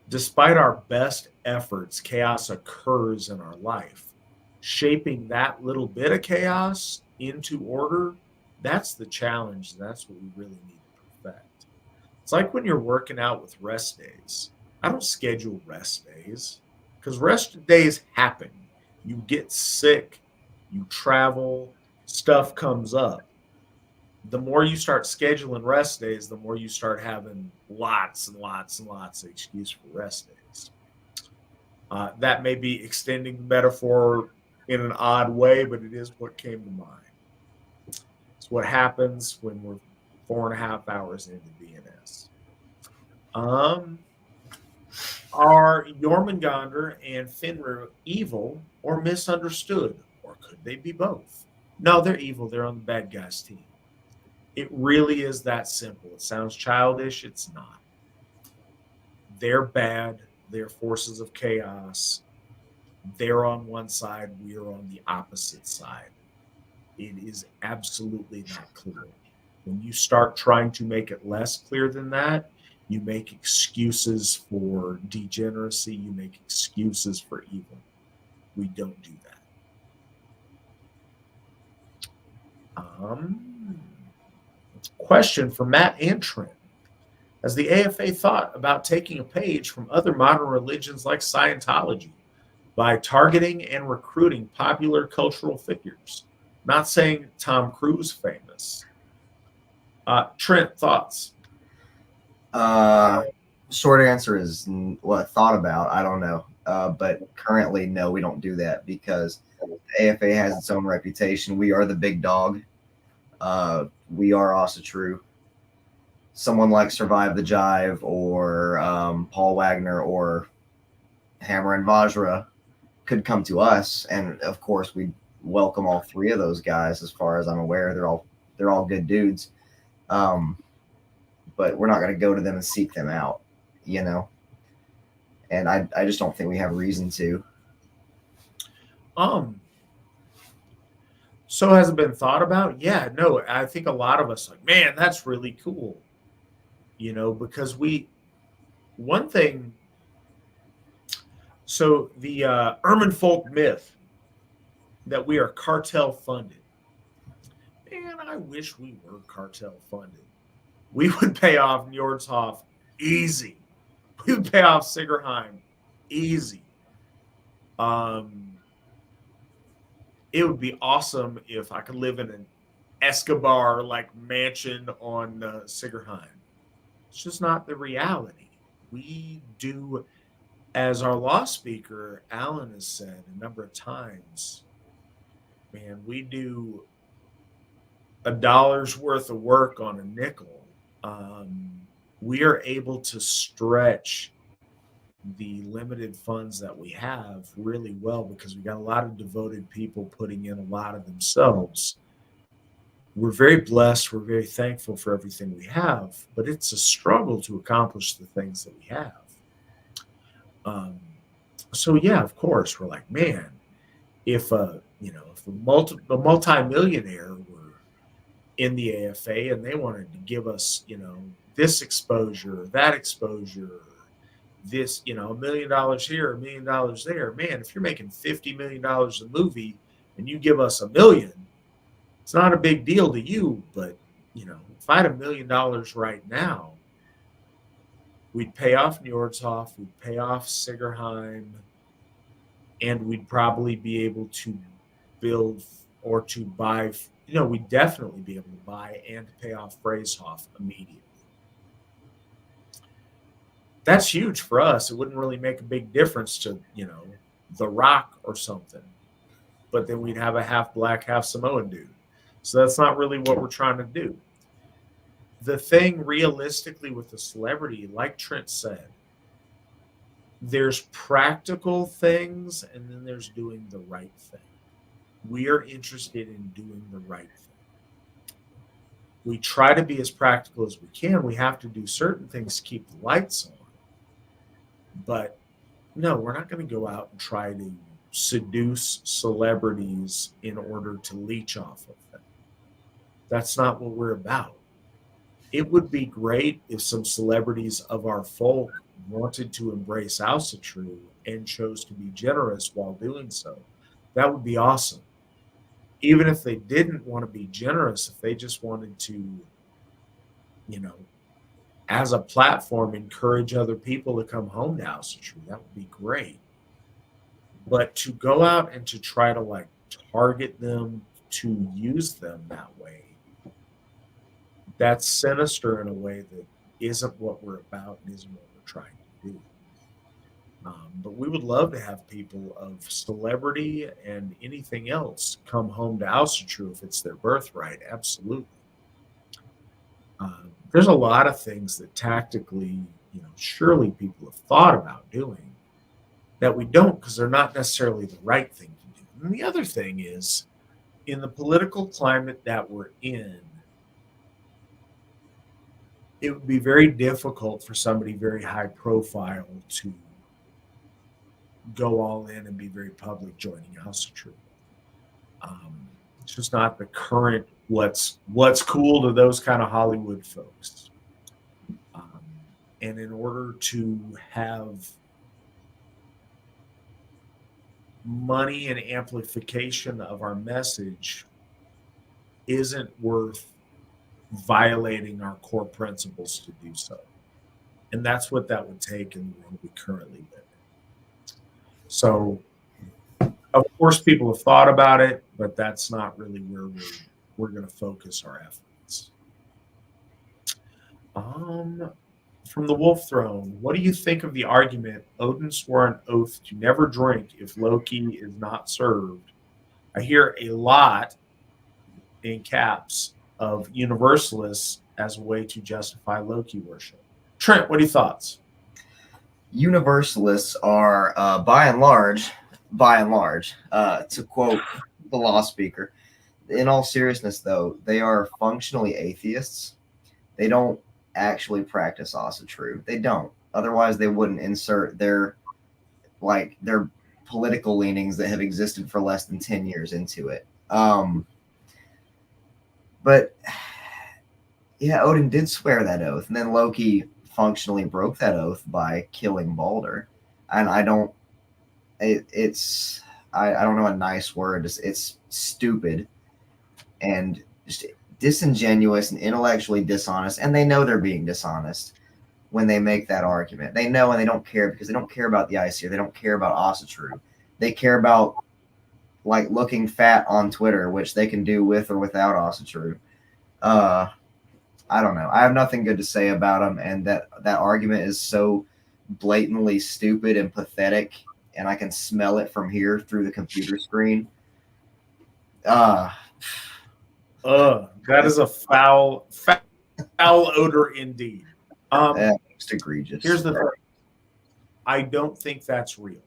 Despite our best efforts, chaos occurs in our life. Shaping that little bit of chaos into order, that's the challenge. That's what we really need to perfect. It's like when you're working out with rest days. I don't schedule rest days, because rest days happen. You get sick, you travel, stuff comes up. The more you start scheduling rest days, the more you start having lots and lots and lots of excuses for rest days. That may be extending the metaphor in an odd way, but it is what came to mind. It's what happens when we're 4.5 hours into DNS. Are Jormungandr and Fenrir evil or misunderstood? Or could they be both? No, they're evil. They're on the bad guys' team. It really is that simple. It sounds childish. It's not. They're bad. They're forces of chaos. They're on one side. We're on the opposite side. It is absolutely not clear. When you start trying to make it less clear than that, you make excuses for degeneracy. You make excuses for evil. We don't do that. Question for Matt and Trent. Has the AFA thought about taking a page from other modern religions like Scientology by targeting and recruiting popular cultural figures? Not saying Tom Cruise famous. Trent, thoughts? Short answer is what thought about. I don't know. But currently, no, we don't do that because the AFA has its own reputation. We are the big dog. We are Asatru. Someone like Survive the Jive or Paul Wagner or Hammer and Vajra could come to us, and of course we welcome all three of those guys. As far as I'm aware, they're all good dudes. But we're not going to go to them and seek them out, you know. And I just don't think we have a reason to. So has it been thought about? Yeah, no, I think a lot of us like, man, that's really cool. You know, because one thing, so the Ermin folk myth that we are cartel funded. Man, I wish we were cartel funded. We would pay off Nordhoff easy. We would pay off Sigerheim easy. It would be awesome if I could live in an Escobar like mansion on Sigerheim. It's just not the reality. We do, as our law speaker Alan has said a number of times, man, we do $1 worth of work on a nickel. We are able to stretch the limited funds that we have really well because we got a lot of devoted people putting in a lot of themselves. We're very blessed. We're very thankful for everything we have, but it's a struggle to accomplish the things that we have. So yeah, of course, we're like, man, if a multi-millionaire were in the AFA and they wanted to give us, this exposure, that exposure, this, $1 million here, $1 million there, man, if you're making $50 million a movie and you give us $1 million, it's not a big deal to you, but if I had $1 million right now, we'd pay off Nordhoff, we'd pay off Sigerheim, and we'd probably be able to build or to buy, we'd definitely be able to buy and pay off Freyshoff immediately. That's huge for us. It wouldn't really make a big difference to, The Rock or something. But then we'd have a half black, half Samoan dude. So that's not really what we're trying to do. The thing realistically with the celebrity, like Trent said, there's practical things and then there's doing the right thing. We are interested in doing the right thing. We try to be as practical as we can. We have to do certain things to keep the lights on. But no, we're not going to go out and try to seduce celebrities in order to leech off of them. That's not what we're about. It would be great if some celebrities of our folk wanted to embrace Asatru and chose to be generous while doing so. That would be awesome. Even if they didn't want to be generous, if they just wanted to, as a platform, encourage other people to come home to Asatru, that would be great. But to go out and to try to target them, to use them that way, that's sinister in a way that isn't what we're about and isn't what we're trying to do. But we would love to have people of celebrity and anything else come home to Asatru if it's their birthright. Absolutely. There's a lot of things that tactically, surely people have thought about doing that we don't because they're not necessarily the right thing to do. And the other thing is, in the political climate that we're in, it would be very difficult for somebody very high profile to go all in and be very public joining Asatru. It's just not the current what's cool to those kind of Hollywood folks. And in order to have money and amplification of our message isn't worth violating our core principles to do so. And that's what that would take in the world we currently live in. So, of course, people have thought about it, but that's not really where we're going to focus our efforts. From the Wolf Throne, what do you think of the argument Odin swore an oath to never drink if Loki is not served? I hear a lot in caps of universalists as a way to justify Loki worship. Trent, what are your thoughts? Universalists are, by and large, to quote the law speaker, in all seriousness, though, they are functionally atheists. They don't actually practice Asatru. They don't. Otherwise, they wouldn't insert their political leanings that have existed for less than 10 years into it. But yeah, Odin did swear that oath, and then Loki functionally broke that oath by killing Balder. And I don't know a nice word. It's stupid and just disingenuous and intellectually dishonest, and they know they're being dishonest when they make that argument. They know, and they don't care because they don't care about the Aesir. They don't care about Asatru. They care about looking fat on Twitter, which they can do with or without Asatru. I don't know. I have nothing good to say about them, and that argument is so blatantly stupid and pathetic, and I can smell it from here through the computer screen. That is a foul odor indeed. Most egregious. Here's the thing. I don't think that's real.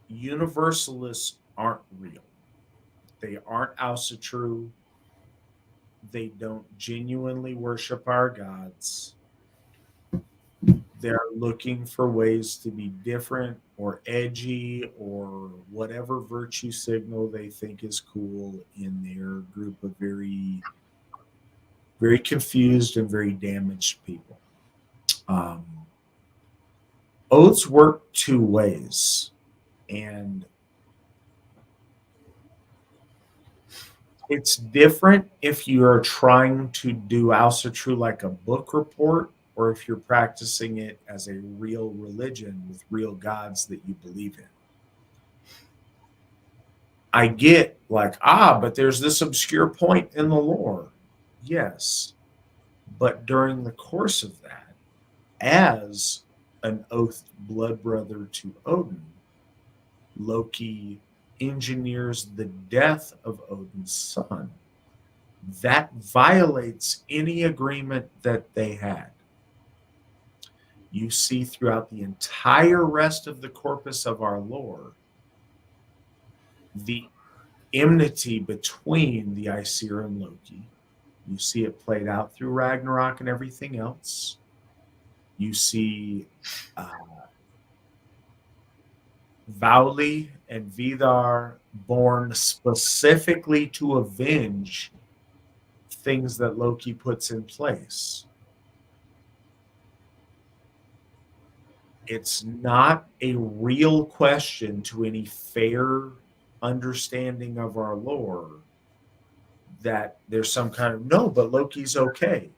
Universalists aren't real. They aren't Asatru. They don't genuinely worship our gods. They're looking for ways to be different or edgy or whatever virtue signal they think is cool in their group of very, very confused and very damaged people. Oaths work two ways, and it's different if you are trying to do Asatru like a book report, or if you're practicing it as a real religion with real gods that you believe in. I get but there's this obscure point in the lore. Yes. But during the course of that, as an oathed blood brother to Odin, Loki engineers the death of Odin's son. That violates any agreement that they had. You see throughout the entire rest of the corpus of our lore the enmity between the Aesir and Loki. You see it played out through Ragnarok and everything else. You see Vauli and Vidar born specifically to avenge things that Loki puts in place. It's not a real question to any fair understanding of our lore that there's some kind of, no, but Loki's okay.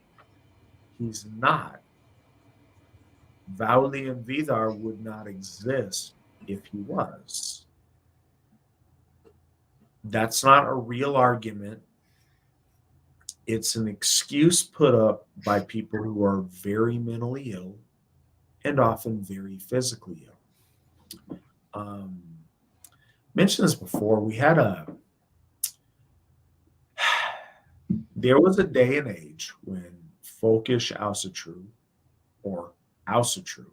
He's not. Vauli and Vidar would not exist if he was. That's not a real argument. It's an excuse put up by people who are very mentally ill and often very physically ill. Mentioned this before. There was a day and age when folkish Asatru or Asatru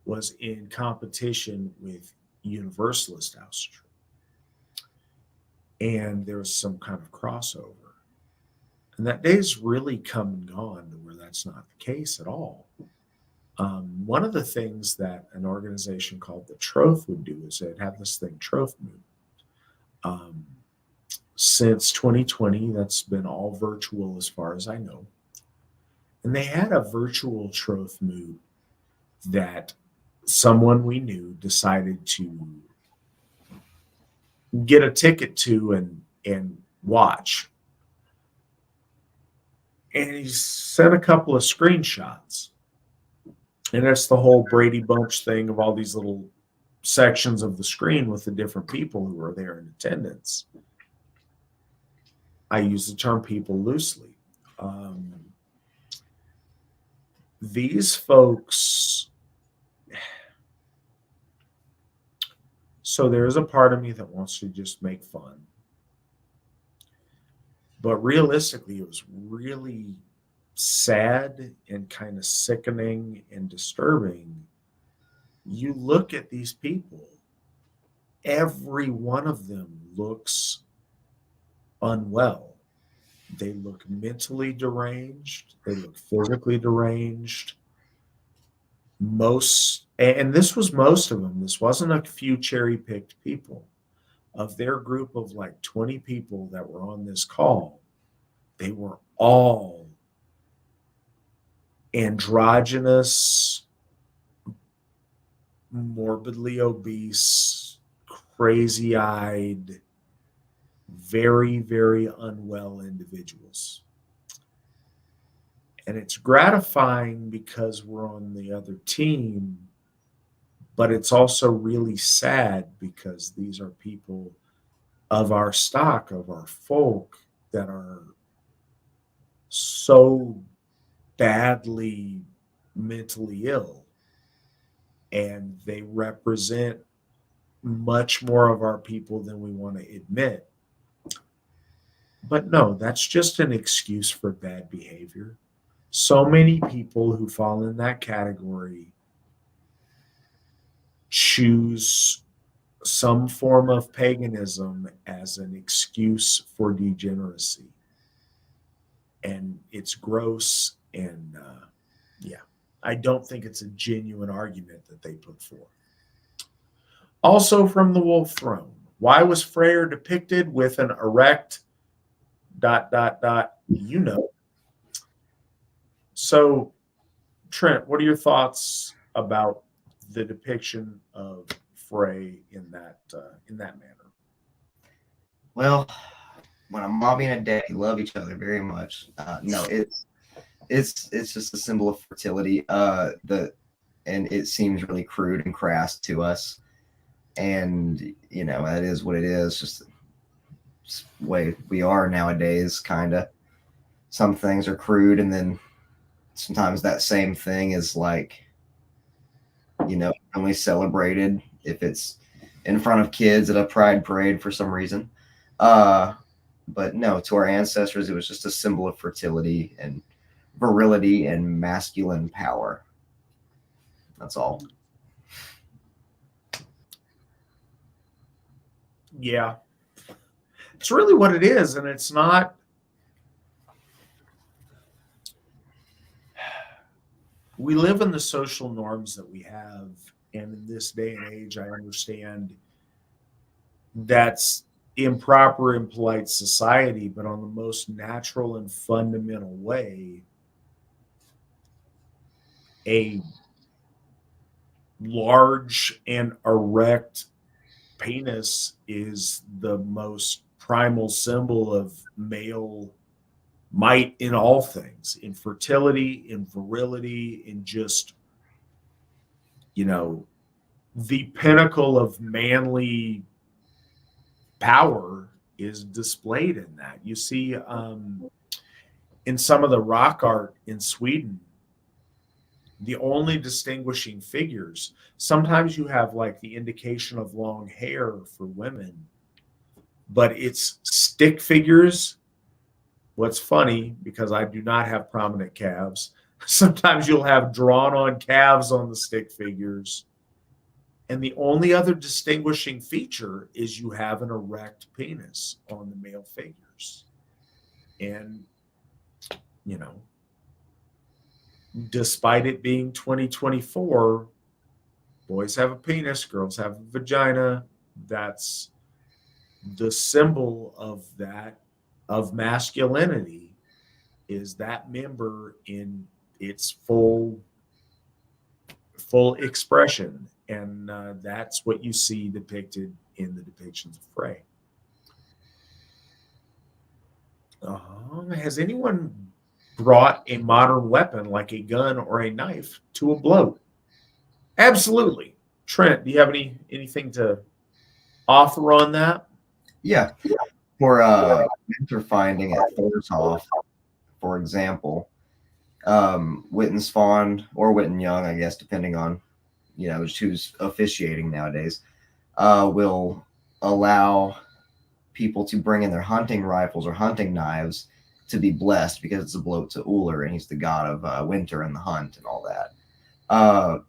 was in competition with Universalist Asatru. And there was some kind of crossover. And that day's really come and gone to where that's not the case at all. One of the things that an organization called the Troth would do is they'd have this thing, Troth Moon. Since 2020, that's been all virtual as far as I know. And they had a virtual Troth Moon that someone we knew decided to get a ticket to and watch. And he sent a couple of screenshots. And that's the whole Brady Bunch thing of all these little sections of the screen with the different people who were there in attendance. I use the term people loosely. These folks, so there's a part of me that wants to just make fun. But realistically, it was really sad and kind of sickening and disturbing. You look at these people, every one of them looks unwell. They look mentally deranged. They look physically deranged. And this was most of them. This wasn't a few cherry-picked people. Of their group of like 20 people that were on this call, they were all androgynous, morbidly obese, crazy-eyed, very, very unwell individuals. And it's gratifying because we're on the other team, but it's also really sad because these are people of our stock, of our folk, that are so badly mentally ill. And they represent much more of our people than we want to admit. But no, that's just an excuse for bad behavior. So many people who fall in that category choose some form of paganism as an excuse for degeneracy. And it's gross. And I don't think it's a genuine argument that they put forth. Also from the Wolf Throne, why was Freyr depicted with an erect ... So, Trent, what are your thoughts about the depiction of Frey in that manner? Well, when a mommy and a daddy love each other very much, no, it's just a symbol of fertility. And it seems really crude and crass to us, and that is what it is. Just the way we are nowadays, kind of. Some things are crude, and then sometimes that same thing is like, only celebrated if it's in front of kids at a pride parade for some reason. But no, to our ancestors, it was just a symbol of fertility and virility and masculine power. That's all. Yeah. It's really what it is, and it's not. We live in the social norms that we have, and in this day and age, I understand that's improper in polite society, but on the most natural and fundamental way, a large and erect penis is the most primal symbol of male might in all things, in fertility, in virility, in just, the pinnacle of manly power is displayed in that. You see, in some of the rock art in Sweden, the only distinguishing figures, sometimes you have like the indication of long hair for women, but it's stick figures. What's funny, because I do not have prominent calves, sometimes you'll have drawn on calves on the stick figures. And the only other distinguishing feature is you have an erect penis on the male figures. And, you know, despite it being 2024, boys have a penis, girls have a vagina. That's the symbol of that, of masculinity, is that member in its full expression. And that's what you see depicted in the depictions of Frey. Has anyone brought a modern weapon like a gun or a knife to a bloat? Absolutely. Trent, do you have anything to offer on that? Yeah. For winter finding at Thorshoff, for example, Witten Spawn or Witten Young, I guess, depending on, you know, who's officiating nowadays, will allow people to bring in their hunting rifles or hunting knives to be blessed because it's a bloat to Uller, and he's the god of winter and the hunt and all that.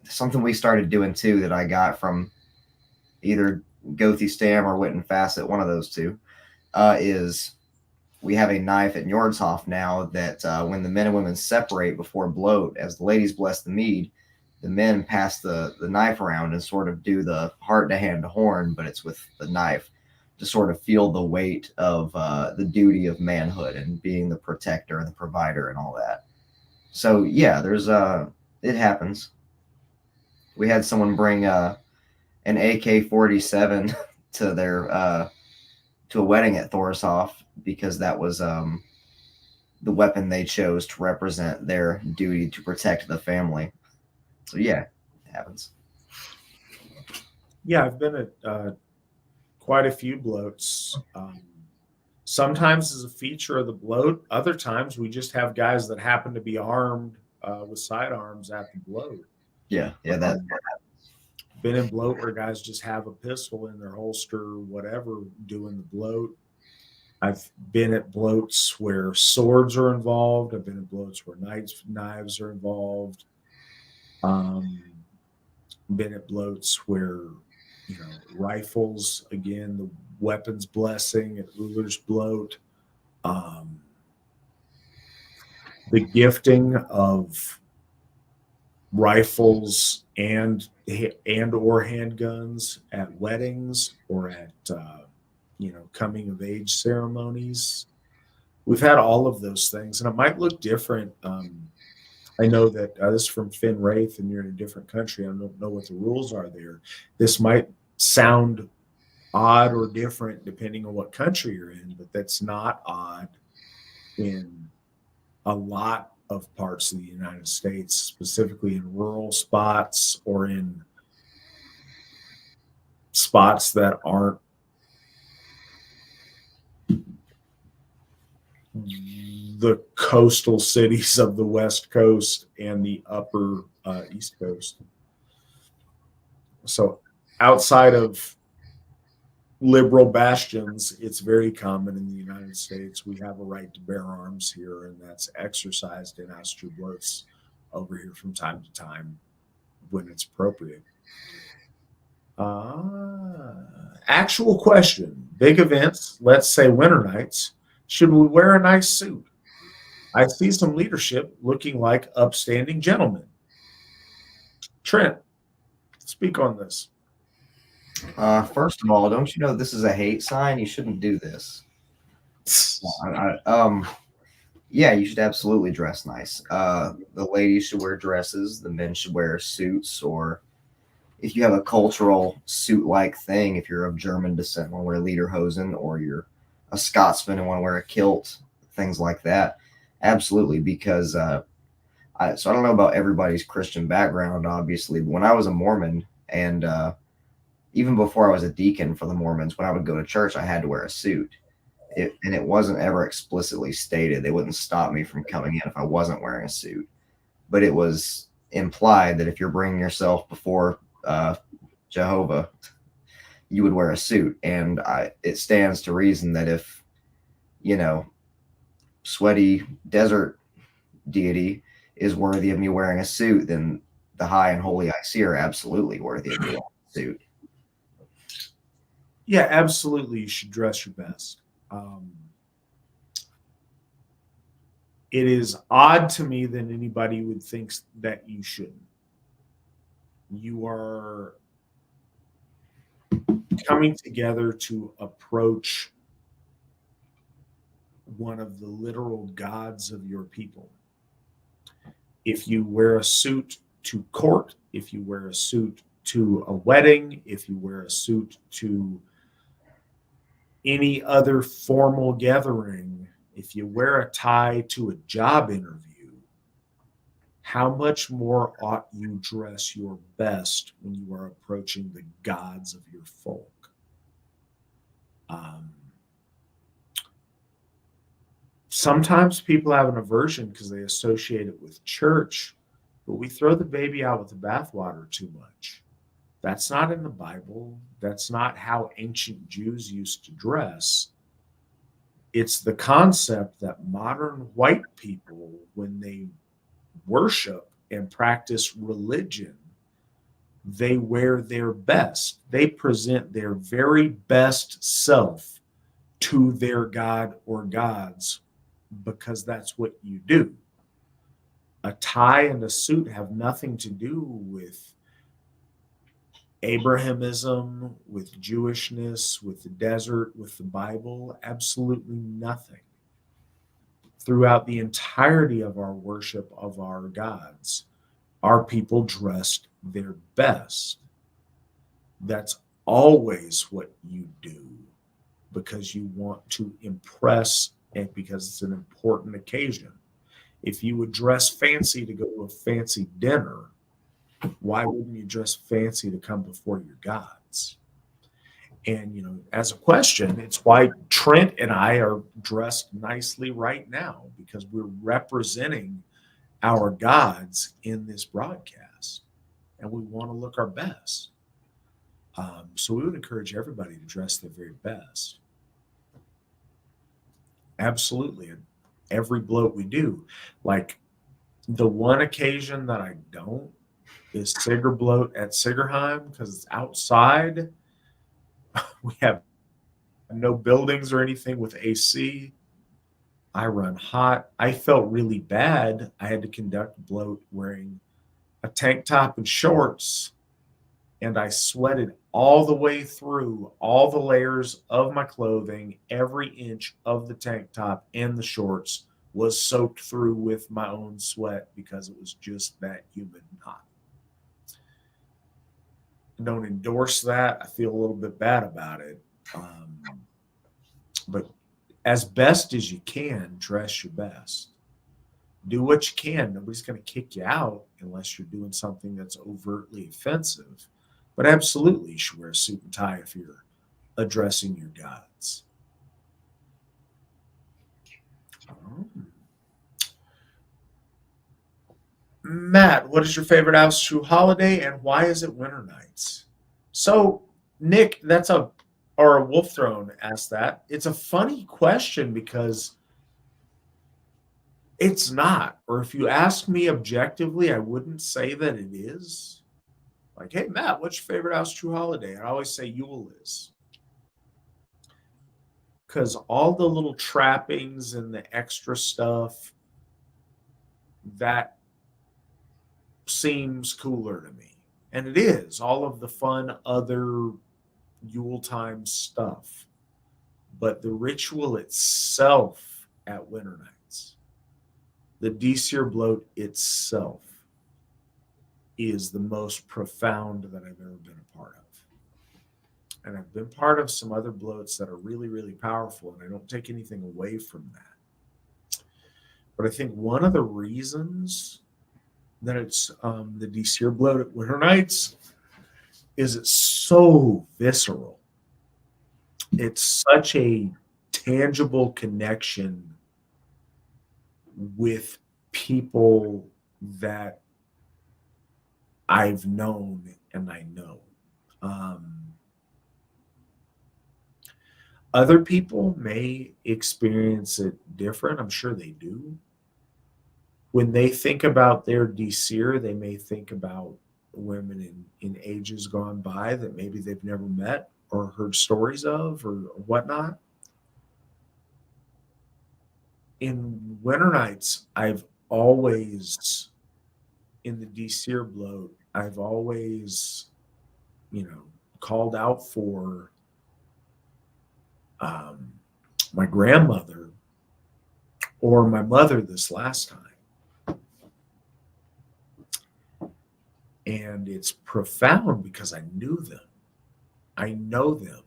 Something we started doing too that I got from either Gothi Stam or Witten Facet, one of those two, is we have a knife at Njordshof now that when the men and women separate before bloat, as the ladies bless the mead, the men pass the knife around and sort of do the heart to hand to horn, but it's with the knife to sort of feel the weight of the duty of manhood and being the protector and the provider and all that. So yeah, there's it happens. We had someone bring an AK-47 to their to a wedding at Thorshoff because that was the weapon they chose to represent their duty to protect the family. So yeah, it happens. Yeah, I've been at quite a few bloats. Sometimes as a feature of the bloat, other times we just have guys that happen to be armed with sidearms at the bloat. Yeah, that been in bloat where guys just have a pistol in their holster, whatever, doing the bloat. I've been at bloats where swords are involved. I've been at bloats where knives are involved. Been at bloats where, you know, rifles, again, the weapons blessing at Uller's bloat. The gifting of rifles and or handguns at weddings or at you know, coming of age ceremonies. We've had all of those things, and it might look different. I know that this is from Finn Wraith, and you're in a different country. I don't know what the rules are there. This might sound odd or different depending on what country you're in, but that's not odd in a lot of parts of the United States, specifically in rural spots or in spots that aren't the coastal cities of the West Coast and the upper East Coast. So outside of liberal bastions, it's very common in the United States. We have a right to bear arms here, and that's exercised in Asatru bloats over here from time to time when it's appropriate. Actual question. Big events, let's say winter nights, should we wear a nice suit? I see some leadership looking like upstanding gentlemen. Trent, speak on this. First of all, don't you know this is a hate sign? You shouldn't do this. Yeah, you should absolutely dress nice. The ladies should wear dresses. The men should wear suits, or if you have a cultural suit-like thing, if you're of German descent, want to wear lederhosen, or you're a Scotsman and want to wear a kilt, things like that. Absolutely, because so I don't know about everybody's Christian background, obviously, but when I was a Mormon and even before I was a deacon for the Mormons, when I would go to church, I had to wear a suit. And it wasn't ever explicitly stated. They wouldn't stop me from coming in if I wasn't wearing a suit. But it was implied that if you're bringing yourself before Jehovah, you would wear a suit. And it stands to reason that if, sweaty desert deity is worthy of me wearing a suit, then the high and holy I see are absolutely worthy of me wearing a suit. Yeah, absolutely. You should dress your best. It is odd to me that anybody would think that you shouldn't. You are coming together to approach one of the literal gods of your people. If you wear a suit to court, if you wear a suit to a wedding, if you wear a suit to any other formal gathering, if you wear a tie to a job interview, how much more ought you dress your best when you are approaching the gods of your folk? Sometimes people have an aversion because they associate it with church, but we throw the baby out with the bathwater too much. That's not in the Bible. That's not how ancient Jews used to dress. It's the concept that modern white people, when they worship and practice religion, they wear their best. They present their very best self to their god or gods because that's what you do. A tie and a suit have nothing to do with Abrahamism, with Jewishness, with the desert, with the Bible. Absolutely nothing. Throughout the entirety of our worship of our gods, our people dressed their best. That's always what you do because you want to impress and because it's an important occasion. If you would dress fancy to go to a fancy dinner, why wouldn't you dress fancy to come before your gods? And, as a question, it's why Trent and I are dressed nicely right now, because we're representing our gods in this broadcast and we want to look our best. So we would encourage everybody to dress their very best. Absolutely. And every bloat we do, like the one occasion that I don't is Sigger bloat at Siggerheim because it's outside. We have no buildings or anything with AC. I run hot. I felt really bad. I had to conduct bloat wearing a tank top and shorts, and I sweated all the way through all the layers of my clothing. Every inch of the tank top and the shorts was soaked through with my own sweat because it was just that humid and hot. I don't endorse that. I feel a little bit bad about it. But as best as you can, dress your best. Do what you can. Nobody's going to kick you out unless you're doing something that's overtly offensive. But absolutely, you should wear a suit and tie if you're addressing your gods. Matt, what is your favorite Asatru holiday and why is it Winter Nights? So, Nick, or Wolf Throne asked that. It's a funny question because it's not. Or if you ask me objectively, I wouldn't say that it is. Like, hey, Matt, what's your favorite Asatru holiday? I always say Yule is. Because all the little trappings and the extra stuff, that seems cooler to me. And it is. All of the fun other Yuletime stuff. But the ritual itself at Winter Nights, the Disir bloat itself, is the most profound that I've ever been a part of. And I've been part of some other bloats that are really, really powerful, and I don't take anything away from that. But I think one of the reasons that it's the Disir bloat at Winter Nights is it's so visceral. It's such a tangible connection with people that I've known and I know. Other people may experience it different. I'm sure they do. When they think about their Disir, they may think about women in ages gone by that maybe they've never met or heard stories of or whatnot. In winter nights, I've always, in the Disir bloat, I've always, called out for my grandmother or my mother this last time. And it's profound because I knew them. I know them.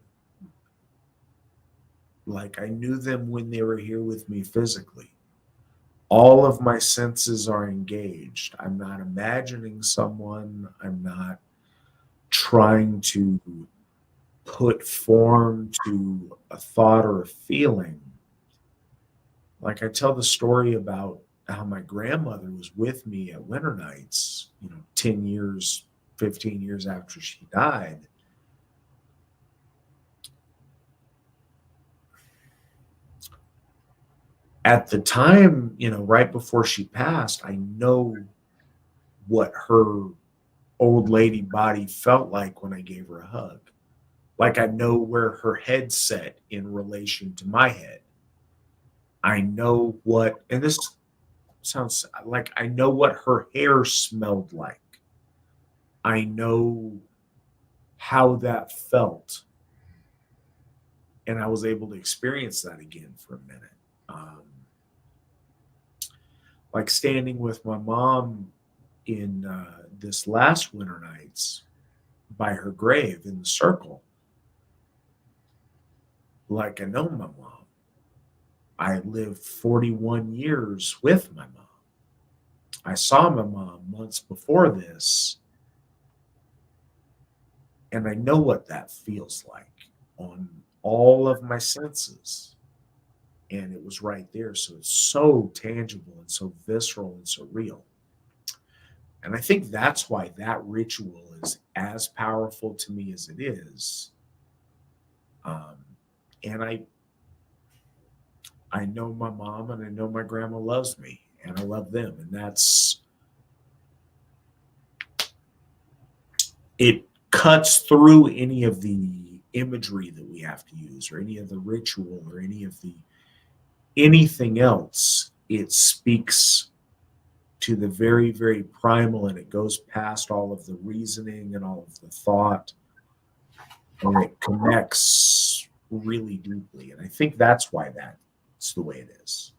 Like I knew them when they were here with me physically. All of my senses are engaged. I'm not imagining someone. I'm not trying to put form to a thought or a feeling. Like I tell the story about how my grandmother was with me at winter nights, 10 years, 15 years after she died. At the time, right before she passed, I know what her old lady body felt like when I gave her a hug. Like I know where her head sat in relation to my head. I know what, and this sounds like I know what her hair smelled like. I know how that felt. And I was able to experience that again for a minute. Like standing with my mom in this last winter nights by her grave in the circle. Like I know my mom. I lived 41 years with my mom. I saw my mom months before this, and I know what that feels like on all of my senses. And it was right there. So it's so tangible and so visceral and so real. And I think that's why that ritual is as powerful to me as it is. And I know my mom and I know my grandma loves me and I love them. And it cuts through any of the imagery that we have to use or any of the ritual or anything else. It speaks to the very, very primal, and it goes past all of the reasoning and all of the thought, and it connects really deeply. And I think that's why that's the way it is.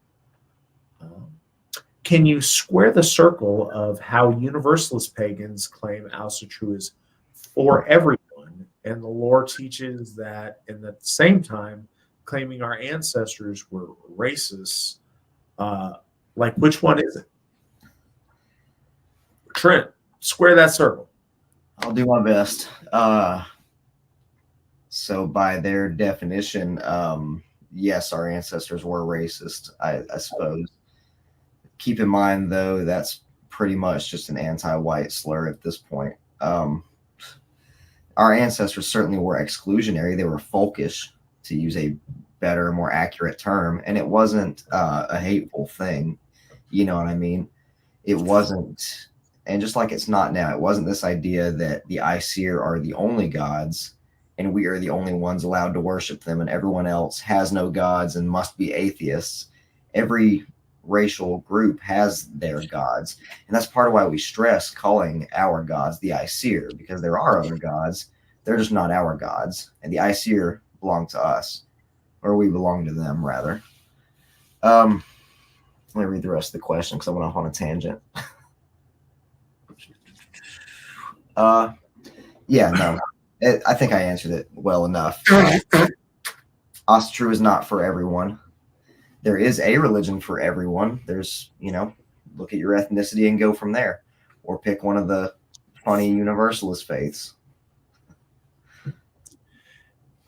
Can you square the circle of how Universalist pagans claim Asatru is for everyone, and the lore teaches that, and at the same time, claiming our ancestors were racist? Like, which one is it? Trent, square that circle. I'll do my best. So by their definition, yes, our ancestors were racist, I suppose. Keep in mind, though, that's pretty much just an anti-white slur at this point. Our ancestors certainly were exclusionary. They were folkish, to use a better, more accurate term, and it wasn't a hateful thing. You know what I mean? It wasn't, and just like it's not now, it wasn't this idea that the Aesir are the only gods and we are the only ones allowed to worship them and everyone else has no gods and must be atheists. Every racial group has their gods, and that's part of why we stress calling our gods the Aesir, because there are other gods. They're just not our gods, and the Aesir belong to us, or we belong to them, rather. Let me read the rest of the question because I went off on a tangent. Yeah, no, I think I answered it well enough. Asatru is not for everyone. There is a religion for everyone. There's, look at your ethnicity and go from there, or pick one of the funny universalist faiths.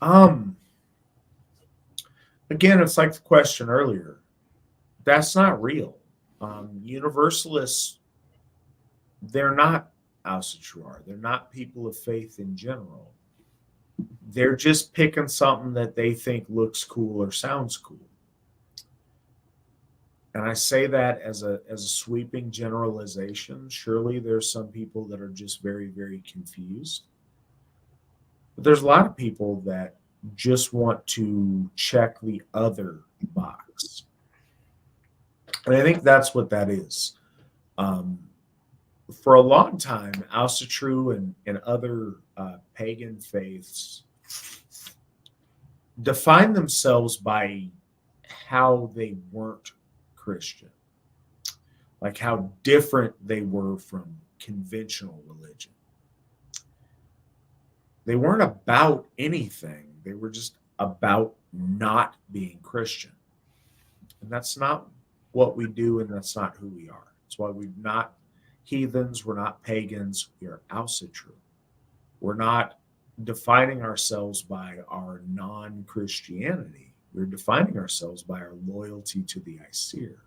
Again, it's like the question earlier. That's not real. Universalists, they're not Asatru are. They're not people of faith in general. They're just picking something that they think looks cool or sounds cool. And I say that as a sweeping generalization. Surely there's some people that are just very, very confused. But there's a lot of people that just want to check the other box. And I think that's what that is. For a long time, Asatru and other pagan faiths defined themselves by how they weren't Christian, like how different they were from conventional religion. They weren't about anything, they were just about not being Christian. And that's not what we do, and that's not who we are. That's why we're not heathens, we're not pagans, we are Asatru. We're not defining ourselves by our non-Christianity. We're defining ourselves by our loyalty to the Aesir.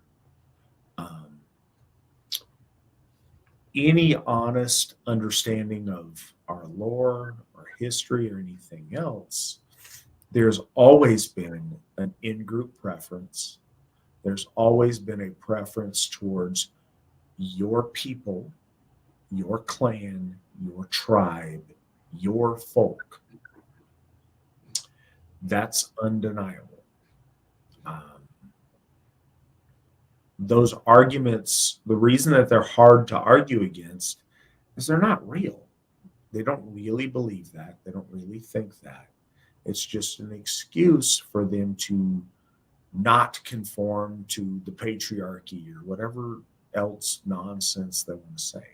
Any honest understanding of our lore, our history, or anything else, there's always been an in-group preference. There's always been a preference towards your people, your clan, your tribe, your folk. That's undeniable. Those arguments, the reason that they're hard to argue against is they're not real. They don't really believe that. They don't really think that. It's just an excuse for them to not conform to the patriarchy or whatever else nonsense they want to say.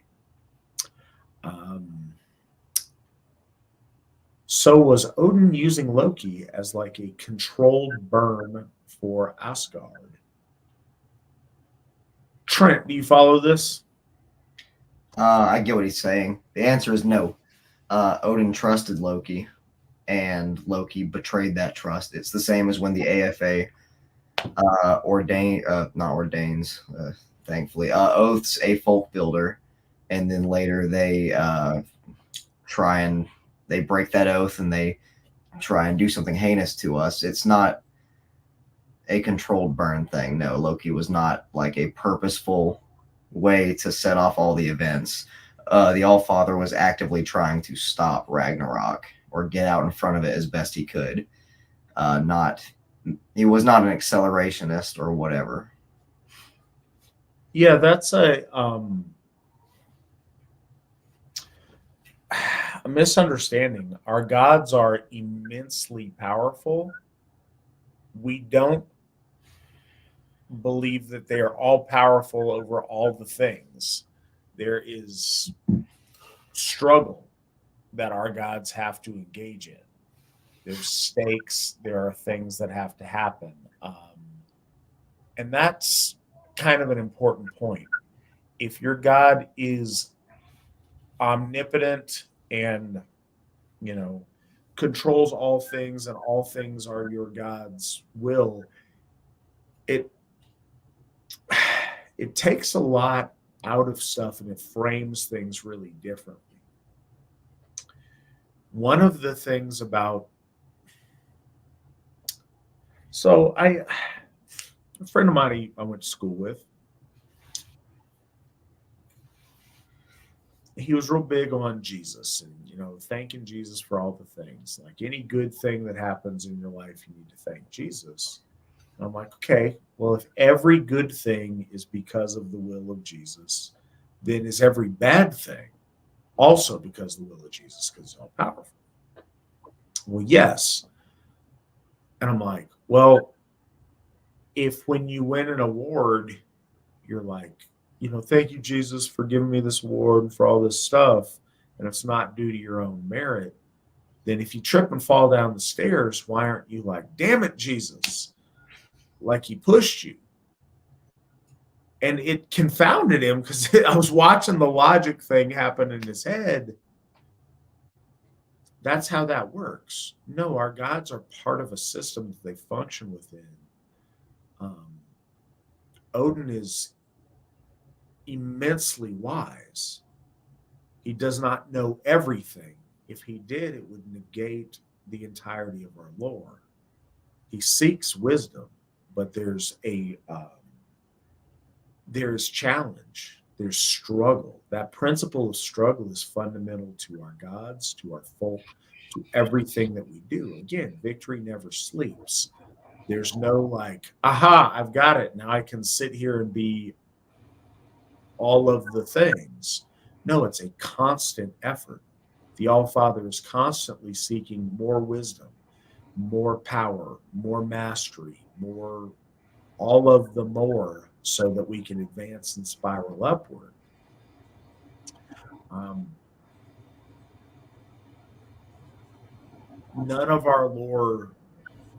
So was Odin using Loki as like a controlled burn for Asgard? Trent, do you follow this? I get what he's saying. The answer is no. Odin trusted Loki, and Loki betrayed that trust. It's the same as when the AFA oaths a folk builder, and then later they they break that oath and they try and do something heinous to us. It's not a controlled burn thing. No, Loki was not like a purposeful way to set off all the events. The Allfather was actively trying to stop Ragnarok or get out in front of it as best he could. He was not an accelerationist or whatever. Yeah, that's a misunderstanding. Our gods are immensely powerful. We don't believe that they are all powerful over all the things. There is struggle that our gods have to engage in. There's stakes. There are things that have to happen. And that's kind of an important point. If your God is omnipotent and, controls all things and all things are your God's will, it takes a lot out of stuff and it frames things really differently. One of the things about a friend of mine I went to school with, he was real big on Jesus and, thanking Jesus for all the things. Like any good thing that happens in your life, you need to thank Jesus. And I'm like, okay, well, if every good thing is because of the will of Jesus, then is every bad thing also because of the will of Jesus, because it's all powerful? Well, yes. And I'm like, well, if when you win an award, you're like, thank you, Jesus, for giving me this award and for all this stuff, and it's not due to your own merit, then if you trip and fall down the stairs, why aren't you like, damn it, Jesus, like he pushed you? And it confounded him because I was watching the logic thing happen in his head. That's how that works. No, our gods are part of a system that they function within. Odin is immensely wise. He does not know everything. If he did, it would negate the entirety of our lore. He seeks wisdom, but there's challenge, there's struggle. That principle of struggle is fundamental to our gods, to our folk, to everything that we do. Again, victory never sleeps. There's no like, aha, I've got it. Now I can sit here and be all of the things. No, it's a constant effort. The All Father is constantly seeking more wisdom, more power, more mastery, more, all of the more, so that we can advance and spiral upward. None of our lore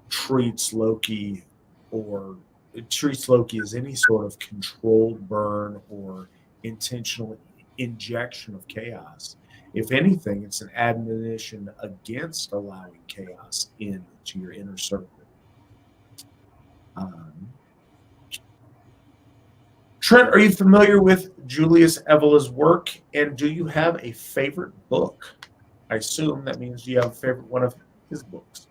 treats Loki or it treats Loki as any sort of controlled burn or intentional injection of chaos. If anything, it's an admonition against allowing chaos into your inner circle. Trent, are you familiar with Julius Evola's work, and do you have a favorite book? I assume that means you have a favorite one of his books.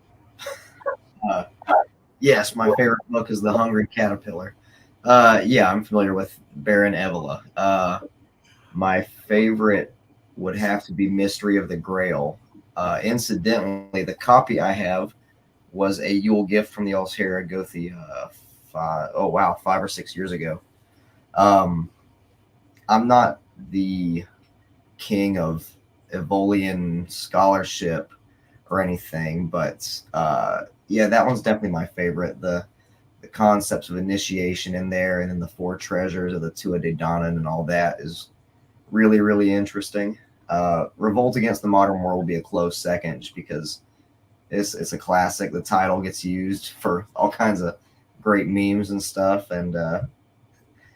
Yes, my favorite book is The Hungry Caterpillar. Yeah, I'm familiar with Baron Evola. My favorite would have to be Mystery of the Grail. Incidentally, the copy I have was a Yule gift from the Osric Gothi 5 or 6 years ago. I'm not the king of Evolian scholarship or anything, but yeah, that one's definitely my favorite. The concepts of initiation in there, and then the 4 treasures of the Tua de Danann and all that is really, really interesting. Revolt Against the Modern World will be a close second, just because it's a classic. The title gets used for all kinds of great memes and stuff, and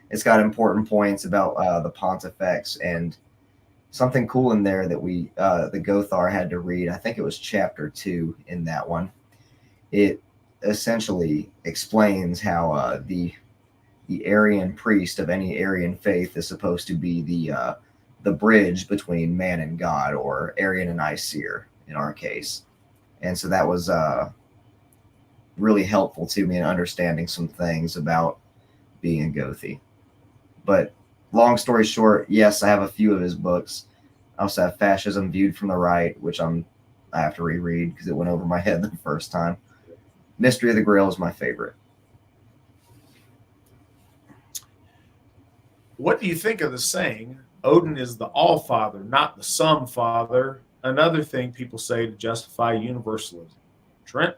it's got important points about the Pontifex, and something cool in there that the Gothar had to read. I think it was chapter 2 in that one. It essentially explains how the Aryan priest of any Aryan faith is supposed to be the bridge between man and God, or Aryan and Aesir in our case. And so that was really helpful to me in understanding some things about being a Gothi. But long story short, yes, I have a few of his books. I also have Fascism Viewed from the Right, which I have to reread because it went over my head the first time. Mystery of the Grail is my favorite. What do you think of the saying, Odin is the all-father, not the some-father? Another thing people say to justify universalism. Trent?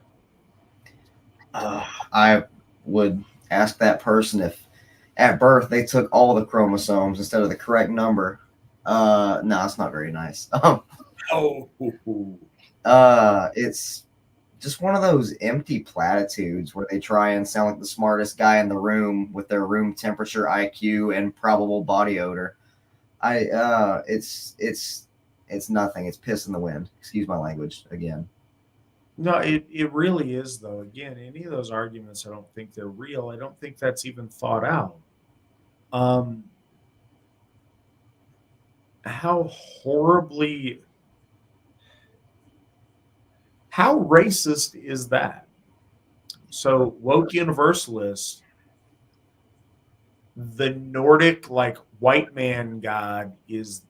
I would ask that person if at birth they took all the chromosomes instead of the correct number. No, it's not very nice. It's just one of those empty platitudes where they try and sound like the smartest guy in the room with their room temperature, IQ, and probable body odor. It's nothing. It's piss in the wind. Excuse my language again. No, it really is, though. Again, any of those arguments, I don't think they're real. I don't think that's even thought out. How racist is that? So woke universalist, the Nordic like white man god is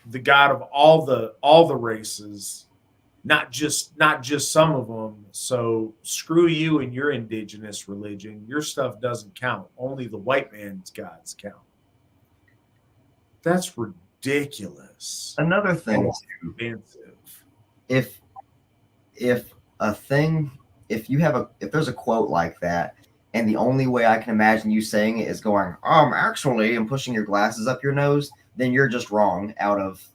the god of all the races, not just some of them. So screw you and your indigenous religion. Your stuff doesn't count. Only the white man's gods count. That's ridiculous. Another thing too, if there's a quote like that, and the only way I can imagine you saying it is going, actually, and pushing your glasses up your nose, then you're just wrong out of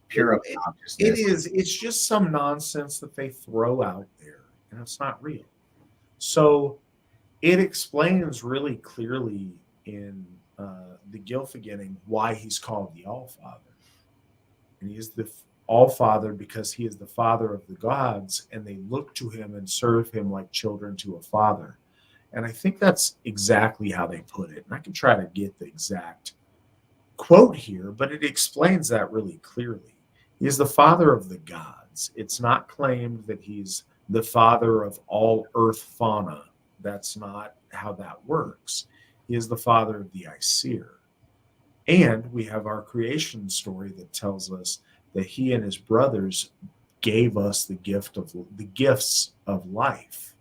pure obnoxiousness. It's just some nonsense that they throw out there, and it's not real. So it explains really clearly in the Gylfaginning why he's called the All-Father. And he is the All-Father because he is the father of the gods, and they look to him and serve him like children to a father. And I think that's exactly how they put it. And I can try to get the exact quote here, but it explains that really clearly. He is the father of the gods. It's not claimed that he's the father of all earth fauna. That's not how that works. He is the father of the Aesir. And we have our creation story that tells us that he and his brothers gave us the gifts of life.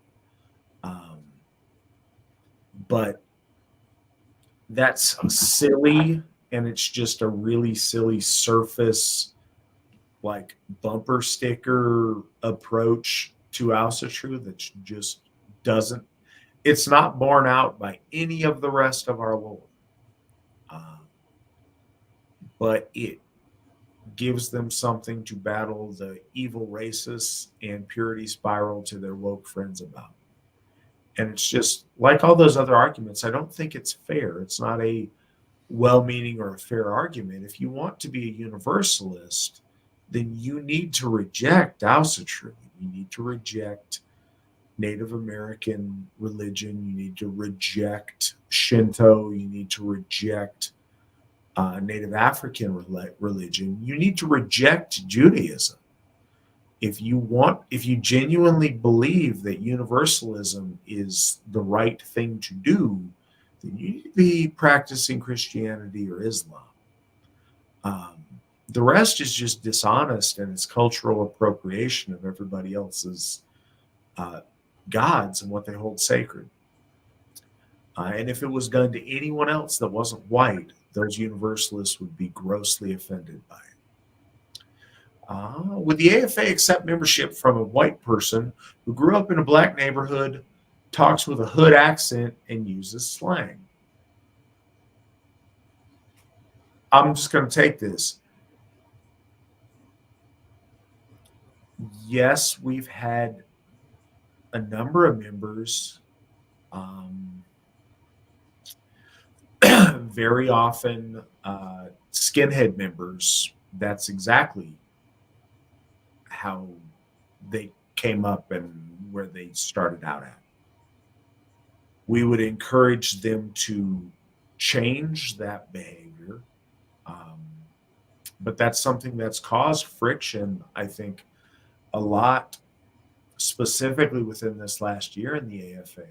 But that's silly, and it's just a really silly surface, like bumper sticker approach to Asatru that just doesn't. It's not borne out by any of the rest of our lore, but it gives them something to battle the evil racists and purity spiral to their woke friends about. And it's just like all those other arguments. I don't think it's fair. It's not a well-meaning or a fair argument. If you want to be a universalist, then you need to reject Asatru. You need to reject Native American religion. You need to reject Shinto. You need to reject Native African religion. You need to reject Judaism. If you genuinely believe that universalism is the right thing to do, then you need to be practicing Christianity or Islam. The rest is just dishonest, and it's cultural appropriation of everybody else's gods and what they hold sacred. And if it was done to anyone else that wasn't white, those universalists would be grossly offended by it. Would the AFA accept membership from a white person who grew up in a black neighborhood, talks with a hood accent, and uses slang? I'm just going to take this. Yes, we've had a number of members, very often skinhead members. That's exactly how they came up and where they started out at. We would encourage them to change that behavior, but that's something that's caused friction, I think, a lot, specifically within this last year in the AFA,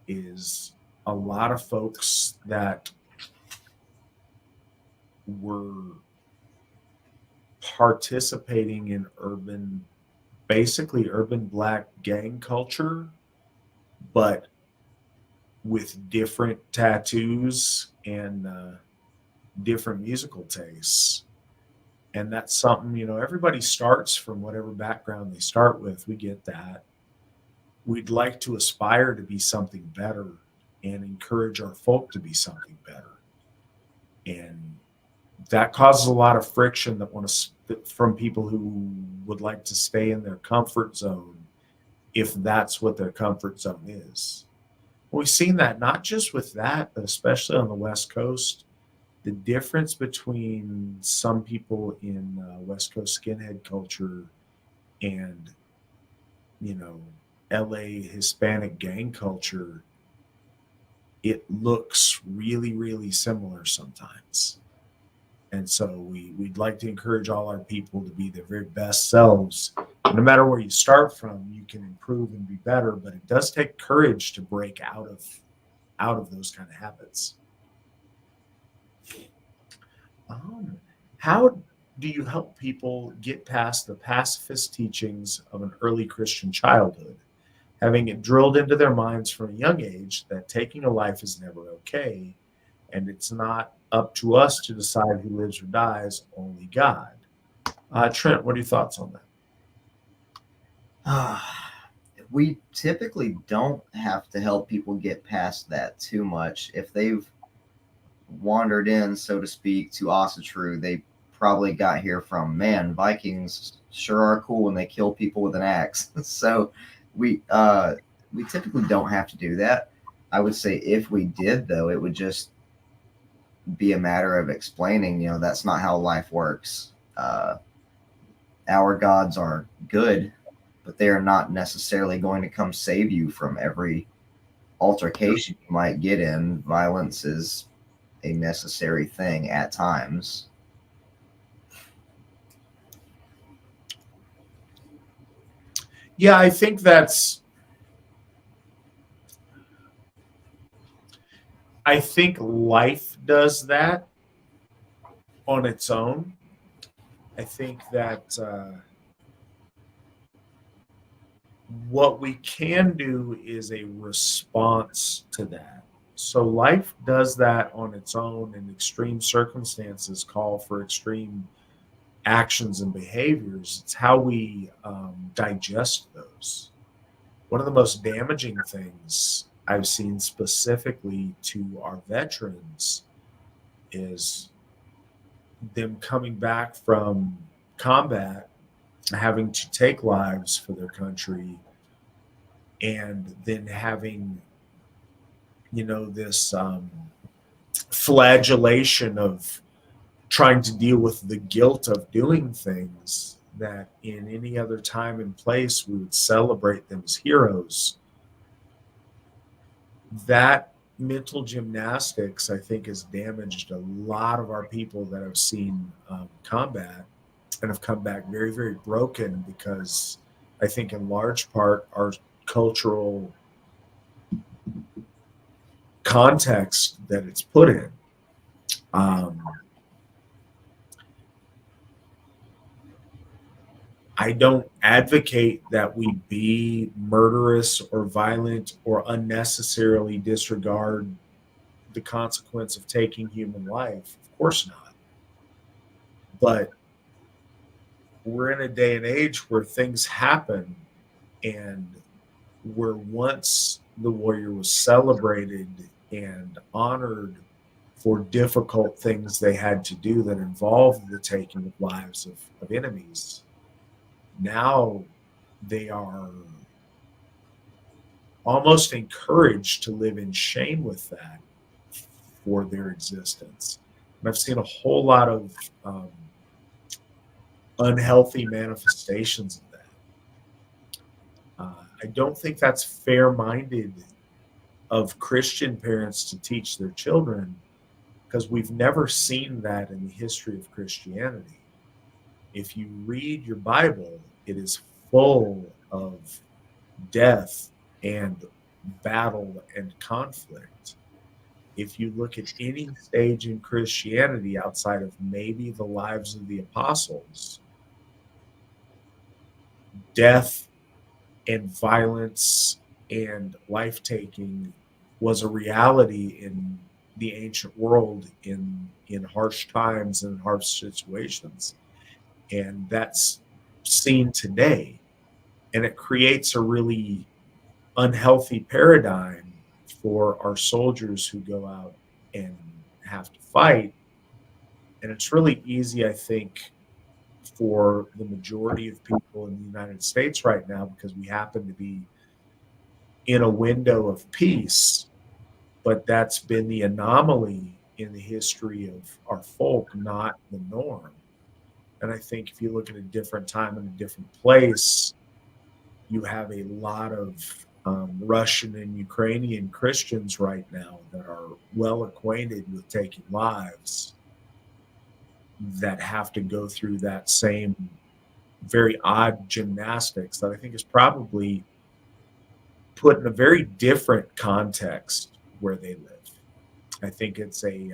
is a lot of folks that were participating in basically urban black gang culture, but with different tattoos and different musical tastes. And that's something, everybody starts from whatever background they start with. We get that. We'd like to aspire to be something better and encourage our folk to be something better. And that causes a lot of friction from people who would like to stay in their comfort zone, if that's what their comfort zone is. We've seen that not just with that, but especially on the West Coast. The difference between some people in West Coast skinhead culture and, LA Hispanic gang culture, it looks really, really similar sometimes. And so we'd like to encourage all our people to be their very best selves. No matter where you start from, you can improve and be better, but it does take courage to break out of those kind of habits. How do you help people get past the pacifist teachings of an early Christian childhood, having it drilled into their minds from a young age that taking a life is never okay, and it's not up to us to decide who lives or dies, only God? Trent, what are your thoughts on that? We typically don't have to help people get past that too much. If they've wandered in, so to speak, to Asatru, they probably got here from, man, Vikings sure are cool when they kill people with an axe. So we typically don't have to do that. I would say if we did, though, it would just be a matter of explaining, that's not how life works. Our gods are good, but they are not necessarily going to come save you from every altercation you might get in. Violence is a necessary thing at times. Yeah, I think life does that on its own. I think that what we can do is a response to that. So life does that on its own, and extreme circumstances call for extreme actions and behaviors. It's how we digest those. One of the most damaging things I've seen specifically to our veterans is them coming back from combat, having to take lives for their country, and then having, this flagellation of trying to deal with the guilt of doing things that in any other time and place we would celebrate them as heroes. That mental gymnastics, I think, has damaged a lot of our people that have seen combat and have come back very, very broken, because I think in large part our cultural context that it's put in. I don't advocate that we be murderous or violent or unnecessarily disregard the consequence of taking human life. Of course not. But we're in a day and age where things happen, and where once the warrior was celebrated and honored for difficult things they had to do that involved the taking of lives of enemies, now they are almost encouraged to live in shame with that for their existence. And I've seen a whole lot of unhealthy manifestations of that. I don't think that's fair-minded of Christian parents to teach their children, because we've never seen that in the history of Christianity. If you read your Bible, it is full of death and battle and conflict. If you look at any stage in Christianity outside of maybe the lives of the apostles, death and violence and life-taking was a reality in the ancient world in harsh times and harsh situations. And that's seen today. And it creates a really unhealthy paradigm for our soldiers who go out and have to fight. And it's really easy, I think, for the majority of people in the United States right now, because we happen to be in a window of peace, but that's been the anomaly in the history of our folk, not the norm. And I think if you look at a different time and a different place, you have a lot of Russian and Ukrainian Christians right now that are well acquainted with taking lives, that have to go through that same very odd gymnastics that I think is probably put in a very different context where they live. I think it's I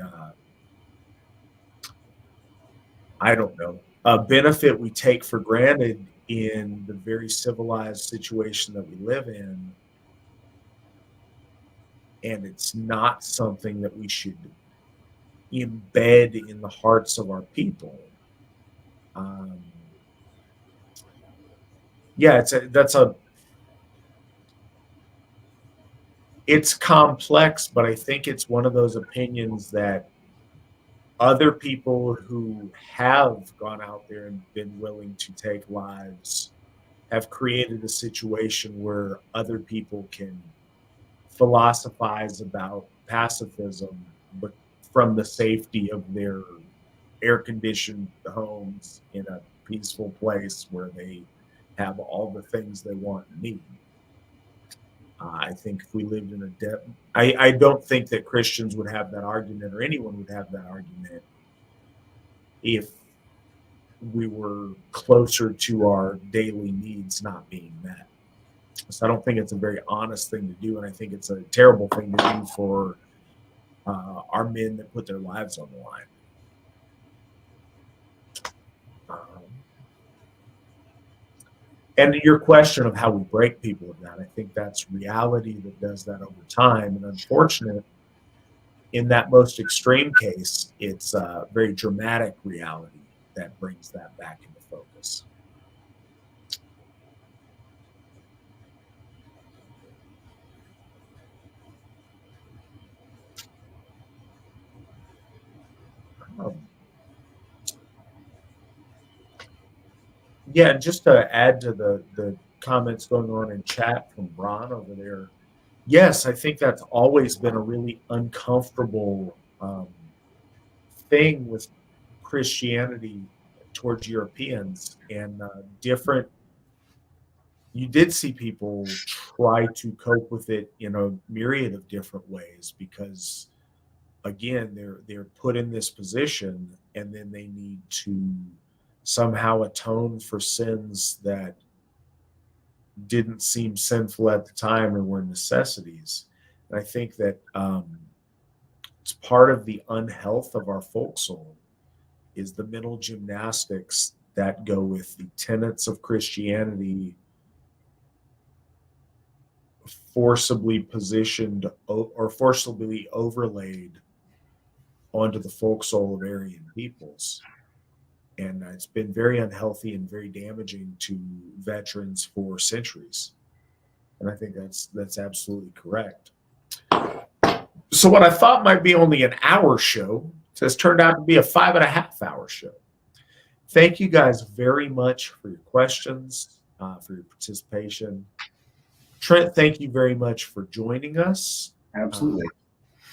don't know, a benefit we take for granted in the very civilized situation that we live in. And it's not something that we should embed in the hearts of our people. Yeah, it's complex, but I think it's one of those opinions that other people who have gone out there and been willing to take lives have created a situation where other people can philosophize about pacifism, but from the safety of their air-conditioned homes in a peaceful place where they have all the things they want and need. I think if we lived in I don't think that Christians would have that argument, or anyone would have that argument, if we were closer to our daily needs not being met. So I don't think it's a very honest thing to do, and I think it's a terrible thing to do for our men that put their lives on the line. And your question of how we break people of that, I think that's reality that does that over time. And unfortunate, in that most extreme case, it's a very dramatic reality that brings that back into focus. Yeah, just to add to the comments going on in chat from Ron over there, yes, I think that's always been a really uncomfortable thing with Christianity towards Europeans, and different. You did see people try to cope with it in a myriad of different ways, because again, they're put in this position, and then they need to somehow atone for sins that didn't seem sinful at the time or were necessities. And I think that it's part of the unhealth of our folk soul is the mental gymnastics that go with the tenets of Christianity forcibly positioned or forcibly overlaid onto the folk soul of Aryan peoples. And it's been very unhealthy and very damaging to veterans for centuries. And I think that's absolutely correct. So what I thought might be only an hour show has turned out to be a 5.5-hour show. Thank you guys very much for your questions, for your participation. Trent, thank you very much for joining us. Absolutely.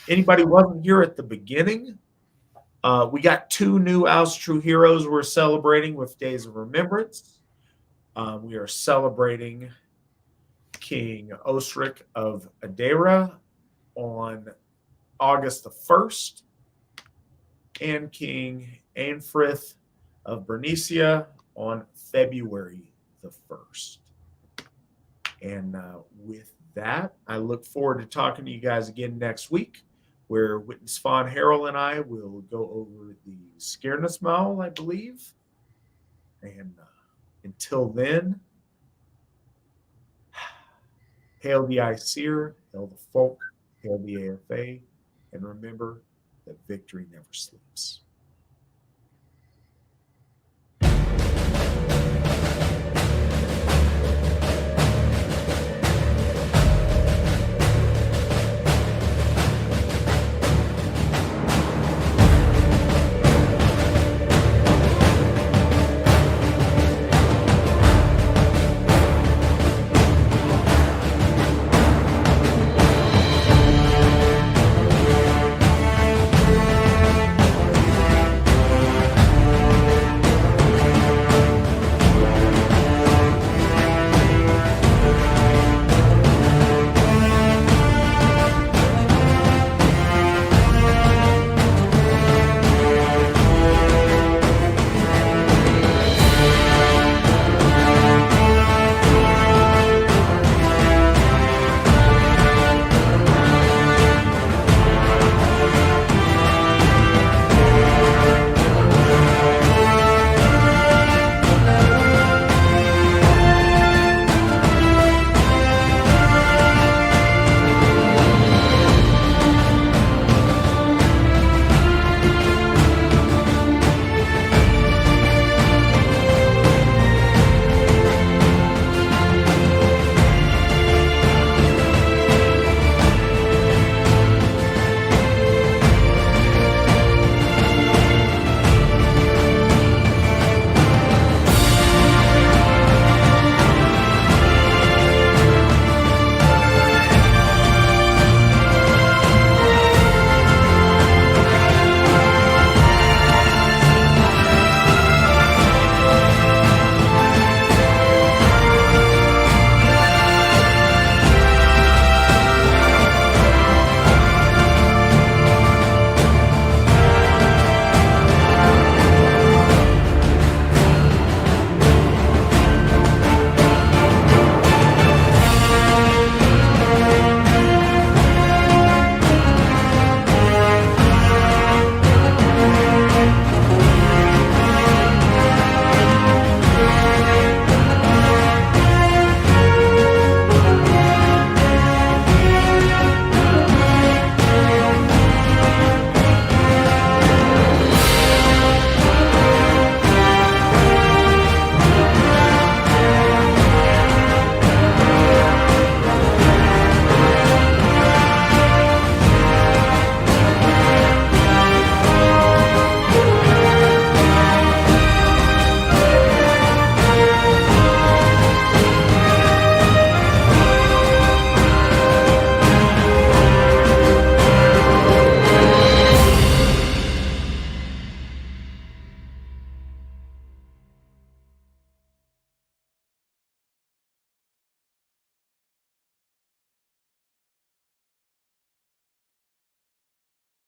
Anybody who wasn't here at the beginning, we got 2 new Asatru heroes we're celebrating with Days of Remembrance. We are celebrating King Osric of Adera on August the 1st, and King Eanfrith of Bernicia on February the 1st. And with that, I look forward to talking to you guys again next week, where Witness Fawn Harrell and I will go over the Scareness Maul, I believe. And until then, hail the Aesir, hail the folk, hail the AFA, and remember that victory never sleeps.